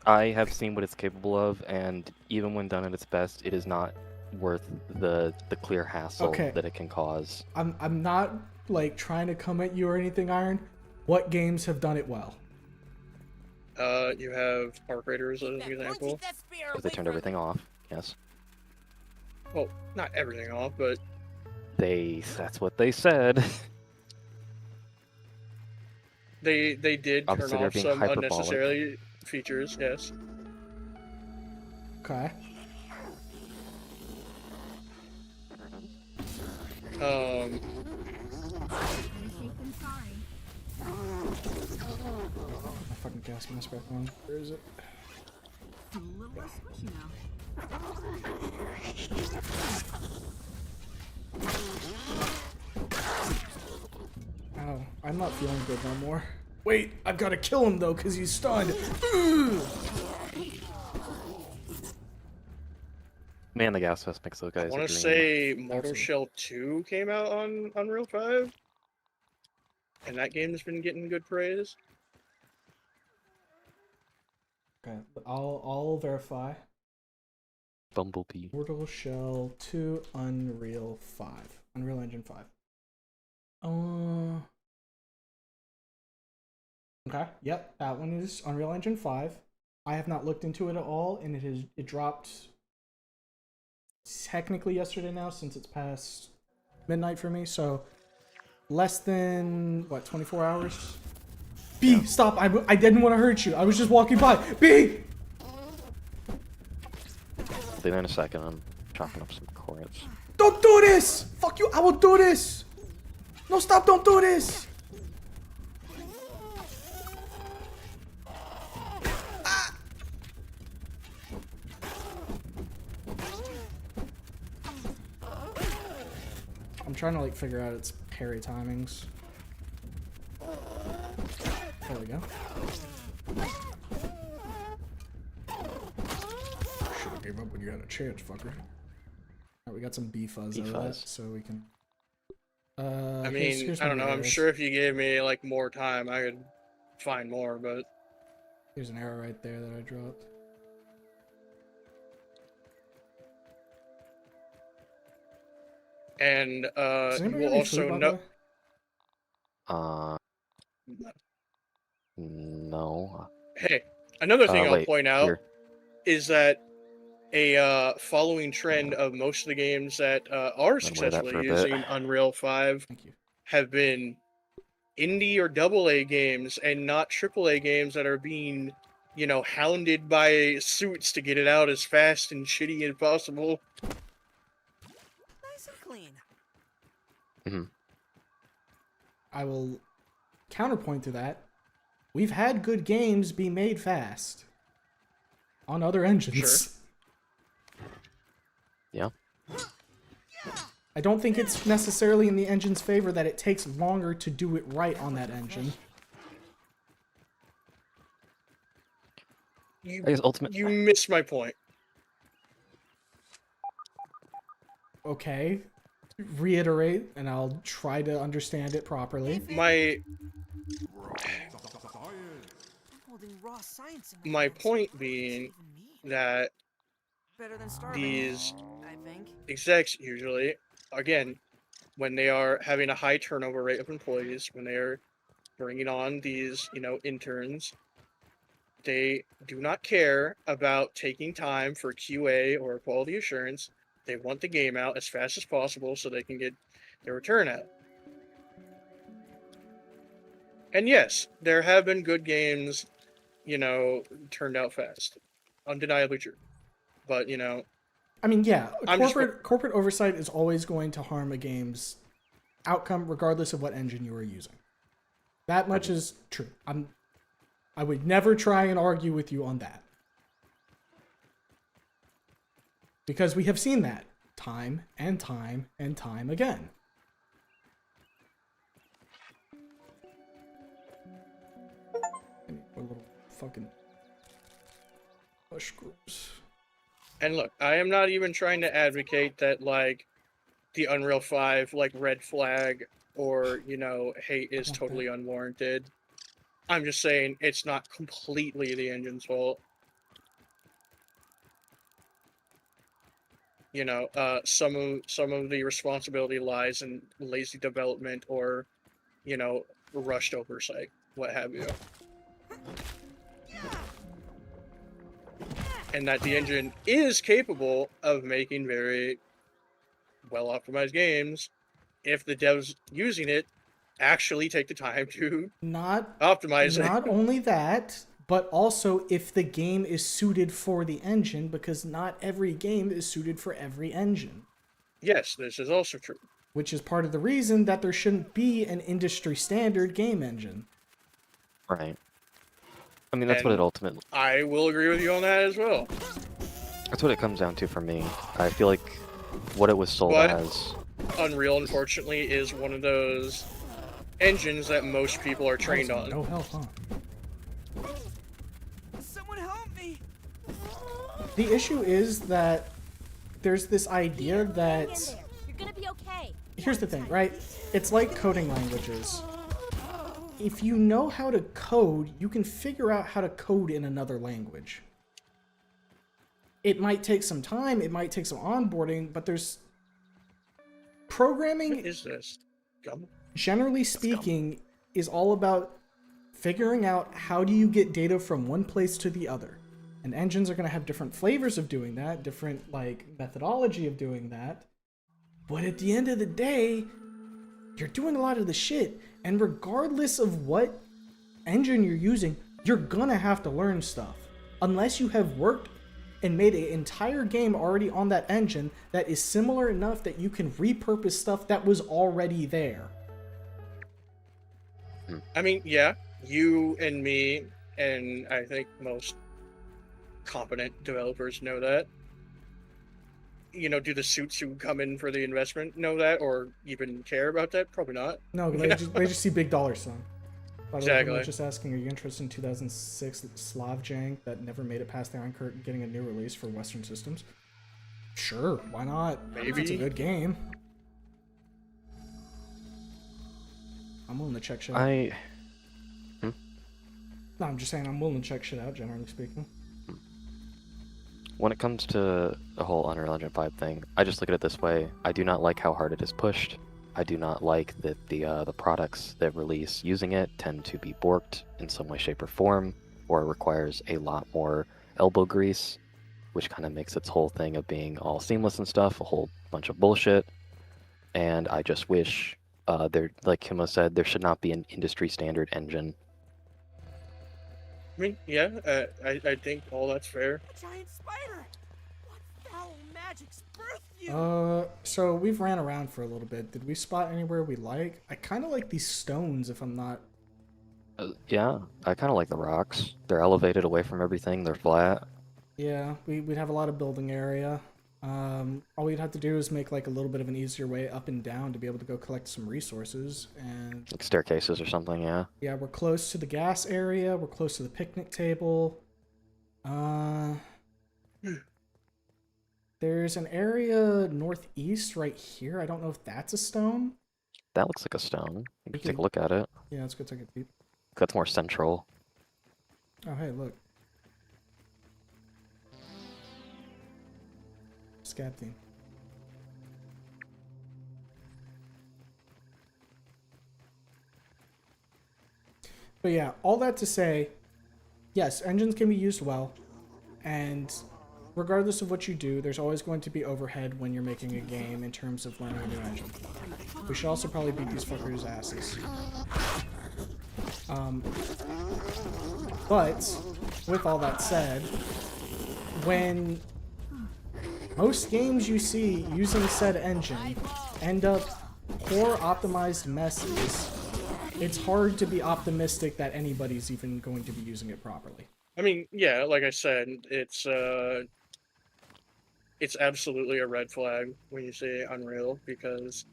I have seen what it's capable of, and even when done at its best, it is not worth the clear hassle Okay. that it can cause. I'm not like trying to come at you or anything, Iron. What games have done it well? You have Park Raiders as an that example. pointy death spear Because they away turned from everything me. off. Yes. Well, not everything off, but That's what they said. they did Obviously, turn they're off being some hyperbolic. unnecessary features. Yes. Okay. Um. My fucking gas mask back on. Where is it? Ow, I'm not feeling good no more. Wait, I've got to kill him though, because he's stunned. Man, the gas fest makes those I guys a want dream. to say Mortal Absolutely. Shell 2 came out on Unreal 5, and that game has been getting good praise. Okay, I'll verify. Bumblebee. Mortal Shell 2 Unreal 5. Unreal Engine 5. Okay, yep, that one is Unreal Engine 5. I have not looked into it at all, and it dropped technically yesterday now, since it's past midnight for me, so less than, what, 24 hours? B, stop! I didn't want to hurt you. I was just walking by. B! Be there in a second. I'm chopping up some cords. Don't do this! Fuck you, I will do this! No, stop, don't do this! Ah! I'm trying to like figure out its parry timings. There we go. Should've gave up when you had a chance, fucker. Alright, we got some B-fuzz out of that, B-fuzz. so we can... I mean, here's I don't one know. of I'm the sure arrows. if you gave me like more time, I could find more. But Here's an arrow right there that I dropped. and Does you anybody will have any food, also by the know. No. Hey, another thing I'll Wait, point out here. is that a following trend of most of the games that are wear that successfully for a bit. using Unreal 5 Thank you. have been indie or AA games and not AAA games that are being, you know, hounded by suits to get it out as fast and shitty as possible. Nice and clean. I will counterpoint to that. We've had good games be made fast on other engines. Yeah. I don't think it's necessarily in the engine's favor that it takes longer to do it right on that engine. You, I guess ultimate. you missed my point. Okay. Reiterate, and I'll try to understand it properly. My I'm holding raw science in my hands. point What does being it even mean? that Better than starving. these I think. execs usually, again, when they are having a high turnover rate of employees, when they are bringing on these, you know, interns, they do not care about taking time for QA or quality assurance. They want the game out as fast as possible so they can get their return out. And yes, there have been good games, you know, turned out fast. Undeniably true. But, you know, I mean, yeah, I'm just- corporate oversight is always going to harm a game's outcome, regardless of what engine you are using. That much is true. I would never try and argue with you on that. Because we have seen that time and time and time again. I need a little fucking push groups. and look, I am not even trying to advocate that, like, the Unreal 5, like, red flag or, you know, hate is want totally unwarranted. I'm just saying it's not completely the engine's fault. You know, some of the responsibility lies in lazy development or, you know, rushed oversight, what have you. And that the engine is capable of making very well optimized games if the devs using it actually take the time to Not optimize it. Not only that, but also if the game is suited for the engine, because not every game is suited for every engine. Yes, this is also true. Which is part of the reason that there shouldn't be an industry standard game engine. Right. I mean, that's what it And- ultimately. I will agree with you on that as well. That's what it comes down to for me. I feel like what it was sold But- as. Unreal, unfortunately, is one of those engines that most people are trained Also, on. No help, huh? Someone help me! The issue is that there's this idea Hang in that there. You're gonna be okay. here's the thing, right? It's like coding languages. If you know how to code, you can figure out how to code in another language. It might take some time, it might take some onboarding, but there's What programming, is this? Gum? generally speaking, is all about figuring out how do you get data from one place to the other. And engines are going to have different flavors of doing that, different like methodology of doing that. But at the end of the day, you're doing a lot of the shit. And regardless of what engine you're using, you're gonna have to learn stuff. Unless you have worked and made an entire game already on that engine that is similar enough that you can repurpose stuff that was already there. I mean, yeah, you and me, and I think most competent developers know that. You know, do the suits who come in for the investment know that, or even care about that? Probably not. No, they just see big dollar sign. By the way, Exactly. I'm just asking, are you interested in 2006 Slavjank that never made it past the Iron Curtain getting a new release for Western systems? Sure, why not? It's a Maybe. good game. I'm willing to check shit out. No, I'm just saying I'm willing to check shit out, generally speaking. When it comes to the whole Unreal Engine 5 thing, I just look at it this way. I do not like how hard it is pushed. I do not like that the products that release using it tend to be borked in some way, shape, or form, or requires a lot more elbow grease, which kind of makes its whole thing of being all seamless and stuff a whole bunch of bullshit. And I just wish, like Kimo said, there should not be an industry standard engine. I mean, yeah, I think all that's fair. A giant spider! What foul magic's birthed you? So we've ran around for a little bit. Did we spot anywhere we like? I kind of like these stones, if I'm not... Yeah, I kind of like the rocks. They're elevated away from everything. They're flat. Yeah, we'd have a lot of building area. All we'd have to do is make like a little bit of an easier way up and down to be able to go collect some resources. And Like staircases or something, yeah. yeah, we're close to the gas area. We're close to the picnic table. There's an area northeast right here. I don't know if that's a stone. That looks like a stone. You We can take can- a look at it. Yeah, let's go take a peep. That's more central. Oh, hey, look. Scab theme. But yeah, all that to say, yes, engines can be used well, and regardless of what you do, there's always going to be overhead when you're making a game in terms of learning a new engine. We should also probably beat these fuckers' asses. But, with all that said, when most games you see using said engine end up poor optimized messes, it's hard to be optimistic that anybody's even going to be using it properly. I mean, yeah, like I said, it's absolutely a red flag when you say Unreal, because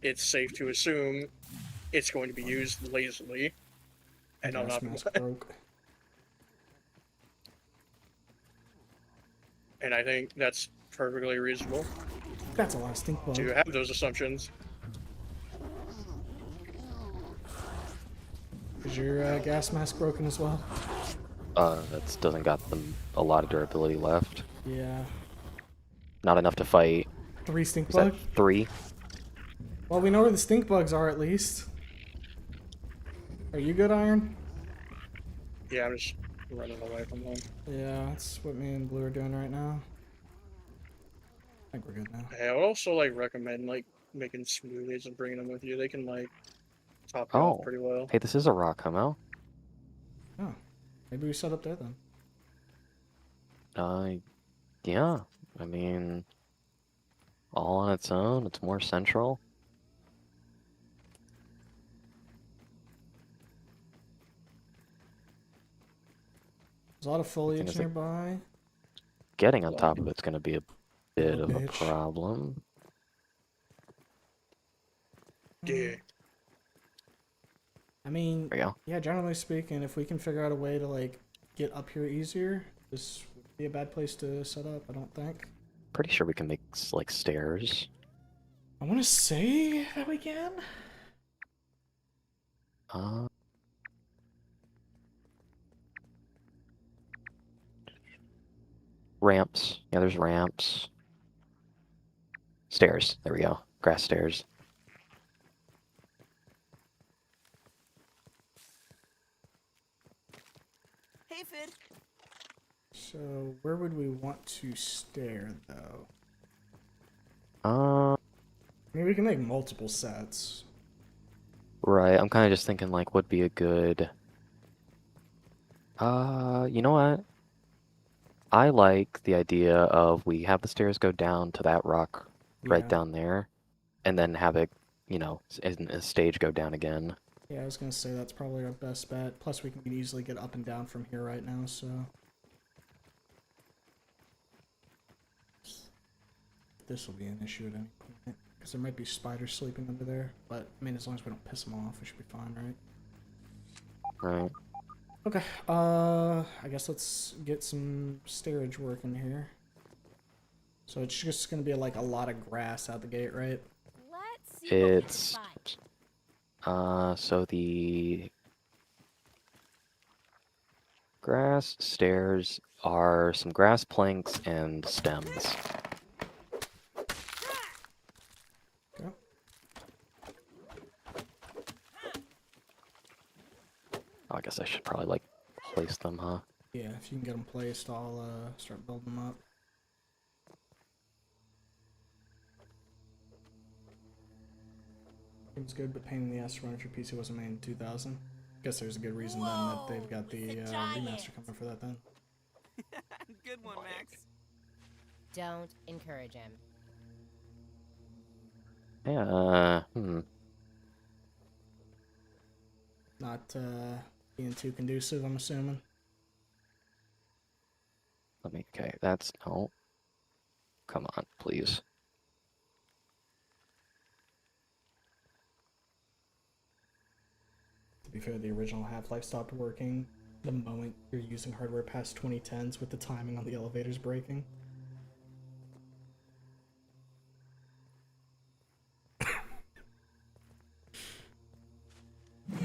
it's safe to assume it's going to be used lazily and Gas not mask broke. and I think that's perfectly reasonable That's a lot of stink bug. to have those assumptions. Is your gas mask broken as well? That doesn't got them a lot of durability left. Yeah. Not enough to fight. 3 stink Is that bug? 3? Well, we know where the stink bugs are at least. Are you good, Iron? Yeah, I'm just running away from them. Yeah, that's what me and Blue are doing right now. I think we're good now. Hey, I would also like recommend like making smoothies and bringing them with you. They can like top it Oh. off pretty well. Hey, this is a rock, Humo. Oh, maybe we set up there then. Yeah. I mean, all on its own. It's more central. There's a lot of foliage it's like- nearby. Getting on top of it's going to be a bit Little of a bitch. problem. Yeah. I mean, There we go. yeah, generally speaking, if we can figure out a way to like get up here easier, this would be a bad place to set up, I don't think. pretty sure we can make like stairs. I want to say that we can. Ramps. Yeah, there's ramps. Stairs. There we go. Grass stairs. Hey, Fid. So where would we want to stair though? Uh, I mean, we can make multiple sets. right. I'm kind of just thinking like would be a good. You know what? I like the idea of we have the stairs go down to that rock right Yeah. down there, and then have it, you know, in a stage go down again. Yeah, I was gonna say that's probably our best bet. Plus, we can easily get up and down from here right now, so. This will be an issue at any point. Because there might be spiders sleeping under there. But, I mean, as long as we don't piss them off, we should be fine, right? Right. Okay, I guess let's get some stairage working here. So it's just gonna be like a lot of grass out the gate, right? Let's see what we can It's find. so the grass stairs are some grass planks and stems. Okay. Oh, I guess I should probably like place them, huh? Yeah, if you can get them placed, I'll start building them up. Seems good, but pain in the ass to run if your PC wasn't made in 2000. Guess there's a good reason then that they've got Whoa, the it's a remaster giant. coming for that then. Good one, Max. Don't encourage him. Yeah. Not being too conducive, I'm assuming. Let me. Okay, that's no. Come on, please. To be fair, the original Half-Life stopped working the moment you're using hardware past 2010s with the timing on the elevators breaking.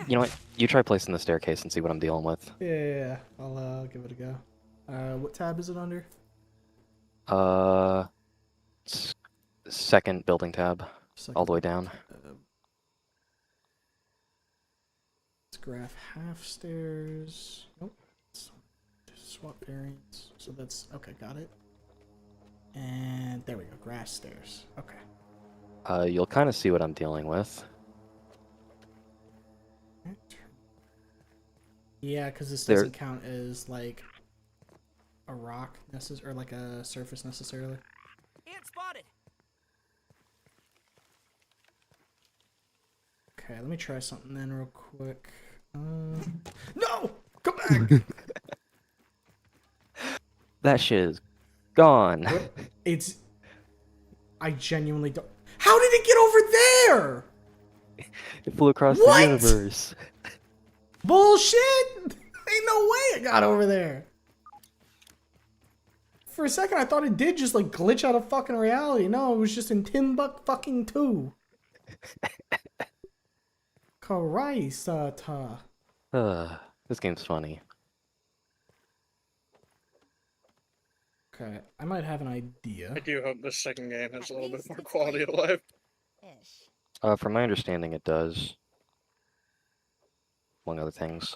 You know what? You try placing the staircase and see what I'm dealing with. Yeah, I'll give it a go. What tab is it under? Second building tab, all the way down. Let's graph half stairs. Nope. Swap variants. So that's okay. Got it. And there we go. Grass stairs. Okay. You'll kind of see what I'm dealing with. Yeah, because this There- doesn't count as like a rock or like a surface necessarily. Ant spotted. Okay, let me try something then real quick. No! Come back! That shit is gone. It's. I genuinely don't. How did it get over there? It flew across What? the universe. Bullshit! Ain't no way it got over there. For a second, I thought it did just like glitch out of fucking reality. No, it was just in Timbuk 2. Christ, This game's funny. Okay, I might have an idea. I do hope this second game has a little bit least more it's quality of like- life. Ish. From my understanding, it does. Among other things.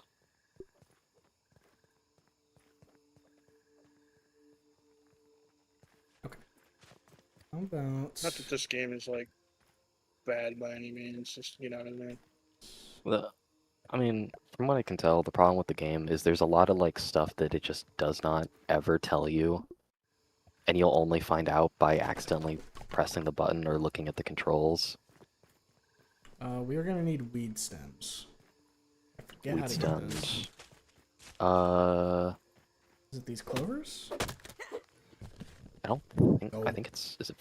How about? Not that this game is like bad by any means, just you know what I mean. I mean, from what I can tell, the problem with the game is there's a lot of like stuff that it just does not ever tell you, and you'll only find out by accidentally pressing the button or looking at the controls. We are gonna need weed stems. I forget how Weed to get those. stems. Is it these clovers? I don't think. Oh. I think is it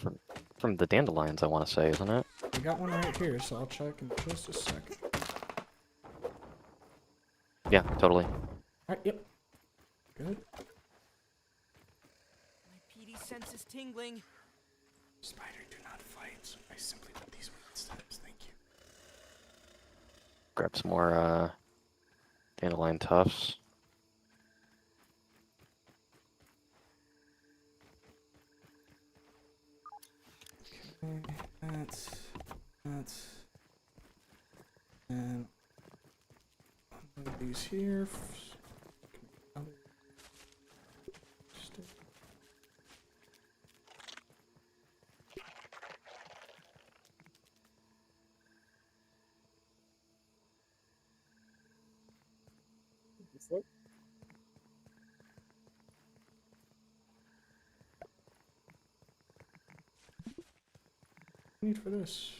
from the dandelions? I want to say, isn't it? I got one right here, so I'll check in just a second. Yeah, totally. Alright, yep. Good. My PD sense is tingling. Spider, do not fight. I simply put these weird steps. Thank you. Grab some more dandelion tufts. Okay, that, and move these here. Need for this?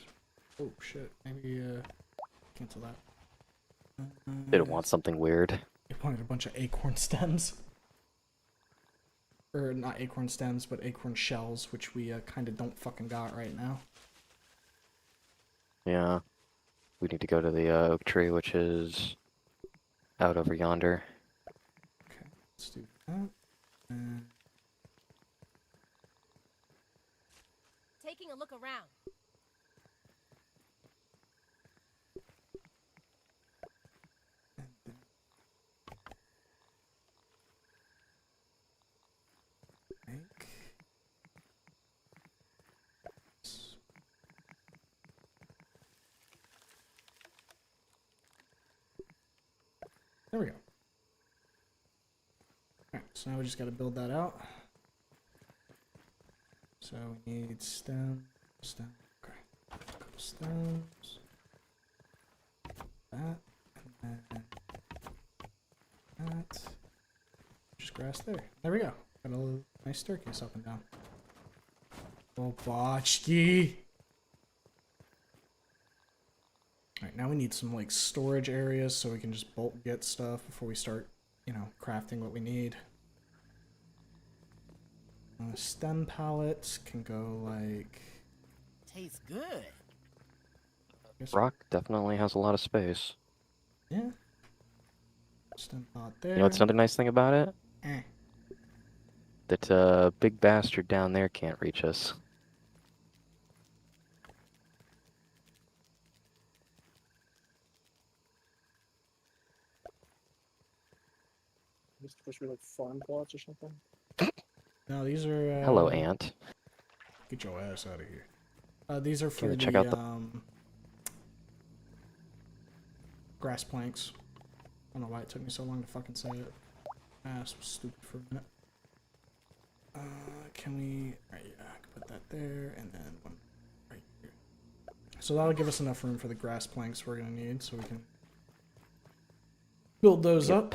Oh shit! Maybe cancel that. Didn't want something weird. It wanted a bunch of acorn stems. Or not acorn stems, but acorn shells, which we kind of don't fucking got right now. Yeah. We need to go to the oak tree, which is out over yonder. Okay, let's do that. And Taking a look around. make. There we go. Alright, so now we just gotta build that out. So we need stem, okay. A couple stems. That, and then that. Just grass there. There we go. Got a little nice staircase up and down. Oh, botchki! Alright, now we need some like storage areas so we can just bulk get stuff before we start, you know, crafting what we need. Stem pallets can go like... Tastes good. Rock definitely has a lot of space. Yeah. Stem pallet there. You know what's another nice thing about it? Eh. That big bastard down there can't reach us. This is supposed to be like farm plots or something. No, these are... Hello, ant. Get your ass out of here. These are for Can we the, check out the- grass planks. I don't know why it took me so long to fucking say it. Ass was stupid for a minute. Can we... Right, yeah, I can put that there, and then one right here. So that'll give us enough room for the grass planks we're gonna need, so we can build those up.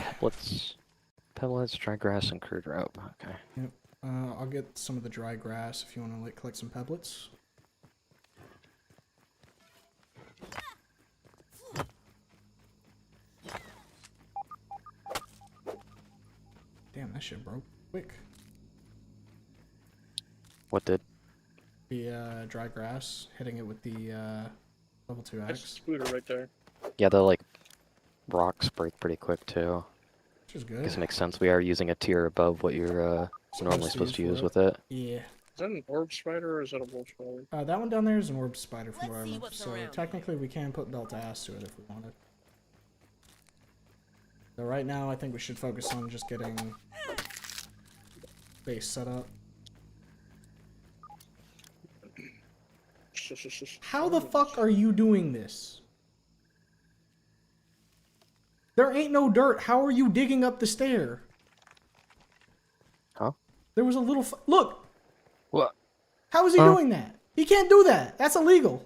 Pellets, dry grass, and crude rope. Okay. Yep. I'll get some of the dry grass if you want to like collect some pebblets. Damn, that shit broke quick. What did? The dry grass, hitting it with the level 2 That's a axe, scooter right there. Yeah, the like rocks break pretty quick too. which is good. Guess it makes sense. We are using a tier above what you're normally supposed to use with it. Yeah. Is that an orb spider or is that a wolf spider? That one down there is an orb spider from Let's where I see live, what's so around. technically we can put belt ass to it if we wanted. So right now I think we should focus on just getting base set up. How the fuck are you doing this? There ain't no dirt. How are you digging up the stair? Huh? There was a little... Look! What? How is he doing that? He can't do that. That's illegal.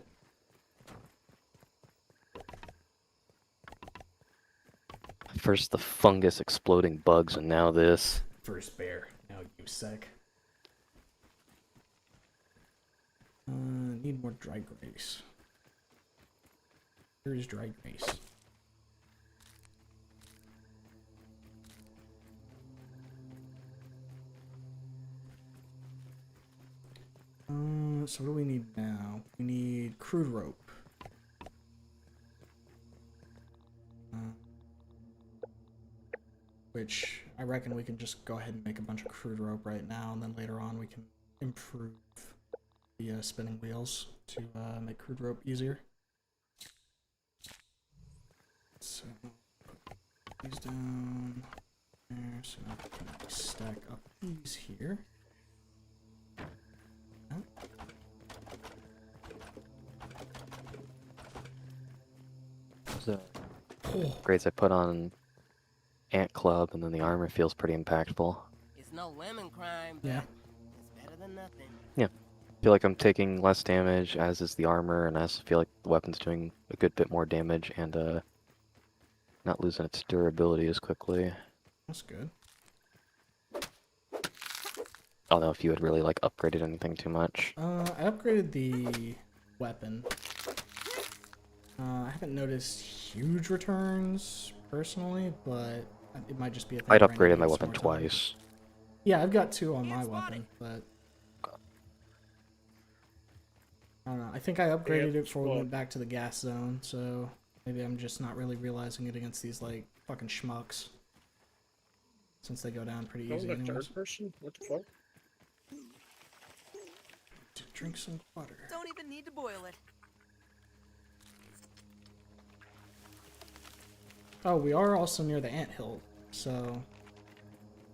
First the fungus exploding bugs, and now this. First bear. Now you sec. Need more dry grace. Here is dry grace. So what do we need now? We need crude rope. Which I reckon we can just go ahead and make a bunch of crude rope right now, and then later on we can improve the spinning wheels to make crude rope easier. So put these down there, so now we can stack up these here. So, grades I put on Ant Club, and then the armor feels pretty impactful. It's no lemon crime, but Yeah. it's better than nothing. I feel like I'm taking less damage, as is the armor, and I also feel like the weapon's doing a good bit more damage and not losing its durability as quickly. That's good. I don't know if you had really like upgraded anything too much. I upgraded the weapon. I haven't noticed huge returns personally, but it might just be a thing. I'd where I need upgraded to my use weapon more time. twice. Yeah, I've got 2 on my weapon, but I don't know. I think I upgraded it before we well- went back to the gas zone, so maybe I'm just not really realizing it against these like fucking schmucks. Since they go down pretty That was easy a anyways. third person? What the fuck? To drink some water. Don't even need to boil it. Oh, we are also near the anthill, so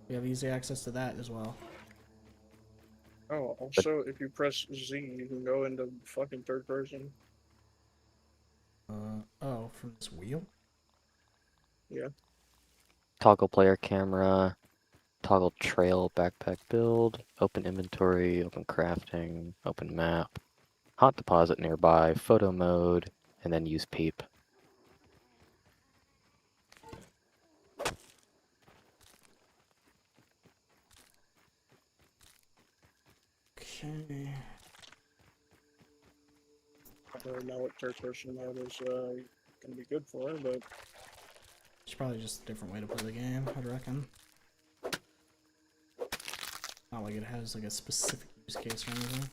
we have easy access to that as well. Oh, also, if you press Z, you can go into fucking third person. Oh, from this wheel? Yeah. Toggle player camera, toggle trail backpack build, open inventory, open crafting, open map, hot deposit nearby, photo mode, and then use peep. Okay. I don't really know what third person mode is gonna be good for, but It's probably just a different way to play the game, I'd reckon. Not like it has like a specific use case or anything.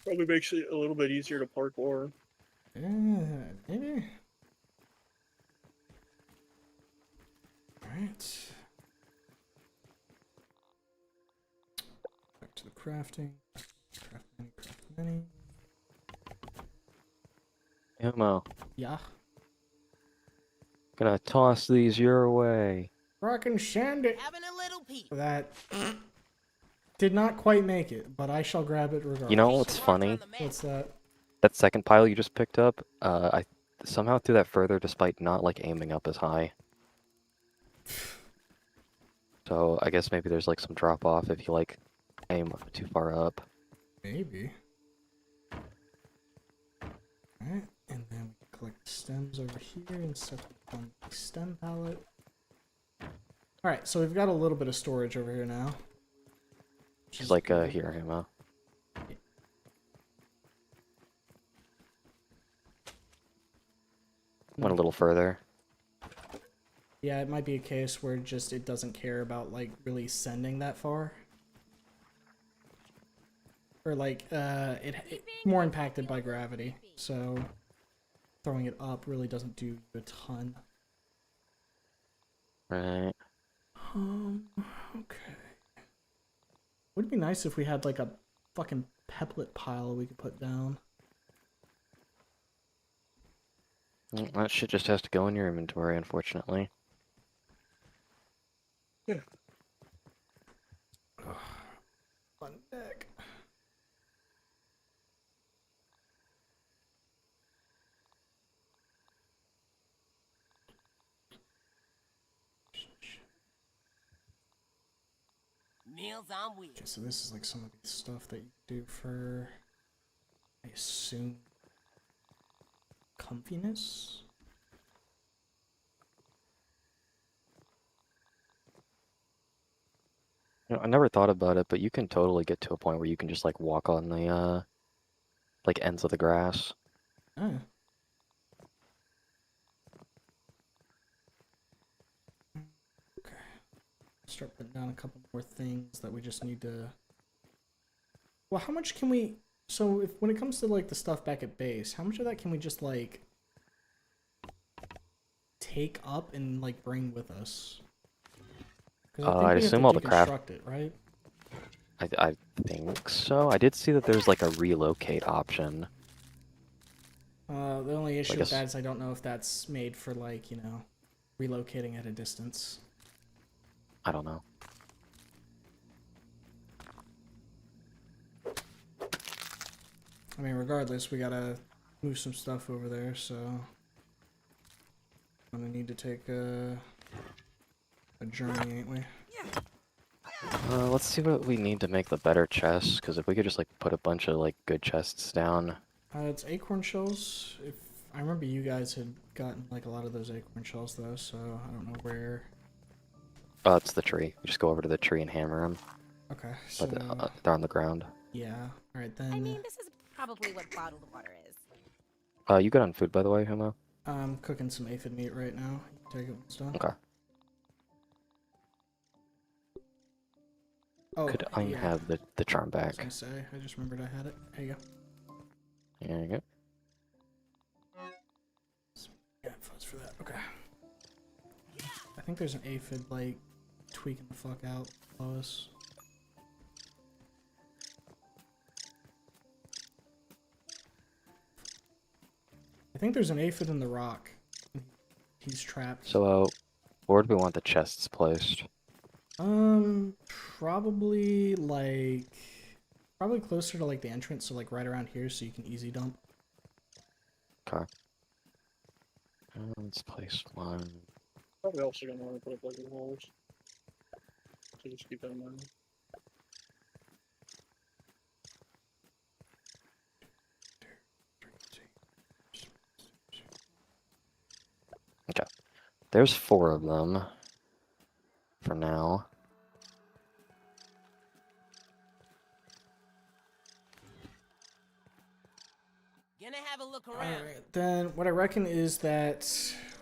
probably makes it a little bit easier to parkour. Maybe. Alright. Back to the crafting. Craft many. Ammo. Yeah. Gonna toss these your way. Rockin' send it. Having a little peek. That did not quite make it, but I shall grab it regardless. You know what's funny? What's that? That second pile you just picked up, I somehow threw that further despite not like aiming up as high. So I guess maybe there's like some drop off if you like aim too far up. Maybe. Alright, and then we collect the stems over here and set them on the stem palette. Alright, so we've got a little bit of storage over here now. which She's is like, good. here, ammo. Went a little further. Yeah, it might be a case where just it doesn't care about like really sending that far. Or like it more impacted by gravity, so throwing it up really doesn't do a ton. Right. Okay. Would it be nice if we had like a fucking peplet pile we could put down? That shit just has to go in your inventory, unfortunately. On deck. Meals on wheels. Okay, so this is like some of the stuff that you do for, I assume, comfiness? You know, I never thought about it, but you can totally get to a point where you can just like walk on the like ends of the grass. Oh. Okay. Start putting down a couple more things that we just need to. Well, how much can we? So, if when it comes to like the stuff back at base, how much of that can we just like take up and like bring with us? Because I think I'd we have to assume all the craft. deconstruct it, right? I think so. I did see that there's like a relocate option. The only issue Like with that is I don't know if that's made for, like, you know, relocating at a distance. I don't know. I mean, regardless, we gotta move some stuff over there, so I'm gonna need to take a journey, ain't we? Let's see what we need to make the better chests, because if we could just like put a bunch of like good chests down. It's acorn shells. If I remember, you guys had gotten like a lot of those acorn shells though, so I don't know where. Oh, it's the tree. We just go over to the tree and hammer them. Okay, so But they're on the ground. yeah. All right then. I mean, this is probably what bottled water is. You good on food, by the way, Humo? I'm cooking some aphid meat right now. Take it when it's done. Okay. Oh, Could I yeah. have the charm I was back? gonna say, I just remembered I had it. There you go. There you go. Yeah, fuzz for that. Okay. I think there's an aphid like tweaking the fuck out below us. I think there's an aphid in the rock. He's trapped. So, where do we want the chests placed? Probably probably closer to like the entrance, so like right around here, so you can easy dump. Okay. Let's place one. Probably also gonna want to put up like walls. So just keep that in mind. Okay. There's 4 of them. For now. Gonna have a look around. Alright, then what I reckon is that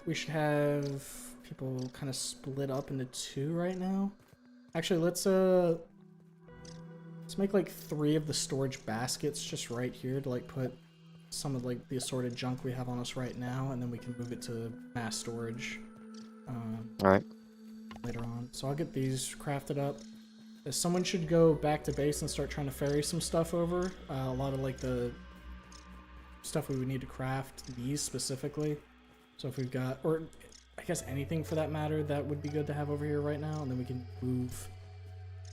we should have people kind of split up into 2 right now. Actually, let's make like 3 of the storage baskets just right here to like put some of like the assorted junk we have on us right now, and then we can move it to mass storage Alright. later on. So I'll get these crafted up. Someone should go back to base and start trying to ferry some stuff over. A lot of like the stuff we would need to craft these specifically. So if we've got, or I guess anything for that matter, that would be good to have over here right now, and then we can move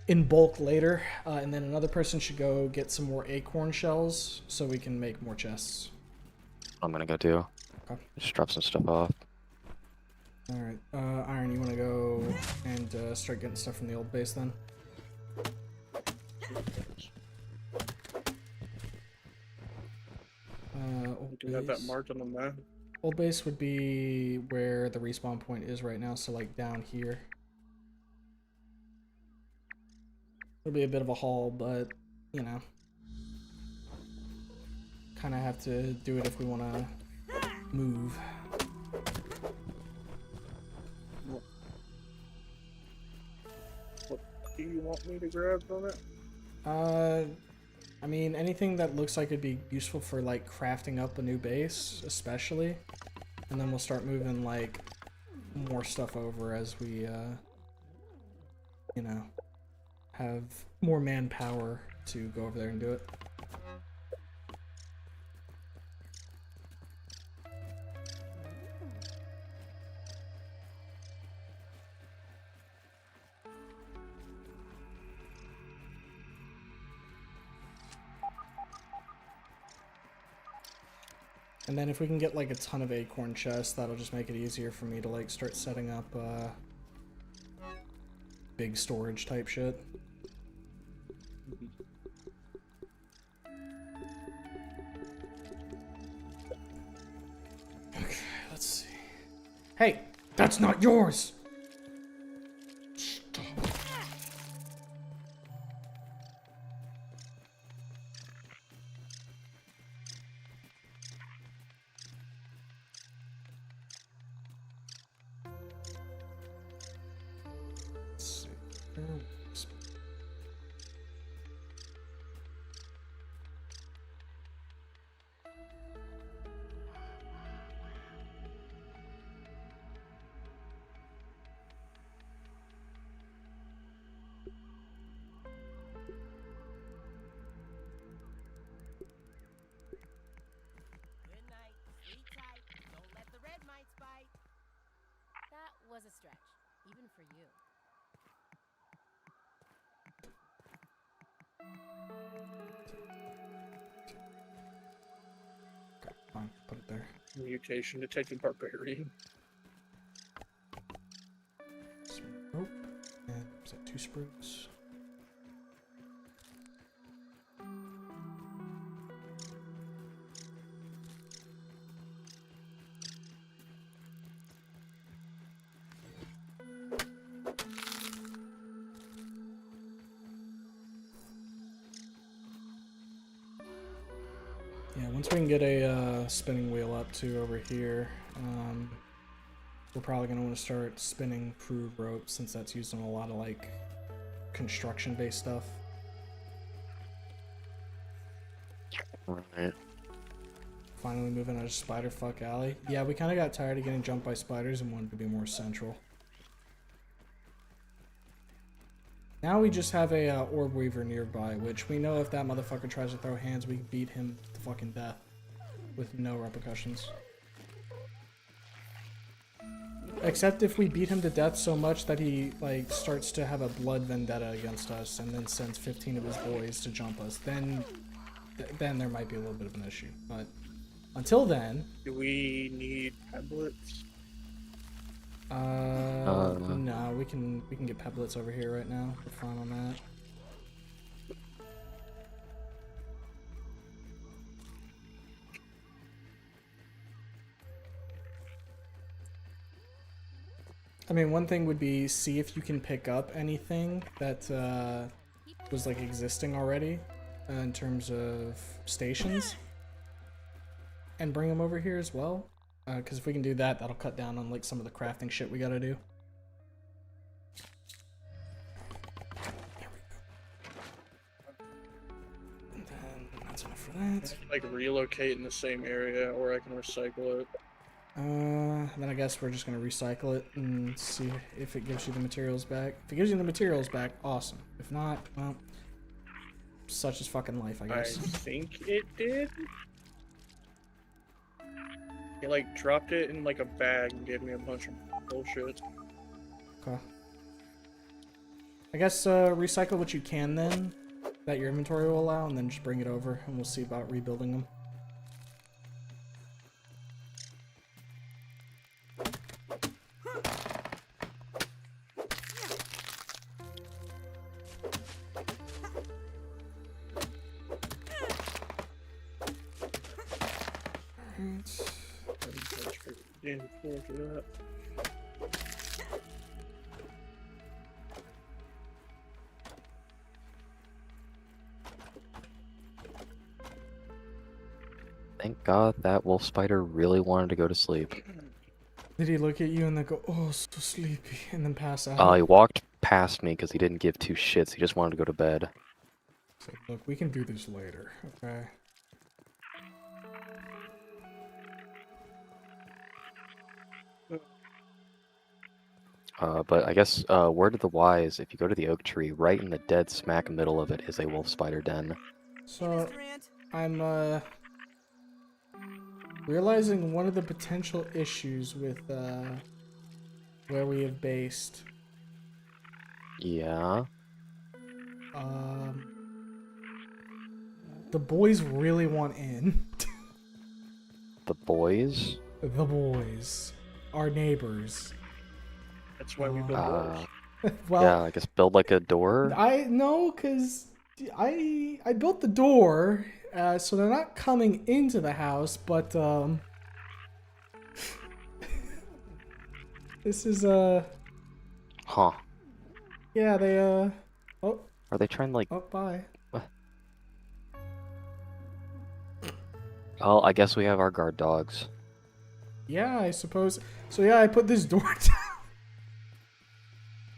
in bulk later. And then another person should go get some more acorn shells so we can make more chests. I'm gonna go too. Okay. Just drop some stuff off. Alright, Iron, you want to go and start getting stuff from the old base then? We can have that marked on the map. Old base would be where the respawn point is right now, so like down here. It'll be a bit of a haul, but, you know. Kind of have to do it if we want to move. What do you want me to grab from it? I mean, anything that looks like it'd be useful for, like, crafting up a new base, especially. And then we'll start moving, like, more stuff over as we, you know, have more manpower to go over there and do it. And then if we can get like a ton of acorn chests, that'll just make it easier for me to like start setting up big storage type shit. Okay, let's see. Hey, that's not yours! Stop. Let's see. stretch, even for you. Okay, fine, put it there. Mutation detected barbarian. Some rope, and is that 2 spruce? Yeah, once we can get a spinning wheel up to over here, we're probably going to want to start spinning crude rope since that's used in a lot of like construction-based stuff. Right. Finally moving out of Spiderfuck Alley. Yeah, we kind of got tired of getting jumped by spiders and wanted to be more central. Now we just have a Orb Weaver nearby, which we know if that motherfucker tries to throw hands, we can beat him to fucking death with no repercussions. Except if we beat him to death so much that he like starts to have a blood vendetta against us and then sends 15 of his boys to jump us, then there might be a little bit of an issue. But until then, Do we need tablets? no, we can get pebblets over here right now. We're fine on that. I mean, one thing would be see if you can pick up anything that was like existing already in terms of stations and bring them over here as well. Because if we can do that, that'll cut down on like some of the crafting shit we gotta do. There we go. And then that's enough for that. Like relocate in the same area, or I can recycle it. Then I guess we're just gonna recycle it and see if it gives you the materials back. If it gives you the materials back, awesome. If not, well, such is fucking life, I I guess. think it did. It like dropped it in like a bag and gave me a bunch of bullshit. Okay. I guess recycle what you can then, that your inventory will allow, and then just bring it over, and we'll see about rebuilding them. Damn, forward to that. Thank God that wolf spider really wanted to go to sleep. Did he look at you and then go, oh, so sleepy, and then pass out? He walked past me because he didn't give 2 shits. He just wanted to go to bed. So, look, we can do this later, okay? But I guess, word of the wise, if you go to the oak tree, right in the dead smack middle of it is a wolf spider den. So, Mr. Ant, I'm, realizing one of the potential issues with, where we have based. Yeah. The boys really want in. The boys? The boys. Our neighbors. That's why we built walls. Well, Yeah, I guess build like a door? I know, cause I built the door, so they're not coming into the house, but this is Huh. yeah, they oh Are they trying to like... bye. Oh, I guess we have our guard dogs. Yeah, I suppose. So yeah, I put this door down.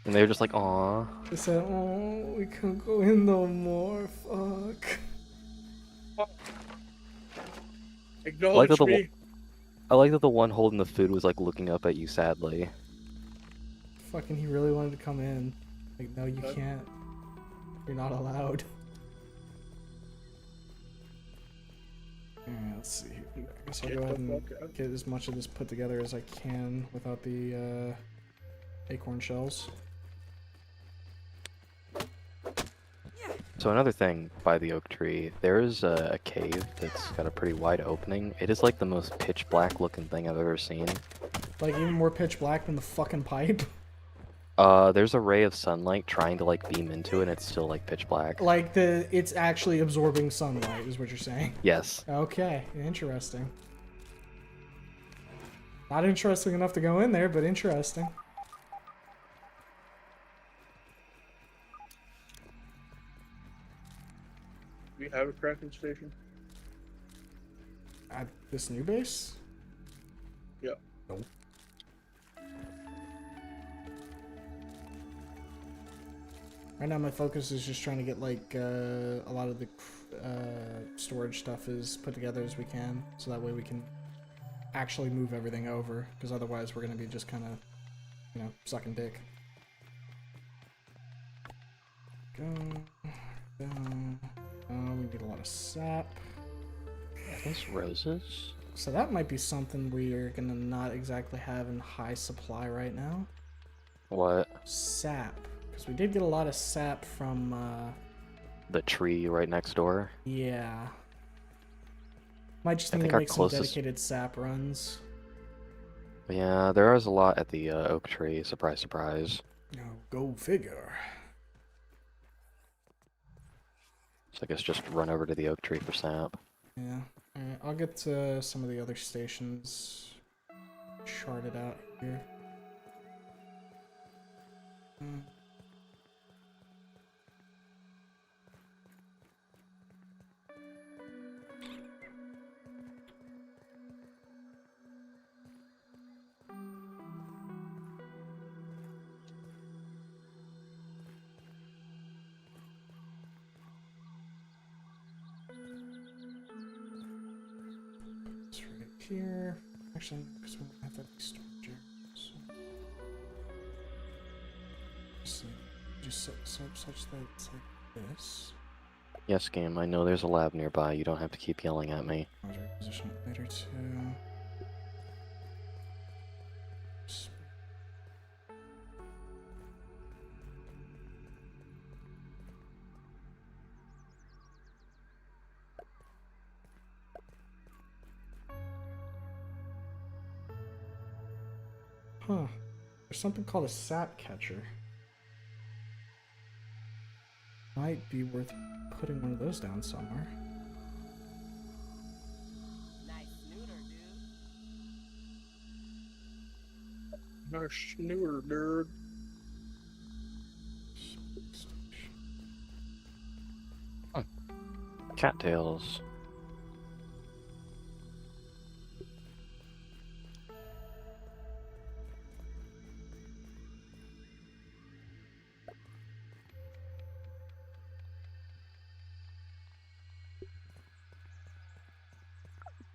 And they were just like, aw. They said, oh, we can't go in no more. Fuck. Acknowledge that the me. I like that the one holding the food was like looking up at you sadly. Fucking, he really wanted to come in. Like, no, you can't. You're not allowed. Alright, let's see. I guess I'll Get go the ahead and fuck out. get as much of this put together as I can without the acorn shells. So another thing by the oak tree, there is a cave that's got a pretty wide opening. It is like the most pitch black looking thing I've ever seen. Like even more pitch black than the fucking pipe. There's a ray of sunlight trying to like beam into it, and it's still like pitch black. Like it's actually absorbing sunlight, is what you're saying. Yes. Okay, interesting. Not interesting enough to go in there, but interesting. We have a crafting station. At this new base? Yep. Nope. Right now my focus is just trying to get like a lot of the storage stuff is put together as we can, so that way we can actually move everything over, because otherwise we're going to be just kind of, you know, sucking dick. Go. We need a lot of sap. Are those roses? So that might be something we're gonna not exactly have in high supply right now. What? Sap. Because we did get a lot of sap from, The tree right next door? yeah. Might just I need think to our make some closest- dedicated sap runs. Yeah, there is a lot at the oak tree. Surprise, surprise. No, go figure. So I guess just run over to the oak tree for sap. Yeah. Alright, I'll get some of the other stations charted out here. It's right here. Actually, because we don't have that storage area. So. Just set this up such that it's like this. Yes, game, I know there's a lab nearby. You don't have to keep yelling at me. Roger, position it later too. Huh. There's something called a sap catcher. Might be worth putting one of those down somewhere. Nice snooter, dude. Nice newer, dude. Cattails.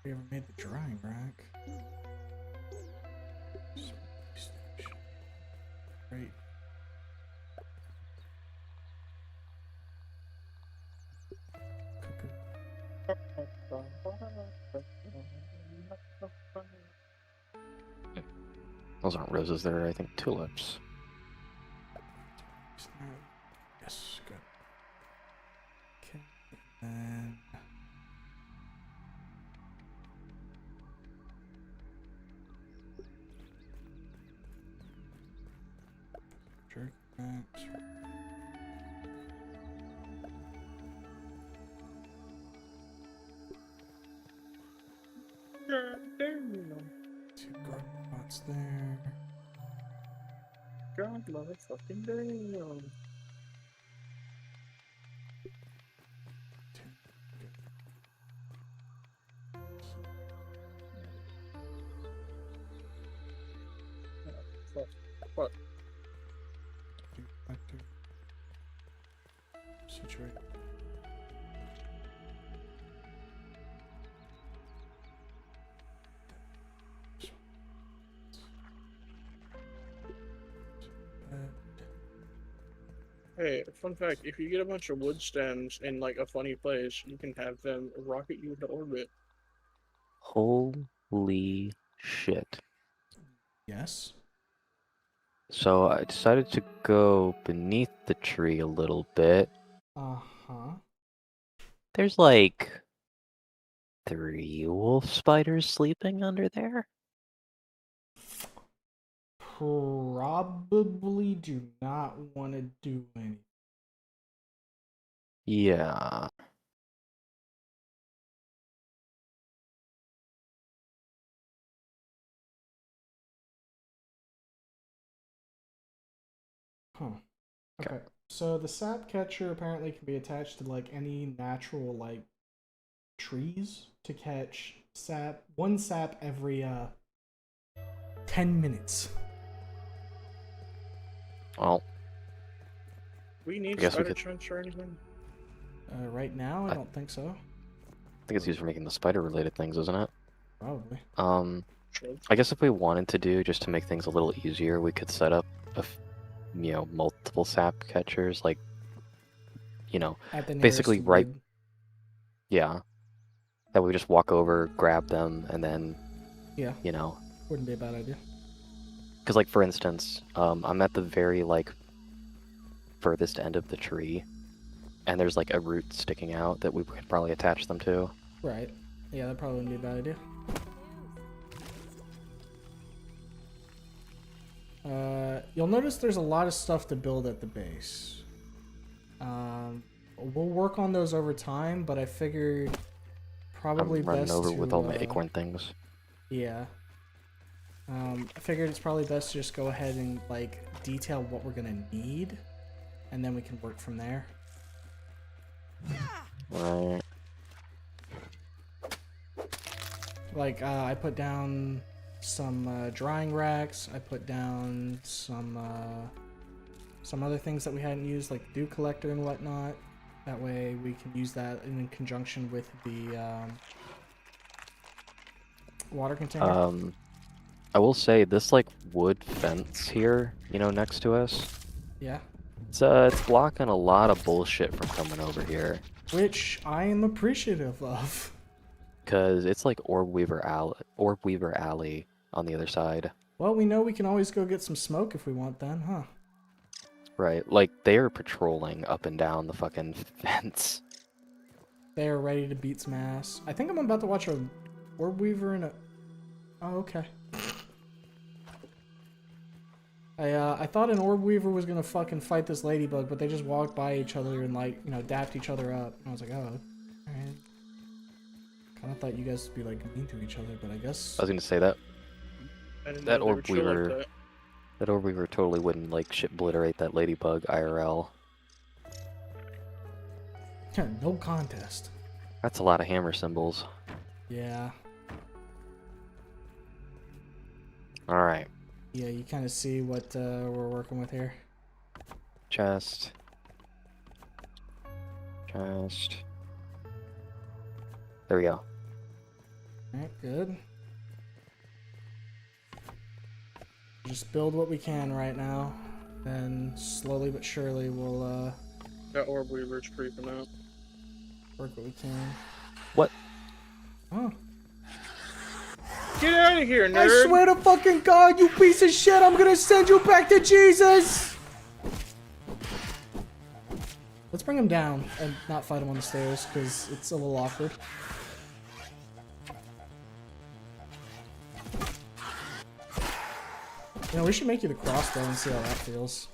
We ever made the drying rack? Great. Cooker. Those aren't roses, they're, I think, tulips. Yes, good. Okay, and jerk backs. God damn. 2 garden pots there. God motherfucking damn. Fuck. Back to situate. Hey, fun fact, if you get a bunch of wood stems in like a funny place, you can have them rocket you into orbit. Holy shit. Yes. So I decided to go beneath the tree a little bit. Uh-huh. There's like 3 wolf spiders sleeping under there. Probably do not want to do anything. Yeah. Huh. Okay. So the sap catcher apparently can be attached to like any natural like trees to catch sap. 1 sap every 10 minutes. Well, We need I guess we spider could- chunks or anything? Right now, I don't think so. I think it's used for making the spider-related things, isn't it? Probably. Sure. I guess if we wanted to do, just to make things a little easier, we could set up multiple sap catchers, like, At the basically nearest right- wood. yeah. That we just walk over, grab them, and then, Yeah, because wouldn't be a bad idea. like for instance, I'm at the very like furthest end of the tree, and there's like a root sticking out that we could probably attach them to. Right. Yeah, that probably wouldn't be a bad idea. You'll notice there's a lot of stuff to build at the base. We'll work on those over time, but I figured probably I'm running best over to, with all my acorn things. Yeah. I figured it's probably best to just go ahead and like detail what we're gonna need, and then we can work from there. Right. Like I put down some drying racks. I put down some other things that we hadn't used, like the dew collector and whatnot. That way we can use that in conjunction with the water container. I will say this like wood fence here, next to us. Yeah. It's blocking a lot of bullshit from coming over here. Which I am appreciative of. Cause it's like Orb Weaver Alley on the other side. Well, we know we can always go get some smoke if we want then, huh? Right, like they are patrolling up and down the fucking fence. They are ready to beat some ass. I think I'm about to watch a Orb Weaver and a... Oh, okay. I thought an Orb Weaver was gonna fucking fight this ladybug, but they just walked by each other and like, dapped each other up. And I was like, oh, alright. Kinda thought you guys would be like mean to each other, but I guess... I was gonna say that I didn't That know they were Orb chill like Weaver- that. that Orb Weaver totally wouldn't like shit obliterate that ladybug IRL. No contest. That's a lot of hammer symbols. Yeah. Alright. Yeah, you kind of see what we're working with here. Chest. Chest. There we go. Alright, good. Just build what we can right now. Then slowly but surely we'll That Orb Weaver's creeping out. work what we can. What? Oh. Get out of here, nerd! I swear to fucking God, you piece of shit, I'm gonna send you back to Jesus! Let's bring him down and not fight him on the stairs, because it's a little awkward. We should make you the crossbow and see how that feels.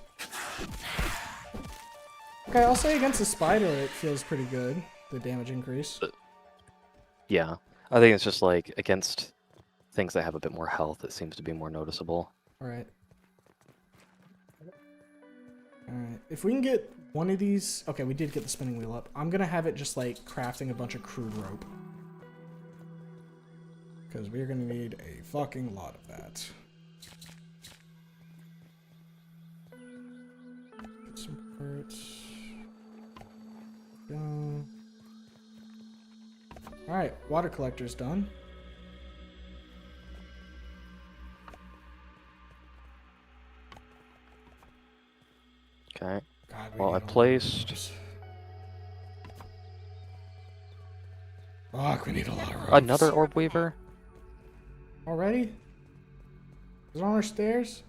Okay, I'll say against the spider it feels pretty good, the damage increase. Yeah. I think it's just like against things that have a bit more health, it seems to be more noticeable. Alright. Alright. If we can get one of these... Okay, we did get the spinning wheel up. I'm gonna have it just like crafting a bunch of crude rope. Because we're gonna need a fucking lot of that. Get some parts. Go. Alright, water collector's done. Okay. God, we Well, need I a lot of placed- ropes. Fuck, we need a lot of ropes. Another Orb Weaver? Already? Is it on our stairs?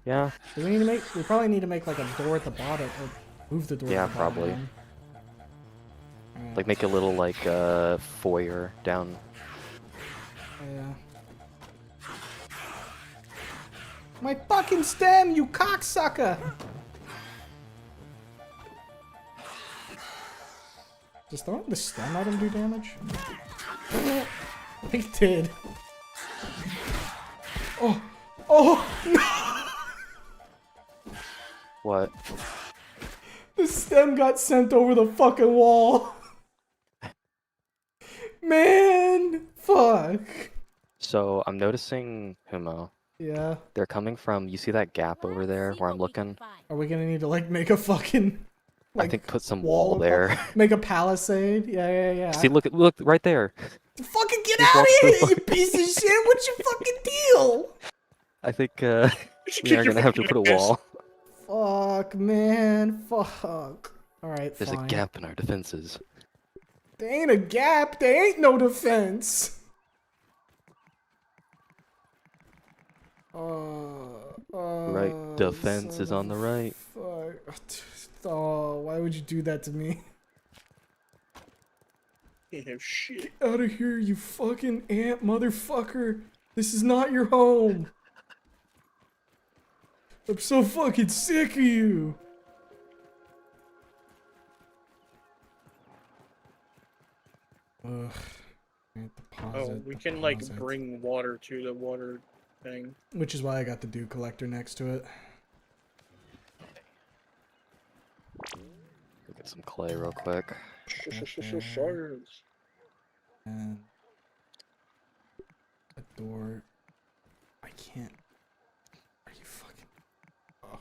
Yeah, Do we need to make? We probably need to make like a door at the bottom, or move the door. Yeah, at the bottom probably. then. Alright, like make a little like foyer down. yeah. My fucking stem, you cocksucker! Does throwing the stem at him do damage? I think it did. Oh! Oh! No! What? The stem got sent over the fucking wall! Man! Fuck! So I'm noticing, Humo, Yeah. they're coming from. You see that gap over Let's there see where what I'm we can looking? find. Are we gonna need to like make a fucking I think put some wall wall up- there. Make a palisade? Yeah. See, look right there. Fucking get Just out walk of here, through. you piece of shit! What's your fucking deal? I think we Kick are your gonna have to put a fucking ass. wall. Fuck, man. Fuck. Alright, There's fine. a gap in our defenses. There ain't a gap. There ain't no defense. Right, defense is on the right. Fuck. Oh, why would you do that to me? Can't have shit. Get out of here, you fucking ant motherfucker. This is not your home. I'm so fucking sick of you. Ugh. Oh, we can like bring water to the water thing. Which is why I got the dew collector next to it. Look at some clay real quick. Shards. And a door. I can't. Are you fucking? Oh.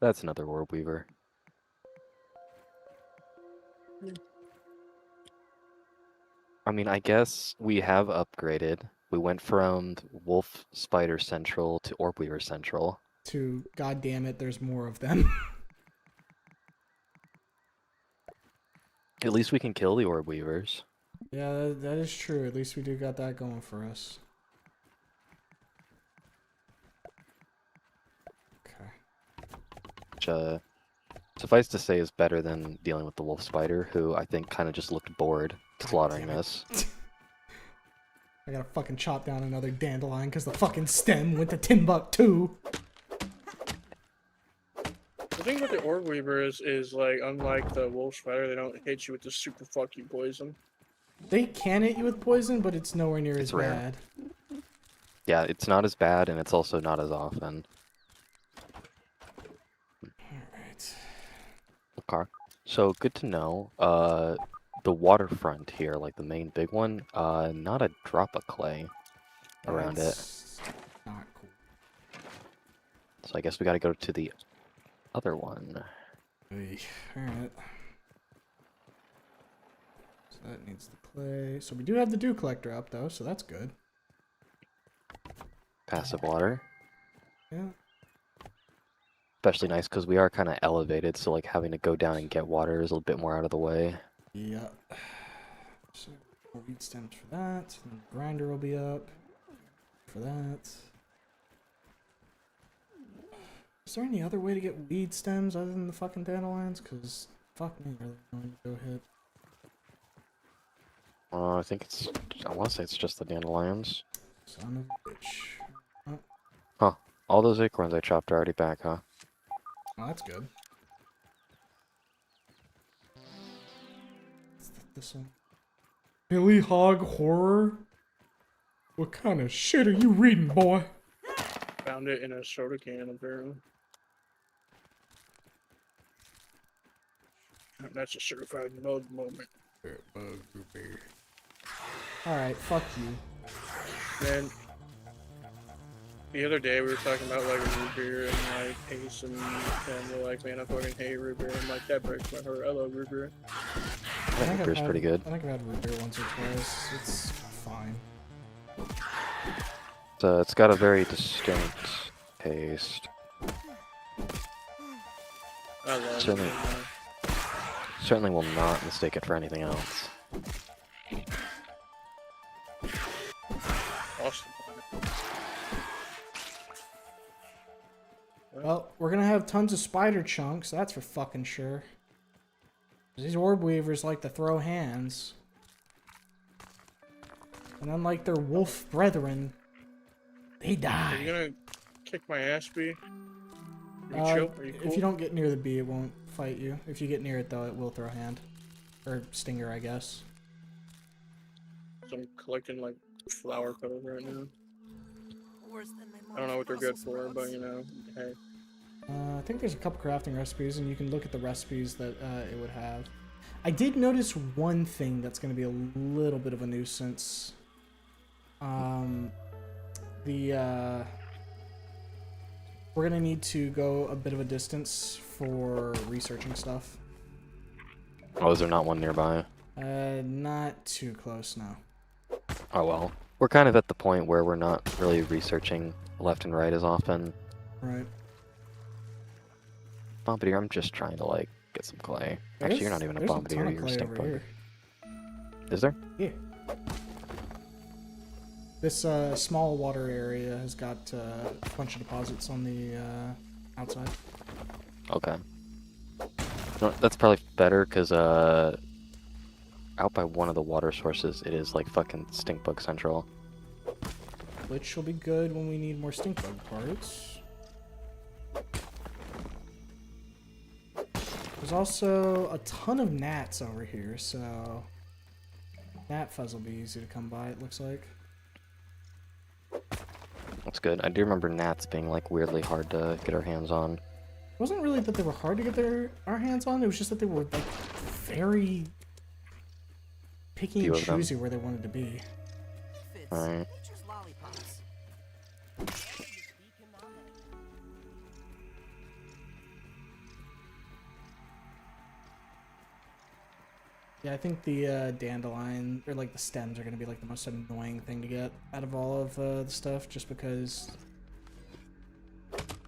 That's another orb weaver. I mean, I guess we have upgraded. We went from Wolf Spider Central to Orb Weaver Central. To God damn it, there's more of them. At least we can kill the Orb Weavers. Yeah, that is true. At least we do got that going for us. Okay. Which, suffice to say, is better than dealing with the Wolf Spider, who I think kind of just looked bored slaughtering damn it. this. I gotta fucking chop down another dandelion because the fucking stem went to Timbuktu. The thing with the Orb Weaver is like, unlike the Wolf Spider, they don't hit you with the super fuck you poison. They can hit you with poison, but it's nowhere near It's as rare. bad. Yeah, it's not as bad, and it's also not as often. Alright. Okay. So, good to know. The waterfront here, like the main big one, not a drop of clay around it. That's not cool. So I guess we gotta go to the other one. Alright. So that needs the clay. So we do have the dew collector up though, so that's good. Passive water. Yeah. Especially nice because we are kind of elevated, so like having to go down and get water is a little bit more out of the way. Yeah. So more wheat stems for that. And the grinder will be up for that. Is there any other way to get weed stems other than the fucking dandelions? Cause fuck me, really going to go hit. I think it's. I want to say it's just the dandelions. Son of a bitch. All those acorns I chopped are already back, huh? Oh, that's good. This one. Billy Hog Horror? What kind of shit are you reading, boy? Found it in a soda can, apparently. That's a certified mug moment. Alright, fuck you. And the other day we were talking about like root beer and like taste, and we're like, man, I fucking hate root beer. I'm like, that breaks my heart. I love root beer. I think root beer's pretty good. I think I've had root beer once or twice. It's fine. So it's got a very distinct taste. I love Certainly. it. Man. Certainly will not mistake it for anything else. Awesome. Well, Well, we're gonna have tons of spider chunks, that's for fucking sure. These orb weavers like to throw hands. And unlike their wolf brethren, they Are you die. gonna kick my ass, B? Are you Uh, chill? Are you cool? If you don't get near the bee, it won't fight you. If you get near it, though, it will throw hand. Or stinger, I guess. So I'm collecting like flower petals right now. Worse than my I don't know what they're good Brussels for, but sprouts. you know, hey. I think there's a couple crafting recipes, and you can look at the recipes that it would have. I did notice one thing that's going to be a little bit of a nuisance. We're going to need to go a bit of a distance for researching stuff. Oh, is there not one nearby? Not too close now. Oh well. We're kind of at the point where we're not really researching left and right as often. Right. Bombardier, I'm just trying to like get some clay. Actually, you're not even a There's bombardier, ton of you're a clay stink over bug. here. Is there? Yeah. This small water area has got a bunch of deposits on the outside. Okay. No, that's probably better because out by one of the water sources, it is like fucking stink bug central. Which will be good when we need more stink bug parts. There's also a ton of gnats over here, so gnat fuzz will be easy to come by, it looks like. That's good. I do remember gnats being like weirdly hard to get our hands on. It wasn't really that they were hard to get our hands on, it was just that they were like very picky and Few of them. choosy where they wanted to be. Fits. Alright. Nature's lollipops. Yeah, I think the dandelion, or like the stems, are going to be like the most annoying thing to get out of all of the stuff, just because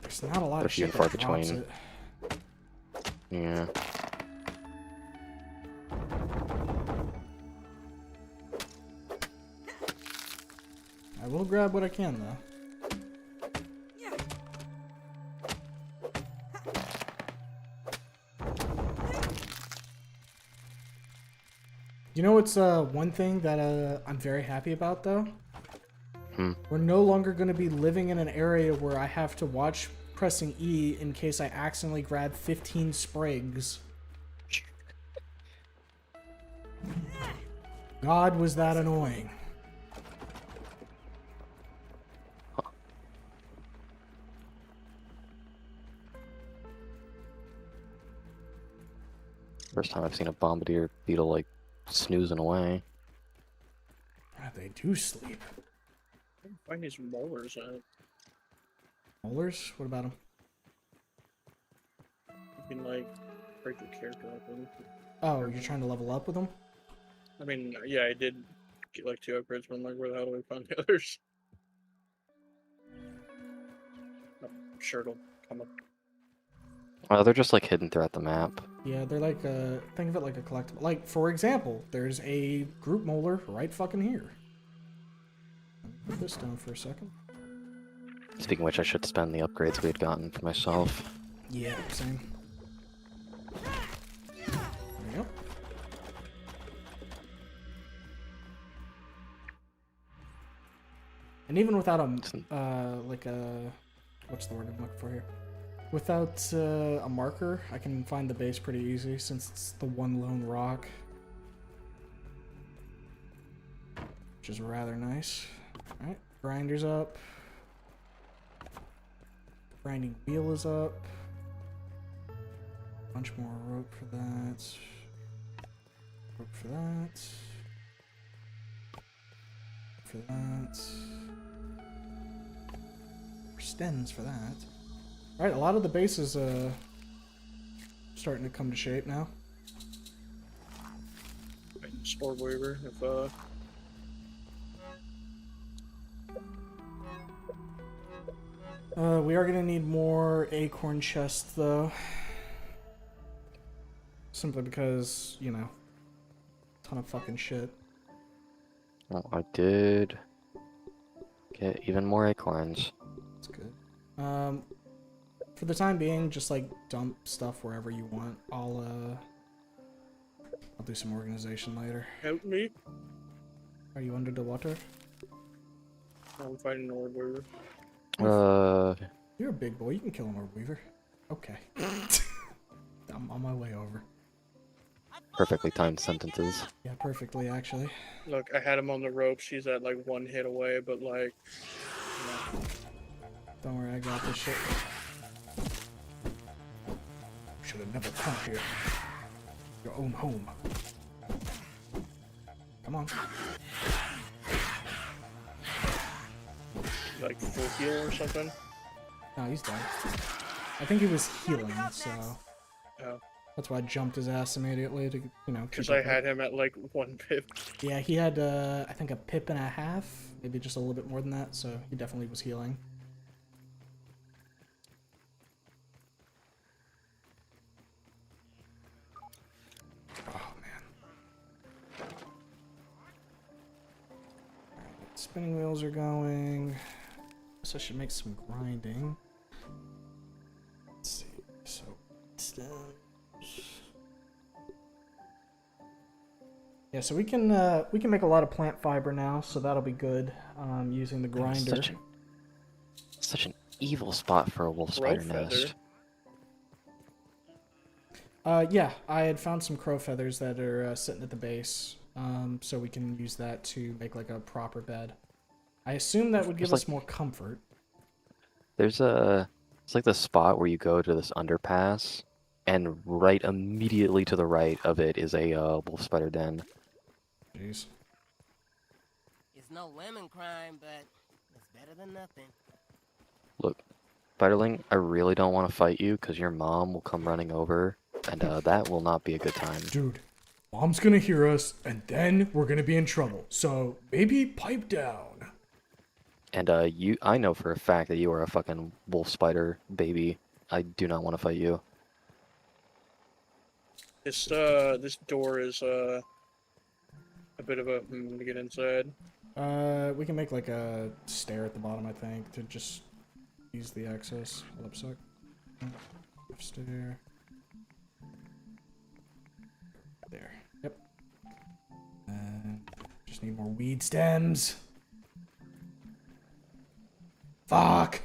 there's not a lot They're of few shit and far that drops between. it. Yeah. I will grab what I can, though. You know what's one thing that I'm very happy about, though? We're no longer going to be living in an area where I have to watch pressing E in case I accidentally grab 15 sprigs. God, was that annoying. First time I've seen a bombardier beetle like snoozing away. God, they do sleep. Find these molars out. Molars? What about them? You can like break your character open. Oh, you're trying to level up with them? I mean, yeah, I did get like 2 upgrades, but I'm like, where the hell do we find the others? I'm sure it'll come up. They're just like hidden throughout the map. Yeah, they're like think of it like a collectible. Like, for example, there's a group molar right fucking here. Put this down for a second. Speaking of which, I should spend the upgrades we had gotten for myself. Yeah, same. There we go. And even without like a, what's the word I'm looking for here? Without a marker, I can find the base pretty easy since it's the one lone rock. Which is rather nice. Alright, grinder's up. Grinding wheel is up. Bunch more rope for that. Rope for that. For that. More stems for that. Alright, a lot of the base is starting to come to shape now. Spore Weaver, if We are gonna need more acorn chests though. Simply because, you know, ton of fucking shit. Oh, I did get even more acorns. That's good. For the time being, just like dump stuff wherever you want. I'll do some organization later. Help me. Are you under the water? I'm fighting Nordweaver. You're a big boy. You can kill an orb weaver. Okay. I'm on my way over. Perfectly timed sentences. Yeah, perfectly actually. Look, I had him on the ropes. He's at like 1 hit away, but like, no. Don't worry, I got this shit. Should have never come here. Your own home. Come on. Like full heal or something. No, he's dead. I think he was healing, so Oh, that's why I jumped his ass immediately to, you know, because keep I up had him at like 1 pip. Yeah, he had, I think a pip and a half, maybe just a little bit more than that, so he definitely was healing. Oh, man. Alright, spinning wheels are going. So I should make some grinding. Let's see, so stems. Yeah, so we can make a lot of plant fiber now, so that'll be good. Using the grinder. Such an evil spot for a wolf spider Crow nest. Yeah, I had found some crow feathers that are sitting at the base, so we can use that to make like a proper bed. I assume that would give us more comfort. It's like the spot where you go to this underpass, and right immediately to the right of it is a wolf spider den. Jeez. It's no lemon crime, but it's better than nothing. Look, Spiderling, I really don't want to fight you because your mom will come running over, and that will not be a good time. Dude, Mom's gonna hear us, and then we're gonna be in trouble. So maybe pipe down. And I know for a fact that you are a fucking wolf spider baby. I do not want to fight you. This door is a bit of a to get inside. We can make like a stair at the bottom, I think, to just use the access. Hold up a sec. Stair. There. Yep. And just need more weed stems. Fuck!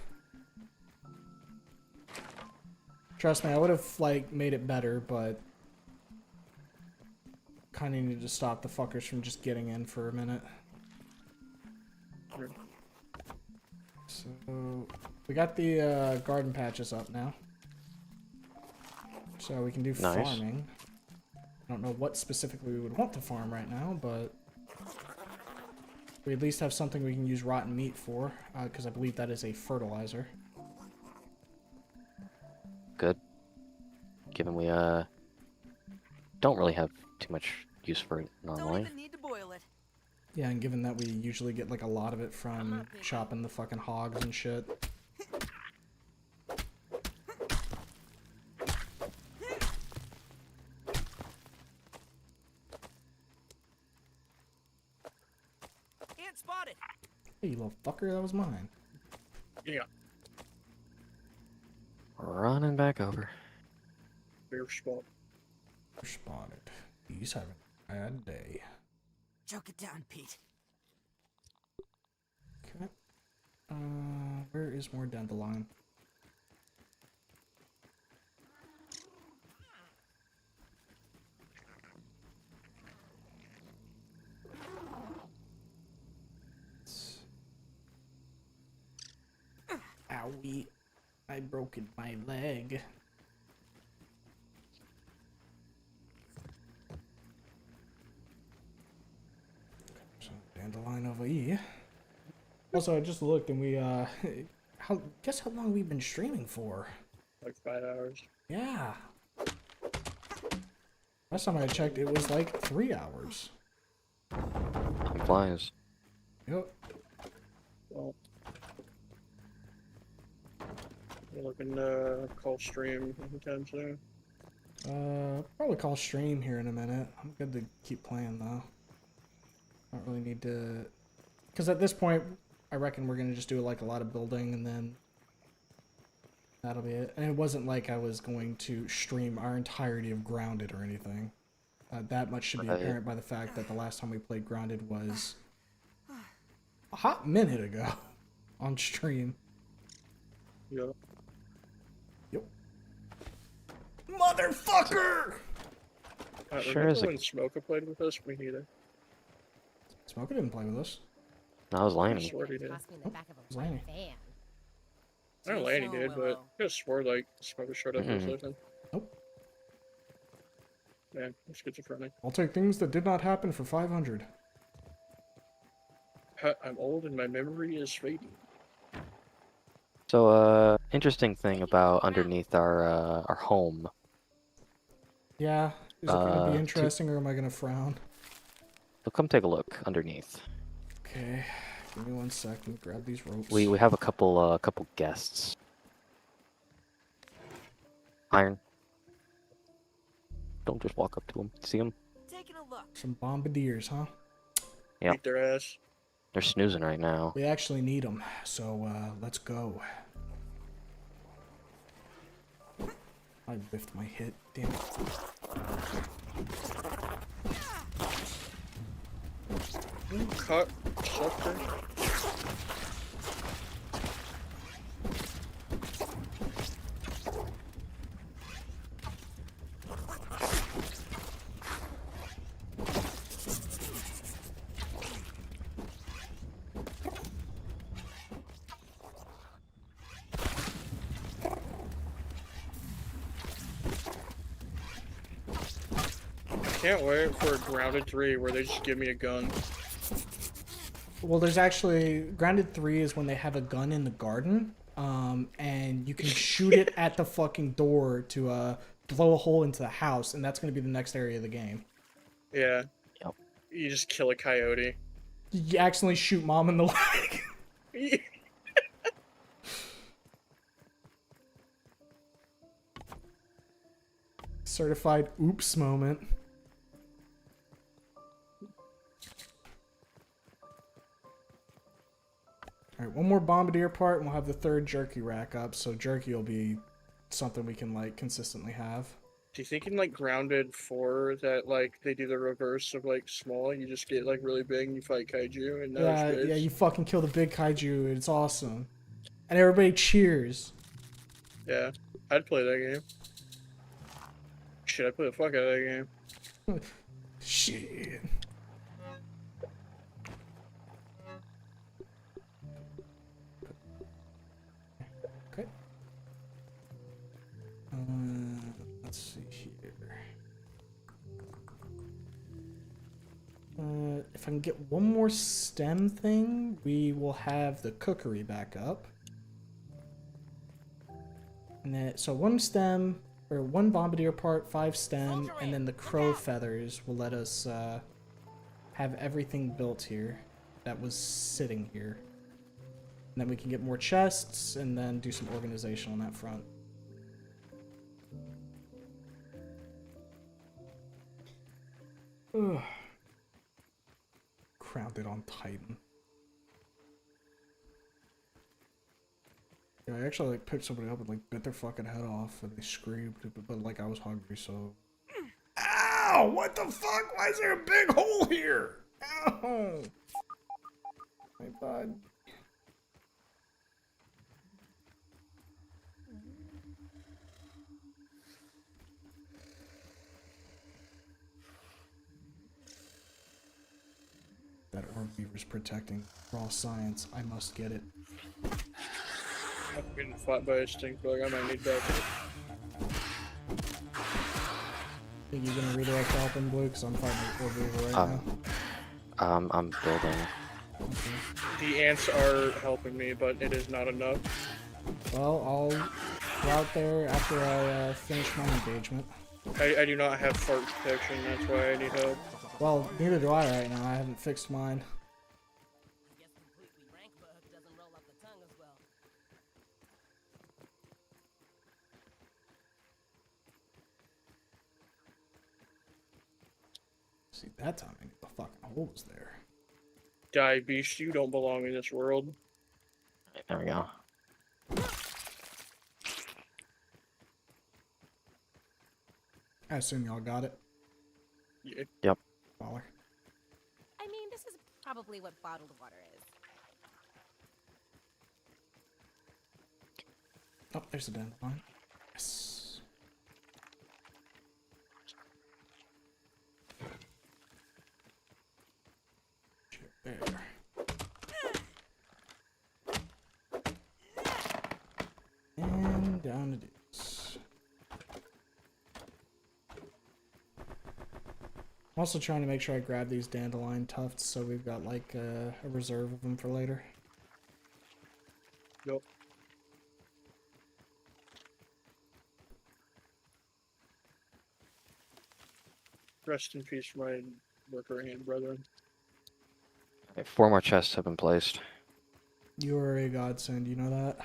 Trust me, I would have, like, made it better, but kinda needed to stop the fuckers from just getting in for a minute. So, we got the garden patches up now. So we can do farming. I don't know what specifically we would want to farm right now, but we at least have something we can use rotten meat for, because I believe that is a fertilizer. Good. Given we don't really have too much use for it Don't normally. even need to boil it. Yeah, and given that we usually get like a lot of it from chopping the fucking hogs and shit. Ant spotted. Hey, you little fucker, that was mine. Yeah, Running back over. fair spot. Spotted. He's having a bad day. Choke it down, Pete. Okay. Where is more dandelion? Owie. I broken my leg. So, dandelion over here. Also, I just looked and we, guess how long we've been streaming for? Like 5 hours. Yeah. Last time I checked, it was like 3 hours. Time flies. Yep. Well, we're looking to call stream anytime soon. Probably call stream here in a minute. I'm good to keep playing though. Don't really need to, because at this point, I reckon we're gonna just do like a lot of building and then That'll be it. And it wasn't like I was going to stream our entirety of Grounded or anything. That much should be Right. apparent by the fact that the last time we played Grounded was a hot minute ago on stream. Yeah. Yep. Motherfucker! Sure Remember is a- when Smoker played with us? Me neither. Smoker didn't play with us. That was I Laney. swore he did. Tossed me in the back of a It's Laney. white van. I know Too Laney soon, did, but Willow. I just swore like Smoker showed up and was with him. Nope. Man, I'm schizophrenic. I'll take things that did not happen for 500. I'm old and my memory is fading. So, interesting thing about underneath our home. Yeah. Is it going to be to- interesting or am I going to frown? So come take a look underneath. Okay. Give me 1 second. Grab these ropes. We have a couple guests. Iron. Don't just walk up to them. See them? Taking a look. Some bombardiers, huh? Yep. Beat their ass. They're snoozing right now. We actually need them, so let's go. I whiffed my hit. Damn it. Cut. Sucker. Can't wait for Grounded 3 where they just give me a gun. Well, there's actually Grounded 3 is when they have a gun in the garden, and you can shoot it at the fucking door to blow a hole into the house, and that's going to be the next area of the game. Yeah. Yep. You just kill a coyote. You accidentally shoot mom in the leg. Certified oops moment. Alright, one more bombardier part and we'll have the third jerky rack up, so jerky will be something we can like consistently have. Do you think in like Grounded 4 that like they do the reverse of like small? You just get like really big and you fight kaiju and Yeah, you fucking kill the big kaiju, it's awesome. And everybody cheers. Yeah, I'd play that game. Shit, I'd play the fuck out of that game. Shit. Okay. Let's see here. If I can get one more stem thing, we will have the cookery back up. And then, so one stem, or one bombardier part, 5 stem, and then the crow feathers will let us have everything built here that was sitting here. And then we can get more chests and then do some organization on that front. Ugh. Grounded on Titan. Yeah, I actually like picked somebody up and like bit their fucking head off and they screamed, but like I was hungry, so. Ow! What the fuck? Why is there a big hole here? Ow! My bud. That orb beaver's protecting raw science. I must get it. I'm getting fought by a stink bug. I might need backup. Think you're gonna redirect to help in blue? Because I'm fighting the orb beaver right now. I'm building. The ants are helping me, but it is not enough. Well, I'll go out there after I finish my engagement. I do not have fart protection, that's why I need help. Well, neither do I right now. I haven't fixed mine. I guess completely rank bug doesn't roll off the tongue as well. See, that time I knew the fucking hole was there. Die, beast, you don't belong in this world. There we go. I assume y'all got it. Yeah. Yep. Baller. I mean, this is probably what bottled water is. Oh, there's a dandelion. Yes. There. And down it is. I'm also trying to make sure I grab these dandelion tufts so we've got like a reserve of them for later. Yep. Rest in peace, my worker and brethren. 4 more chests have been placed. You are a godsend, you know that?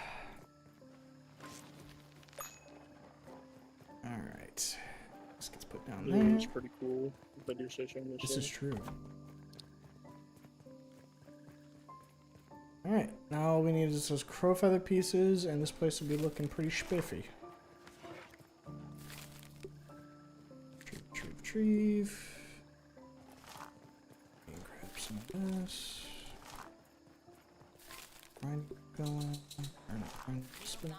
Alright. This gets put down Blue there. is pretty cool. If I do say so myself. This is true. Alright, now all we need is those crow feather pieces, and this place will be looking pretty spiffy. Retrieve. And grab some of this. Grind going. Or not grind, spin.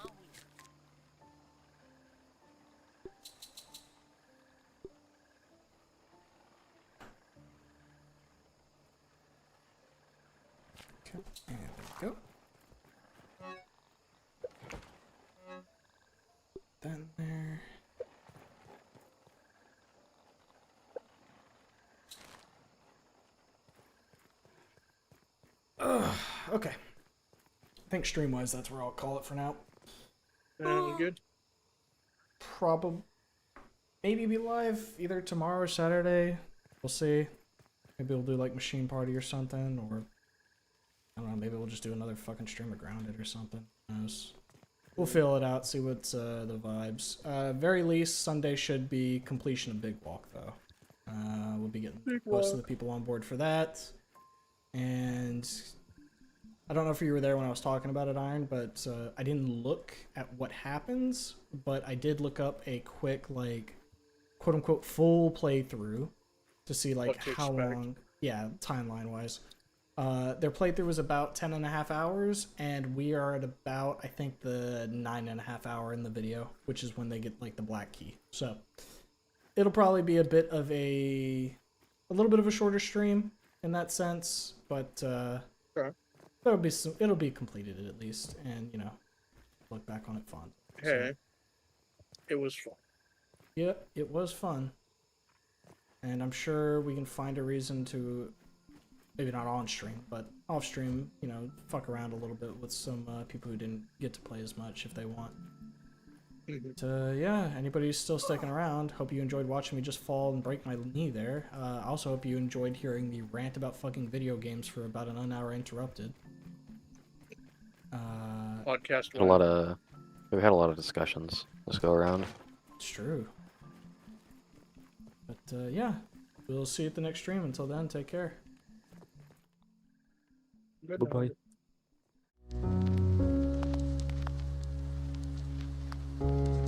Okay, and there we go. That in there. Okay. I think stream-wise, that's where I'll call it for now. Good. Probably, maybe be live either tomorrow or Saturday. We'll see. Maybe we'll do like Machine Party or something, or I don't know. Maybe we'll just do another fucking stream of Grounded or something. Who knows? We'll feel it out. See what's the vibes. Very least, Sunday should be completion of Big Walk though. We'll be getting most of the people on board for that, and I don't know if you were there when I was talking about it, Iron, but I didn't look at what happens, but I did look up a quick, like, quote-unquote full playthrough to see, like, What to how expect. long, yeah, timeline-wise. Their playthrough was about 10.5 hours, and we are at about, I think, the 9.5 hour in the video, which is when they get, like, the black key. So, it'll probably be a little bit of a shorter stream in that sense, but, Okay. it'll be completed at least, and you know, look back on it fond. Hey, it was fun. Yeah, it was fun, and I'm sure we can find a reason to, maybe not on stream, but off stream, you know, fuck around a little bit with some people who didn't get to play as much if they want. But yeah, anybody who's still sticking around, hope you enjoyed watching me just fall and break my knee there. I also hope you enjoyed hearing me rant about fucking video games for about an hour interrupted. Podcast. We had a lot of discussions this go around. It's true. But yeah, we'll see you at the next stream. Until then, take care. Good Bye-bye. night.